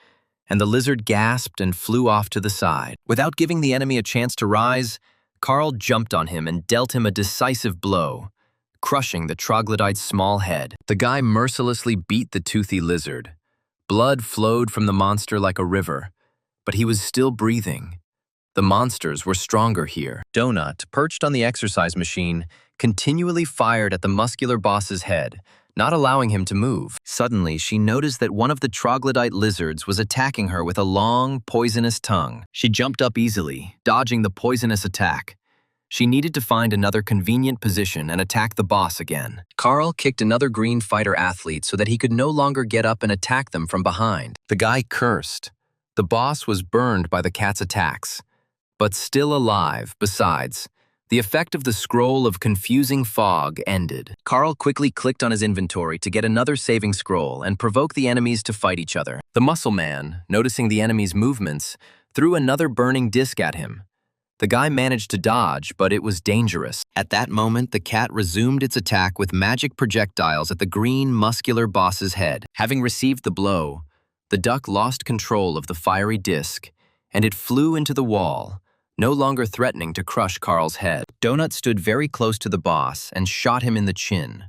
and the lizard gasped and flew off to the side. Without giving the enemy a chance to rise, Carl jumped on him and dealt him a decisive blow, crushing the troglodyte's small head. The guy mercilessly beat the toothy lizard. Blood flowed from the monster like a river, but he was still breathing. The monsters were stronger here. Donut, perched on the exercise machine, continually fired at the muscular boss's head, not allowing him to move. Suddenly, she noticed that one of the troglodyte lizards was attacking her with a long, poisonous tongue. She jumped up easily, dodging the poisonous attack. She needed to find another convenient position and attack the boss again. Carl kicked another green fighter athlete so that he could no longer get up and attack them from behind. The guy cursed. The boss was burned by the cat's attacks, but still alive. Besides, the effect of the scroll of confusing fog ended. Carl quickly clicked on his inventory to get another saving scroll and provoke the enemies to fight each other. The muscle man, noticing the enemy's movements, threw another burning disc at him. The guy managed to dodge, but it was dangerous. At that moment, the cat resumed its attack with magic projectiles at the green, muscular boss's head. Having received the blow, the duck lost control of the fiery disc, and it flew into the wall, no longer threatening to crush Carl's head. Donut stood very close to the boss and shot him in the chin.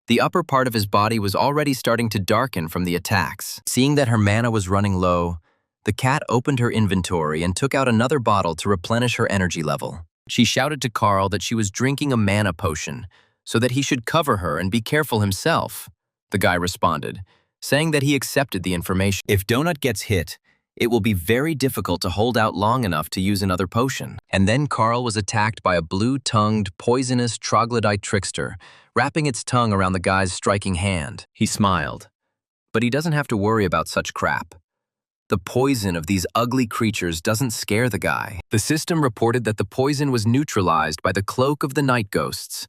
The upper part of his body was already starting to darken from the attacks. Seeing that her mana was running low, the cat opened her inventory and took out another bottle to replenish her energy level. She shouted to Carl that she was drinking a mana potion, so that he should cover her and be careful himself. The guy responded, saying that he accepted the information. If Donut gets hit, it will be very difficult to hold out long enough to use another potion. And then Carl was attacked by a blue-tongued, poisonous troglodyte trickster, wrapping its tongue around the guy's striking hand. He smiled. But he doesn't have to worry about such crap. The poison of these ugly creatures doesn't scare the guy. The system reported that the poison was neutralized by the cloak of the night ghosts.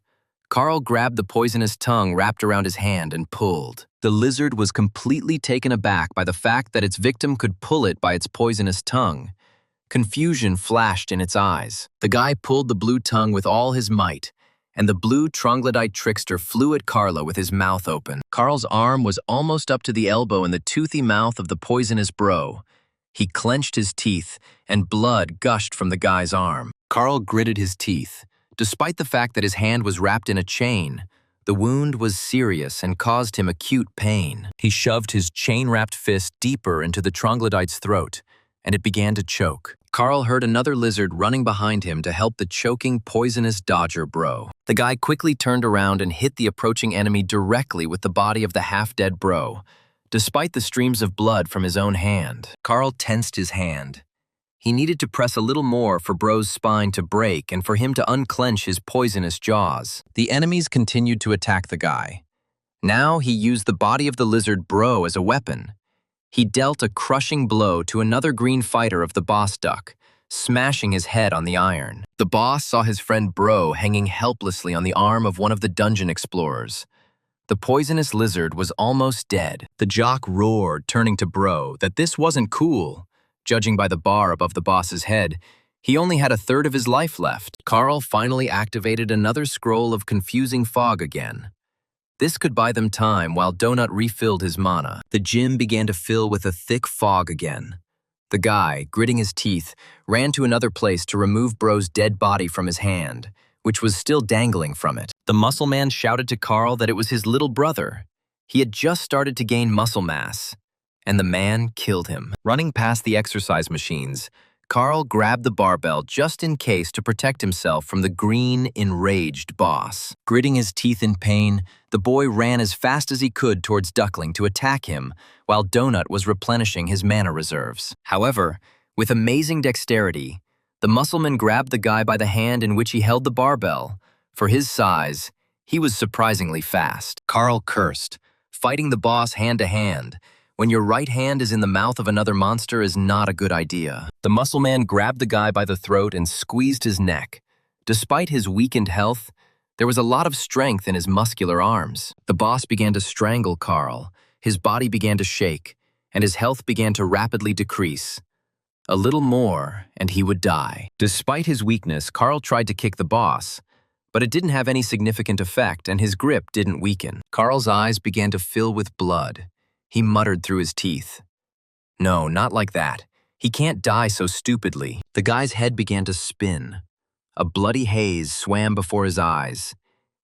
Carl grabbed the poisonous tongue wrapped around his hand and pulled. The lizard was completely taken aback by the fact that its victim could pull it by its poisonous tongue. Confusion flashed in its eyes. The guy pulled the blue tongue with all his might, and the blue troglodyte trickster flew at Carla with his mouth open. Carl's arm was almost up to the elbow in the toothy mouth of the poisonous bro. He clenched his teeth, and blood gushed from the guy's arm. Carl gritted his teeth. Despite the fact that his hand was wrapped in a chain, the wound was serious and caused him acute pain. He shoved his chain-wrapped fist deeper into the troglodyte's throat, and it began to choke. Carl heard another lizard running behind him to help the choking, poisonous dodger bro. The guy quickly turned around and hit the approaching enemy directly with the body of the half-dead bro, despite the streams of blood from his own hand. Carl tensed his hand. He needed to press a little more for bro's spine to break and for him to unclench his poisonous jaws. The enemies continued to attack the guy. Now he used the body of the lizard bro as a weapon. He dealt a crushing blow to another green fighter of the boss duck, smashing his head on the iron. The boss saw his friend Bro hanging helplessly on the arm of one of the dungeon explorers. The poisonous lizard was almost dead. The jock roared, turning to Bro, that this wasn't cool. Judging by the bar above the boss's head, he only had a third of his life left. Carl finally activated another scroll of confusing fog again. This could buy them time while Donut refilled his mana. The gym began to fill with a thick fog again. The guy, gritting his teeth, ran to another place to remove Bro's dead body from his hand, which was still dangling from it. The muscle man shouted to Carl that it was his little brother. He had just started to gain muscle mass, and the man killed him. Running past the exercise machines, Carl grabbed the barbell just in case to protect himself from the green, enraged boss. Gritting his teeth in pain, the boy ran as fast as he could towards Duckling to attack him, while Donut was replenishing his mana reserves. However, with amazing dexterity, the muscleman grabbed the guy by the hand in which he held the barbell. For his size, he was surprisingly fast. Carl cursed, fighting the boss hand to hand. When your right hand is in the mouth of another monster is not a good idea. The muscle man grabbed the guy by the throat and squeezed his neck. Despite his weakened health, There was a lot of strength in his muscular arms. The boss began to strangle Carl, his body began to shake, and his health began to rapidly decrease. A little more, and he would die. Despite his weakness, Carl tried to kick the boss, but it didn't have any significant effect, and his grip didn't weaken. Carl's eyes began to fill with blood. He muttered through his teeth. No, not like that. He can't die so stupidly. The guy's head began to spin. A bloody haze swam before his eyes.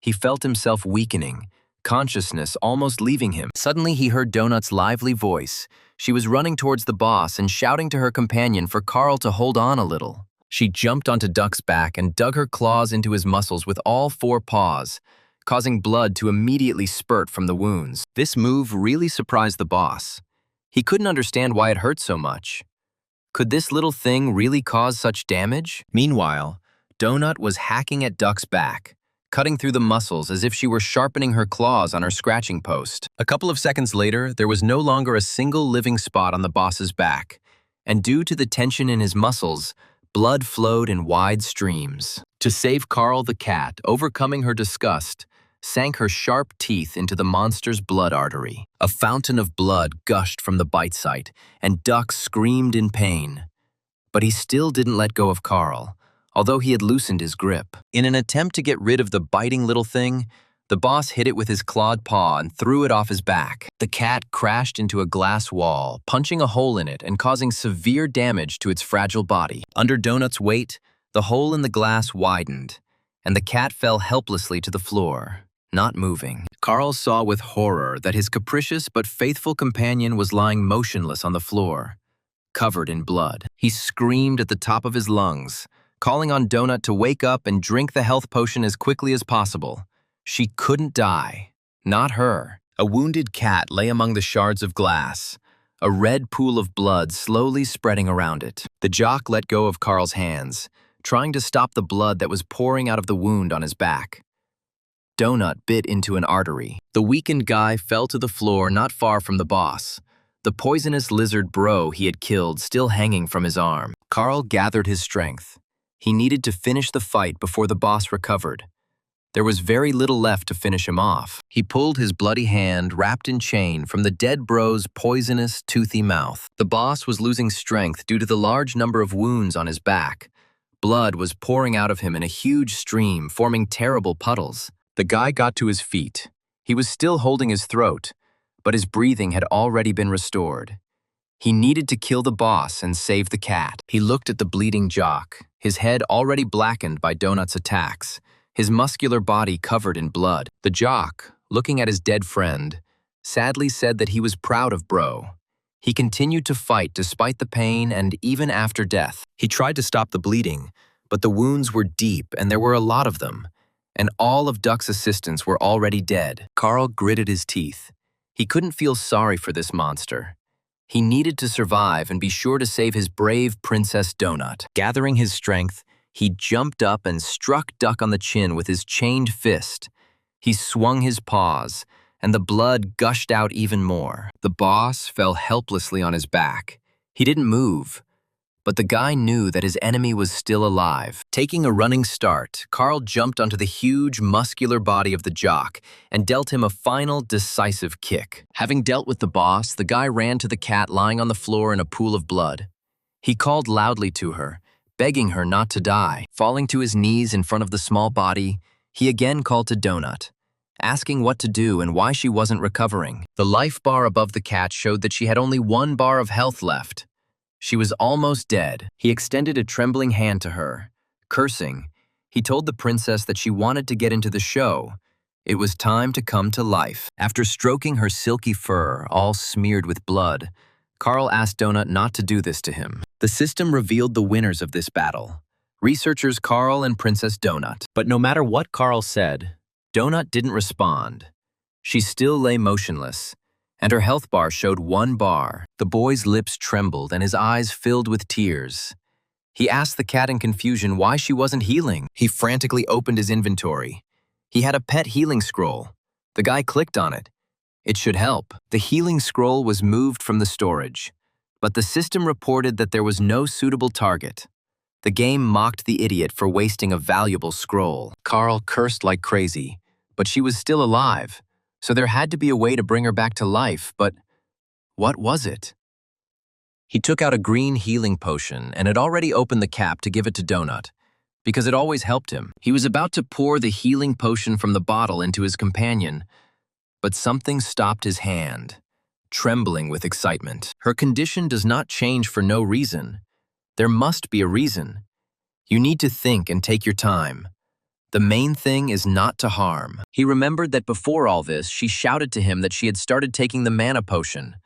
He felt himself weakening, consciousness almost leaving him. Suddenly he heard Donut's lively voice. She was running towards the boss and shouting to her companion for Carl to hold on a little. She jumped onto Duck's back and dug her claws into his muscles with all 4 paws, causing blood to immediately spurt from the wounds. This move really surprised the boss. He couldn't understand why it hurt so much. Could this little thing really cause such damage? Meanwhile, Donut was hacking at Duck's back, cutting through the muscles as if she were sharpening her claws on her scratching post. A couple of seconds later, there was no longer a single living spot on the boss's back, and due to the tension in his muscles, blood flowed in wide streams. To save Carl the cat, overcoming her disgust, sank her sharp teeth into the monster's blood artery. A fountain of blood gushed from the bite site, and Duck screamed in pain. But he still didn't let go of Carl, although he had loosened his grip. In an attempt to get rid of the biting little thing, the boss hit it with his clawed paw and threw it off his back. The cat crashed into a glass wall, punching a hole in it and causing severe damage to its fragile body. Under Donut's weight, the hole in the glass widened, and the cat fell helplessly to the floor, not moving. Carl saw with horror that his capricious but faithful companion was lying motionless on the floor, covered in blood. He screamed at the top of his lungs, calling on Donut to wake up and drink the health potion as quickly as possible. She couldn't die. Not her. A wounded cat lay among the shards of glass, a red pool of blood slowly spreading around it. The jock let go of Carl's hands, trying to stop the blood that was pouring out of the wound on his back. Donut bit into an artery. The weakened guy fell to the floor not far from the boss, the poisonous lizard bro he had killed still hanging from his arm. Carl gathered his strength. He needed to finish the fight before the boss recovered. There was very little left to finish him off. He pulled his bloody hand, wrapped in chain, from the dead bro's poisonous, toothy mouth. The boss was losing strength due to the large number of wounds on his back. Blood was pouring out of him in a huge stream, forming terrible puddles. The guy got to his feet. He was still holding his throat, but his breathing had already been restored. He needed to kill the boss and save the cat. He looked at the bleeding jock, his head already blackened by Donut's attacks, his muscular body covered in blood. The jock, looking at his dead friend, sadly said that he was proud of Bro. He continued to fight despite the pain and even after death. He tried to stop the bleeding, but the wounds were deep and there were a lot of them, and all of Duck's assistants were already dead. Carl gritted his teeth. He couldn't feel sorry for this monster. He needed to survive and be sure to save his brave Princess Donut. Gathering his strength, he jumped up and struck Duck on the chin with his chained fist. He swung his paws, and the blood gushed out even more. The boss fell helplessly on his back. He didn't move, but the guy knew that his enemy was still alive. Taking a running start, Carl jumped onto the huge, muscular body of the jock and dealt him a final, decisive kick. Having dealt with the boss, the guy ran to the cat lying on the floor in a pool of blood. He called loudly to her, begging her not to die. Falling to his knees in front of the small body, he again called to Donut, asking what to do and why she wasn't recovering. The life bar above the cat showed that she had only 1 bar of health left. She was almost dead. He extended a trembling hand to her. Cursing, he told the princess that she wanted to get into the show. It was time to come to life. After stroking her silky fur, all smeared with blood, Carl asked Donut not to do this to him. The system revealed the winners of this battle, researchers Carl and Princess Donut. But no matter what Carl said, Donut didn't respond. She still lay motionless, and her health bar showed 1 bar. The boy's lips trembled and his eyes filled with tears. He asked the cat in confusion why she wasn't healing. He frantically opened his inventory. He had a pet healing scroll. The guy clicked on it. It should help. The healing scroll was moved from the storage, but the system reported that there was no suitable target. The game mocked the idiot for wasting a valuable scroll. Carl cursed like crazy, but she was still alive, so there had to be a way to bring her back to life, but what was it? He took out a green healing potion and had already opened the cap to give it to Donut, because it always helped him. He was about to pour the healing potion from the bottle into his companion, but something stopped his hand, trembling with excitement. Her condition does not change for no reason. There must be a reason. You need to think and take your time. The main thing is not to harm. He remembered that before all this, she shouted to him that she had started taking the mana potion,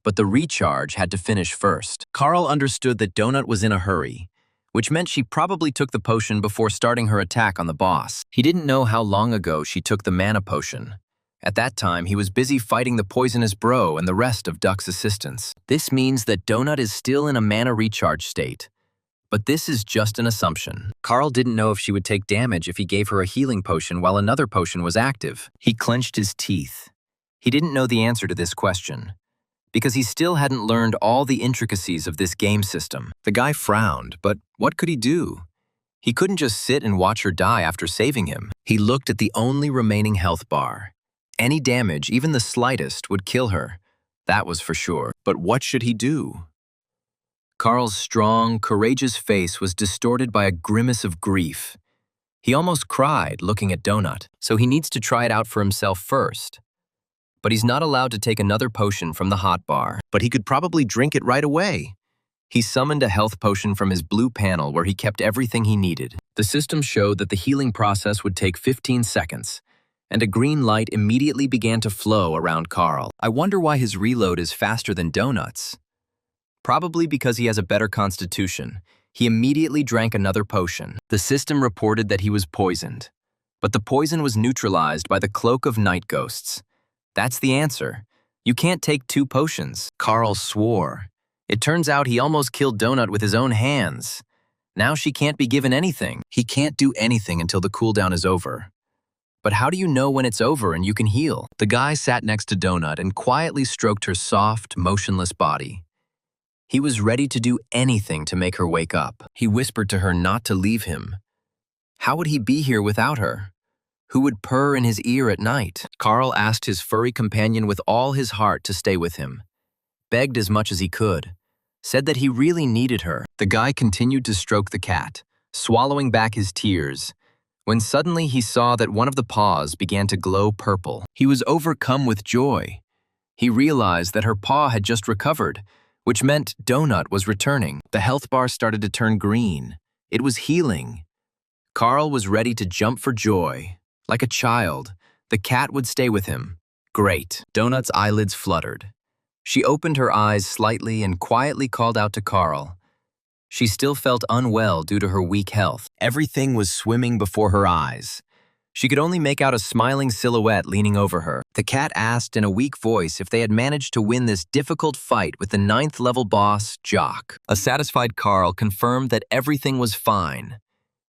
but the recharge had to finish first. Carl understood that Donut was in a hurry, which meant she probably took the potion before starting her attack on the boss. He didn't know how long ago she took the mana potion. At that time, he was busy fighting the poisonous bro and the rest of Duck's assistants. This means that Donut is still in a mana recharge state. But this is just an assumption. Carl didn't know if she would take damage if he gave her a healing potion while another potion was active. He clenched his teeth. He didn't know the answer to this question, because he still hadn't learned all the intricacies of this game system. The guy frowned, but what could he do? He couldn't just sit and watch her die after saving him. He looked at the only remaining health bar. Any damage, even the slightest, would kill her. That was for sure. But what should he do? Carl's strong, courageous face was distorted by a grimace of grief. He almost cried looking at Donut, so he needs to try it out for himself first. But he's not allowed to take another potion from the hot bar. But he could probably drink it right away. He summoned a health potion from his blue panel where he kept everything he needed. The system showed that the healing process would take 15 seconds, and a green light immediately began to flow around Carl. I wonder why his reload is faster than Donut's. Probably because he has a better constitution. He immediately drank another potion. The system reported that he was poisoned, but the poison was neutralized by the cloak of night ghosts. That's the answer. You can't take 2 potions. Carl swore. It turns out he almost killed Donut with his own hands. Now she can't be given anything. He can't do anything until the cooldown is over. But how do you know when it's over and you can heal? The guy sat next to Donut and quietly stroked her soft, motionless body. He was ready to do anything to make her wake up. He whispered to her not to leave him. How would he be here without her? Who would purr in his ear at night? Carl asked his furry companion with all his heart to stay with him, begged as much as he could, said that he really needed her. The guy continued to stroke the cat, swallowing back his tears, when suddenly he saw that one of the paws began to glow purple. He was overcome with joy. He realized that her paw had just recovered, which meant Donut was returning. The health bar started to turn green. It was healing. Carl was ready to jump for joy. Like a child, the cat would stay with him. Great. Donut's eyelids fluttered. She opened her eyes slightly and quietly called out to Carl. She still felt unwell due to her weak health. Everything was swimming before her eyes. She could only make out a smiling silhouette leaning over her. The cat asked in a weak voice if they had managed to win this difficult fight with the 9th-level boss, Jock. A satisfied Carl confirmed that everything was fine.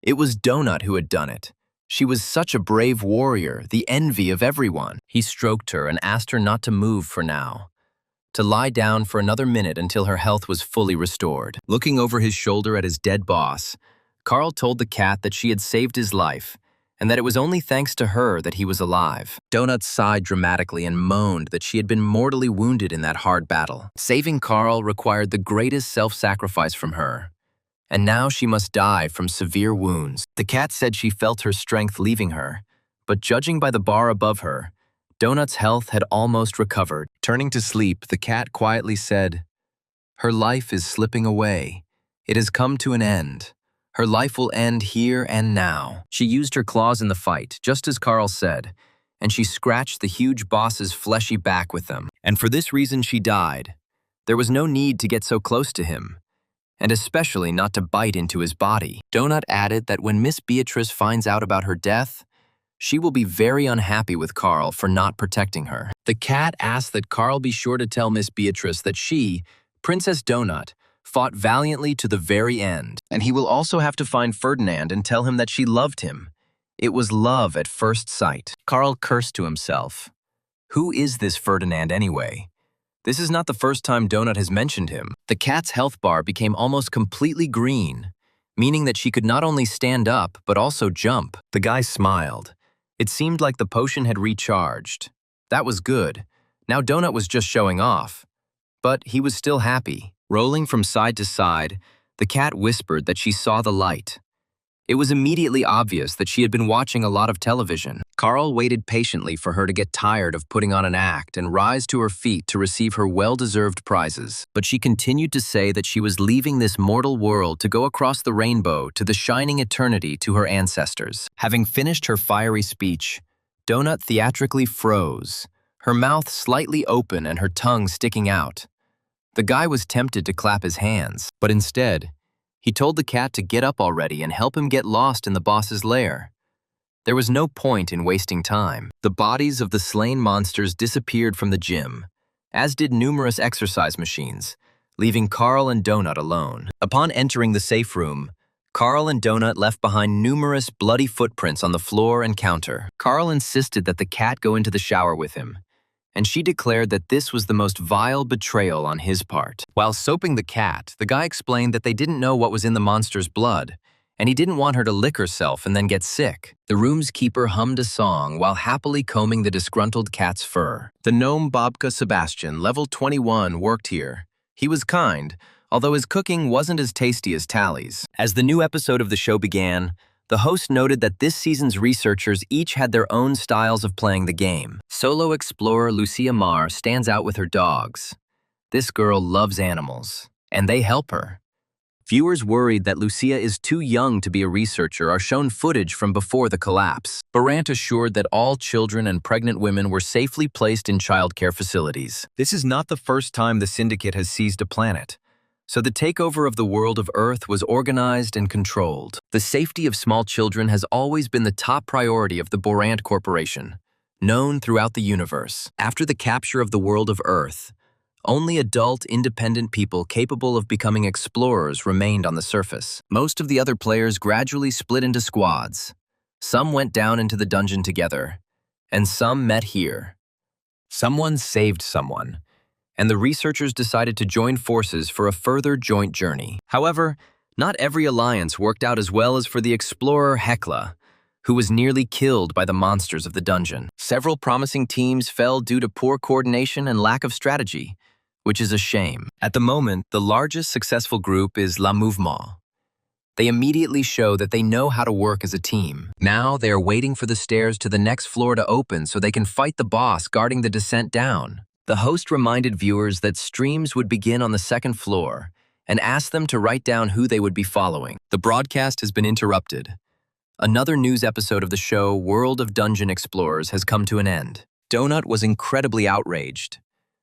It was Donut who had done it. She was such a brave warrior, the envy of everyone. He stroked her and asked her not to move for now, to lie down for another minute until her health was fully restored. Looking over his shoulder at his dead boss, Carl told the cat that she had saved his life, and that it was only thanks to her that he was alive. Donut sighed dramatically and moaned that she had been mortally wounded in that hard battle. Saving Carl required the greatest self-sacrifice from her, and now she must die from severe wounds. The cat said she felt her strength leaving her, but judging by the bar above her, Donut's health had almost recovered. Turning to sleep, the cat quietly said, "Her life is slipping away. It has come to an end. Her life will end here and now." She used her claws in the fight, just as Carl said, and she scratched the huge boss's fleshy back with them. And for this reason she died. There was no need to get so close to him, and especially not to bite into his body. Donut added that when Miss Beatrice finds out about her death, she will be very unhappy with Carl for not protecting her. The cat asked that Carl be sure to tell Miss Beatrice that she, Princess Donut, fought valiantly to the very end, and he will also have to find Ferdinand and tell him that she loved him. It was love at first sight. Carl cursed to himself. Who is this Ferdinand anyway? This is not the first time Donut has mentioned him. The cat's health bar became almost completely green, meaning that she could not only stand up, but also jump. The guy smiled. It seemed like the potion had recharged. That was good. Now Donut was just showing off. But he was still happy. Rolling from side to side, the cat whispered that she saw the light. It was immediately obvious that she had been watching a lot of television. Carl waited patiently for her to get tired of putting on an act and rise to her feet to receive her well-deserved prizes. But she continued to say that she was leaving this mortal world to go across the rainbow to the shining eternity to her ancestors. Having finished her fiery speech, Donut theatrically froze, her mouth slightly open and her tongue sticking out. The guy was tempted to clap his hands, but instead, he told the cat to get up already and help him get lost in the boss's lair. There was no point in wasting time. The bodies of the slain monsters disappeared from the gym, as did numerous exercise machines, leaving Carl and Donut alone. Upon entering the safe room, Carl and Donut left behind numerous bloody footprints on the floor and counter. Carl insisted that the cat go into the shower with him, and she declared that this was the most vile betrayal on his part. While soaping the cat, the guy explained that they didn't know what was in the monster's blood, and he didn't want her to lick herself and then get sick. The room's keeper hummed a song while happily combing the disgruntled cat's fur. The gnome Bobka Sebastian, level 21, worked here. He was kind, although his cooking wasn't as tasty as Tally's. As the new episode of the show began, the host noted that this season's researchers each had their own styles of playing the game. Solo explorer Lucia Marr stands out with her dogs. This girl loves animals, and they help her. Viewers worried that Lucia is too young to be a researcher are shown footage from before the collapse. Barant assured that all children and pregnant women were safely placed in childcare facilities. This is not the first time the Syndicate has seized a planet, so the takeover of the world of Earth was organized and controlled. The safety of small children has always been the top priority of the Borant Corporation, known throughout the universe. After the capture of the world of Earth, only adult, independent people capable of becoming explorers remained on the surface. Most of the other players gradually split into squads. Some went down into the dungeon together, and some met here. Someone saved someone, and the researchers decided to join forces for a further joint journey. However, not every alliance worked out as well as for the explorer Hekla, who was nearly killed by the monsters of the dungeon. Several promising teams fell due to poor coordination and lack of strategy, which is a shame. At the moment, the largest successful group is La Mouvement. They immediately show that they know how to work as a team. Now they are waiting for the stairs to the next floor to open so they can fight the boss guarding the descent down. The host reminded viewers that streams would begin on the second floor and asked them to write down who they would be following. The broadcast has been interrupted. Another news episode of the show World of Dungeon Explorers has come to an end. Donut was incredibly outraged.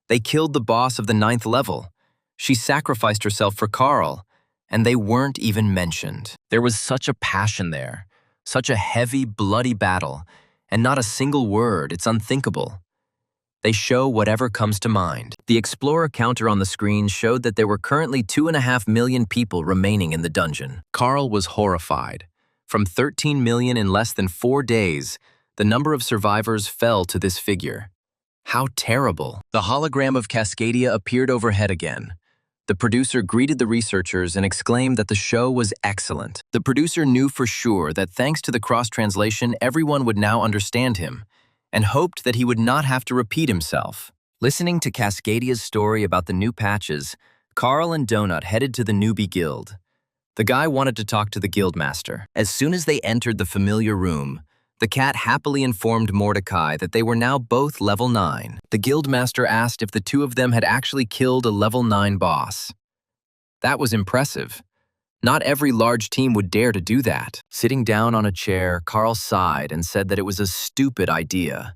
They killed the boss of the 9th level. She sacrificed herself for Carl, and they weren't even mentioned. There was such a passion there, such a heavy, bloody battle, and not a single word. It's unthinkable. They show whatever comes to mind. The Explorer counter on the screen showed that there were currently 2.5 million people remaining in the dungeon. Carl was horrified. From 13 million in less than 4 days, the number of survivors fell to this figure. How terrible. The hologram of Cascadia appeared overhead again. The producer greeted the researchers and exclaimed that the show was excellent. The producer knew for sure that thanks to the cross-translation, everyone would now understand him, and hoped that he would not have to repeat himself. Listening to Cascadia's story about the new patches, Carl and Donut headed to the newbie guild. The guy wanted to talk to the guildmaster. As soon as they entered the familiar room, the cat happily informed Mordecai that they were now both level 9. The guildmaster asked if the two of them had actually killed a level 9 boss. That was impressive. Not every large team would dare to do that. Sitting down on a chair, Carl sighed and said that it was a stupid idea.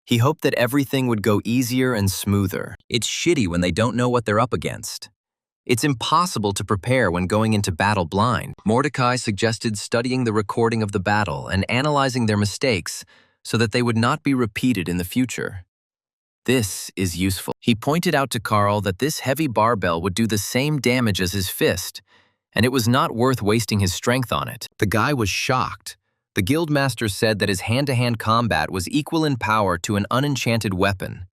He hoped that everything would go easier and smoother. It's shitty when they don't know what they're up against. It's impossible to prepare when going into battle blind. Mordecai suggested studying the recording of the battle and analyzing their mistakes so that they would not be repeated in the future. This is useful. He pointed out to Carl that this heavy barbell would do the same damage as his fist, and it was not worth wasting his strength on it. The guy was shocked. The guildmaster said that his hand-to-hand combat was equal in power to an unenchanted weapon.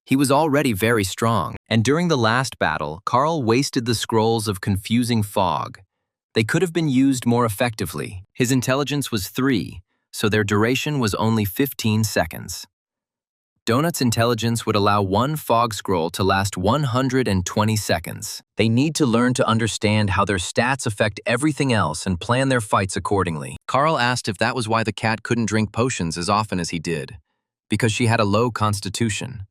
He was already very strong, and during the last battle, Carl wasted the scrolls of confusing fog, They could have been used more effectively. His intelligence was 3, so their duration was only 15 seconds. Donut's intelligence would allow one fog scroll to last 120 seconds. They need to learn to understand how their stats affect everything else and plan their fights accordingly. Carl asked if that was why the cat couldn't drink potions as often as he did, because she had a low constitution.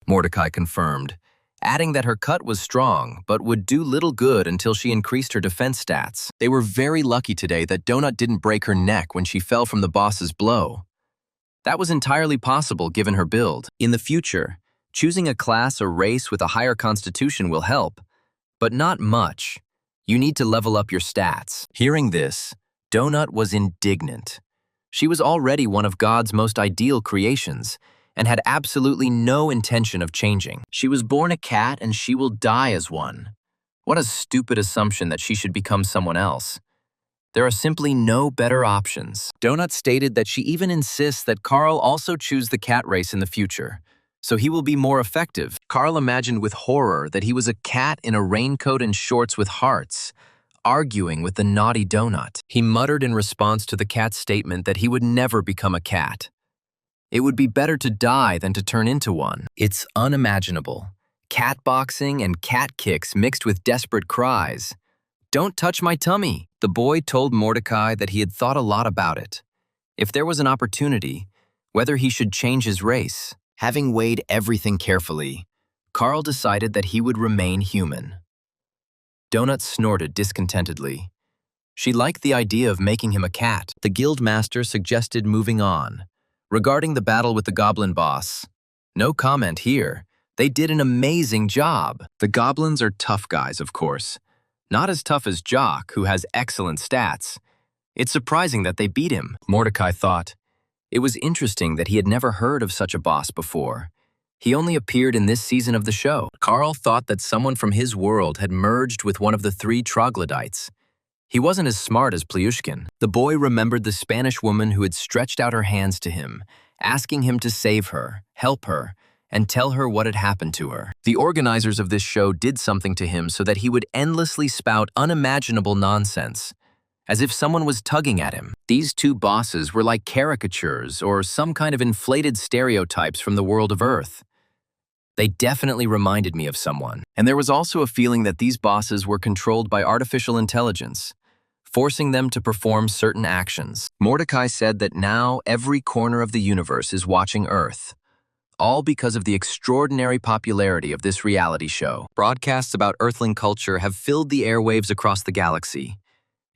Mordecai confirmed, adding that her cut was strong but would do little good until she increased her defense stats. They were very lucky today that Donut didn't break her neck when she fell from the boss's blow. That was entirely possible given her build. In the future, choosing a class or race with a higher constitution will help, but not much. You need to level up your stats. Hearing this, Donut was indignant. She was already one of God's most ideal creations and had absolutely no intention of changing. She was born a cat and she will die as one. What a stupid assumption that she should become someone else. There are simply no better options. Donut stated that she even insists that Carl also choose the cat race in the future, so he will be more effective. Carl imagined with horror that he was a cat in a raincoat and shorts with hearts, arguing with the naughty Donut. He muttered in response to the cat's statement that he would never become a cat. It would be better to die than to turn into one. It's unimaginable. Cat boxing and cat kicks mixed with desperate cries. "Don't touch my tummy." The boy told Mordecai that he had thought a lot about it. If there was an opportunity, whether he should change his race. Having weighed everything carefully, Carl decided that he would remain human. Donut snorted discontentedly. She liked the idea of making him a cat. The guild master suggested moving on. Regarding the battle with the goblin boss, no comment here. They did an amazing job. The goblins are tough guys, of course. Not as tough as Jock, who has excellent stats. It's surprising that they beat him, Mordecai thought. It was interesting that he had never heard of such a boss before. He only appeared in this season of the show. Carl thought that someone from his world had merged with one of the 3 troglodytes. He wasn't as smart as Plyushkin. The boy remembered the Spanish woman who had stretched out her hands to him, asking him to save her, help her, and tell her what had happened to her. The organizers of this show did something to him so that he would endlessly spout unimaginable nonsense, as if someone was tugging at him. These 2 bosses were like caricatures or some kind of inflated stereotypes from the world of Earth. They definitely reminded me of someone. And there was also a feeling that these bosses were controlled by artificial intelligence, forcing them to perform certain actions. Mordecai said that now every corner of the universe is watching Earth, all because of the extraordinary popularity of this reality show. Broadcasts about Earthling culture have filled the airwaves across the galaxy,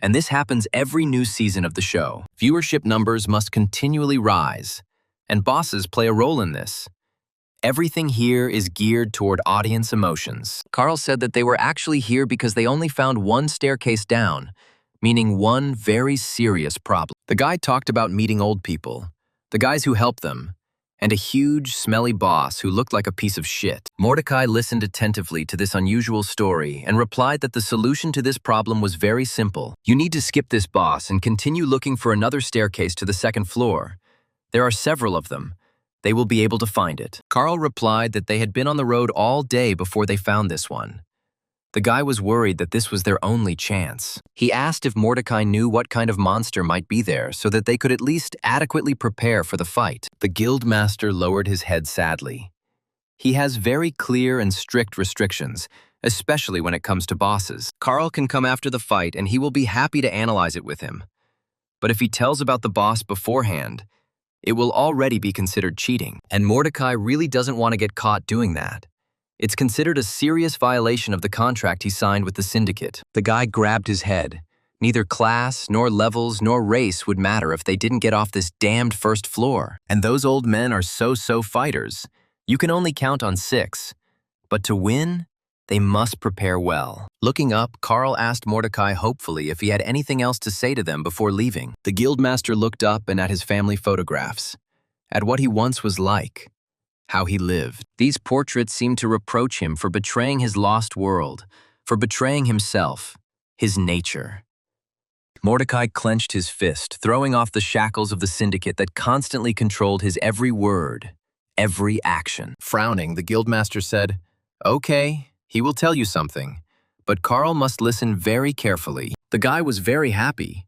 and this happens every new season of the show. Viewership numbers must continually rise, and bosses play a role in this. Everything here is geared toward audience emotions. Carl said that they were actually here because they only found one staircase down, meaning one very serious problem. The guy talked about meeting old people, the guys who helped them, and a huge, smelly boss who looked like a piece of shit. Mordecai listened attentively to this unusual story and replied that the solution to this problem was very simple. You need to skip this boss and continue looking for another staircase to the 2nd floor. There are several of them. They will be able to find it. Carl replied that they had been on the road all day before they found this one. The guy was worried that this was their only chance. He asked if Mordecai knew what kind of monster might be there so that they could at least adequately prepare for the fight. The guild master lowered his head sadly. He has very clear and strict restrictions, especially when it comes to bosses. Carl can come after the fight and he will be happy to analyze it with him. But if he tells about the boss beforehand, it will already be considered cheating. And Mordecai really doesn't want to get caught doing that. It's considered a serious violation of the contract he signed with the syndicate. The guy grabbed his head. Neither class, nor levels, nor race would matter if they didn't get off this damned 1st floor. And those old men are so-so fighters. You can only count on 6. But to win, they must prepare well. Looking up, Carl asked Mordecai hopefully if he had anything else to say to them before leaving. The guildmaster looked up and at his family photographs, at what he once was like, how he lived. These portraits seemed to reproach him for betraying his lost world, for betraying himself, his nature. Mordecai clenched his fist, throwing off the shackles of the syndicate that constantly controlled his every word, every action. Frowning, the guildmaster said, "Okay, he will tell you something, but Carl must listen very carefully. The guy was very happy.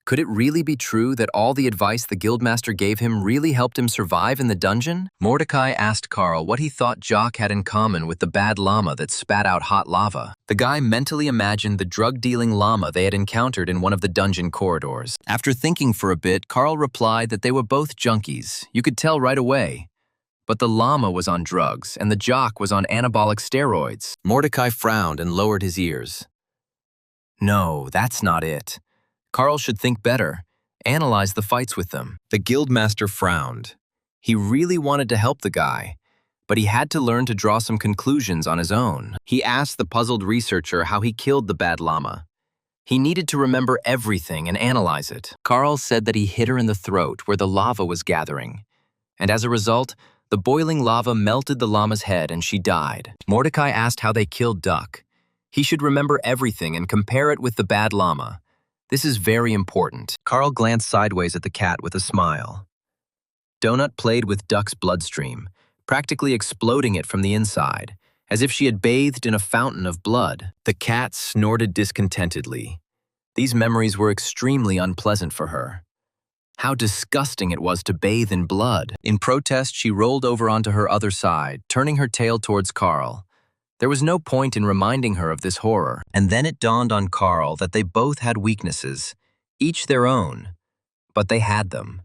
Could it really be true that all the advice the guildmaster gave him really helped him survive in the dungeon? Mordecai asked Carl what he thought Jock had in common with the bad llama that spat out hot lava. The guy mentally imagined the drug-dealing llama they had encountered in one of the dungeon corridors. After thinking for a bit, Carl replied that they were both junkies. You could tell right away. But the llama was on drugs, and the jock was on anabolic steroids. Mordecai frowned and lowered his ears. No, that's not it. Carl should think better, analyze the fights with them. The guildmaster frowned. He really wanted to help the guy, but he had to learn to draw some conclusions on his own. He asked the puzzled researcher how he killed the bad llama. He needed to remember everything and analyze it. Carl said that he hit her in the throat where the lava was gathering, and as a result, the boiling lava melted the llama's head and she died. Mordecai asked how they killed Duck. He should remember everything and compare it with the bad llama. This is very important. Carl glanced sideways at the cat with a smile. Donut played with Duck's bloodstream, practically exploding it from the inside, as if she had bathed in a fountain of blood. The cat snorted discontentedly. These memories were extremely unpleasant for her. How disgusting it was to bathe in blood. In protest, she rolled over onto her other side, turning her tail towards Carl. There was no point in reminding her of this horror. And then it dawned on Carl that they both had weaknesses, each their own, but they had them.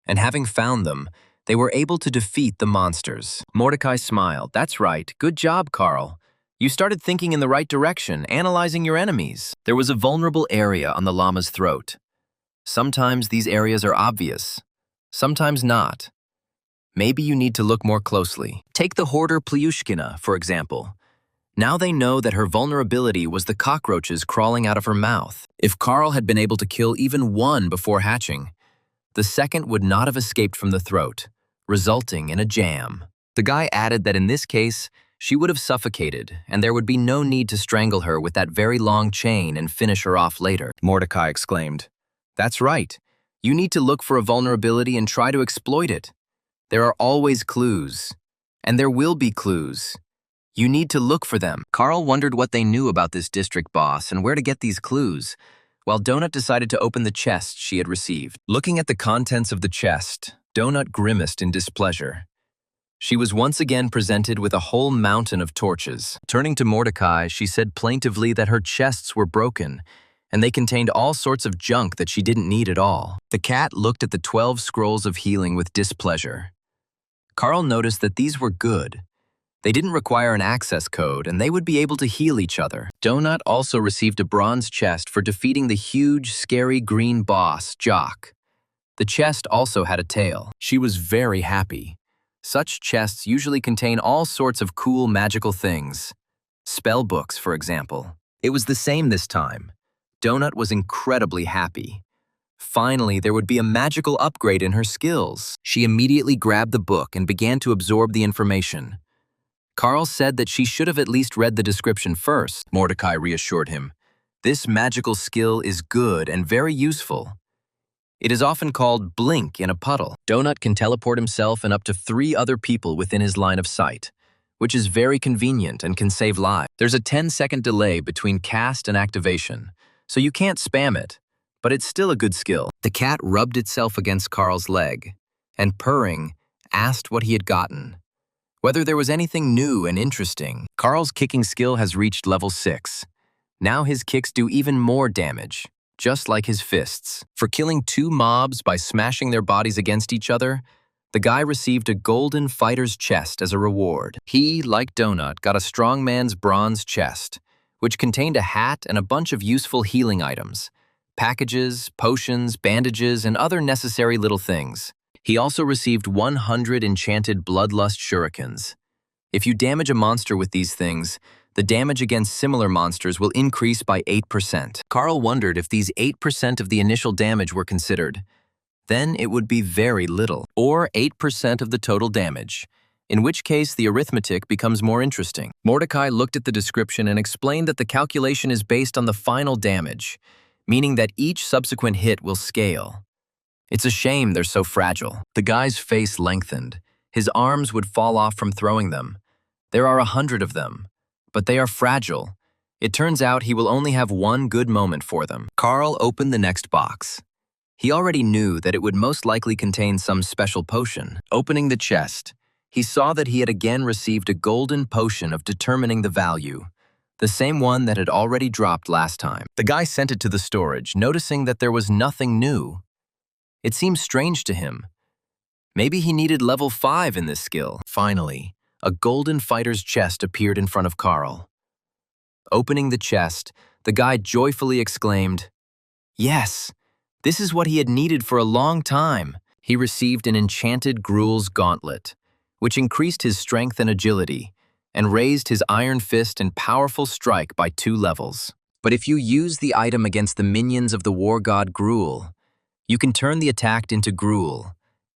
And having found them, they were able to defeat the monsters. Mordecai smiled. That's right. Good job, Carl. You started thinking in the right direction, analyzing your enemies. There was a vulnerable area on the llama's throat. Sometimes these areas are obvious, sometimes not. Maybe you need to look more closely. Take the hoarder Plyushkina, for example. Now they know that her vulnerability was the cockroaches crawling out of her mouth. If Carl had been able to kill even one before hatching, the second would not have escaped from the throat, resulting in a jam. The guy added that in this case, she would have suffocated, and there would be no need to strangle her with that very long chain and finish her off later. Mordecai exclaimed, "That's right. You need to look for a vulnerability and try to exploit it. There are always clues, and there will be clues. You need to look for them." Carl wondered what they knew about this district boss and where to get these clues, while Donut decided to open the chest she had received. Looking at the contents of the chest, Donut grimaced in displeasure. She was once again presented with a whole mountain of torches. Turning to Mordecai, she said plaintively that her chests were broken, and they contained all sorts of junk that she didn't need at all. The cat looked at the 12 scrolls of healing with displeasure. Carl noticed that these were good. They didn't require an access code, and they would be able to heal each other. Donut also received a bronze chest for defeating the huge, scary green boss, Jock. The chest also had a tail. She was very happy. Such chests usually contain all sorts of cool magical things. Spell books, for example. It was the same this time. Donut was incredibly happy. Finally, there would be a magical upgrade in her skills. She immediately grabbed the book and began to absorb the information. Carl said that she should have at least read the description first. Mordecai reassured him. This magical skill is good and very useful. It is often called blink in a puddle. Donut can teleport himself and up to 3 other people within his line of sight, which is very convenient and can save lives. There's a 10-second delay between cast and activation, so you can't spam it, but it's still a good skill. The cat rubbed itself against Carl's leg, and purring, asked what he had gotten, whether there was anything new and interesting. Carl's kicking skill has reached level 6. Now his kicks do even more damage, just like his fists. For killing 2 mobs by smashing their bodies against each other, the guy received a golden fighter's chest as a reward. He, like Donut, got a strongman's bronze chest, which contained a hat and a bunch of useful healing items, packages, potions, bandages, and other necessary little things. He also received 100 enchanted bloodlust shurikens. If you damage a monster with these things, the damage against similar monsters will increase by 8%. Carl wondered if these 8% of the initial damage were considered. Then it would be very little, or 8% of the total damage, in which case the arithmetic becomes more interesting. Mordecai looked at the description and explained that the calculation is based on the final damage, meaning that each subsequent hit will scale. It's a shame they're so fragile. The guy's face lengthened. His arms would fall off from throwing them. There are 100 of them, but they are fragile, It turns out he will only have one good moment for them. Carl opened the next box. He already knew that it would most likely contain some special potion. Opening the chest, he saw that he had again received a golden potion of determining the value, the same one that had already dropped last time. The guy sent it to the storage, noticing that there was nothing new. It seemed strange to him. Maybe he needed level 5 in this skill. Finally, a golden fighter's chest appeared in front of Carl. Opening the chest, the guy joyfully exclaimed, "Yes, this is what he had needed for a long time." He received an enchanted Gruel's gauntlet, which increased his strength and agility, and raised his iron fist and powerful strike by 2 levels. But if you use the item against the minions of the war god Gruel, you can turn the attack into Gruel,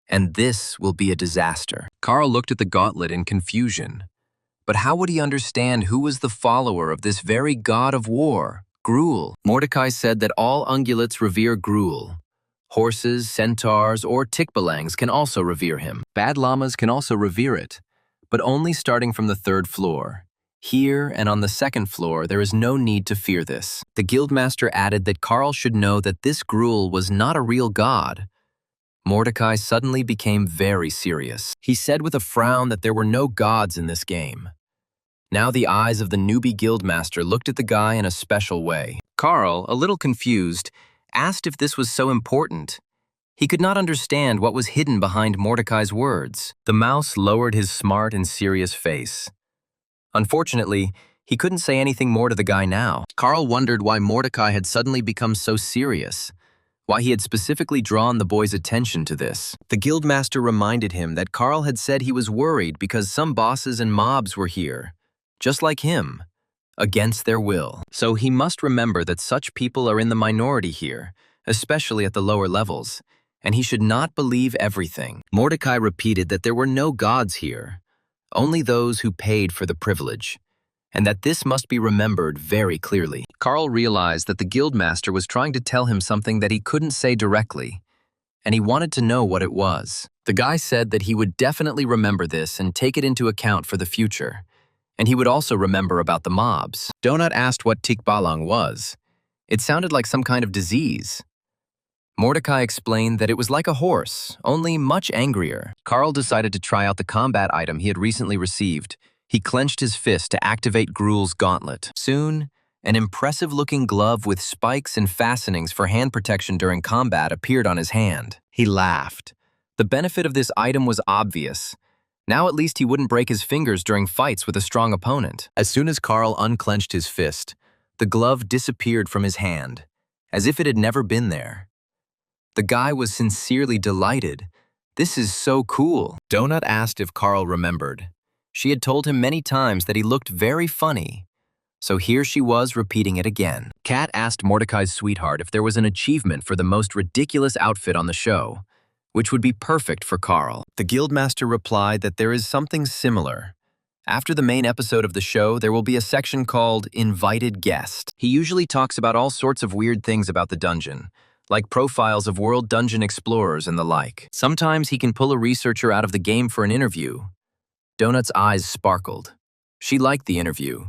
and this will be a disaster. Carl looked at the gauntlet in confusion. But how would he understand who was the follower of this very god of war, Gruel? Mordecai said that all ungulates revere Gruel. Horses, centaurs, or tikbalangs can also revere him. Bad llamas can also revere it, but only starting from the 3rd floor. Here and on the 2nd floor, there is no need to fear this. The guildmaster added that Carl should know that this Gruel was not a real god. Mordecai suddenly became very serious. He said with a frown that there were no gods in this game. Now the eyes of the newbie guildmaster looked at the guy in a special way. Carl, a little confused, asked if this was so important. He could not understand what was hidden behind Mordecai's words. The mouse lowered his smart and serious face. Unfortunately, he couldn't say anything more to the guy now. Carl wondered why Mordecai had suddenly become so serious, why he had specifically drawn the boy's attention to this. The guildmaster reminded him that Carl had said he was worried because some bosses and mobs were here, just like him, against their will. So he must remember that such people are in the minority here, especially at the lower levels, and he should not believe everything. Mordecai repeated that there were no gods here, only those who paid for the privilege, and that this must be remembered very clearly. Carl realized that the guildmaster was trying to tell him something that he couldn't say directly, and he wanted to know what it was. The guy said that he would definitely remember this and take it into account for the future, and he would also remember about the mobs. Donut asked what tikbalang was. It sounded like some kind of disease. Mordecai explained that it was like a horse, only much angrier. Carl decided to try out the combat item he had recently received. He clenched his fist to activate Gruel's gauntlet. Soon, an impressive-looking glove with spikes and fastenings for hand protection during combat appeared on his hand. He laughed. The benefit of this item was obvious. Now at least he wouldn't break his fingers during fights with a strong opponent. As soon as Carl unclenched his fist, the glove disappeared from his hand, as if it had never been there. The guy was sincerely delighted. This is so cool. Donut asked if Carl remembered. She had told him many times that he looked very funny. So here she was repeating it again. Kat asked Mordecai's sweetheart if there was an achievement for the most ridiculous outfit on the show, which would be perfect for Carl. The guildmaster replied that there is something similar. After the main episode of the show, there will be a section called Invited Guest. He usually talks about all sorts of weird things about the dungeon, like profiles of world dungeon explorers and the like. Sometimes he can pull a researcher out of the game for an interview. Donut's eyes sparkled. She liked the interview.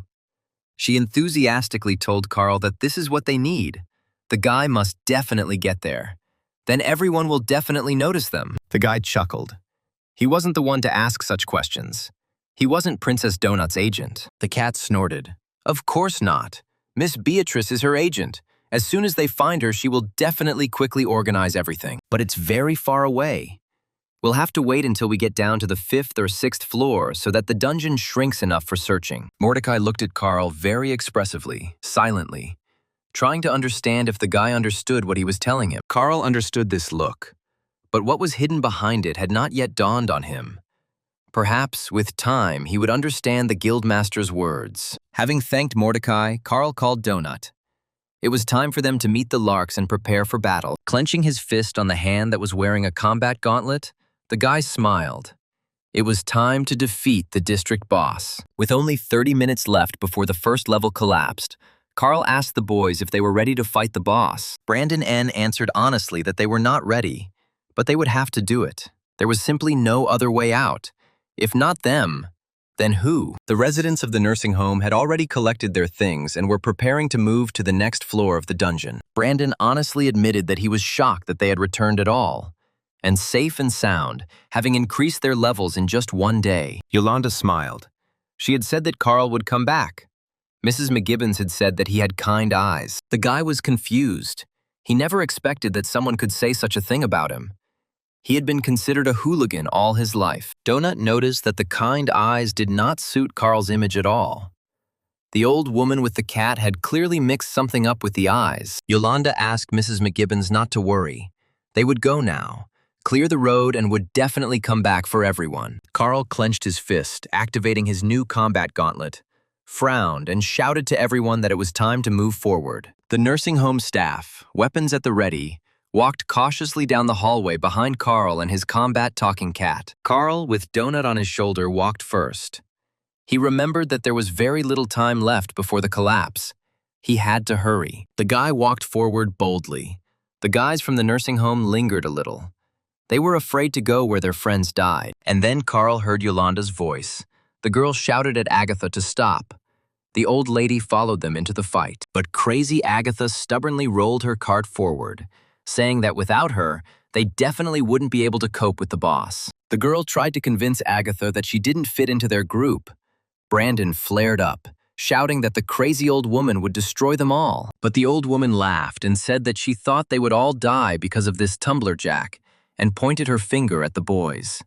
She enthusiastically told Carl that this is what they need. The guy must definitely get there. Then everyone will definitely notice them. The guy chuckled. He wasn't the one to ask such questions. He wasn't Princess Donut's agent. The cat snorted. Of course not. Miss Beatrice is her agent. As soon as they find her, she will definitely quickly organize everything. But it's very far away. We'll have to wait until we get down to the 5th or 6th floor so that the dungeon shrinks enough for searching. Mordecai looked at Carl very expressively, silently, trying to understand if the guy understood what he was telling him. Carl understood this look, but what was hidden behind it had not yet dawned on him. Perhaps, with time, he would understand the guildmaster's words. Having thanked Mordecai, Carl called Donut. It was time for them to meet the Larks and prepare for battle. Clenching his fist on the hand that was wearing a combat gauntlet, the guy smiled. It was time to defeat the district boss. With only 30 minutes left before the first level collapsed, Carl asked the boys if they were ready to fight the boss. Brandon N. answered honestly that they were not ready, but they would have to do it. There was simply no other way out. If not them, Then who? The residents of the nursing home had already collected their things and were preparing to move to the next floor of the dungeon. Brandon honestly admitted that he was shocked that they had returned at all. And safe and sound, having increased their levels in just one day. Yolanda smiled. She had said that Carl would come back. Mrs. McGibbons had said that he had kind eyes. The guy was confused. He never expected that someone could say such a thing about him. He had been considered a hooligan all his life. Donut noticed that the kind eyes did not suit Carl's image at all. The old woman with the cat had clearly mixed something up with the eyes. Yolanda asked Mrs. McGibbons not to worry. They would go now, clear the road, and would definitely come back for everyone. Carl clenched his fist, activating his new combat gauntlet, frowned, and shouted to everyone that it was time to move forward. The nursing home staff, weapons at the ready, walked cautiously down the hallway behind Carl and his combat talking cat. Carl, with Donut on his shoulder, walked first. He remembered that there was very little time left before the collapse. He had to hurry. The guy walked forward boldly. The guys from the nursing home lingered a little. They were afraid to go where their friends died. And then Carl heard Yolanda's voice. The girl shouted at Agatha to stop. The old lady followed them into the fight. But crazy Agatha stubbornly rolled her cart forward, saying that without her, they definitely wouldn't be able to cope with the boss. The girl tried to convince Agatha that she didn't fit into their group. Brandon flared up, shouting that the crazy old woman would destroy them all. But the old woman laughed and said that she thought they would all die because of this tumbler jack, and pointed her finger at the boys.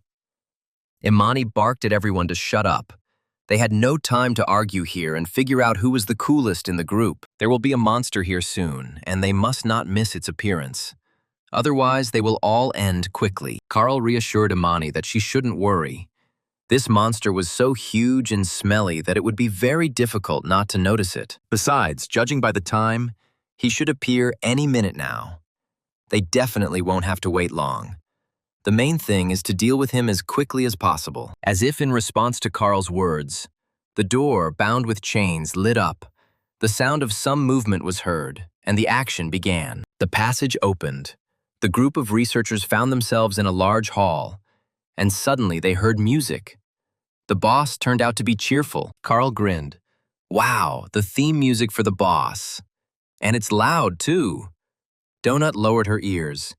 Imani barked at everyone to shut up. They had no time to argue here and figure out who was the coolest in the group. There will be a monster here soon, and they must not miss its appearance. Otherwise, they will all end quickly. Carl reassured Imani that she shouldn't worry. This monster was so huge and smelly that it would be very difficult not to notice it. Besides, judging by the time, he should appear any minute now. They definitely won't have to wait long. The main thing is to deal with him as quickly as possible. As if in response to Carl's words, the door, bound with chains, lit up. The sound of some movement was heard, and the action began. The passage opened. The group of researchers found themselves in a large hall, and suddenly they heard music. The boss turned out to be cheerful. Carl grinned. Wow, the theme music for the boss. And it's loud, too. Donut lowered her ears.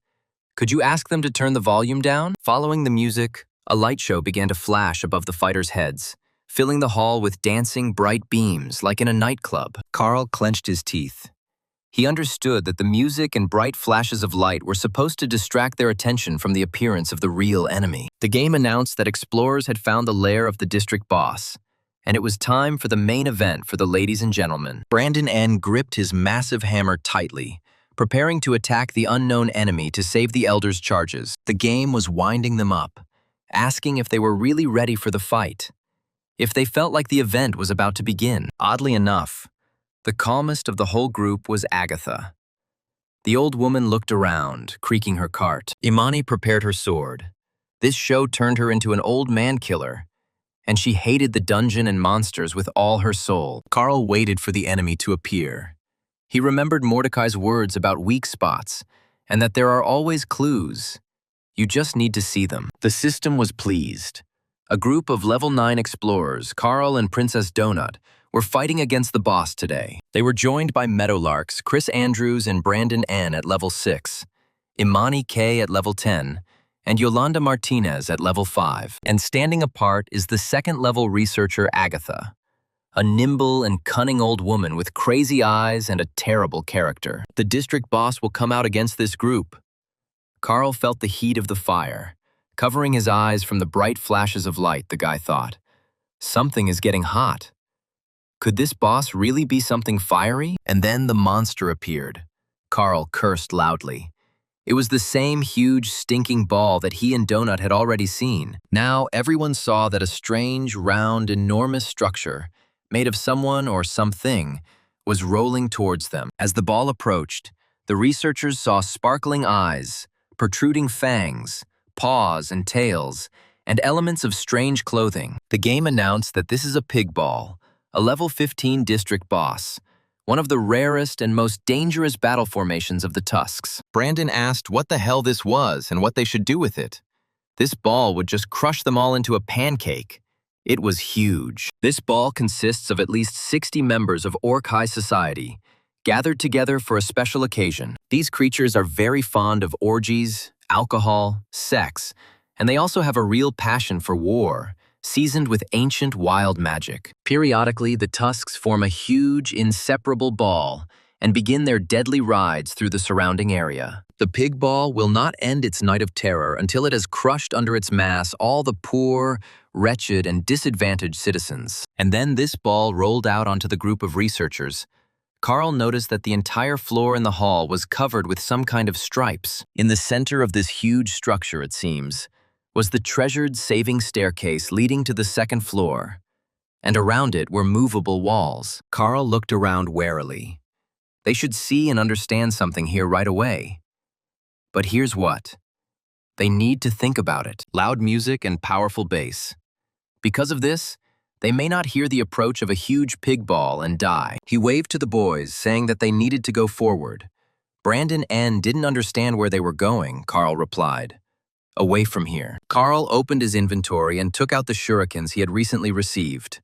Could you ask them to turn the volume down? Following the music, a light show began to flash above the fighters' heads, filling the hall with dancing, bright beams like in a nightclub. Carl clenched his teeth. He understood that the music and bright flashes of light were supposed to distract their attention from the appearance of the real enemy. The game announced that explorers had found the lair of the district boss, and it was time for the main event for the ladies and gentlemen. Brandon N. gripped his massive hammer tightly, preparing to attack the unknown enemy to save the Elder's charges. The game was winding them up, asking if they were really ready for the fight, if they felt like the event was about to begin. Oddly enough, the calmest of the whole group was Agatha. The old woman looked around, creaking her cart. Imani prepared her sword. This show turned her into an old man-killer, and she hated the dungeon and monsters with all her soul. Carl waited for the enemy to appear. He remembered Mordecai's words about weak spots, and that there are always clues. You just need to see them. The system was pleased. A group of level 9 explorers, Carl and Princess Donut, were fighting against the boss today. They were joined by Meadowlarks, Chris Andrews and Brandon N. at level 6, Imani K. at level 10, and Yolanda Martinez at level 5. And standing apart is the second-level researcher Agatha, a nimble and cunning old woman with crazy eyes and a terrible character. The district boss will come out against this group. Carl felt the heat of the fire, covering his eyes from the bright flashes of light, the guy thought. Something is getting hot. Could this boss really be something fiery? And then the monster appeared. Carl cursed loudly. It was the same huge, stinking ball that he and Donut had already seen. Now everyone saw that a strange, round, enormous structure, made of someone or something, was rolling towards them. As the ball approached, the researchers saw sparkling eyes, protruding fangs, paws and tails, and elements of strange clothing. The game announced that this is a pig ball, a level 15 district boss, one of the rarest and most dangerous battle formations of the Tusks. Brandon asked what the hell this was and what they should do with it. This ball would just crush them all into a pancake. It was huge. This ball consists of at least 60 members of Orc High Society, gathered together for a special occasion. These creatures are very fond of orgies, alcohol, sex, and they also have a real passion for war, seasoned with ancient wild magic. Periodically, the tusks form a huge, inseparable ball and begin their deadly rides through the surrounding area. The pig ball will not end its night of terror until it has crushed under its mass all the poor, wretched, and disadvantaged citizens. And then this ball rolled out onto the group of researchers. Carl noticed that the entire floor in the hall was covered with some kind of stripes. In the center of this huge structure, it seems, was the treasured saving staircase leading to the second floor, and around it were movable walls. Carl looked around warily. They should see and understand something here right away. But here's what. They need to think about it. Loud music and powerful bass. Because of this, they may not hear the approach of a huge pig ball and die. He waved to the boys, saying that they needed to go forward. Brandon N. didn't understand where they were going, Carl replied. Away from here. Carl opened his inventory and took out the shurikens he had recently received.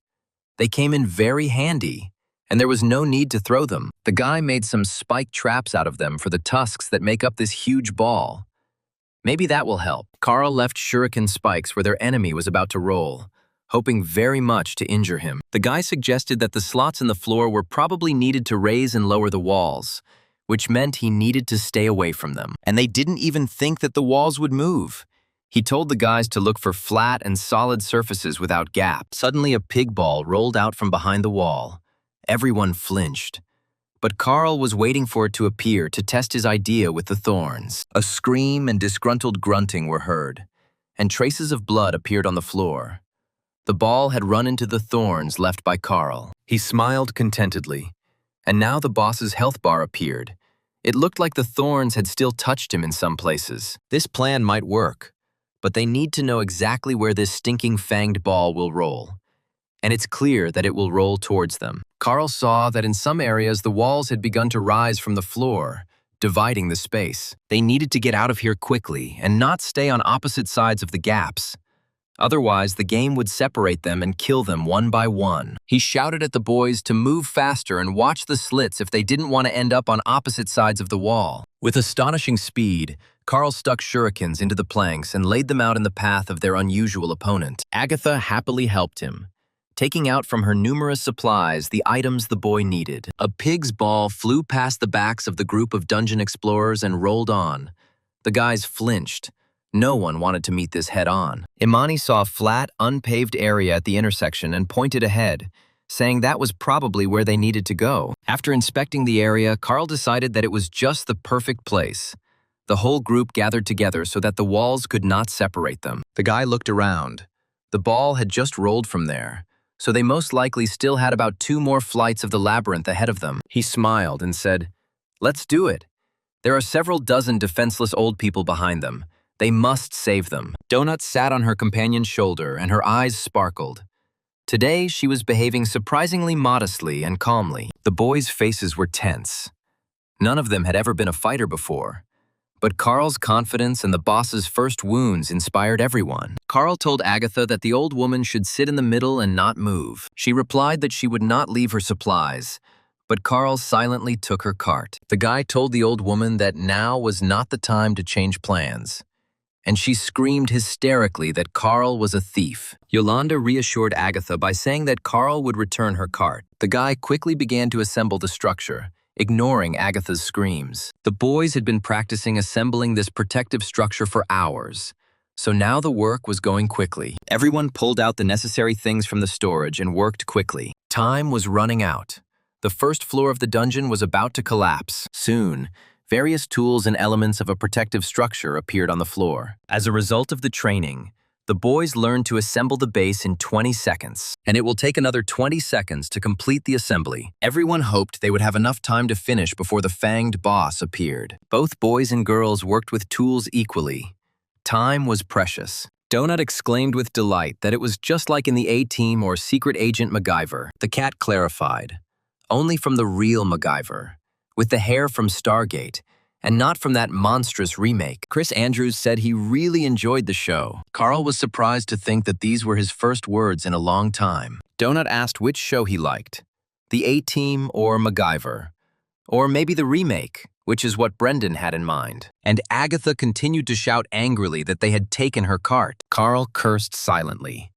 They came in very handy, and there was no need to throw them. The guy made some spike traps out of them for the tusks that make up this huge ball. Maybe that will help. Carl left shuriken spikes where their enemy was about to roll, hoping very much to injure him. The guy suggested that the slots in the floor were probably needed to raise and lower the walls, which meant he needed to stay away from them. And they didn't even think that the walls would move. He told the guys to look for flat and solid surfaces without gaps. Suddenly a pig ball rolled out from behind the wall. Everyone flinched. But Carl was waiting for it to appear to test his idea with the thorns. A scream and disgruntled grunting were heard, and traces of blood appeared on the floor. The ball had run into the thorns left by Carl. He smiled contentedly, and now the boss's health bar appeared. It looked like the thorns had still touched him in some places. This plan might work, but they need to know exactly where this stinking fanged ball will roll. And it's clear that it will roll towards them. Carl saw that in some areas the walls had begun to rise from the floor, dividing the space. They needed to get out of here quickly and not stay on opposite sides of the gaps. Otherwise, the game would separate them and kill them one by one. He shouted at the boys to move faster and watch the slits if they didn't want to end up on opposite sides of the wall. With astonishing speed, Carl stuck shurikens into the planks and laid them out in the path of their unusual opponent. Agatha happily helped him, taking out from her numerous supplies the items the boy needed. A pig's ball flew past the backs of the group of dungeon explorers and rolled on. The guys flinched. No one wanted to meet this head-on. Imani saw a flat, unpaved area at the intersection and pointed ahead, saying that was probably where they needed to go. After inspecting the area, Carl decided that it was just the perfect place. The whole group gathered together so that the walls could not separate them. The guy looked around. The ball had just rolled from there, so they most likely still had about 2 more flights of the labyrinth ahead of them. He smiled and said, "Let's do it. There are several dozen defenseless old people behind them. They must save them." Donut sat on her companion's shoulder and her eyes sparkled. Today, she was behaving surprisingly modestly and calmly. The boys' faces were tense. None of them had ever been a fighter before. But Carl's confidence and the boss's first wounds inspired everyone. Carl told Agatha that the old woman should sit in the middle and not move. She replied that she would not leave her supplies, but Carl silently took her cart. The guy told the old woman that now was not the time to change plans, and she screamed hysterically that Carl was a thief. Yolanda reassured Agatha by saying that Carl would return her cart. The guy quickly began to assemble the structure, ignoring Agatha's screams. The boys had been practicing assembling this protective structure for hours, so now the work was going quickly. Everyone pulled out the necessary things from the storage and worked quickly. Time was running out. The first floor of the dungeon was about to collapse. Soon, various tools and elements of a protective structure appeared on the floor. As a result of the training, the boys learned to assemble the base in 20 seconds, and it will take another 20 seconds to complete the assembly. Everyone hoped they would have enough time to finish before the fanged boss appeared. Both boys and girls worked with tools equally. Time was precious. Donut exclaimed with delight that it was just like in the A-Team or Secret Agent MacGyver. The cat clarified, only from the real MacGyver, with the hair from Stargate, and not from that monstrous remake. Chris Andrews said he really enjoyed the show. Carl was surprised to think that these were his first words in a long time. Donut asked which show he liked, the A-Team or MacGyver, or maybe the remake, which is what Brendan had in mind. And Agatha continued to shout angrily that they had taken her cart. Carl cursed silently.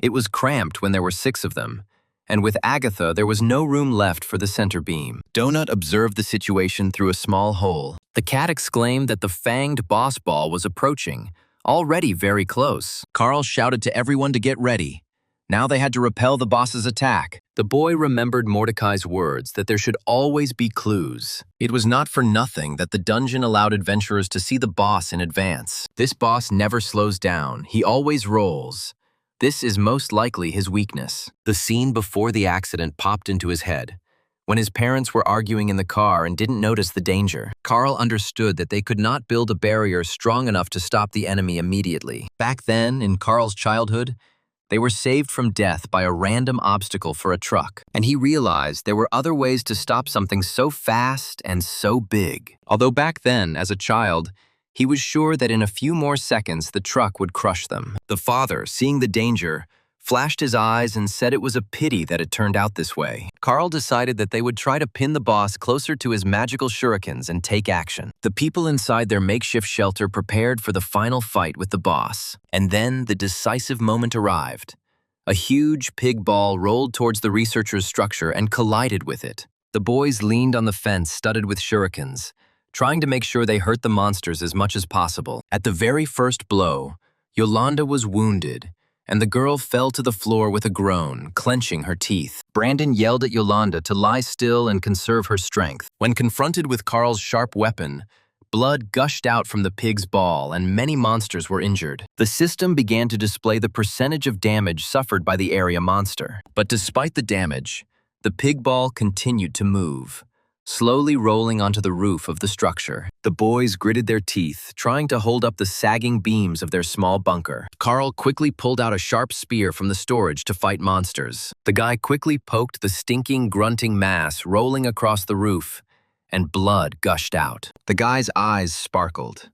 It was cramped when there were 6 of them, and with Agatha there was no room left for the center beam. Donut observed the situation through a small hole. The cat exclaimed that the fanged boss ball was approaching, already very close. Carl shouted to everyone to get ready. Now they had to repel the boss's attack. The boy remembered Mordecai's words that there should always be clues. It was not for nothing that the dungeon allowed adventurers to see the boss in advance. This boss never slows down, he always rolls. This is most likely his weakness. The scene before the accident popped into his head. When his parents were arguing in the car and didn't notice the danger, Carl understood that they could not build a barrier strong enough to stop the enemy immediately. Back then, in Carl's childhood, they were saved from death by a random obstacle for a truck, and he realized there were other ways to stop something so fast and so big. Although back then, as a child, he was sure that in a few more seconds the truck would crush them. The father, seeing the danger, flashed his eyes and said it was a pity that it turned out this way. Carl decided that they would try to pin the boss closer to his magical shurikens and take action. The people inside their makeshift shelter prepared for the final fight with the boss. And then the decisive moment arrived. A huge pig ball rolled towards the researchers' structure and collided with it. The boys leaned on the fence studded with shurikens, trying to make sure they hurt the monsters as much as possible. At the very first blow, Yolanda was wounded, and the girl fell to the floor with a groan, clenching her teeth. Brandon yelled at Yolanda to lie still and conserve her strength. When confronted with Carl's sharp weapon, blood gushed out from the pig's ball and many monsters were injured. The system began to display the percentage of damage suffered by the area monster. But despite the damage, the pig ball continued to move, slowly rolling onto the roof of the structure. The boys gritted their teeth, trying to hold up the sagging beams of their small bunker. Carl quickly pulled out a sharp spear from the storage to fight monsters. The guy quickly poked the stinking, grunting mass rolling across the roof, and blood gushed out. The guy's eyes sparkled.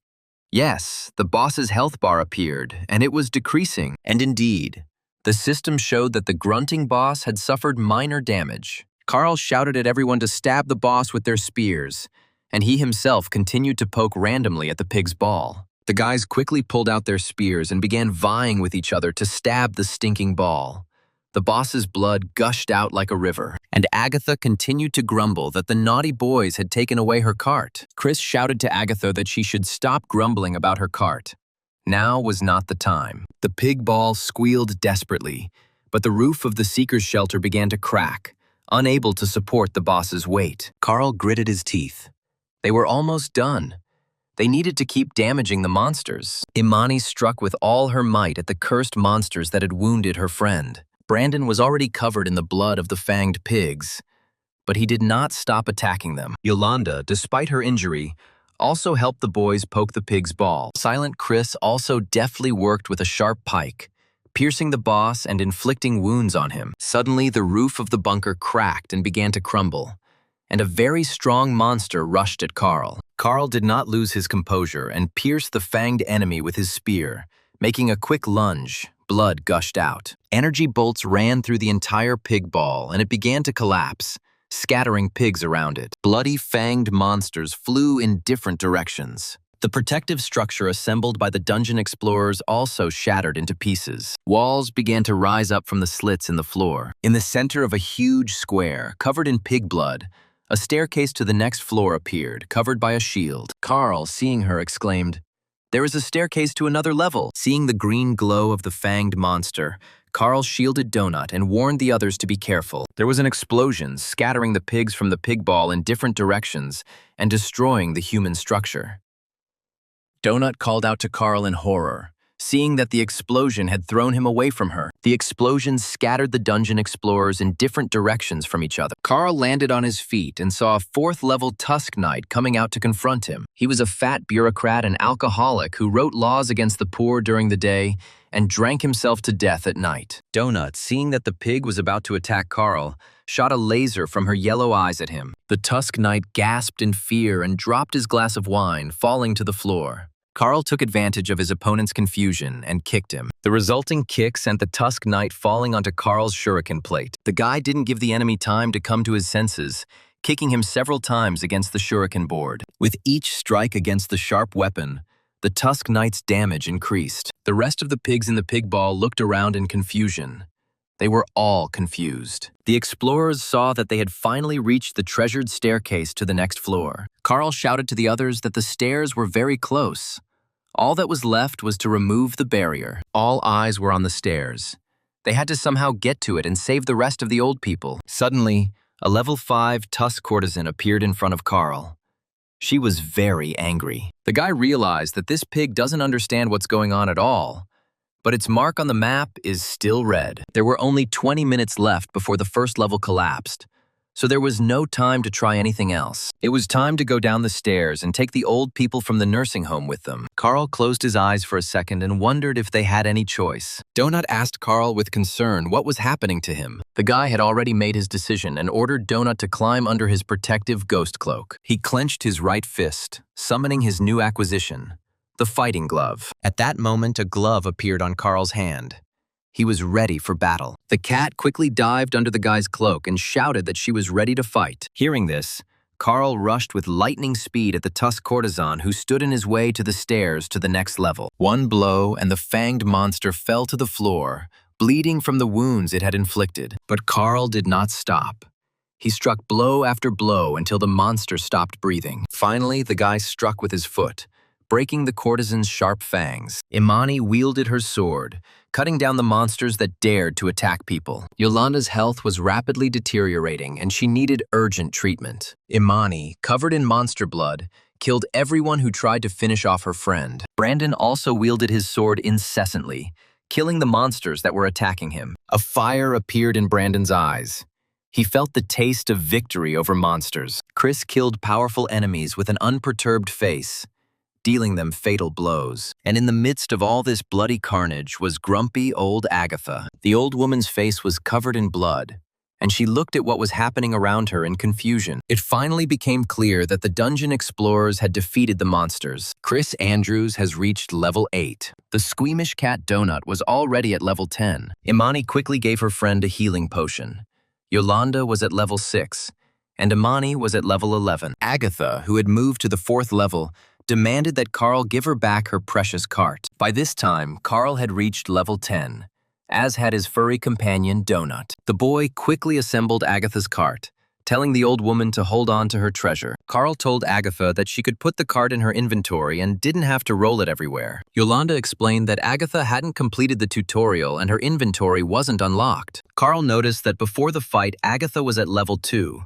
Yes, the boss's health bar appeared, and it was decreasing. And indeed, the system showed that the grunting boss had suffered minor damage. Carl shouted at everyone to stab the boss with their spears, and he himself continued to poke randomly at the pig's ball. The guys quickly pulled out their spears and began vying with each other to stab the stinking ball. The boss's blood gushed out like a river, and Agatha continued to grumble that the naughty boys had taken away her cart. Chris shouted to Agatha that she should stop grumbling about her cart. Now was not the time. The pig ball squealed desperately, but the roof of the seeker's shelter began to crack, unable to support the boss's weight. Carl gritted his teeth. They were almost done. They needed to keep damaging the monsters. Imani struck with all her might at the cursed monsters that had wounded her friend. Brandon was already covered in the blood of the fanged pigs, but he did not stop attacking them. Yolanda, despite her injury, also helped the boys poke the pig's ball. Silent Chris also deftly worked with a sharp pike, piercing the boss and inflicting wounds on him. Suddenly, the roof of the bunker cracked and began to crumble, and a very strong monster rushed at Carl. Carl did not lose his composure and pierced the fanged enemy with his spear, making a quick lunge. Blood gushed out. Energy bolts ran through the entire pig ball, and it began to collapse, scattering pigs around it. Bloody fanged monsters flew in different directions. The protective structure assembled by the dungeon explorers also shattered into pieces. Walls began to rise up from the slits in the floor. In the center of a huge square, covered in pig blood, a staircase to the next floor appeared, covered by a shield. Carl, seeing her, exclaimed, "There is a staircase to another level." Seeing the green glow of the fanged monster, Carl shielded Donut and warned the others to be careful. There was an explosion, scattering the pigs from the pig ball in different directions and destroying the human structure. Donut called out to Carl in horror, seeing that the explosion had thrown him away from her. The explosion scattered the dungeon explorers in different directions from each other. Carl landed on his feet and saw a fourth-level Tusk Knight coming out to confront him. He was a fat bureaucrat and alcoholic who wrote laws against the poor during the day and drank himself to death at night. Donut, seeing that the pig was about to attack Carl, shot a laser from her yellow eyes at him. The Tusk Knight gasped in fear and dropped his glass of wine, falling to the floor. Carl took advantage of his opponent's confusion and kicked him. The resulting kick sent the Tusk Knight falling onto Carl's shuriken plate. The guy didn't give the enemy time to come to his senses, kicking him several times against the shuriken board. With each strike against the sharp weapon, the Tusk Knight's damage increased. The rest of the pigs in the pig ball looked around in confusion. They were all confused. The explorers saw that they had finally reached the treasured staircase to the next floor. Carl shouted to the others that the stairs were very close. All that was left was to remove the barrier. All eyes were on the stairs. They had to somehow get to it and save the rest of the old people. Suddenly, a level 5 Tusk courtesan appeared in front of Carl. She was very angry. The guy realized that this pig doesn't understand what's going on at all, but its mark on the map is still red. There were only 20 minutes left before the first level collapsed, so there was no time to try anything else. It was time to go down the stairs and take the old people from the nursing home with them. Carl closed his eyes for a second and wondered if they had any choice. Donut asked Carl with concern what was happening to him. The guy had already made his decision and ordered Donut to climb under his protective ghost cloak. He clenched his right fist, summoning his new acquisition, the fighting glove. At that moment, a glove appeared on Carl's hand. He was ready for battle. The cat quickly dived under the guy's cloak and shouted that she was ready to fight. Hearing this, Carl rushed with lightning speed at the Tusk courtesan who stood in his way to the stairs to the next level. One blow and the fanged monster fell to the floor, bleeding from the wounds it had inflicted. But Carl did not stop. He struck blow after blow until the monster stopped breathing. Finally, the guy struck with his foot, breaking the courtesan's sharp fangs. Imani wielded her sword, cutting down the monsters that dared to attack people. Yolanda's health was rapidly deteriorating and she needed urgent treatment. Imani, covered in monster blood, killed everyone who tried to finish off her friend. Brandon also wielded his sword incessantly, killing the monsters that were attacking him. A fire appeared in Brandon's eyes. He felt the taste of victory over monsters. Chris killed powerful enemies with an unperturbed face, dealing them fatal blows. And in the midst of all this bloody carnage was grumpy old Agatha. The old woman's face was covered in blood, and she looked at what was happening around her in confusion. It finally became clear that the dungeon explorers had defeated the monsters. Chris Andrews has reached level 8. The squeamish cat Donut was already at level 10. Imani quickly gave her friend a healing potion. Yolanda was at level 6, and Imani was at level 11. Agatha, who had moved to the 4th level, demanded that Carl give her back her precious cart. By this time, Carl had reached level 10, as had his furry companion, Donut. The boy quickly assembled Agatha's cart, telling the old woman to hold on to her treasure. Carl told Agatha that she could put the cart in her inventory and didn't have to roll it everywhere. Yolanda explained that Agatha hadn't completed the tutorial and her inventory wasn't unlocked. Carl noticed that before the fight, Agatha was at level 2.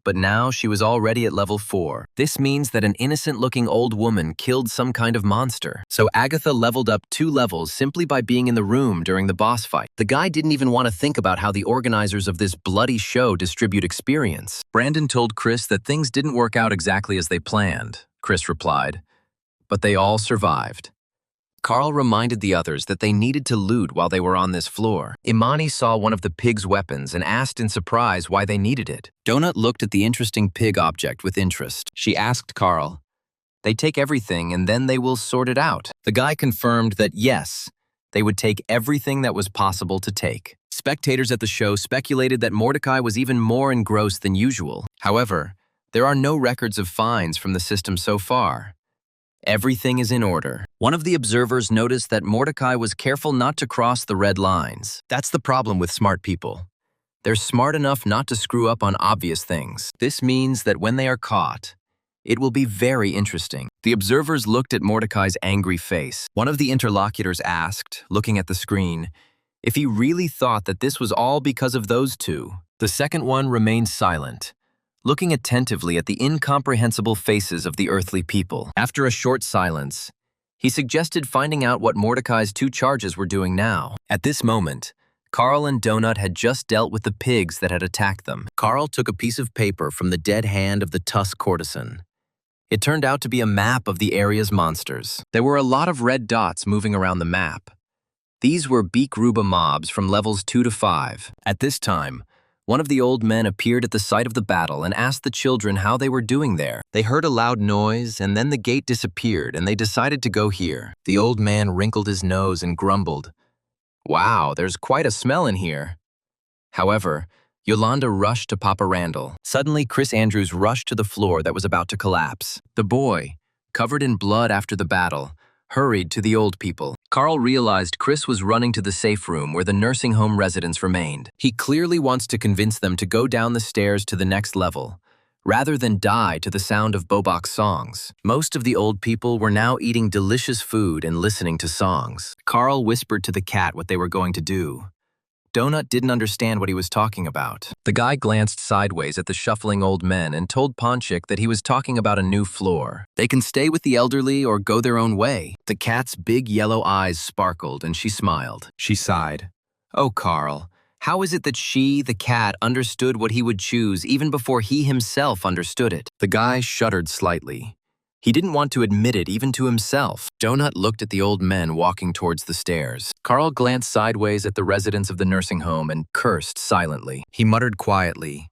But now she was already at level 4. This means that an innocent-looking old woman killed some kind of monster. So Agatha leveled up 2 levels simply by being in the room during the boss fight. The guy didn't even want to think about how the organizers of this bloody show distribute experience. Brandon told Chris that things didn't work out exactly as they planned, Chris replied, but they all survived. Carl reminded the others that they needed to loot while they were on this floor. Imani saw one of the pig's weapons and asked in surprise why they needed it. Donut looked at the interesting pig object with interest. She asked Carl, "They take everything and then they will sort it out." The guy confirmed that yes, they would take everything that was possible to take. Spectators at the show speculated that Mordecai was even more engrossed than usual. However, there are no records of fines from the system so far. Everything is in order. One of the observers noticed that Mordecai was careful not to cross the red lines. That's the problem with smart people. They're smart enough not to screw up on obvious things. This means that when they are caught, it will be very interesting. The observers looked at Mordecai's angry face. One of the interlocutors asked, looking at the screen, if he really thought that this was all because of those two. The second one remained silent, looking attentively at the incomprehensible faces of the earthly people. After a short silence, He suggested finding out what Mordecai's two charges were doing now. At this moment, Carl and Donut had just dealt with the pigs that had attacked them. Carl took a piece of paper from the dead hand of the tusk courtesan. It turned out to be a map of the area's monsters. There were a lot of red dots moving around the map. These were Beakruba mobs from levels 2 to 5. At this time, one of the old men appeared at the site of the battle and asked the children how they were doing there. They heard a loud noise, and then the gate disappeared, and they decided to go here. The old man wrinkled his nose and grumbled, "Wow, there's quite a smell in here." However, Yolanda rushed to Papa Randall. Suddenly, Chris Andrews rushed to the floor that was about to collapse. The boy, covered in blood after the battle, hurried to the old people. Carl realized Chris was running to the safe room where the nursing home residents remained. He clearly wants to convince them to go down the stairs to the next level, rather than die to the sound of Bobok's songs. Most of the old people were now eating delicious food and listening to songs. Carl whispered to the cat what they were going to do. Donut didn't understand what he was talking about. The guy glanced sideways at the shuffling old men and told Ponchik that he was talking about a new floor. They can stay with the elderly or go their own way. The cat's big yellow eyes sparkled and she smiled. She sighed. "Oh, Carl, how is it that she, the cat, understood what he would choose even before he himself understood it?" The guy shuddered slightly. He didn't want to admit it even to himself. Donut looked at the old men walking towards the stairs. Carl glanced sideways at the residents of the nursing home and cursed silently. He muttered quietly,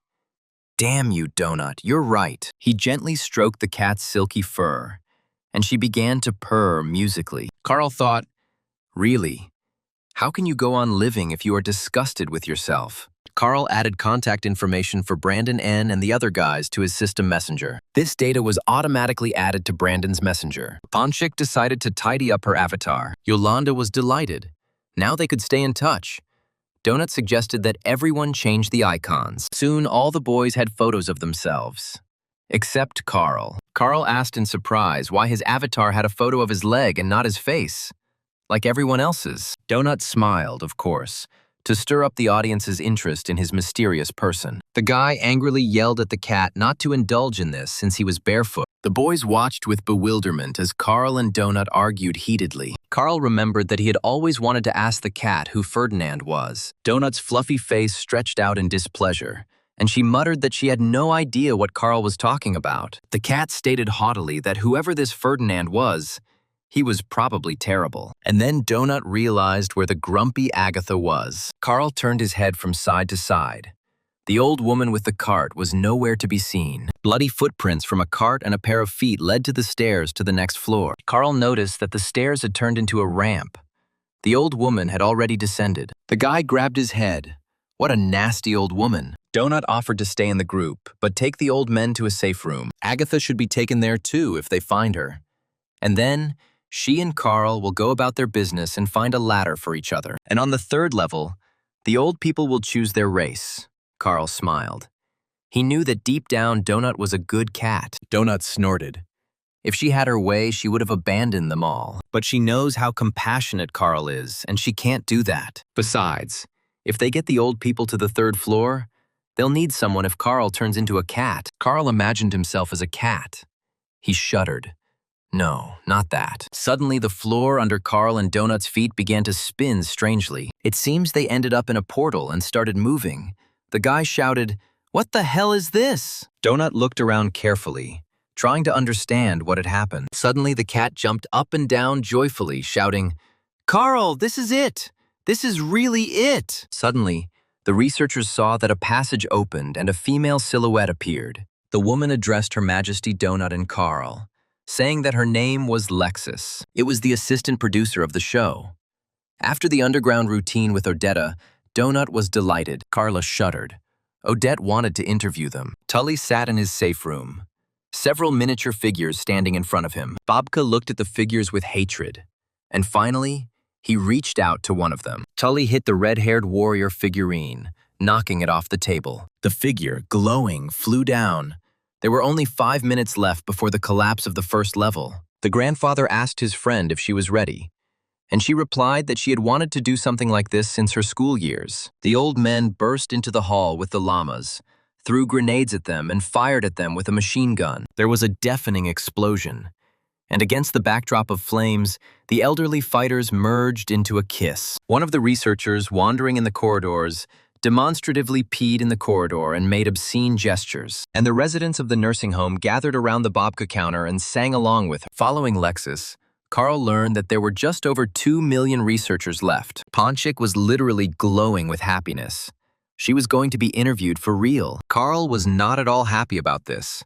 "Damn you, Donut, you're right." He gently stroked the cat's silky fur, and she began to purr musically. Carl thought, "Really? How can you go on living if you are disgusted with yourself?" Carl added contact information for Brandon N. and the other guys to his system messenger. This data was automatically added to Brandon's messenger. Ponchik decided to tidy up her avatar. Yolanda was delighted. Now they could stay in touch. Donut suggested that everyone change the icons. Soon all the boys had photos of themselves. Except Carl. Carl asked in surprise why his avatar had a photo of his leg and not his face, like everyone else's. Donut smiled, of course, to stir up the audience's interest in his mysterious person. The guy angrily yelled at the cat not to indulge in this since he was barefoot. The boys watched with bewilderment as Carl and Donut argued heatedly. Carl remembered that he had always wanted to ask the cat who Ferdinand was. Donut's fluffy face stretched out in displeasure, and she muttered that she had no idea what Carl was talking about. The cat stated haughtily that whoever this Ferdinand was, he was probably terrible. And then Donut realized where the grumpy Agatha was. Carl turned his head from side to side. The old woman with the cart was nowhere to be seen. Bloody footprints from a cart and a pair of feet led to the stairs to the next floor. Carl noticed that the stairs had turned into a ramp. The old woman had already descended. The guy grabbed his head. What a nasty old woman. Donut offered to stay in the group, but take the old men to a safe room. Agatha should be taken there too if they find her. And then she and Carl will go about their business and find a ladder for each other. And on the third level, the old people will choose their race. Carl smiled. He knew that deep down Donut was a good cat. Donut snorted. If she had her way, she would have abandoned them all. But she knows how compassionate Carl is, and she can't do that. Besides, if they get the old people to the third floor, they'll need someone if Carl turns into a cat. Carl imagined himself as a cat. He shuddered. No, not that. Suddenly, the floor under Carl and Donut's feet began to spin strangely. It seems they ended up in a portal and started moving. The guy shouted, "What the hell is this?" Donut looked around carefully, trying to understand what had happened. Suddenly, the cat jumped up and down joyfully, shouting, "Carl, this is it! This is really it!" Suddenly, the researchers saw that a passage opened and a female silhouette appeared. The woman addressed Her Majesty Donut and Carl, saying that her name was Lexus. It was the assistant producer of the show. After the underground routine with Odetta, Donut was delighted. Carla shuddered. Odette wanted to interview them. Tully sat in his safe room, several miniature figures standing in front of him. Babka looked at the figures with hatred, and finally, he reached out to one of them. Tully hit the red-haired warrior figurine, knocking it off the table. The figure, glowing, flew down. There were only 5 minutes left before the collapse of the first level. The grandfather asked his friend if she was ready, and she replied that she had wanted to do something like this since her school years. The old men burst into the hall with the llamas, threw grenades at them, and fired at them with a machine gun. There was a deafening explosion. And against the backdrop of flames, the elderly fighters merged into a kiss. One of the researchers, wandering in the corridors, demonstratively peed in the corridor and made obscene gestures. And the residents of the nursing home gathered around the babka counter and sang along with her. Following Lexus, Carl learned that there were just over 2 million researchers left. Ponchik was literally glowing with happiness. She was going to be interviewed for real. Carl was not at all happy about this.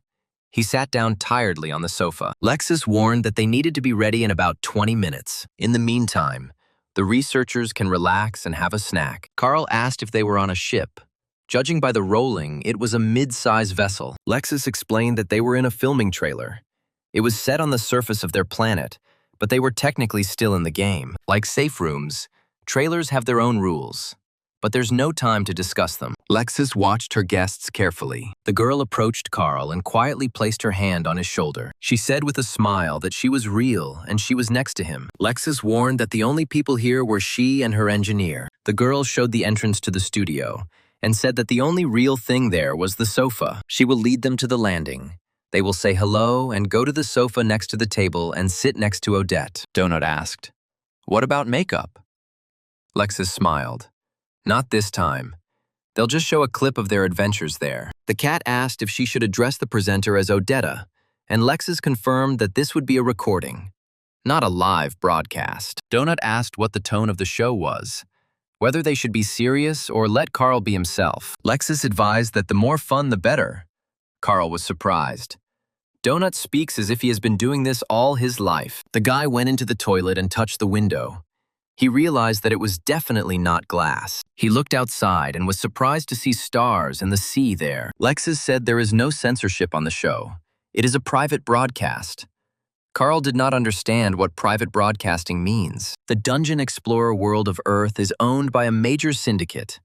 He sat down tiredly on the sofa. Lexus warned that they needed to be ready in about 20 minutes. In the meantime, the researchers can relax and have a snack. Carl asked if they were on a ship. Judging by the rolling, it was a mid-size vessel. Lexus explained that they were in a filming trailer. It was set on the surface of their planet, but they were technically still in the game. Like safe rooms, trailers have their own rules, but there's no time to discuss them. Lexus watched her guests carefully. The girl approached Carl and quietly placed her hand on his shoulder. She said with a smile that she was real and she was next to him. Lexus warned that the only people here were she and her engineer. The girl showed the entrance to the studio and said that the only real thing there was the sofa. She will lead them to the landing. They will say hello and go to the sofa next to the table and sit next to Odette. Donut asked, "What about makeup?" Lexus smiled. "Not this time. They'll just show a clip of their adventures there." The cat asked if she should address the presenter as Odetta, and Lexus confirmed that this would be a recording, not a live broadcast. Donut asked what the tone of the show was, whether they should be serious or let Carl be himself. Lexus advised that the more fun, the better. Carl was surprised. Donut speaks as if he has been doing this all his life. The guy went into the toilet and touched the window. He realized that it was definitely not glass. He looked outside and was surprised to see stars and the sea there. Lexus said there is no censorship on the show. It is a private broadcast. Carl did not understand what private broadcasting means. The Dungeon Explorer world of Earth is owned by a major syndicate,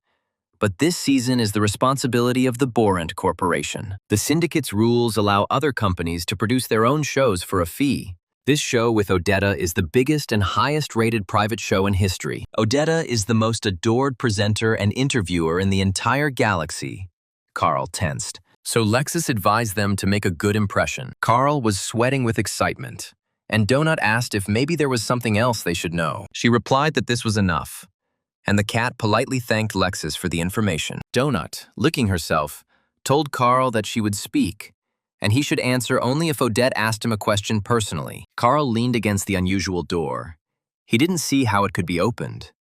but this season is the responsibility of the Borant Corporation. The syndicate's rules allow other companies to produce their own shows for a fee. This show with Odetta is the biggest and highest-rated private show in history. Odetta is the most adored presenter and interviewer in the entire galaxy. Carl tensed. So Lexus advised them to make a good impression. Carl was sweating with excitement, and Donut asked if maybe there was something else they should know. She replied that this was enough, and the cat politely thanked Lexus for the information. Donut, licking herself, told Carl that she would speak, and he should answer only if Odette asked him a question personally. Carl leaned against the unusual door. He didn't see how it could be opened.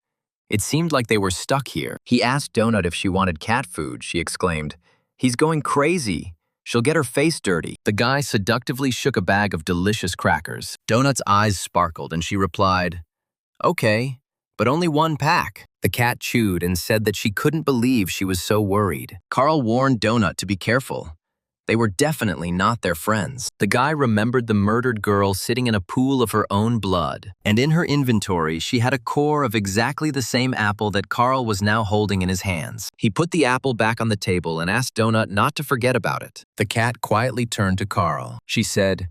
It seemed like they were stuck here. He asked Donut if she wanted cat food. She exclaimed, "He's going crazy. She'll get her face dirty." The guy seductively shook a bag of delicious crackers. Donut's eyes sparkled and she replied, "Okay, but only one pack." The cat chewed and said that she couldn't believe she was so worried. Carl warned Donut to be careful. They were definitely not their friends. The guy remembered the murdered girl sitting in a pool of her own blood, and in her inventory she had a core of exactly the same apple that Carl was now holding in his hands. He put the apple back on the table and asked Donut not to forget about it. The cat quietly turned to Carl. She said,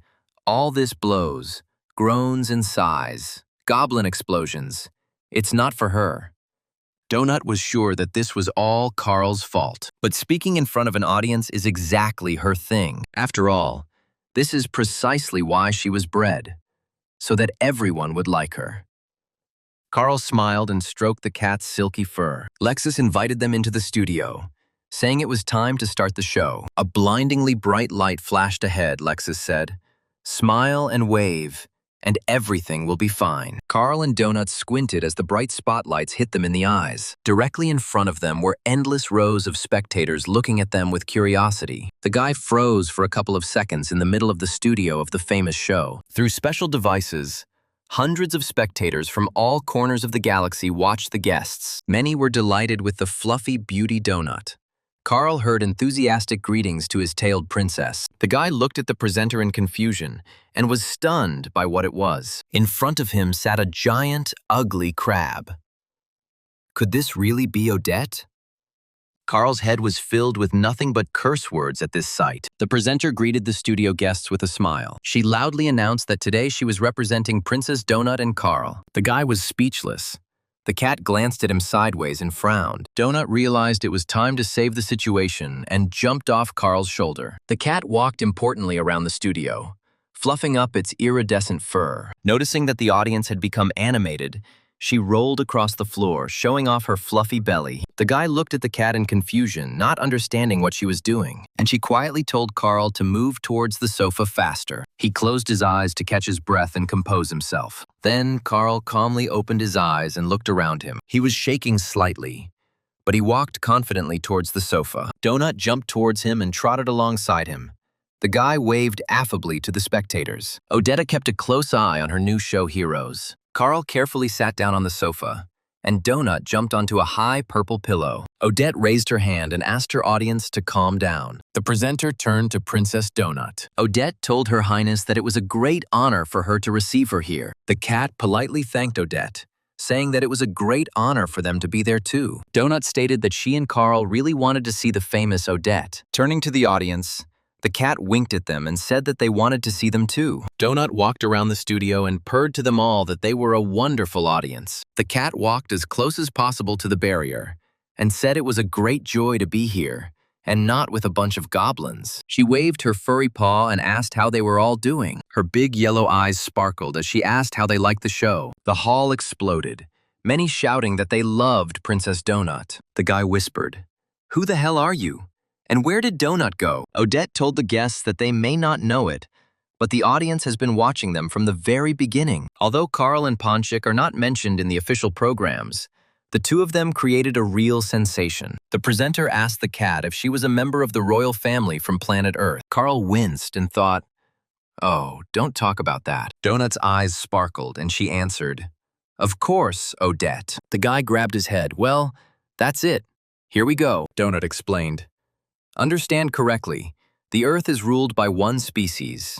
"All this blows, groans and sighs, goblin explosions. It's not for her." Donut was sure that this was all Carl's fault, but speaking in front of an audience is exactly her thing. After all, this is precisely why she was bred, so that everyone would like her. Carl smiled and stroked the cat's silky fur. Lexus invited them into the studio, saying it was time to start the show. A blindingly bright light flashed ahead, Lexus said. "Smile and wave, and everything will be fine." Carl and Donut squinted as the bright spotlights hit them in the eyes. Directly in front of them were endless rows of spectators looking at them with curiosity. The guy froze for a couple of seconds in the middle of the studio of the famous show. Through special devices, hundreds of spectators from all corners of the galaxy watched the guests. Many were delighted with the fluffy beauty Donut. Carl heard enthusiastic greetings to his tailed princess. The guy looked at the presenter in confusion and was stunned by what it was. In front of him sat a giant, ugly crab. Could this really be Odette? Carl's head was filled with nothing but curse words at this sight. The presenter greeted the studio guests with a smile. She loudly announced that today she was representing Princess Donut and Carl. The guy was speechless. The cat glanced at him sideways and frowned. Donut realized it was time to save the situation and jumped off Carl's shoulder. The cat walked importantly around the studio, fluffing up its iridescent fur. Noticing that the audience had become animated, she rolled across the floor, showing off her fluffy belly. The guy looked at the cat in confusion, not understanding what she was doing, and she quietly told Carl to move towards the sofa faster. He closed his eyes to catch his breath and compose himself. Then Carl calmly opened his eyes and looked around him. He was shaking slightly, but he walked confidently towards the sofa. Donut jumped towards him and trotted alongside him. The guy waved affably to the spectators. Odetta kept a close eye on her new show heroes. Carl carefully sat down on the sofa, and Donut jumped onto a high purple pillow. Odette raised her hand and asked her audience to calm down. The presenter turned to Princess Donut. Odette told Her Highness that it was a great honor for her to receive her here. The cat politely thanked Odette, saying that it was a great honor for them to be there too. Donut stated that she and Carl really wanted to see the famous Odette. Turning to the audience, the cat winked at them and said that they wanted to see them too. Donut walked around the studio and purred to them all that they were a wonderful audience. The cat walked as close as possible to the barrier and said it was a great joy to be here, and not with a bunch of goblins. She waved her furry paw and asked how they were all doing. Her big yellow eyes sparkled as she asked how they liked the show. The hall exploded, many shouting that they loved Princess Donut. The guy whispered, "Who the hell are you? And where did Donut go?" Odette told the guests that they may not know it, but the audience has been watching them from the very beginning. Although Carl and Ponchik are not mentioned in the official programs, the two of them created a real sensation. The presenter asked the cat if she was a member of the royal family from planet Earth. Carl winced and thought, "Oh, don't talk about that." Donut's eyes sparkled and she answered, "Of course, Odette." The guy grabbed his head. "Well, that's it. Here we go," Donut explained. "Understand correctly, the Earth is ruled by one species,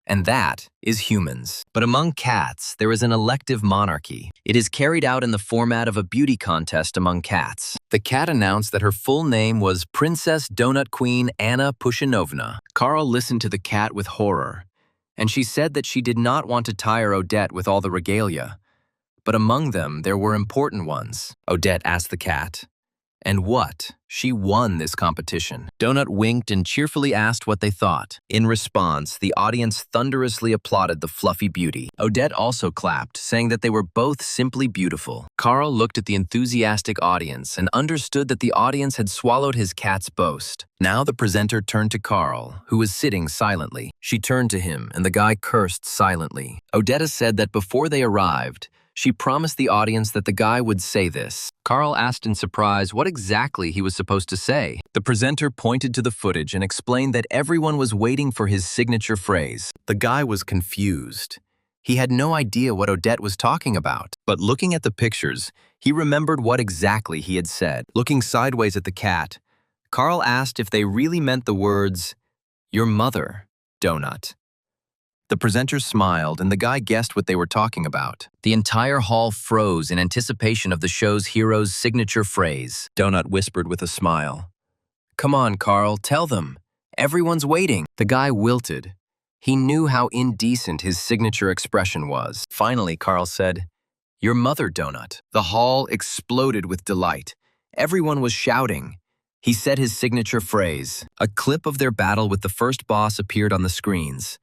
and that is humans. But among cats, there is an elective monarchy. It is carried out in the format of a beauty contest among cats." The cat announced that her full name was Princess Donut Queen Anna Pushinovna. Carl listened to the cat with horror, and she said that she did not want to tire Odette with all the regalia, but among them there were important ones. Odette asked the cat, "And what?" She won this competition. Donut winked and cheerfully asked what they thought. In response, the audience thunderously applauded the fluffy beauty. Odette also clapped, saying that they were both simply beautiful. Carl looked at the enthusiastic audience and understood that the audience had swallowed his cat's boast. Now the presenter turned to Carl, who was sitting silently. She turned to him, and the guy cursed silently. Odetta said that before they arrived, she promised the audience that the guy would say this. Carl asked in surprise what exactly he was supposed to say. The presenter pointed to the footage and explained that everyone was waiting for his signature phrase. The guy was confused. He had no idea what Odette was talking about. But looking at the pictures, he remembered what exactly he had said. Looking sideways at the cat, Carl asked if they really meant the words, "Your mother, Donut." The presenter smiled, and the guy guessed what they were talking about. The entire hall froze in anticipation of the show's hero's signature phrase. Donut whispered with a smile, "Come on, Carl, tell them. Everyone's waiting." The guy wilted. He knew how indecent his signature expression was. Finally, Carl said, "Your mother, Donut." The hall exploded with delight. Everyone was shouting. He said his signature phrase. A clip of their battle with the first boss appeared on the screens,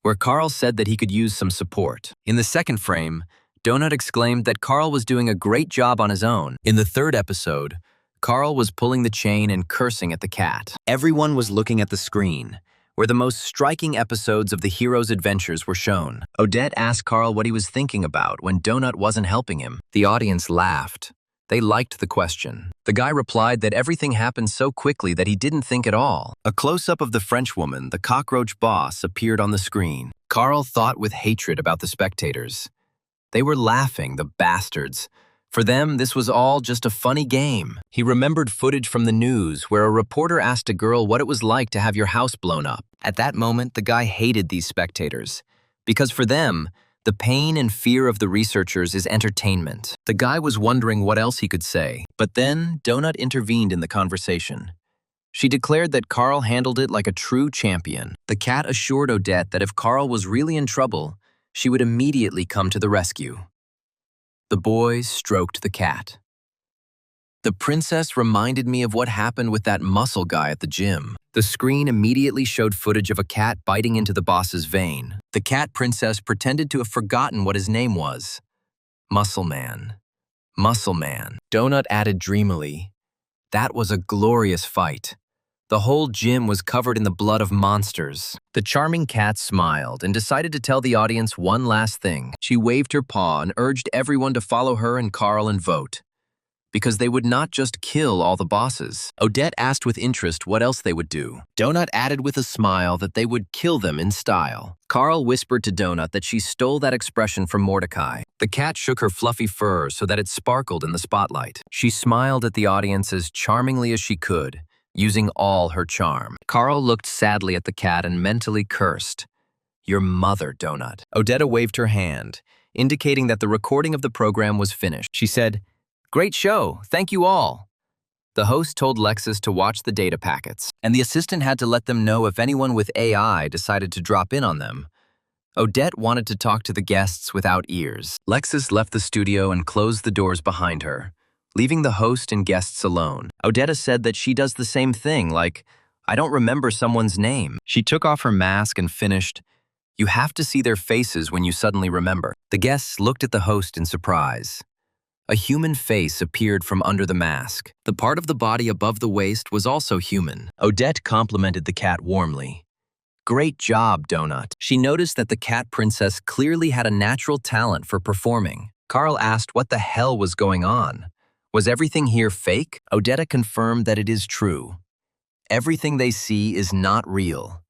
where Carl said that he could use some support. In the second frame, Donut exclaimed that Carl was doing a great job on his own. In the third episode, Carl was pulling the chain and cursing at the cat. Everyone was looking at the screen, where the most striking episodes of the hero's adventures were shown. Odette asked Carl what he was thinking about when Donut wasn't helping him. The audience laughed. They liked the question. The guy replied that everything happened so quickly that he didn't think at all. A close-up of the French woman, the cockroach boss, appeared on the screen. Carl thought with hatred about the spectators. They were laughing, the bastards. For them, this was all just a funny game. He remembered footage from the news where a reporter asked a girl what it was like to have your house blown up. At that moment, the guy hated these spectators, because for them, the pain and fear of the researchers is entertainment. The guy was wondering what else he could say, but then Donut intervened in the conversation. She declared that Carl handled it like a true champion. The cat assured Odette that if Carl was really in trouble, she would immediately come to the rescue. The boys stroked the cat. The princess reminded me of what happened with that muscle guy at the gym. The screen immediately showed footage of a cat biting into the boss's vein. The cat princess pretended to have forgotten what his name was. Muscle Man. Muscle Man. Donut added dreamily. That was a glorious fight. The whole gym was covered in the blood of monsters. The charming cat smiled and decided to tell the audience one last thing. She waved her paw and urged everyone to follow her and Carl and vote. Because they would not just kill all the bosses. Odette asked with interest what else they would do. Donut added with a smile that they would kill them in style. Carl whispered to Donut that she stole that expression from Mordecai. The cat shook her fluffy fur so that it sparkled in the spotlight. She smiled at the audience as charmingly as she could, using all her charm. Carl looked sadly at the cat and mentally cursed. Your mother, Donut. Odetta waved her hand, indicating that the recording of the program was finished. She said, Great show, thank you all. The host told Lexus to watch the data packets, and the assistant had to let them know if anyone with AI decided to drop in on them. Odette wanted to talk to the guests without ears. Lexus left the studio and closed the doors behind her, leaving the host and guests alone. Odetta said that she does the same thing, like, I don't remember someone's name. She took off her mask and finished, You have to see their faces when you suddenly remember. The guests looked at the host in surprise. A human face appeared from under the mask. The part of the body above the waist was also human. Odette complimented the cat warmly. Great job, Donut. She noticed that the cat princess clearly had a natural talent for performing. Carl asked what the hell was going on. Was everything here fake? Odetta confirmed that it is true. Everything they see is not real.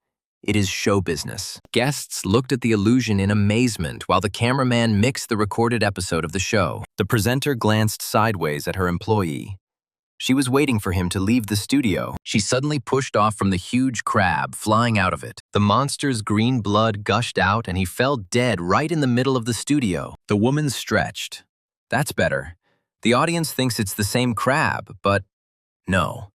It is show business. Guests looked at the illusion in amazement while the cameraman mixed the recorded episode of the show. The presenter glanced sideways at her employee. She was waiting for him to leave the studio. She suddenly pushed off from the huge crab, flying out of it. The monster's green blood gushed out and he fell dead right in the middle of the studio. The woman stretched. That's better. The audience thinks it's the same crab, but no.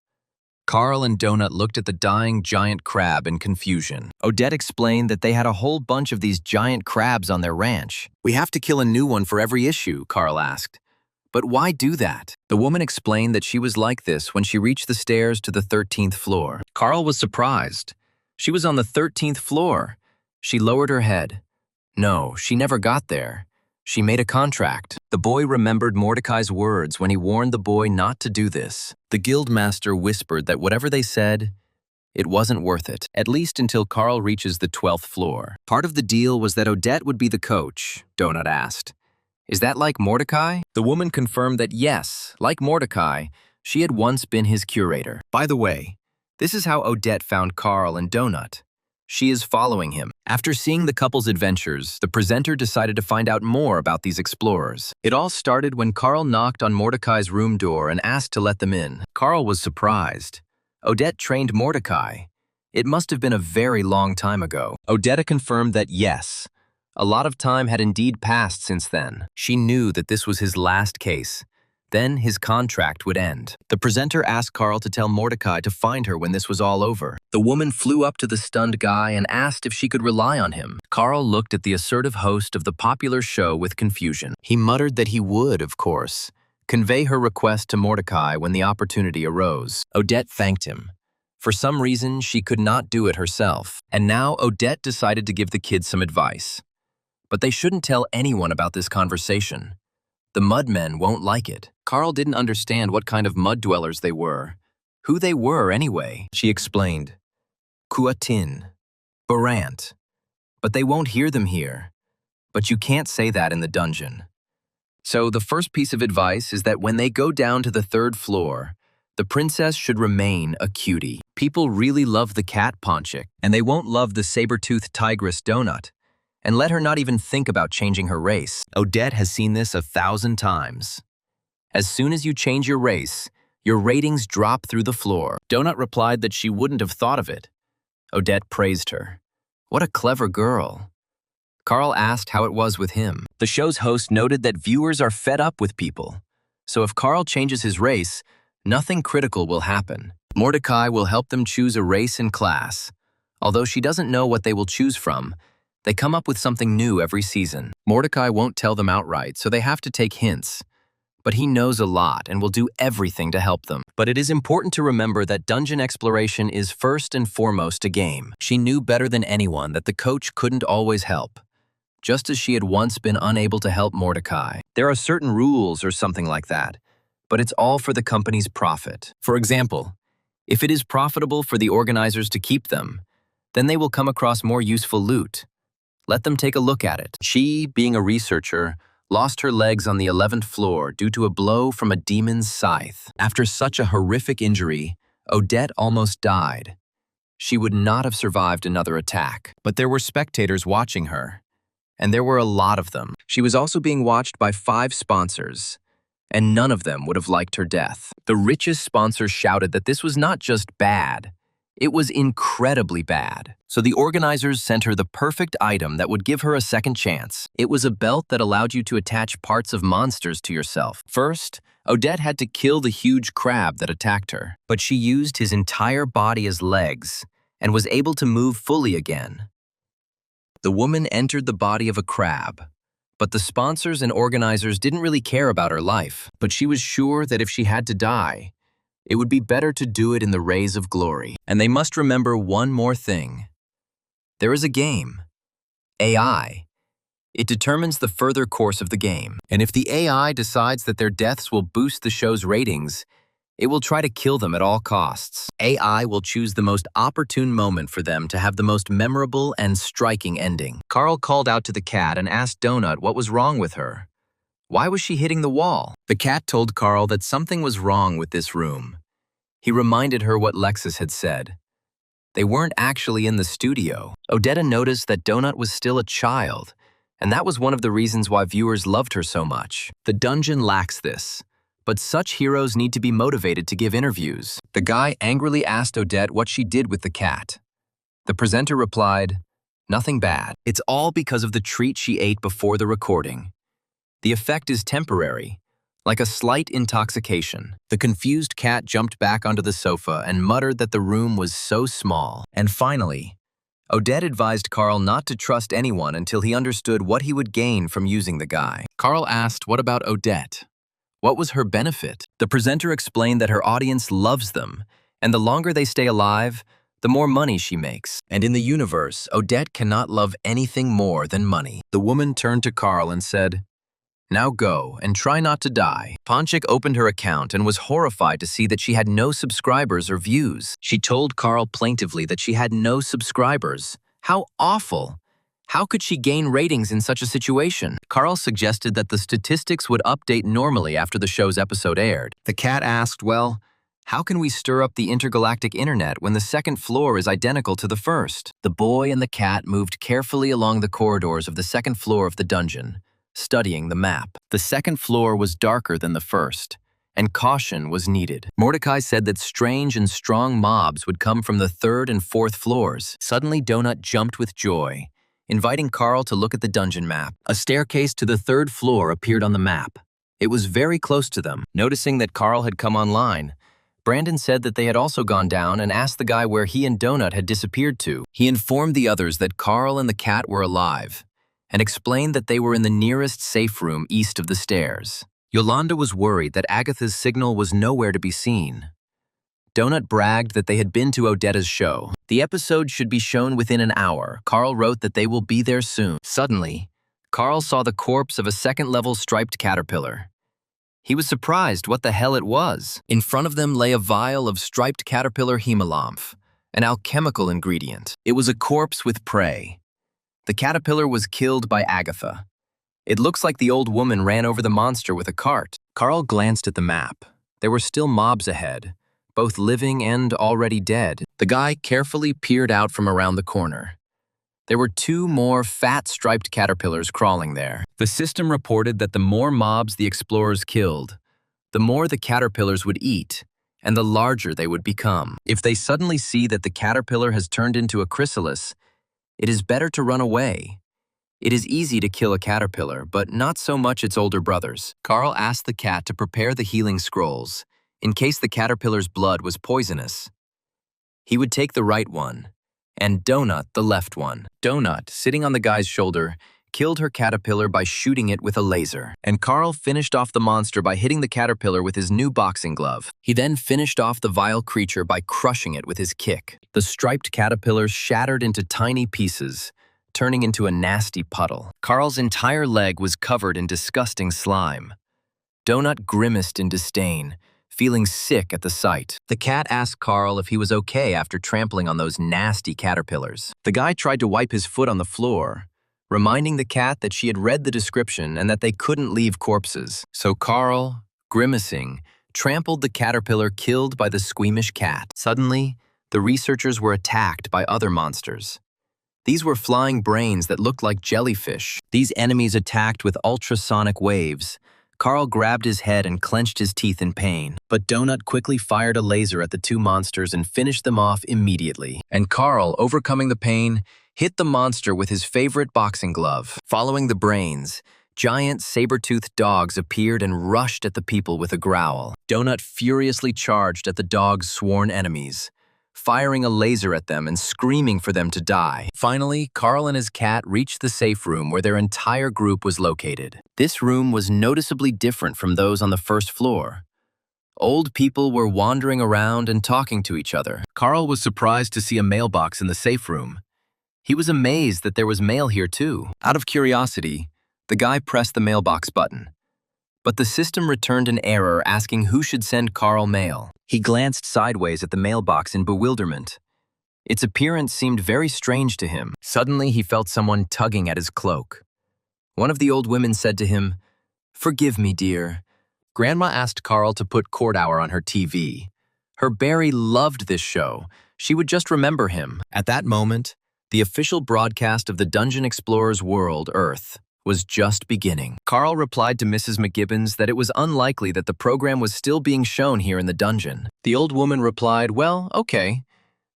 Carl and Donut looked at the dying giant crab in confusion. Odette explained that they had a whole bunch of these giant crabs on their ranch. We have to kill a new one for every issue, Carl asked. But why do that? The woman explained that she was like this when she reached the stairs to the 13th floor. Carl was surprised. She was on the 13th floor. She lowered her head. No, she never got there. She made a contract. The boy remembered Mordecai's words when he warned the boy not to do this. The guildmaster whispered that whatever they said, it wasn't worth it, at least until Carl reaches the 12th floor. Part of the deal was that Odette would be the coach, Donut asked. Is that like Mordecai? The woman confirmed that yes, like Mordecai, she had once been his curator. By the way, this is how Odette found Carl and Donut. She is following him. After seeing the couple's adventures, the presenter decided to find out more about these explorers. It all started when Carl knocked on Mordecai's room door and asked to let them in. Carl was surprised. Odette trained Mordecai. It must have been a very long time ago. Odetta confirmed that yes, a lot of time had indeed passed since then. She knew that this was his last case. Then his contract would end. The presenter asked Carl to tell Mordecai to find her when this was all over. The woman flew up to the stunned guy and asked if she could rely on him. Carl looked at the assertive host of the popular show with confusion. He muttered that he would, of course, convey her request to Mordecai when the opportunity arose. Odette thanked him. For some reason, she could not do it herself. And now Odette decided to give the kids some advice. But they shouldn't tell anyone about this conversation. The mudmen won't like it. Carl didn't understand what kind of mud dwellers they were. Who they were, anyway. She explained. Kuatin. Barant. But they won't hear them here. But you can't say that in the dungeon. So the first piece of advice is that when they go down to the 3rd floor, the princess should remain a cutie. People really love the cat Ponchik, and they won't love the saber-toothed tigress Donut. And let her not even think about changing her race. Odette has seen this 1,000 times. As soon as you change your race, your ratings drop through the floor. Donut replied that she wouldn't have thought of it. Odette praised her. What a clever girl. Carl asked how it was with him. The show's host noted that viewers are fed up with people. So if Carl changes his race, nothing critical will happen. Mordecai will help them choose a race in class. Although she doesn't know what they will choose from, they come up with something new every season. Mordecai won't tell them outright, so they have to take hints. but he knows a lot and will do everything to help them. But it is important to remember that dungeon exploration is first and foremost a game. She knew better than anyone that the coach couldn't always help, just as she had once been unable to help Mordecai. There are certain rules or something like that, but it's all for the company's profit. For example, if it is profitable for the organizers to keep them, then they will come across more useful loot. Let them take a look at it. She, being a researcher, lost her legs on the 11th floor due to a blow from a demon's scythe. After such a horrific injury, Odette almost died. She would not have survived another attack, but there were spectators watching her, and there were a lot of them. She was also being watched by 5 sponsors, and none of them would have liked her death. The richest sponsor shouted that this was not just bad, it was incredibly bad. So the organizers sent her the perfect item that would give her a second chance. It was a belt that allowed you to attach parts of monsters to yourself. First, Odette had to kill the huge crab that attacked her, but she used his entire body as legs and was able to move fully again. The woman entered the body of a crab, but the sponsors and organizers didn't really care about her life. But she was sure that if she had to die, it would be better to do it in the rays of glory. And they must remember one more thing. There is a game, AI. It determines the further course of the game. And if the AI decides that their deaths will boost the show's ratings, it will try to kill them at all costs. AI will choose the most opportune moment for them to have the most memorable and striking ending. Carl called out to the cat and asked Donut what was wrong with her. Why was she hitting the wall? The cat told Carl that something was wrong with this room. He reminded her what Lexus had said. They weren't actually in the studio. Odetta noticed that Donut was still a child, and that was one of the reasons why viewers loved her so much. The dungeon lacks this, but such heroes need to be motivated to give interviews. The guy angrily asked Odette what she did with the cat. The presenter replied, "Nothing bad. It's all because of the treat she ate before the recording. The effect is temporary, like a slight intoxication." The confused cat jumped back onto the sofa and muttered that the room was so small. And finally, Odette advised Carl not to trust anyone until he understood what he would gain from using the guy. Carl asked, what about Odette? What was her benefit? The presenter explained that her audience loves them, and the longer they stay alive, the more money she makes. And in the universe, Odette cannot love anything more than money. The woman turned to Carl and said, "Now go, and try not to die." Ponchik opened her account and was horrified to see that she had no subscribers or views. She told Carl plaintively that she had no subscribers. How awful! How could she gain ratings in such a situation? Carl suggested that the statistics would update normally after the show's episode aired. The cat asked, well, how can we stir up the intergalactic internet when the second floor is identical to the first? The boy and the cat moved carefully along the corridors of the second floor of the dungeon, studying the map. The second floor was darker than the first, and caution was needed. Mordecai said that strange and strong mobs would come from the third and fourth floors. Suddenly, Donut jumped with joy, inviting Carl to look at the dungeon map. A staircase to the third floor appeared on the map. It was very close to them. Noticing that Carl had come online, Brandon said that they had also gone down and asked the guy where he and Donut had disappeared to. He informed the others that Carl and the cat were alive, and explained that they were in the nearest safe room east of the stairs. Yolanda was worried that Agatha's signal was nowhere to be seen. Donut bragged that they had been to Odetta's show. The episode should be shown within an hour. Carl wrote that they will be there soon. Suddenly, Carl saw the corpse of a second-level striped caterpillar. He was surprised what the hell it was. In front of them lay a vial of striped caterpillar hemolymph, an alchemical ingredient. It was a corpse with prey. The caterpillar was killed by Agatha. It looks like the old woman ran over the monster with a cart. Carl glanced at the map. There were still mobs ahead, both living and already dead. The guy carefully peered out from around the corner. There were 2 more fat striped caterpillars crawling there. The system reported that the more mobs the explorers killed, the more the caterpillars would eat, and the larger they would become. If they suddenly see that the caterpillar has turned into a chrysalis, it is better to run away. It is easy to kill a caterpillar, but not so much its older brothers. Carl asked the cat to prepare the healing scrolls, in case the caterpillar's blood was poisonous. He would take the right one, and Donut the left one. Donut, sitting on the guy's shoulder, killed her caterpillar by shooting it with a laser. And Carl finished off the monster by hitting the caterpillar with his new boxing glove. He then finished off the vile creature by crushing it with his kick. The striped caterpillar shattered into tiny pieces, turning into a nasty puddle. Carl's entire leg was covered in disgusting slime. Donut grimaced in disdain, feeling sick at the sight. The cat asked Carl if he was okay after trampling on those nasty caterpillars. The guy tried to wipe his foot on the floor, reminding the cat that she had read the description and that they couldn't leave corpses. So Carl, grimacing, trampled the caterpillar killed by the squeamish cat. Suddenly, the researchers were attacked by other monsters. These were flying brains that looked like jellyfish. These enemies attacked with ultrasonic waves. Carl grabbed his head and clenched his teeth in pain. But Donut quickly fired a laser at the two monsters and finished them off immediately. And Carl, overcoming the pain, hit the monster with his favorite boxing glove. Following the brains, giant saber-toothed dogs appeared and rushed at the people with a growl. Donut furiously charged at the dogs' sworn enemies, firing a laser at them and screaming for them to die. Finally, Carl and his cat reached the safe room where their entire group was located. This room was noticeably different from those on the first floor. Old people were wandering around and talking to each other. Carl was surprised to see a mailbox in the safe room. He was amazed that there was mail here too. Out of curiosity, the guy pressed the mailbox button. But the system returned an error asking who should send Carl mail. He glanced sideways at the mailbox in bewilderment. Its appearance seemed very strange to him. Suddenly, he felt someone tugging at his cloak. One of the old women said to him, "Forgive me, dear." Grandma asked Carl to put Court Hour on her TV. Her Barry loved this show. She would just remember him. At that moment, the official broadcast of the Dungeon Explorer's world, Earth, was just beginning. Carl replied to Mrs. McGibbons that it was unlikely that the program was still being shown here in the dungeon. The old woman replied, "Well, okay.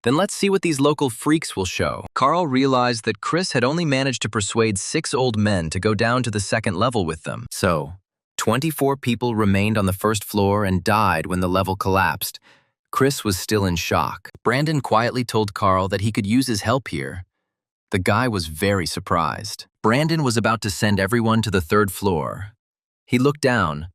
Then let's see what these local freaks will show." Carl realized that Chris had only managed to persuade 6 old men to go down to the second level with them. So, 24 people remained on the first floor and died when the level collapsed. Chris was still in shock. Brandon quietly told Carl that he could use his help here. The guy was very surprised. Brandon was about to send everyone to the 3rd floor. He looked down.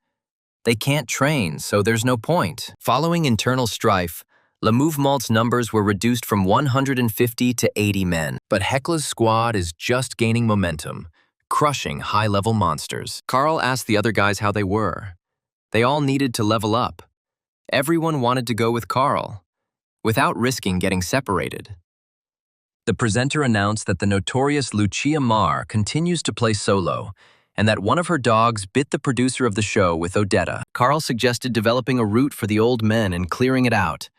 They can't train, so there's no point. Following internal strife, Le Mouvement's numbers were reduced from 150 to 80 men. But Hecla's squad is just gaining momentum, crushing high-level monsters. Carl asked the other guys how they were. They all needed to level up. Everyone wanted to go with Carl, without risking getting separated. The presenter announced that the notorious Lucia Marr continues to play solo, and that one of her dogs bit the producer of the show with Odetta. Carl suggested developing a route for the old men and clearing it out,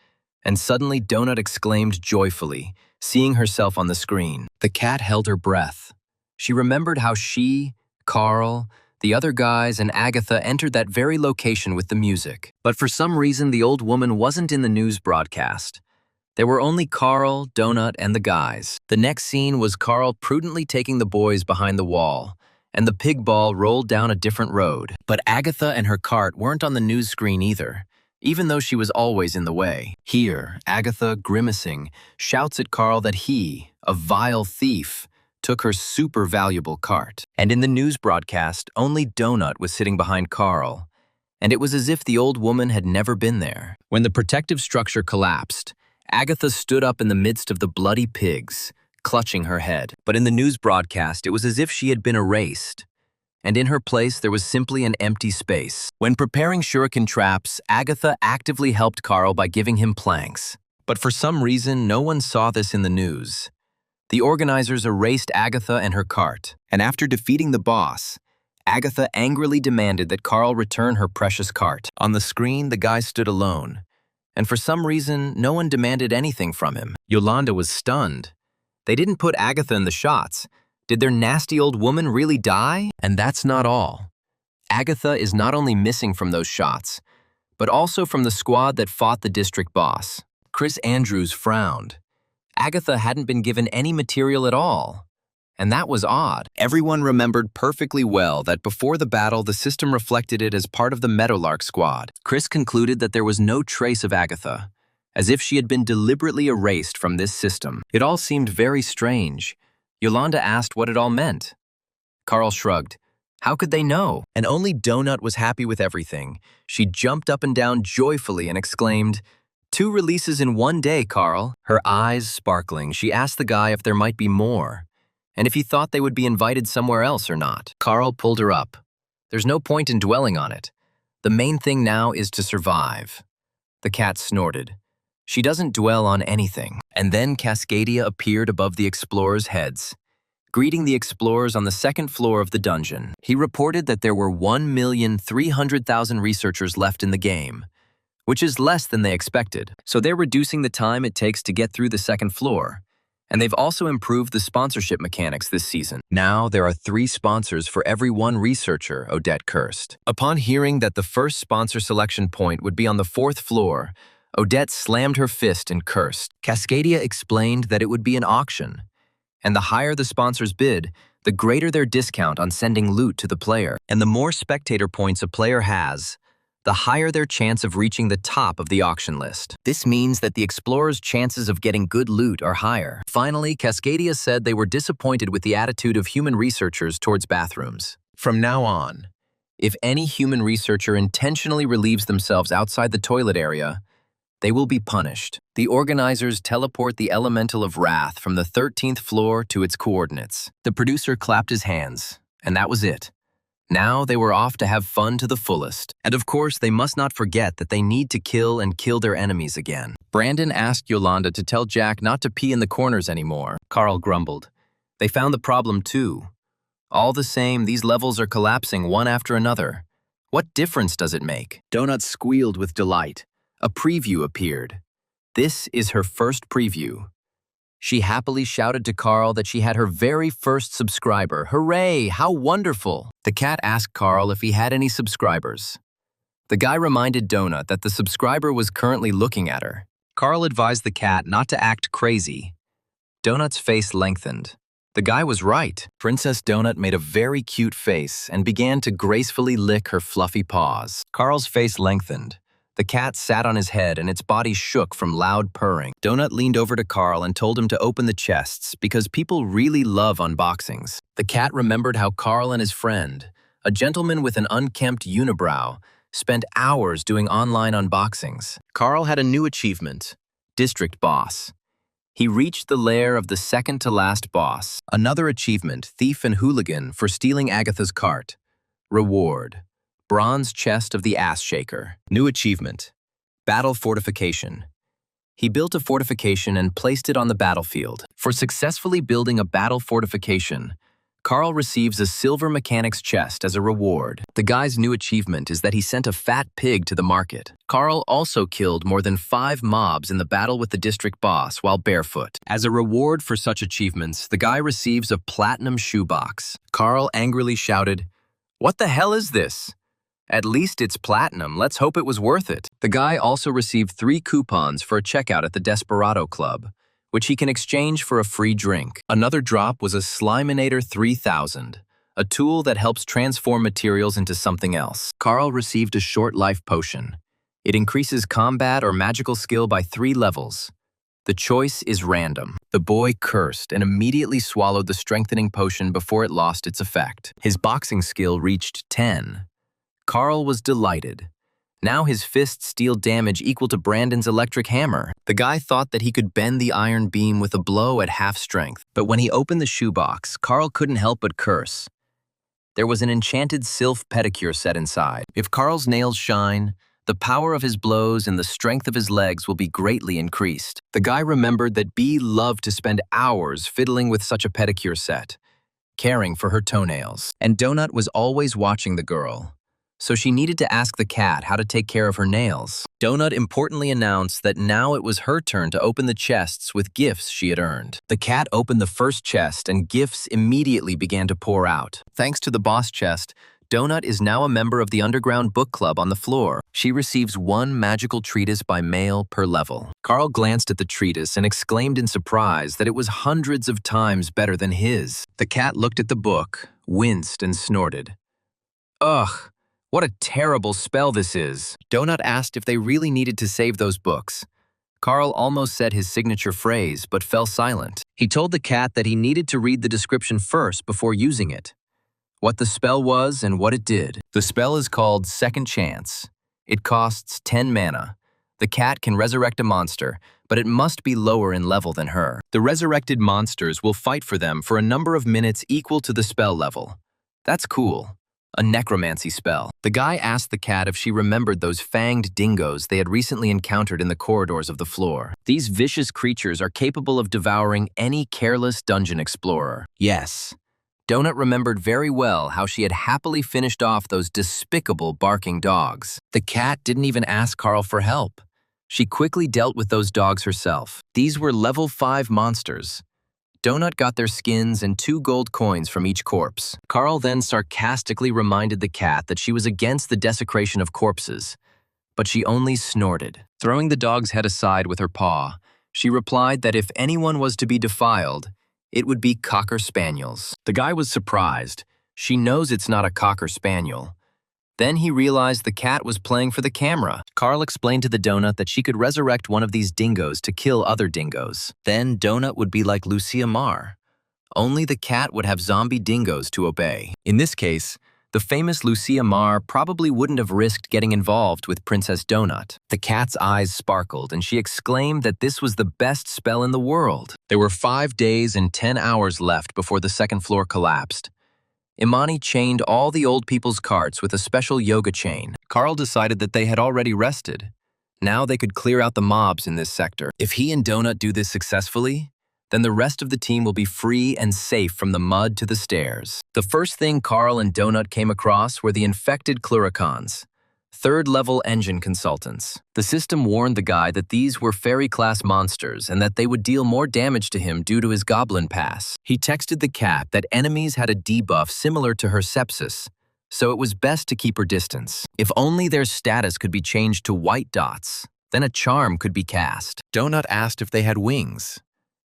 and suddenly Donut exclaimed joyfully, seeing herself on the screen. The cat held her breath. She remembered how she, Carl, the other guys, and Agatha entered that very location with the music. But for some reason, the old woman wasn't in the news broadcast. There were only Carl, Donut, and the guys. The next scene was Carl prudently taking the boys behind the wall, and the pig ball rolled down a different road. But Agatha and her cart weren't on the news screen either, even though she was always in the way. Here, Agatha, grimacing, shouts at Carl that he, a vile thief, took her super valuable cart. And in the news broadcast, only Donut was sitting behind Carl, and it was as if the old woman had never been there. When the protective structure collapsed, Agatha stood up in the midst of the bloody pigs, clutching her head. But in the news broadcast, it was as if she had been erased, and in her place there was simply an empty space. When preparing shuriken traps, Agatha actively helped Carl by giving him planks. But for some reason, no one saw this in the news. The organizers erased Agatha and her cart, and after defeating the boss, Agatha angrily demanded that Carl return her precious cart. On the screen, the guy stood alone, and for some reason, no one demanded anything from him. Yolanda was stunned. They didn't put Agatha in the shots. Did their nasty old woman really die? And that's not all. Agatha is not only missing from those shots, but also from the squad that fought the district boss. Chris Andrews frowned. Agatha hadn't been given any material at all, and that was odd. Everyone remembered perfectly well that before the battle, the system reflected it as part of the Meadowlark squad. Chris concluded that there was no trace of Agatha, as if she had been deliberately erased from this system. It all seemed very strange. Yolanda asked what it all meant. Carl shrugged. How could they know? And only Donut was happy with everything. She jumped up and down joyfully and exclaimed, "2 releases in 1 day, Carl." Her eyes sparkling, she asked the guy if there might be more, and if he thought they would be invited somewhere else or not. Carl pulled her up. There's no point in dwelling on it. The main thing now is to survive. The cat snorted. She doesn't dwell on anything. And then Cascadia appeared above the explorers' heads, greeting the explorers on the 2nd floor of the dungeon. He reported that there were 1,300,000 researchers left in the game, which is less than they expected. So they're reducing the time it takes to get through the 2nd floor. And they've also improved the sponsorship mechanics this season. Now there are 3 sponsors for every 1 researcher, Odette cursed. Upon hearing that the first sponsor selection point would be on the 4th floor, Odette slammed her fist and cursed. Cascadia explained that it would be an auction, and the higher the sponsors bid, the greater their discount on sending loot to the player. And the more spectator points a player has, the higher their chance of reaching the top of the auction list. This means that the explorers' chances of getting good loot are higher. Finally, Cascadia said they were disappointed with the attitude of human researchers towards bathrooms. From now on, if any human researcher intentionally relieves themselves outside the toilet area, they will be punished. The organizers teleport the elemental of wrath from the 13th floor to its coordinates. The producer clapped his hands, and that was it. Now they were off to have fun to the fullest. And of course, they must not forget that they need to kill and kill their enemies again. Brandon asked Yolanda to tell Jack not to pee in the corners anymore. Carl grumbled. They found the problem too. All the same, these levels are collapsing one after another. What difference does it make? Donut squealed with delight. A preview appeared. This is her first preview. She happily shouted to Carl that she had her very first subscriber. Hooray! How wonderful! The cat asked Carl if he had any subscribers. The guy reminded Donut that the subscriber was currently looking at her. Carl advised the cat not to act crazy. Donut's face lengthened. The guy was right. Princess Donut made a very cute face and began to gracefully lick her fluffy paws. Carl's face lengthened. The cat sat on his head and its body shook from loud purring. Donut leaned over to Carl and told him to open the chests because people really love unboxings. The cat remembered how Carl and his friend, a gentleman with an unkempt unibrow, spent hours doing online unboxings. Carl had a new achievement, District Boss. He reached the lair of the second-to-last boss. Another achievement, Thief and Hooligan, for stealing Agatha's cart. Reward. Bronze chest of the ass shaker. New achievement. Battle fortification. He built a fortification and placed it on the battlefield. For successfully building a battle fortification, Carl receives a silver mechanics chest as a reward. The guy's new achievement is that he sent a fat pig to the market. Carl also killed more than 5 mobs in the battle with the district boss while barefoot. As a reward for such achievements, the guy receives a platinum shoebox. Carl angrily shouted, "What the hell is this? At least it's platinum. Let's hope it was worth it." The guy also received 3 coupons for a checkout at the Desperado Club, which he can exchange for a free drink. Another drop was a Sliminator 3000, a tool that helps transform materials into something else. Carl received a short life potion. It increases combat or magical skill by 3 levels. The choice is random. The boy cursed and immediately swallowed the strengthening potion before it lost its effect. His boxing skill reached 10. Carl was delighted. Now his fists deal damage equal to Brandon's electric hammer. The guy thought that he could bend the iron beam with a blow at half strength. But when he opened the shoebox, Carl couldn't help but curse. There was an enchanted Sylph pedicure set inside. If Carl's nails shine, the power of his blows and the strength of his legs will be greatly increased. The guy remembered that Bee loved to spend hours fiddling with such a pedicure set, caring for her toenails. And Donut was always watching the girl, so she needed to ask the cat how to take care of her nails. Donut importantly announced that now it was her turn to open the chests with gifts she had earned. The cat opened the first chest and gifts immediately began to pour out. Thanks to the boss chest, Donut is now a member of the underground book club on the floor. She receives 1 magical treatise by mail per level. Carl glanced at the treatise and exclaimed in surprise that it was hundreds of times better than his. The cat looked at the book, winced and snorted. Ugh. What a terrible spell this is. Donut asked if they really needed to save those books. Carl almost said his signature phrase, but fell silent. He told the cat that he needed to read the description first before using it. what the spell was and what it did. The spell is called Second Chance. It costs 10 mana. The cat can resurrect a monster, but it must be lower in level than her. The resurrected monsters will fight for them for a number of minutes equal to the spell level. That's cool. A necromancy spell. The guy asked the cat if she remembered those fanged dingoes they had recently encountered in the corridors of the floor. These vicious creatures are capable of devouring any careless dungeon explorer. Yes. Donut remembered very well how she had happily finished off those despicable barking dogs. The cat didn't even ask Carl for help. She quickly dealt with those dogs herself. These were level 5 monsters. Donut got their skins and 2 gold coins from each corpse. Carl then sarcastically reminded the cat that she was against the desecration of corpses, but she only snorted. Throwing the dog's head aside with her paw, she replied that if anyone was to be defiled, it would be Cocker Spaniels. The guy was surprised. She knows it's not a Cocker Spaniel. Then he realized the cat was playing for the camera. Carl explained to the donut that she could resurrect one of these dingoes to kill other dingoes. Then Donut would be like Lucia Marr. Only the cat would have zombie dingoes to obey. In this case, the famous Lucia Marr probably wouldn't have risked getting involved with Princess Donut. The cat's eyes sparkled and she exclaimed that this was the best spell in the world. There were 5 days and 10 hours left before the second floor collapsed. Imani chained all the old people's carts with a special yoga chain. Carl decided that they had already rested. Now they could clear out the mobs in this sector. If he and Donut do this successfully, then the rest of the team will be free and safe from the mud to the stairs. The first thing Carl and Donut came across were the infected Cluricons, 3rd-level engine consultants. The system warned the guy that these were fairy-class monsters and that they would deal more damage to him due to his goblin pass. He texted the cat that enemies had a debuff similar to her sepsis, so it was best to keep her distance. If only their status could be changed to white dots, then a charm could be cast. Donut asked if they had wings.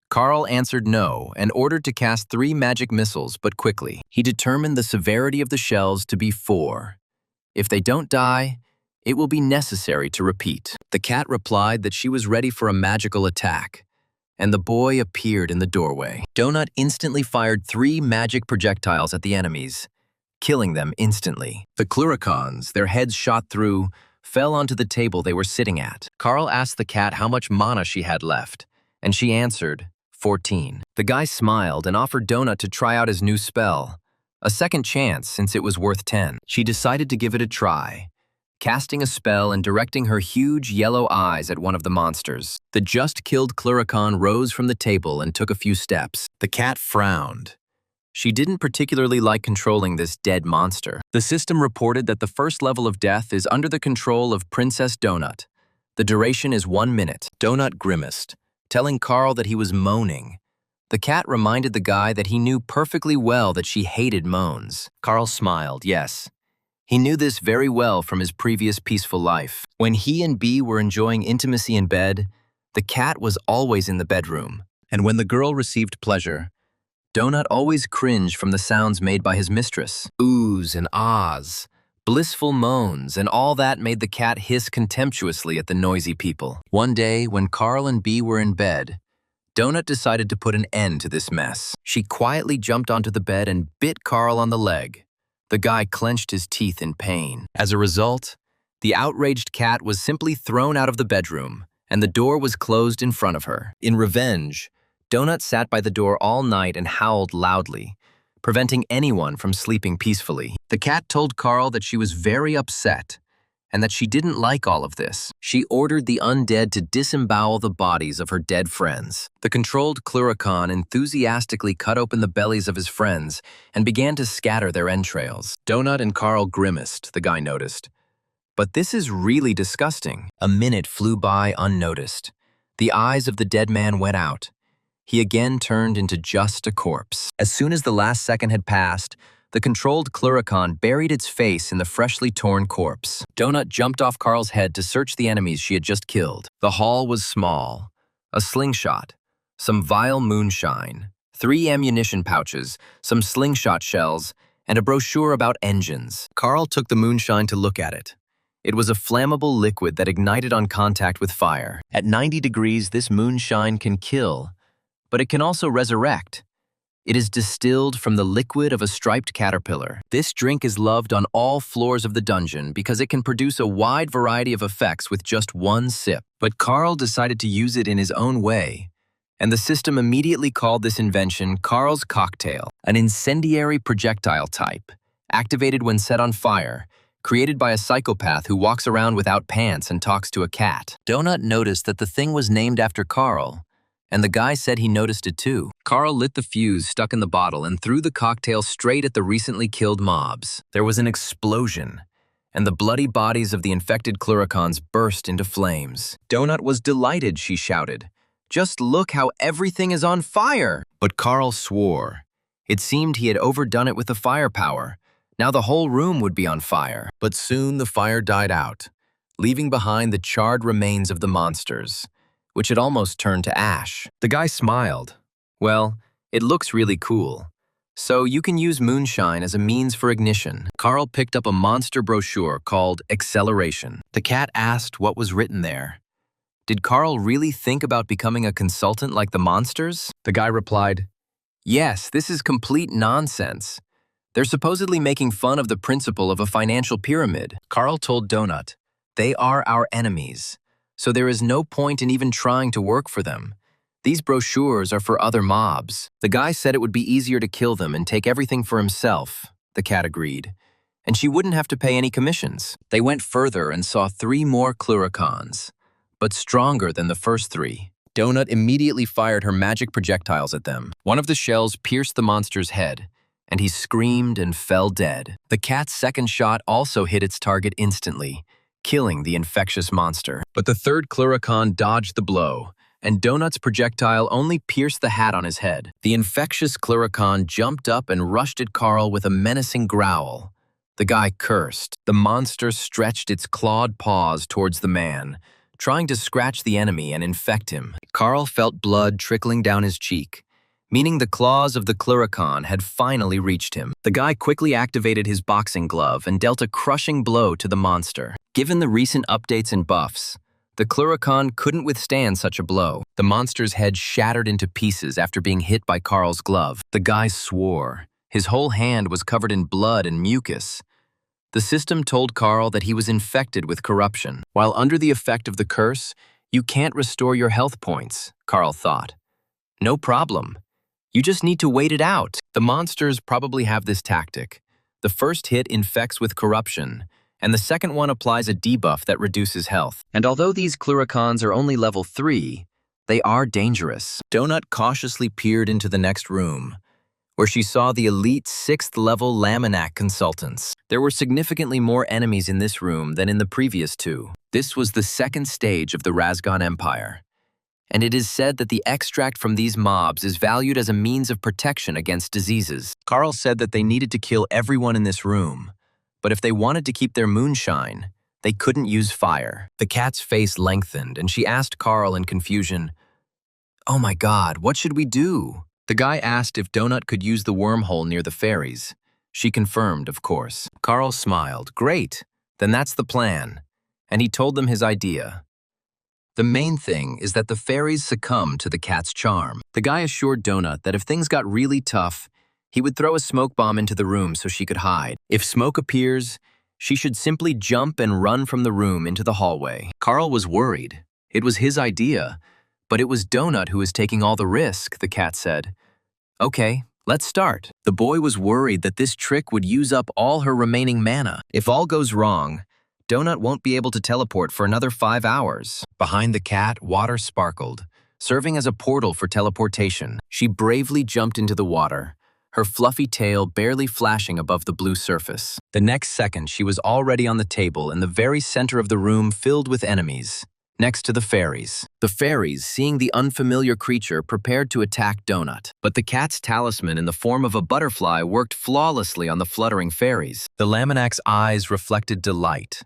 Carl answered no and ordered to cast 3 magic missiles, but quickly. He determined the severity of the shells to be 4. If they don't die, it will be necessary to repeat. The cat replied that she was ready for a magical attack, and the boy appeared in the doorway. Donut instantly fired 3 magic projectiles at the enemies, killing them instantly. The Cluricons, their heads shot through, fell onto the table they were sitting at. Carl asked the cat how much mana she had left, and she answered, 14. The guy smiled and offered Donut to try out his new spell, a second chance since it was worth 10. She decided to give it a try, casting a spell and directing her huge yellow eyes at one of the monsters. The just-killed Cluricon rose from the table and took a few steps. The cat frowned. She didn't particularly like controlling this dead monster. The system reported that the first level of death is under the control of Princess Donut. The duration is 1 minute. Donut grimaced, telling Carl that he was moaning. The cat reminded the guy that he knew perfectly well that she hated moans. Carl smiled, yes. He knew this very well from his previous peaceful life. When he and Bee were enjoying intimacy in bed, the cat was always in the bedroom. And when the girl received pleasure, Donut always cringed from the sounds made by his mistress. Oohs and ahs, blissful moans, and all that made the cat hiss contemptuously at the noisy people. One day, when Carl and Bee were in bed, Donut decided to put an end to this mess. She quietly jumped onto the bed and bit Carl on the leg. The guy clenched his teeth in pain. As a result, the outraged cat was simply thrown out of the bedroom, and the door was closed in front of her. In revenge, Donut sat by the door all night and howled loudly, preventing anyone from sleeping peacefully. The cat told Carl that she was very upset and that she didn't like all of this. She ordered the undead to disembowel the bodies of her dead friends. The controlled Cluricon enthusiastically cut open the bellies of his friends and began to scatter their entrails. Donut and Carl grimaced, the guy noticed. But this is really disgusting. A minute flew by unnoticed. The eyes of the dead man went out. He again turned into just a corpse. As soon as the last second had passed, the controlled Cluricon buried its face in the freshly torn corpse. Donut jumped off Carl's head to search the enemies she had just killed. The haul was small. A slingshot, some vile moonshine, 3 ammunition pouches, some slingshot shells, and a brochure about engines. Carl took the moonshine to look at it. It was a flammable liquid that ignited on contact with fire. At 90 degrees, this moonshine can kill, but it can also resurrect. It is distilled from the liquid of a striped caterpillar. This drink is loved on all floors of the dungeon because it can produce a wide variety of effects with just one sip. But Carl decided to use it in his own way, and the system immediately called this invention Carl's Cocktail, an incendiary projectile type, activated when set on fire, created by a psychopath who walks around without pants and talks to a cat. Donut noticed that the thing was named after Carl, and the guy said he noticed it too. Carl lit the fuse stuck in the bottle and threw the cocktail straight at the recently killed mobs. There was an explosion, and the bloody bodies of the infected cluricons burst into flames. Donut was delighted, she shouted. Just look how everything is on fire! But Carl swore. It seemed he had overdone it with the firepower. Now the whole room would be on fire. But soon the fire died out, leaving behind the charred remains of the monsters, which had almost turned to ash. The guy smiled. Well, it looks really cool. So you can use moonshine as a means for ignition. Carl picked up a monster brochure called Acceleration. The cat asked what was written there. Did Carl really think about becoming a consultant like the monsters? The guy replied, yes, this is complete nonsense. They're supposedly making fun of the principle of a financial pyramid. Carl told Donut, they are our enemies, so there is no point in even trying to work for them. These brochures are for other mobs. The guy said it would be easier to kill them and take everything for himself, the cat agreed, and she wouldn't have to pay any commissions. They went further and saw 3 more cluricons, but stronger than the first 3. Donut immediately fired her magic projectiles at them. One of the shells pierced the monster's head, and he screamed and fell dead. The cat's second shot also hit its target instantly, killing the infectious monster. But the third cluricon dodged the blow, and Donut's projectile only pierced the hat on his head. The infectious cluricon jumped up and rushed at Carl with a menacing growl. The guy cursed. The monster stretched its clawed paws towards the man, trying to scratch the enemy and infect him. Carl felt blood trickling down his cheek, meaning the claws of the cluricon had finally reached him. The guy quickly activated his boxing glove and dealt a crushing blow to the monster. Given the recent updates and buffs, the cluricon couldn't withstand such a blow. The monster's head shattered into pieces after being hit by Carl's glove. The guy swore. His whole hand was covered in blood and mucus. The system told Carl that he was infected with corruption. While under the effect of the curse, you can't restore your health points, Carl thought. No problem. You just need to wait it out. The monsters probably have this tactic. The first hit infects with corruption, and the second one applies a debuff that reduces health. And although these cluricons are only level 3, they are dangerous. Donut cautiously peered into the next room, where she saw the elite 6th-level Laminac consultants. There were significantly more enemies in this room than in the previous 2. This was the second stage of the Razgon Empire, and it is said that the extract from these mobs is valued as a means of protection against diseases. Carl said that they needed to kill everyone in this room, but if they wanted to keep their moonshine, they couldn't use fire. The cat's face lengthened, and she asked Carl in confusion, "Oh my God, what should we do?" The guy asked if Donut could use the wormhole near the fairies. She confirmed, of course. Carl smiled. Great, then that's the plan. And he told them his idea. The main thing is that the fairies succumb to the cat's charm. The guy assured Donut that if things got really tough, he would throw a smoke bomb into the room so she could hide. If smoke appears, she should simply jump and run from the room into the hallway. Carl was worried. It was his idea, but it was Donut who was taking all the risk, the cat said. Okay, let's start. The boy was worried that this trick would use up all her remaining mana. If all goes wrong, Donut won't be able to teleport for another 5 hours. Behind the cat, water sparkled, serving as a portal for teleportation. She bravely jumped into the water, her fluffy tail barely flashing above the blue surface. The next second, she was already on the table in the very center of the room filled with enemies, next to the fairies. The fairies, seeing the unfamiliar creature, prepared to attack Donut. But the cat's talisman in the form of a butterfly worked flawlessly on the fluttering fairies. The Laminac's eyes reflected delight.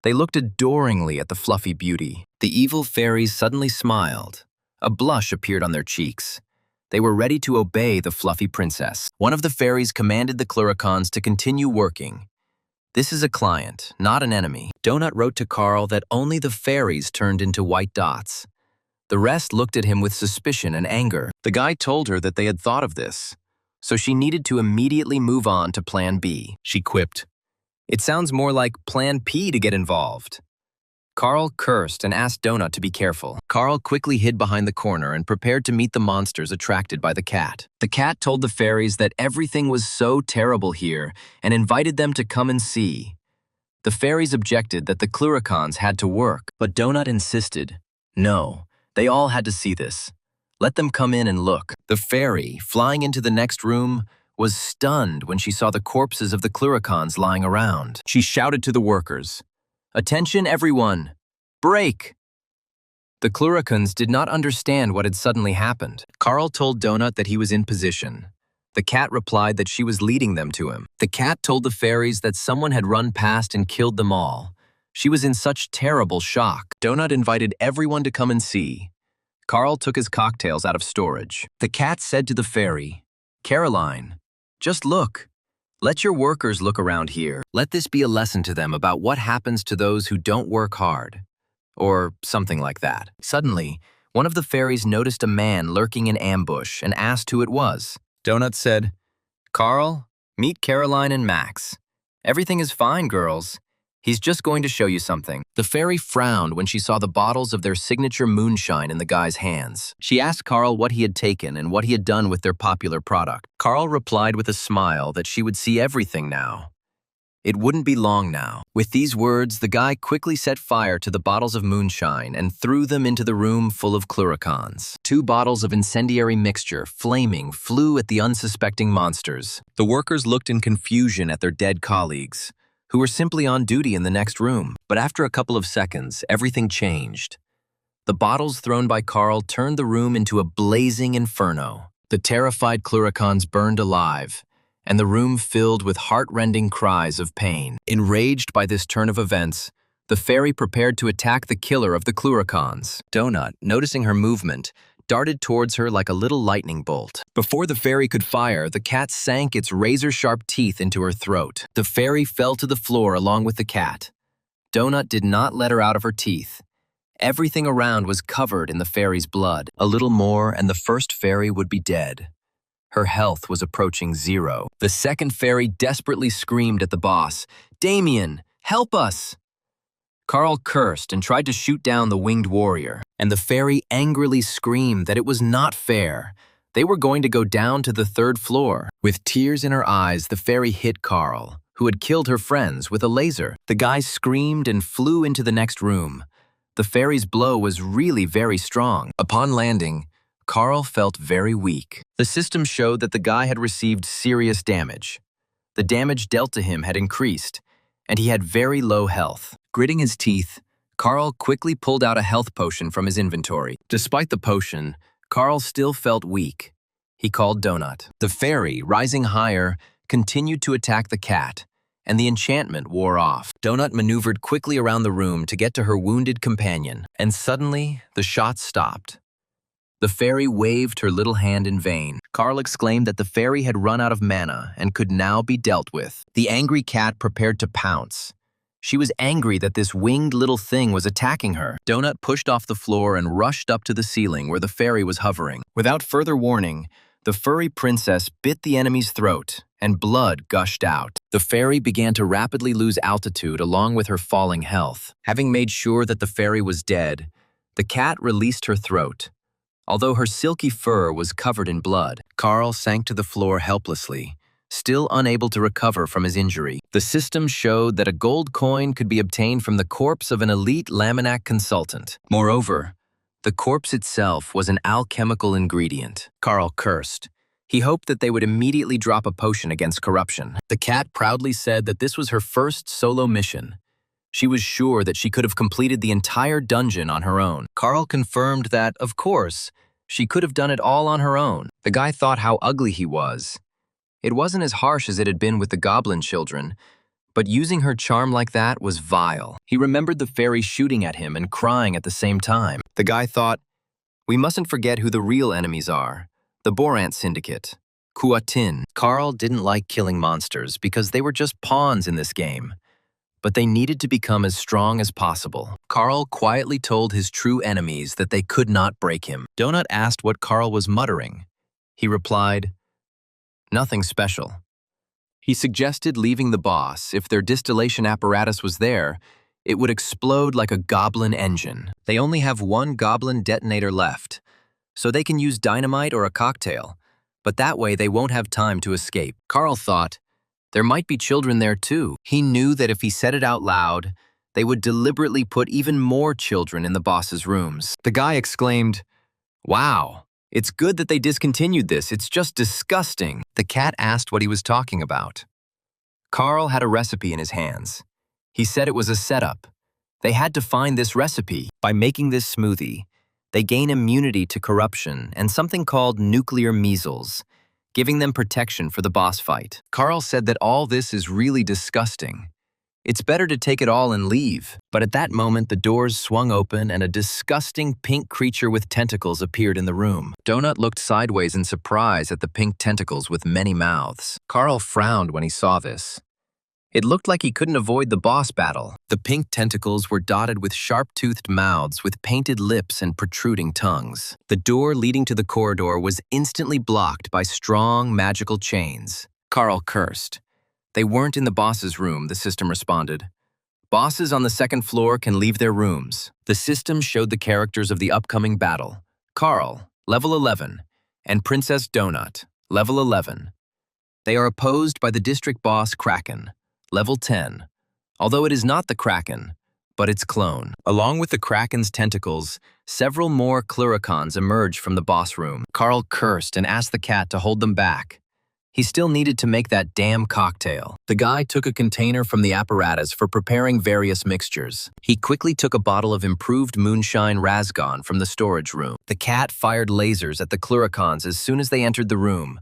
They looked adoringly at the fluffy beauty. The evil fairies suddenly smiled. A blush appeared on their cheeks. They were ready to obey the fluffy princess. One of the fairies commanded the cluricons to continue working. This is a client, not an enemy. Donut wrote to Carl that only the fairies turned into white dots. The rest looked at him with suspicion and anger. The guy told her that they had thought of this, so she needed to immediately move on to Plan B. She quipped, "It sounds more like Plan P to get involved." Carl cursed and asked Donut to be careful. Carl quickly hid behind the corner and prepared to meet the monsters attracted by the cat. The cat told the fairies that everything was so terrible here and invited them to come and see. The fairies objected that the Cluricons had to work, but Donut insisted, no, they all had to see this. Let them come in and look. The fairy, flying into the next room, was stunned when she saw the corpses of the Cluricons lying around. She shouted to the workers, "Attention, everyone! Break!" The Cluricons did not understand what had suddenly happened. Carl told Donut that he was in position. The cat replied that she was leading them to him. The cat told the fairies that someone had run past and killed them all. She was in such terrible shock. Donut invited everyone to come and see. Carl took his cocktails out of storage. The cat said to the fairy, "Caroline, just look. Let your workers look around here. Let this be a lesson to them about what happens to those who don't work hard." Or something like that. Suddenly, one of the fairies noticed a man lurking in ambush and asked who it was. Donut said, "Carl, meet Caroline and Max. Everything is fine, girls. He's just going to show you something." The fairy frowned when she saw the bottles of their signature moonshine in the guy's hands. She asked Carl what he had taken and what he had done with their popular product. Carl replied with a smile that she would see everything now. It wouldn't be long now. With these words, the guy quickly set fire to the bottles of moonshine and threw them into the room full of Cluricons. 2 bottles of incendiary mixture, flaming, flew at the unsuspecting monsters. The workers looked in confusion at their dead colleagues, who were simply on duty in the next room. But after a couple of seconds, everything changed. The bottles thrown by Carl turned the room into a blazing inferno. The terrified Cluricons burned alive, and the room filled with heart-rending cries of pain. Enraged by this turn of events, the fairy prepared to attack the killer of the Cluricons. Donut, noticing her movement, darted towards her like a little lightning bolt. Before the fairy could fire, the cat sank its razor-sharp teeth into her throat. The fairy fell to the floor along with the cat. Donut did not let her out of her teeth. Everything around was covered in the fairy's blood. A little more and the first fairy would be dead. Her health was approaching 0. The second fairy desperately screamed at the boss, "Damien, help us!" Carl cursed and tried to shoot down the winged warrior, and the fairy angrily screamed that it was not fair. They were going to go down to the 3rd floor. With tears in her eyes, the fairy hit Carl, who had killed her friends, with a laser. The guy screamed and flew into the next room. The fairy's blow was really very strong. Upon landing, Carl felt very weak. The system showed that the guy had received serious damage. The damage dealt to him had increased, and he had very low health. Gritting his teeth, Carl quickly pulled out a health potion from his inventory. Despite the potion, Carl still felt weak. He called Donut. The fairy, rising higher, continued to attack the cat, and the enchantment wore off. Donut maneuvered quickly around the room to get to her wounded companion, and suddenly, the shots stopped. The fairy waved her little hand in vain. Carl exclaimed that the fairy had run out of mana and could now be dealt with. The angry cat prepared to pounce. She was angry that this winged little thing was attacking her. Donut pushed off the floor and rushed up to the ceiling where the fairy was hovering. Without further warning, the furry princess bit the enemy's throat, and blood gushed out. The fairy began to rapidly lose altitude along with her falling health. Having made sure that the fairy was dead, the cat released her throat. Although her silky fur was covered in blood, Carl sank to the floor helplessly, still unable to recover from his injury. The system showed that a gold coin could be obtained from the corpse of an elite Laminac consultant. Moreover, the corpse itself was an alchemical ingredient. Carl cursed. He hoped that they would immediately drop a potion against corruption. The cat proudly said that this was her first solo mission. She was sure that she could have completed the entire dungeon on her own. Carl confirmed that, of course, she could have done it all on her own. The guy thought how ugly he was. It wasn't as harsh as it had been with the goblin children, but using her charm like that was vile. He remembered the fairy shooting at him and crying at the same time. The guy thought, we mustn't forget who the real enemies are. The Borant Syndicate. Kuatin. Carl didn't like killing monsters because they were just pawns in this game. But they needed to become as strong as possible. Carl quietly told his true enemies that they could not break him. Donut asked what Carl was muttering. He replied, Nothing special. He suggested leaving the boss. If their distillation apparatus was there, it would explode like a goblin engine. They only have one goblin detonator left, so they can use dynamite or a cocktail, but that way they won't have time to escape. Carl thought, there might be children there too. He knew that if he said it out loud, they would deliberately put even more children in the boss's rooms. The guy exclaimed, "Wow, it's good that they discontinued this. It's just disgusting." The cat asked what he was talking about. Carl had a recipe in his hands. He said it was a setup. They had to find this recipe. By making this smoothie, they gain immunity to corruption and something called nuclear measles, giving them protection for the boss fight. Carl said that all this is really disgusting. It's better to take it all and leave. But at that moment, the doors swung open and a disgusting pink creature with tentacles appeared in the room. Donut looked sideways in surprise at the pink tentacles with many mouths. Carl frowned when he saw this. It looked like he couldn't avoid the boss battle. The pink tentacles were dotted with sharp-toothed mouths with painted lips and protruding tongues. The door leading to the corridor was instantly blocked by strong, magical chains. Carl cursed. They weren't in the boss's room, the system responded. Bosses on the second floor can leave their rooms. The system showed the characters of the upcoming battle. Carl, level 11, and Princess Donut, level 11. They are opposed by the district boss Kraken, level 10, although it is not the Kraken, but its clone. Along with the Kraken's tentacles, several more Cluricons emerged from the boss room. Carl cursed and asked the cat to hold them back. He still needed to make that damn cocktail. The guy took a container from the apparatus for preparing various mixtures. He quickly took a bottle of improved moonshine Razgon from the storage room. The cat fired lasers at the Cluricons as soon as they entered the room.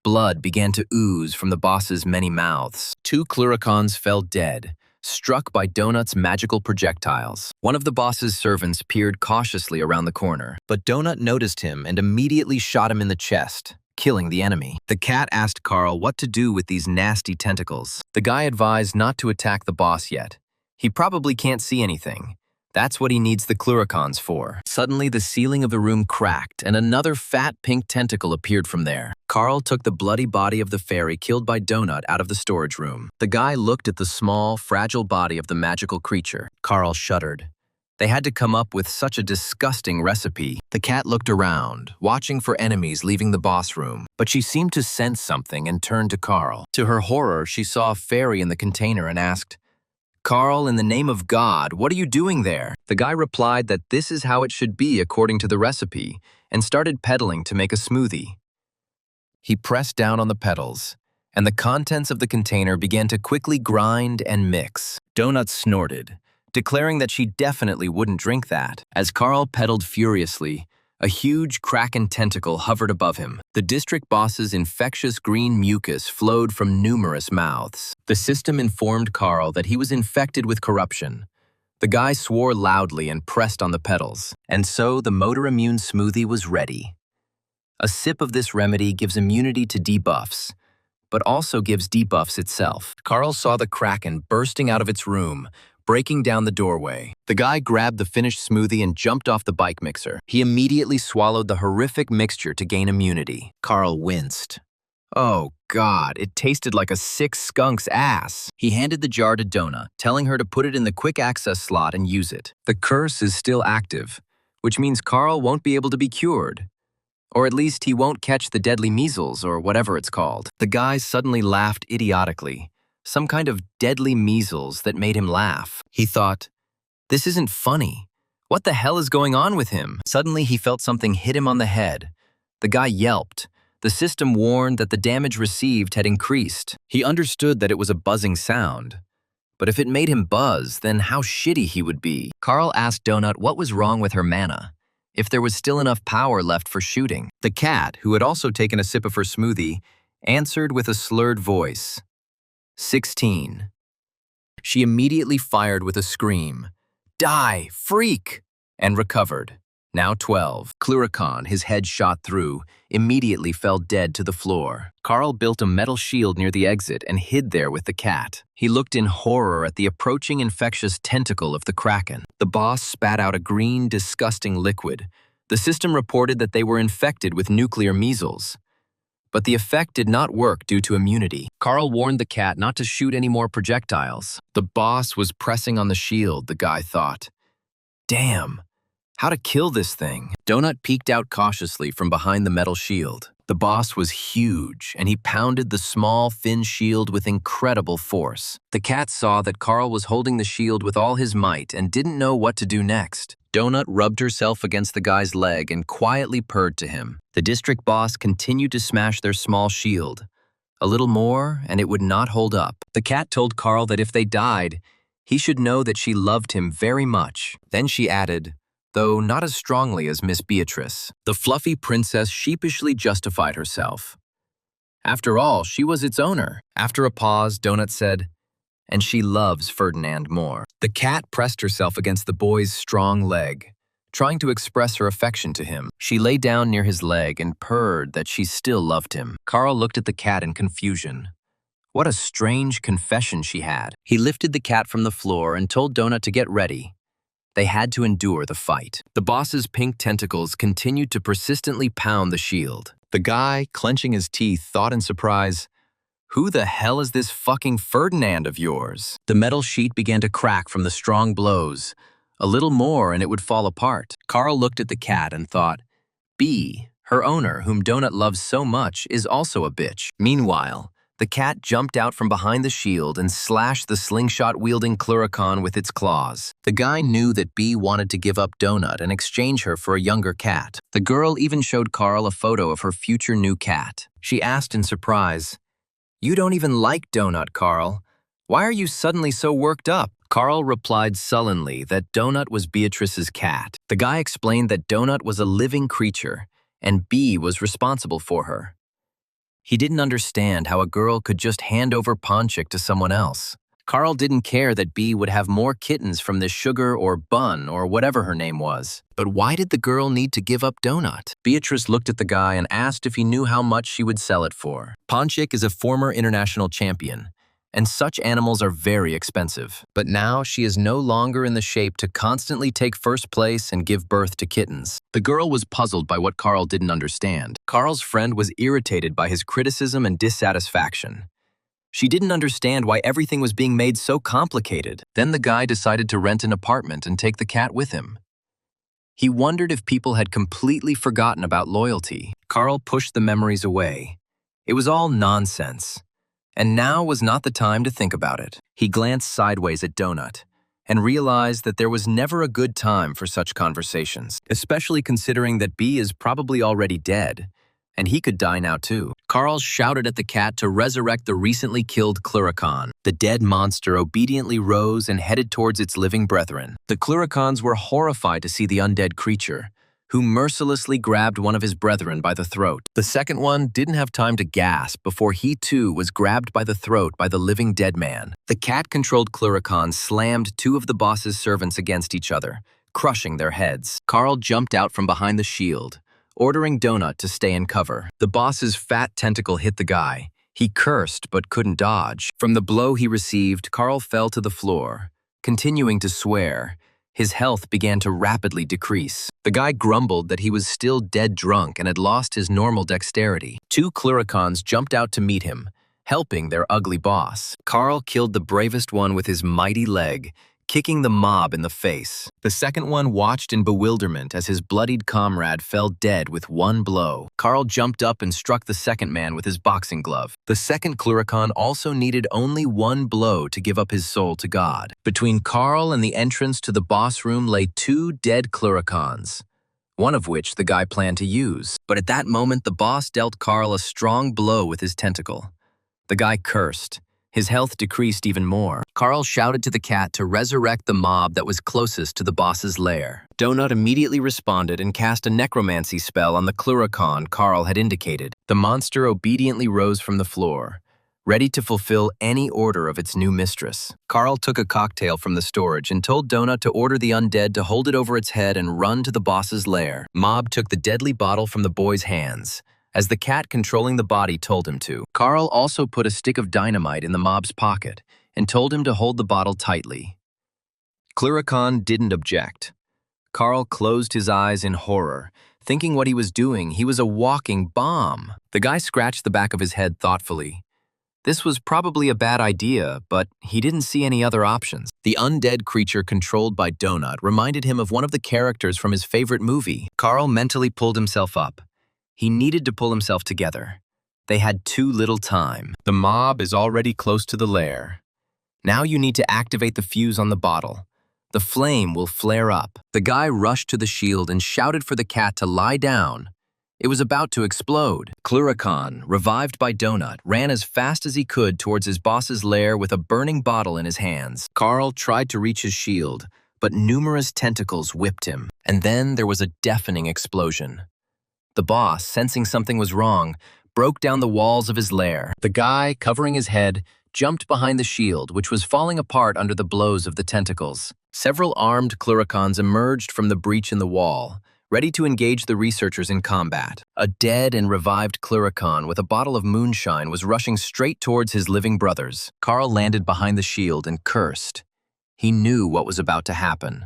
Blood began to ooze from the boss's many mouths. 2 Cluricons fell dead, struck by Donut's magical projectiles. One of the boss's servants peered cautiously around the corner, but Donut noticed him and immediately shot him in the chest, killing the enemy. The cat asked Carl what to do with these nasty tentacles. The guy advised not to attack the boss yet. He probably can't see anything. That's what he needs the Cluricons for. Suddenly, the ceiling of the room cracked, and another fat pink tentacle appeared from there. Carl took the bloody body of the fairy killed by Donut out of the storage room. The guy looked at the small, fragile body of the magical creature. Carl shuddered. They had to come up with such a disgusting recipe. The cat looked around, watching for enemies leaving the boss room, but she seemed to sense something and turned to Carl. To her horror, she saw a fairy in the container and asked, "Carl, in the name of God, what are you doing there?" The guy replied that this is how it should be according to the recipe, and started pedaling to make a smoothie. He pressed down on the pedals, and the contents of the container began to quickly grind and mix. Donut snorted, declaring that she definitely wouldn't drink that. As Carl pedaled furiously, a huge Kraken tentacle hovered above him. The district boss's infectious green mucus flowed from numerous mouths. The system informed Carl that he was infected with corruption. The guy swore loudly and pressed on the pedals, and so the motor-immune smoothie was ready. A sip of this remedy gives immunity to debuffs, but also gives debuffs itself. Carl saw the Kraken bursting out of its room, breaking down the doorway. The guy grabbed the finished smoothie and jumped off the bike mixer. He immediately swallowed the horrific mixture to gain immunity. Carl winced. Oh God, it tasted like a sick skunk's ass. He handed the jar to Donut, telling her to put it in the quick access slot and use it. The curse is still active, which means Carl won't be able to be cured. Or at least he won't catch the deadly measles or whatever it's called. The guy suddenly laughed idiotically. Some kind of deadly measles that made him laugh. He thought, this isn't funny. What the hell is going on with him? Suddenly he felt something hit him on the head. The guy yelped. The system warned that the damage received had increased. He understood that it was a buzzing sound. But if it made him buzz, then how shitty he would be. Carl asked Donut what was wrong with her mana, if there was still enough power left for shooting. The cat, who had also taken a sip of her smoothie, answered with a slurred voice. 16. She immediately fired with a scream. Die, freak! And recovered. Now 12. Cluricon, his head shot through, immediately fell dead to the floor. Carl built a metal shield near the exit and hid there with the cat. He looked in horror at the approaching infectious tentacle of the Kraken. The boss spat out a green, disgusting liquid. The system reported that they were infected with nuclear measles. but the effect did not work due to immunity. Carl warned the cat not to shoot any more projectiles. The boss was pressing on the shield, the guy thought. Damn, how to kill this thing? Donut peeked out cautiously from behind the metal shield. The boss was huge, and he pounded the small, thin shield with incredible force. The cat saw that Carl was holding the shield with all his might and didn't know what to do next. Donut rubbed herself against the guy's leg and quietly purred to him. The district boss continued to smash their small shield. A little more, and it would not hold up. The cat told Carl that if they died, he should know that she loved him very much. Then she added, though not as strongly as Miss Beatrice. The fluffy princess sheepishly justified herself. After all, she was its owner. After a pause, Donut said, and she loves Ferdinand more. The cat pressed herself against the boy's strong leg, trying to express her affection to him. She lay down near his leg and purred that she still loved him. Carl looked at the cat in confusion. What a strange confession she had. He lifted the cat from the floor and told Donut to get ready. They had to endure the fight. The boss's pink tentacles continued to persistently pound the shield. The guy, clenching his teeth, thought in surprise, who the hell is this fucking Ferdinand of yours? The metal sheet began to crack from the strong blows. A little more and it would fall apart. Carl looked at the cat and thought, B, her owner, whom Donut loves so much, is also a bitch. Meanwhile, the cat jumped out from behind the shield and slashed the slingshot-wielding Cluricon with its claws. The guy knew that B wanted to give up Donut and exchange her for a younger cat. The girl even showed Carl a photo of her future new cat. She asked in surprise, "You don't even like Donut, Carl. Why are you suddenly so worked up?" Carl replied sullenly that Donut was Beatrice's cat. The guy explained that Donut was a living creature, and B was responsible for her. He didn't understand how a girl could just hand over Ponchik to someone else. Carl didn't care that B would have more kittens from this Sugar or Bun or whatever her name was. But why did the girl need to give up Donut? Beatrice looked at the guy and asked if he knew how much she would sell it for. Ponchik is a former international champion, and such animals are very expensive. But now she is no longer in the shape to constantly take first place and give birth to kittens. The girl was puzzled by what Carl didn't understand. Carl's friend was irritated by his criticism and dissatisfaction. She didn't understand why everything was being made so complicated. Then the guy decided to rent an apartment and take the cat with him. He wondered if people had completely forgotten about loyalty. Carl pushed the memories away. It was all nonsense. And now was not the time to think about it. He glanced sideways at Donut and realized that there was never a good time for such conversations, especially considering that B is probably already dead, and he could die now too. Carl shouted at the cat to resurrect the recently killed Cluricon. The dead monster obediently rose and headed towards its living brethren. The Cluricons were horrified to see the undead creature, who mercilessly grabbed one of his brethren by the throat. The second one didn't have time to gasp before he too was grabbed by the throat by the living dead man. The cat-controlled Cluricon slammed two of the boss's servants against each other, crushing their heads. Carl jumped out from behind the shield, ordering Donut to stay in cover. The boss's fat tentacle hit the guy. He cursed but couldn't dodge. From the blow he received, Carl fell to the floor, continuing to swear. His health began to rapidly decrease. The guy grumbled that he was still dead drunk and had lost his normal dexterity. Two Cluricons jumped out to meet him, helping their ugly boss. Carl killed the bravest one with his mighty leg, kicking the mob in the face. The second one watched in bewilderment as his bloodied comrade fell dead with one blow. Carl jumped up and struck the second man with his boxing glove. The second Cluricon also needed only one blow to give up his soul to God. Between Carl and the entrance to the boss room lay two dead Cluricons, one of which the guy planned to use. But at that moment, the boss dealt Carl a strong blow with his tentacle. The guy cursed. His health decreased even more. Carl shouted to the cat to resurrect the mob that was closest to the boss's lair. Donut immediately responded and cast a necromancy spell on the Cluricon Carl had indicated. The monster obediently rose from the floor, ready to fulfill any order of its new mistress. Carl took a cocktail from the storage and told Donut to order the undead to hold it over its head and run to the boss's lair. Mob took the deadly bottle from the boy's hands, as the cat controlling the body told him to. Carl also put a stick of dynamite in the mob's pocket and told him to hold the bottle tightly. Cluricon didn't object. Carl closed his eyes in horror, Thinking what he was doing, he was a walking bomb. The guy scratched the back of his head thoughtfully. This was probably a bad idea, but he didn't see any other options. The undead creature controlled by Donut reminded him of one of the characters from his favorite movie. Carl mentally pulled himself up. He needed to pull himself together. They had too little time. The mob is already close to the lair. Now you need to activate the fuse on the bottle. The flame will flare up. The guy rushed to the shield and shouted for the cat to lie down. It was about to explode. Cluracan, revived by Donut, ran as fast as he could towards his boss's lair with a burning bottle in his hands. Carl tried to reach his shield, but numerous tentacles whipped him. And then there was a deafening explosion. The boss, sensing something was wrong, broke down the walls of his lair. The guy, covering his head, jumped behind the shield, which was falling apart under the blows of the tentacles. Several armed Cluracans emerged from the breach in the wall, ready to engage the researchers in combat. A dead and revived Cluracan with a bottle of moonshine was rushing straight towards his living brothers. Carl landed behind the shield and cursed. He knew what was about to happen,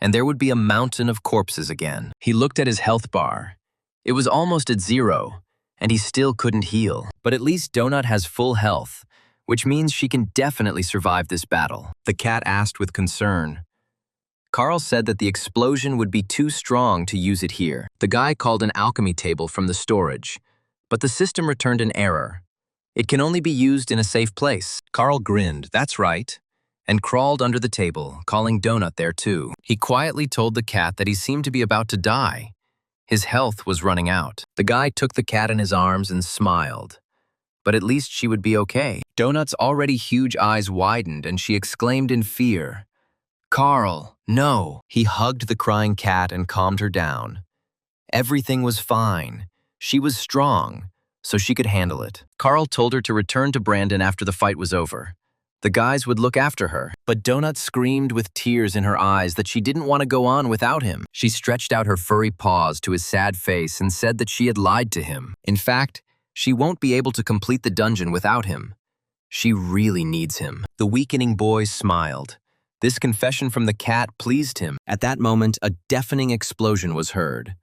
and there would be a mountain of corpses again. He looked at his health bar. It was almost at 0, and he still couldn't heal. But at least Donut has full health, which means she can definitely survive this battle. The cat asked with concern. Carl said that the explosion would be too strong to use it here. The guy called an alchemy table from the storage, but the system returned an error. It can only be used in a safe place. Carl grinned, that's right, and crawled under the table, calling Donut there too. He quietly told the cat that he seemed to be about to die. His health was running out. The guy took the cat in his arms and smiled. But at least she would be okay. Donut's already huge eyes widened and she exclaimed in fear, "Carl, no!" He hugged the crying cat and calmed her down. Everything was fine. She was strong, so she could handle it. Carl told her to return to Brandon after the fight was over. The guys would look after her, but Donut screamed with tears in her eyes that she didn't want to go on without him. She stretched out her furry paws to his sad face and said that she had lied to him. In fact, she won't be able to complete the dungeon without him. She really needs him. The weakening boy smiled. This confession from the cat pleased him. At that moment, a deafening explosion was heard.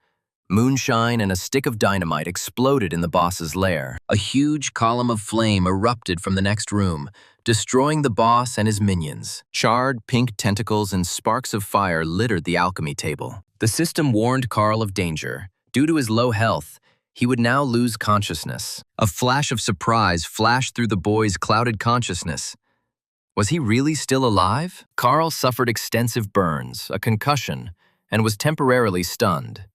Moonshine and a stick of dynamite exploded in the boss's lair. A huge column of flame erupted from the next room, destroying the boss and his minions. Charred pink tentacles and sparks of fire littered the alchemy table. The system warned Carl of danger. Due to his low health, he would now lose consciousness. A flash of surprise flashed through the boy's clouded consciousness. Was he really still alive? Carl suffered extensive burns, a concussion, and was temporarily stunned.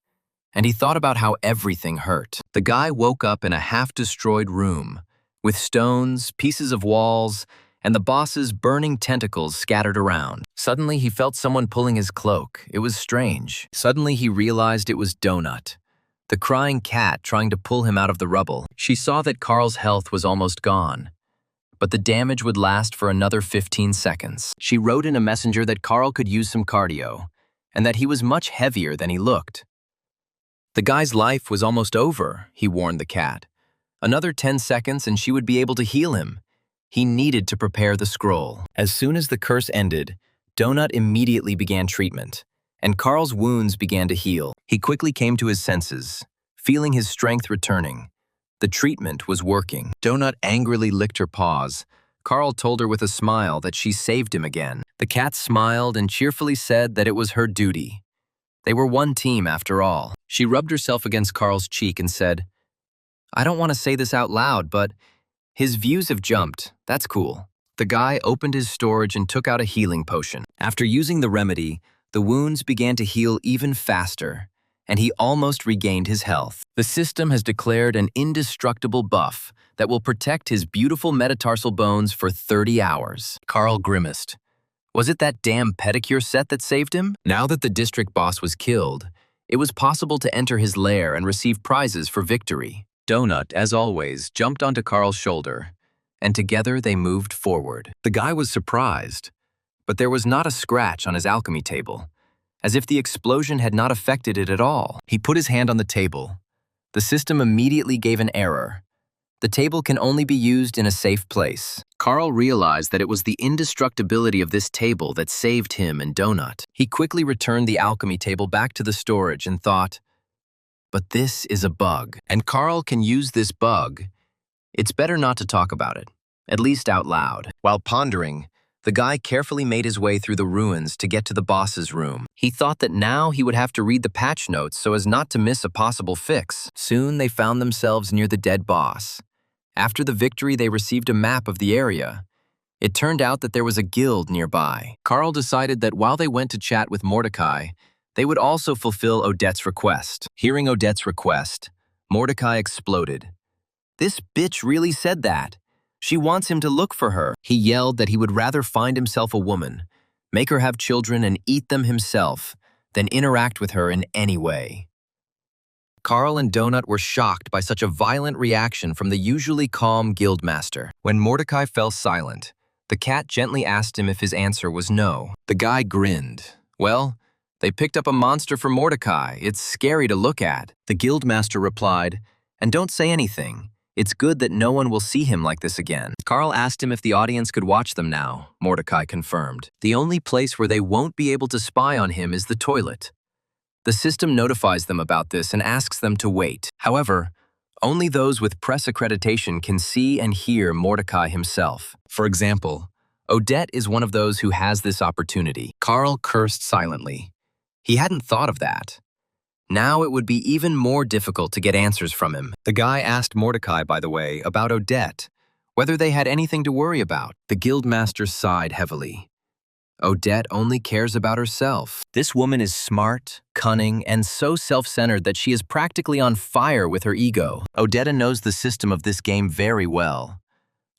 And he thought about how everything hurt. The guy woke up in a half-destroyed room, with stones, pieces of walls, and the boss's burning tentacles scattered around. Suddenly, he felt someone pulling his cloak. It was strange. Suddenly, he realized it was Donut, the crying cat trying to pull him out of the rubble. She saw that Carl's health was almost gone, but the damage would last for another 15 seconds. She wrote in a messenger that Carl could use some cardio, and that he was much heavier than he looked. The guy's life was almost over, he warned the cat. Another 10 seconds and she would be able to heal him. He needed to prepare the scroll. As soon as the curse ended, Donut immediately began treatment, and Carl's wounds began to heal. He quickly came to his senses, feeling his strength returning. The treatment was working. Donut angrily licked her paws. Carl told her with a smile that she saved him again. The cat smiled and cheerfully said that it was her duty. They were one team after all. She rubbed herself against Carl's cheek and said, "I don't want to say this out loud, but his views have jumped. That's cool." The guy opened his storage and took out a healing potion. After using the remedy, the wounds began to heal even faster, and he almost regained his health. The system has declared an indestructible buff that will protect his beautiful metatarsal bones for 30 hours. Carl grimaced. Was it that damn pedicure set that saved him? Now that the district boss was killed, it was possible to enter his lair and receive prizes for victory. Donut, as always, jumped onto Carl's shoulder, and together they moved forward. The guy was surprised, but there was not a scratch on his alchemy table, as if the explosion had not affected it at all. He put his hand on the table. The system immediately gave an error. The table can only be used in a safe place. Carl realized that it was the indestructibility of this table that saved him and Donut. He quickly returned the alchemy table back to the storage and thought, But this is a bug, and Carl can use this bug. It's better not to talk about it, at least out loud. While pondering, the guy carefully made his way through the ruins to get to the boss's room. He thought that now he would have to read the patch notes so as not to miss a possible fix. Soon they found themselves near the dead boss. After the victory, they received a map of the area. It turned out that there was a guild nearby. Carl decided that while they went to chat with Mordecai, they would also fulfill Odette's request. Hearing Odette's request, Mordecai exploded. This bitch really said that. She wants him to look for her. He yelled that he would rather find himself a woman, make her have children and eat them himself, than interact with her in any way. Carl and Donut were shocked by such a violent reaction from the usually calm guildmaster. When Mordecai fell silent, the cat gently asked him if his answer was no. The guy grinned. Well, they picked up a monster for Mordecai. It's scary to look at. The guildmaster replied, and don't say anything. It's good that no one will see him like this again. Carl asked him if the audience could watch them now. Mordecai confirmed. The only place where they won't be able to spy on him is the toilet. The system notifies them about this and asks them to wait. However, only those with press accreditation can see and hear Mordecai himself. For example, Odette is one of those who has this opportunity. Carl cursed silently. He hadn't thought of that. Now it would be even more difficult to get answers from him. The guy asked Mordecai, by the way, about Odette, whether they had anything to worry about. The guildmaster sighed heavily. Odette only cares about herself. This woman is smart, cunning, and so self-centered that she is practically on fire with her ego. Odette knows the system of this game very well.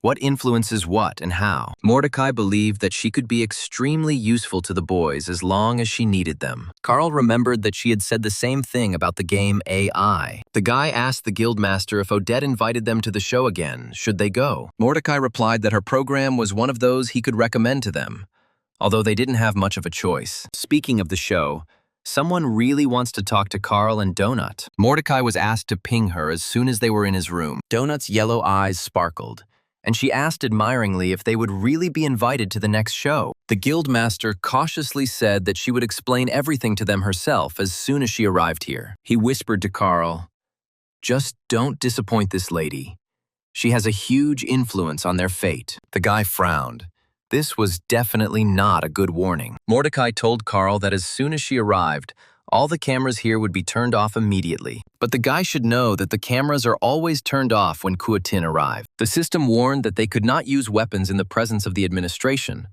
What influences what and how? Mordecai believed that she could be extremely useful to the boys as long as she needed them. Carl remembered that she had said the same thing about the game AI. The guy asked the guildmaster if Odette invited them to the show again. Should they go? Mordecai replied that her program was one of those he could recommend to them, although they didn't have much of a choice. Speaking of the show, someone really wants to talk to Carl and Donut. Mordecai was asked to ping her as soon as they were in his room. Donut's yellow eyes sparkled, and she asked admiringly if they would really be invited to the next show. The guildmaster cautiously said that she would explain everything to them herself as soon as she arrived here. He whispered to Carl, "Just don't disappoint this lady. She has a huge influence on their fate." The guy frowned. This was definitely not a good warning. Mordecai told Carl that as soon as she arrived, all the cameras here would be turned off immediately. But the guy should know that the cameras are always turned off when Kuatin arrived. The system warned that they could not use weapons in the presence of the administration.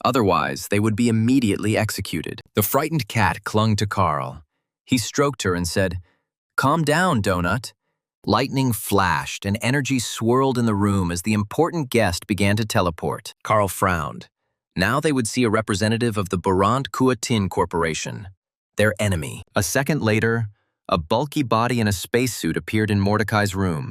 Otherwise, they would be immediately executed. The frightened cat clung to Carl. He stroked her and said, "Calm down, Donut." Lightning flashed and energy swirled in the room as the important guest began to teleport. Carl frowned. Now they would see a representative of the Barant Kuatin Corporation, their enemy. A second later, a bulky body in a spacesuit appeared in Mordecai's room.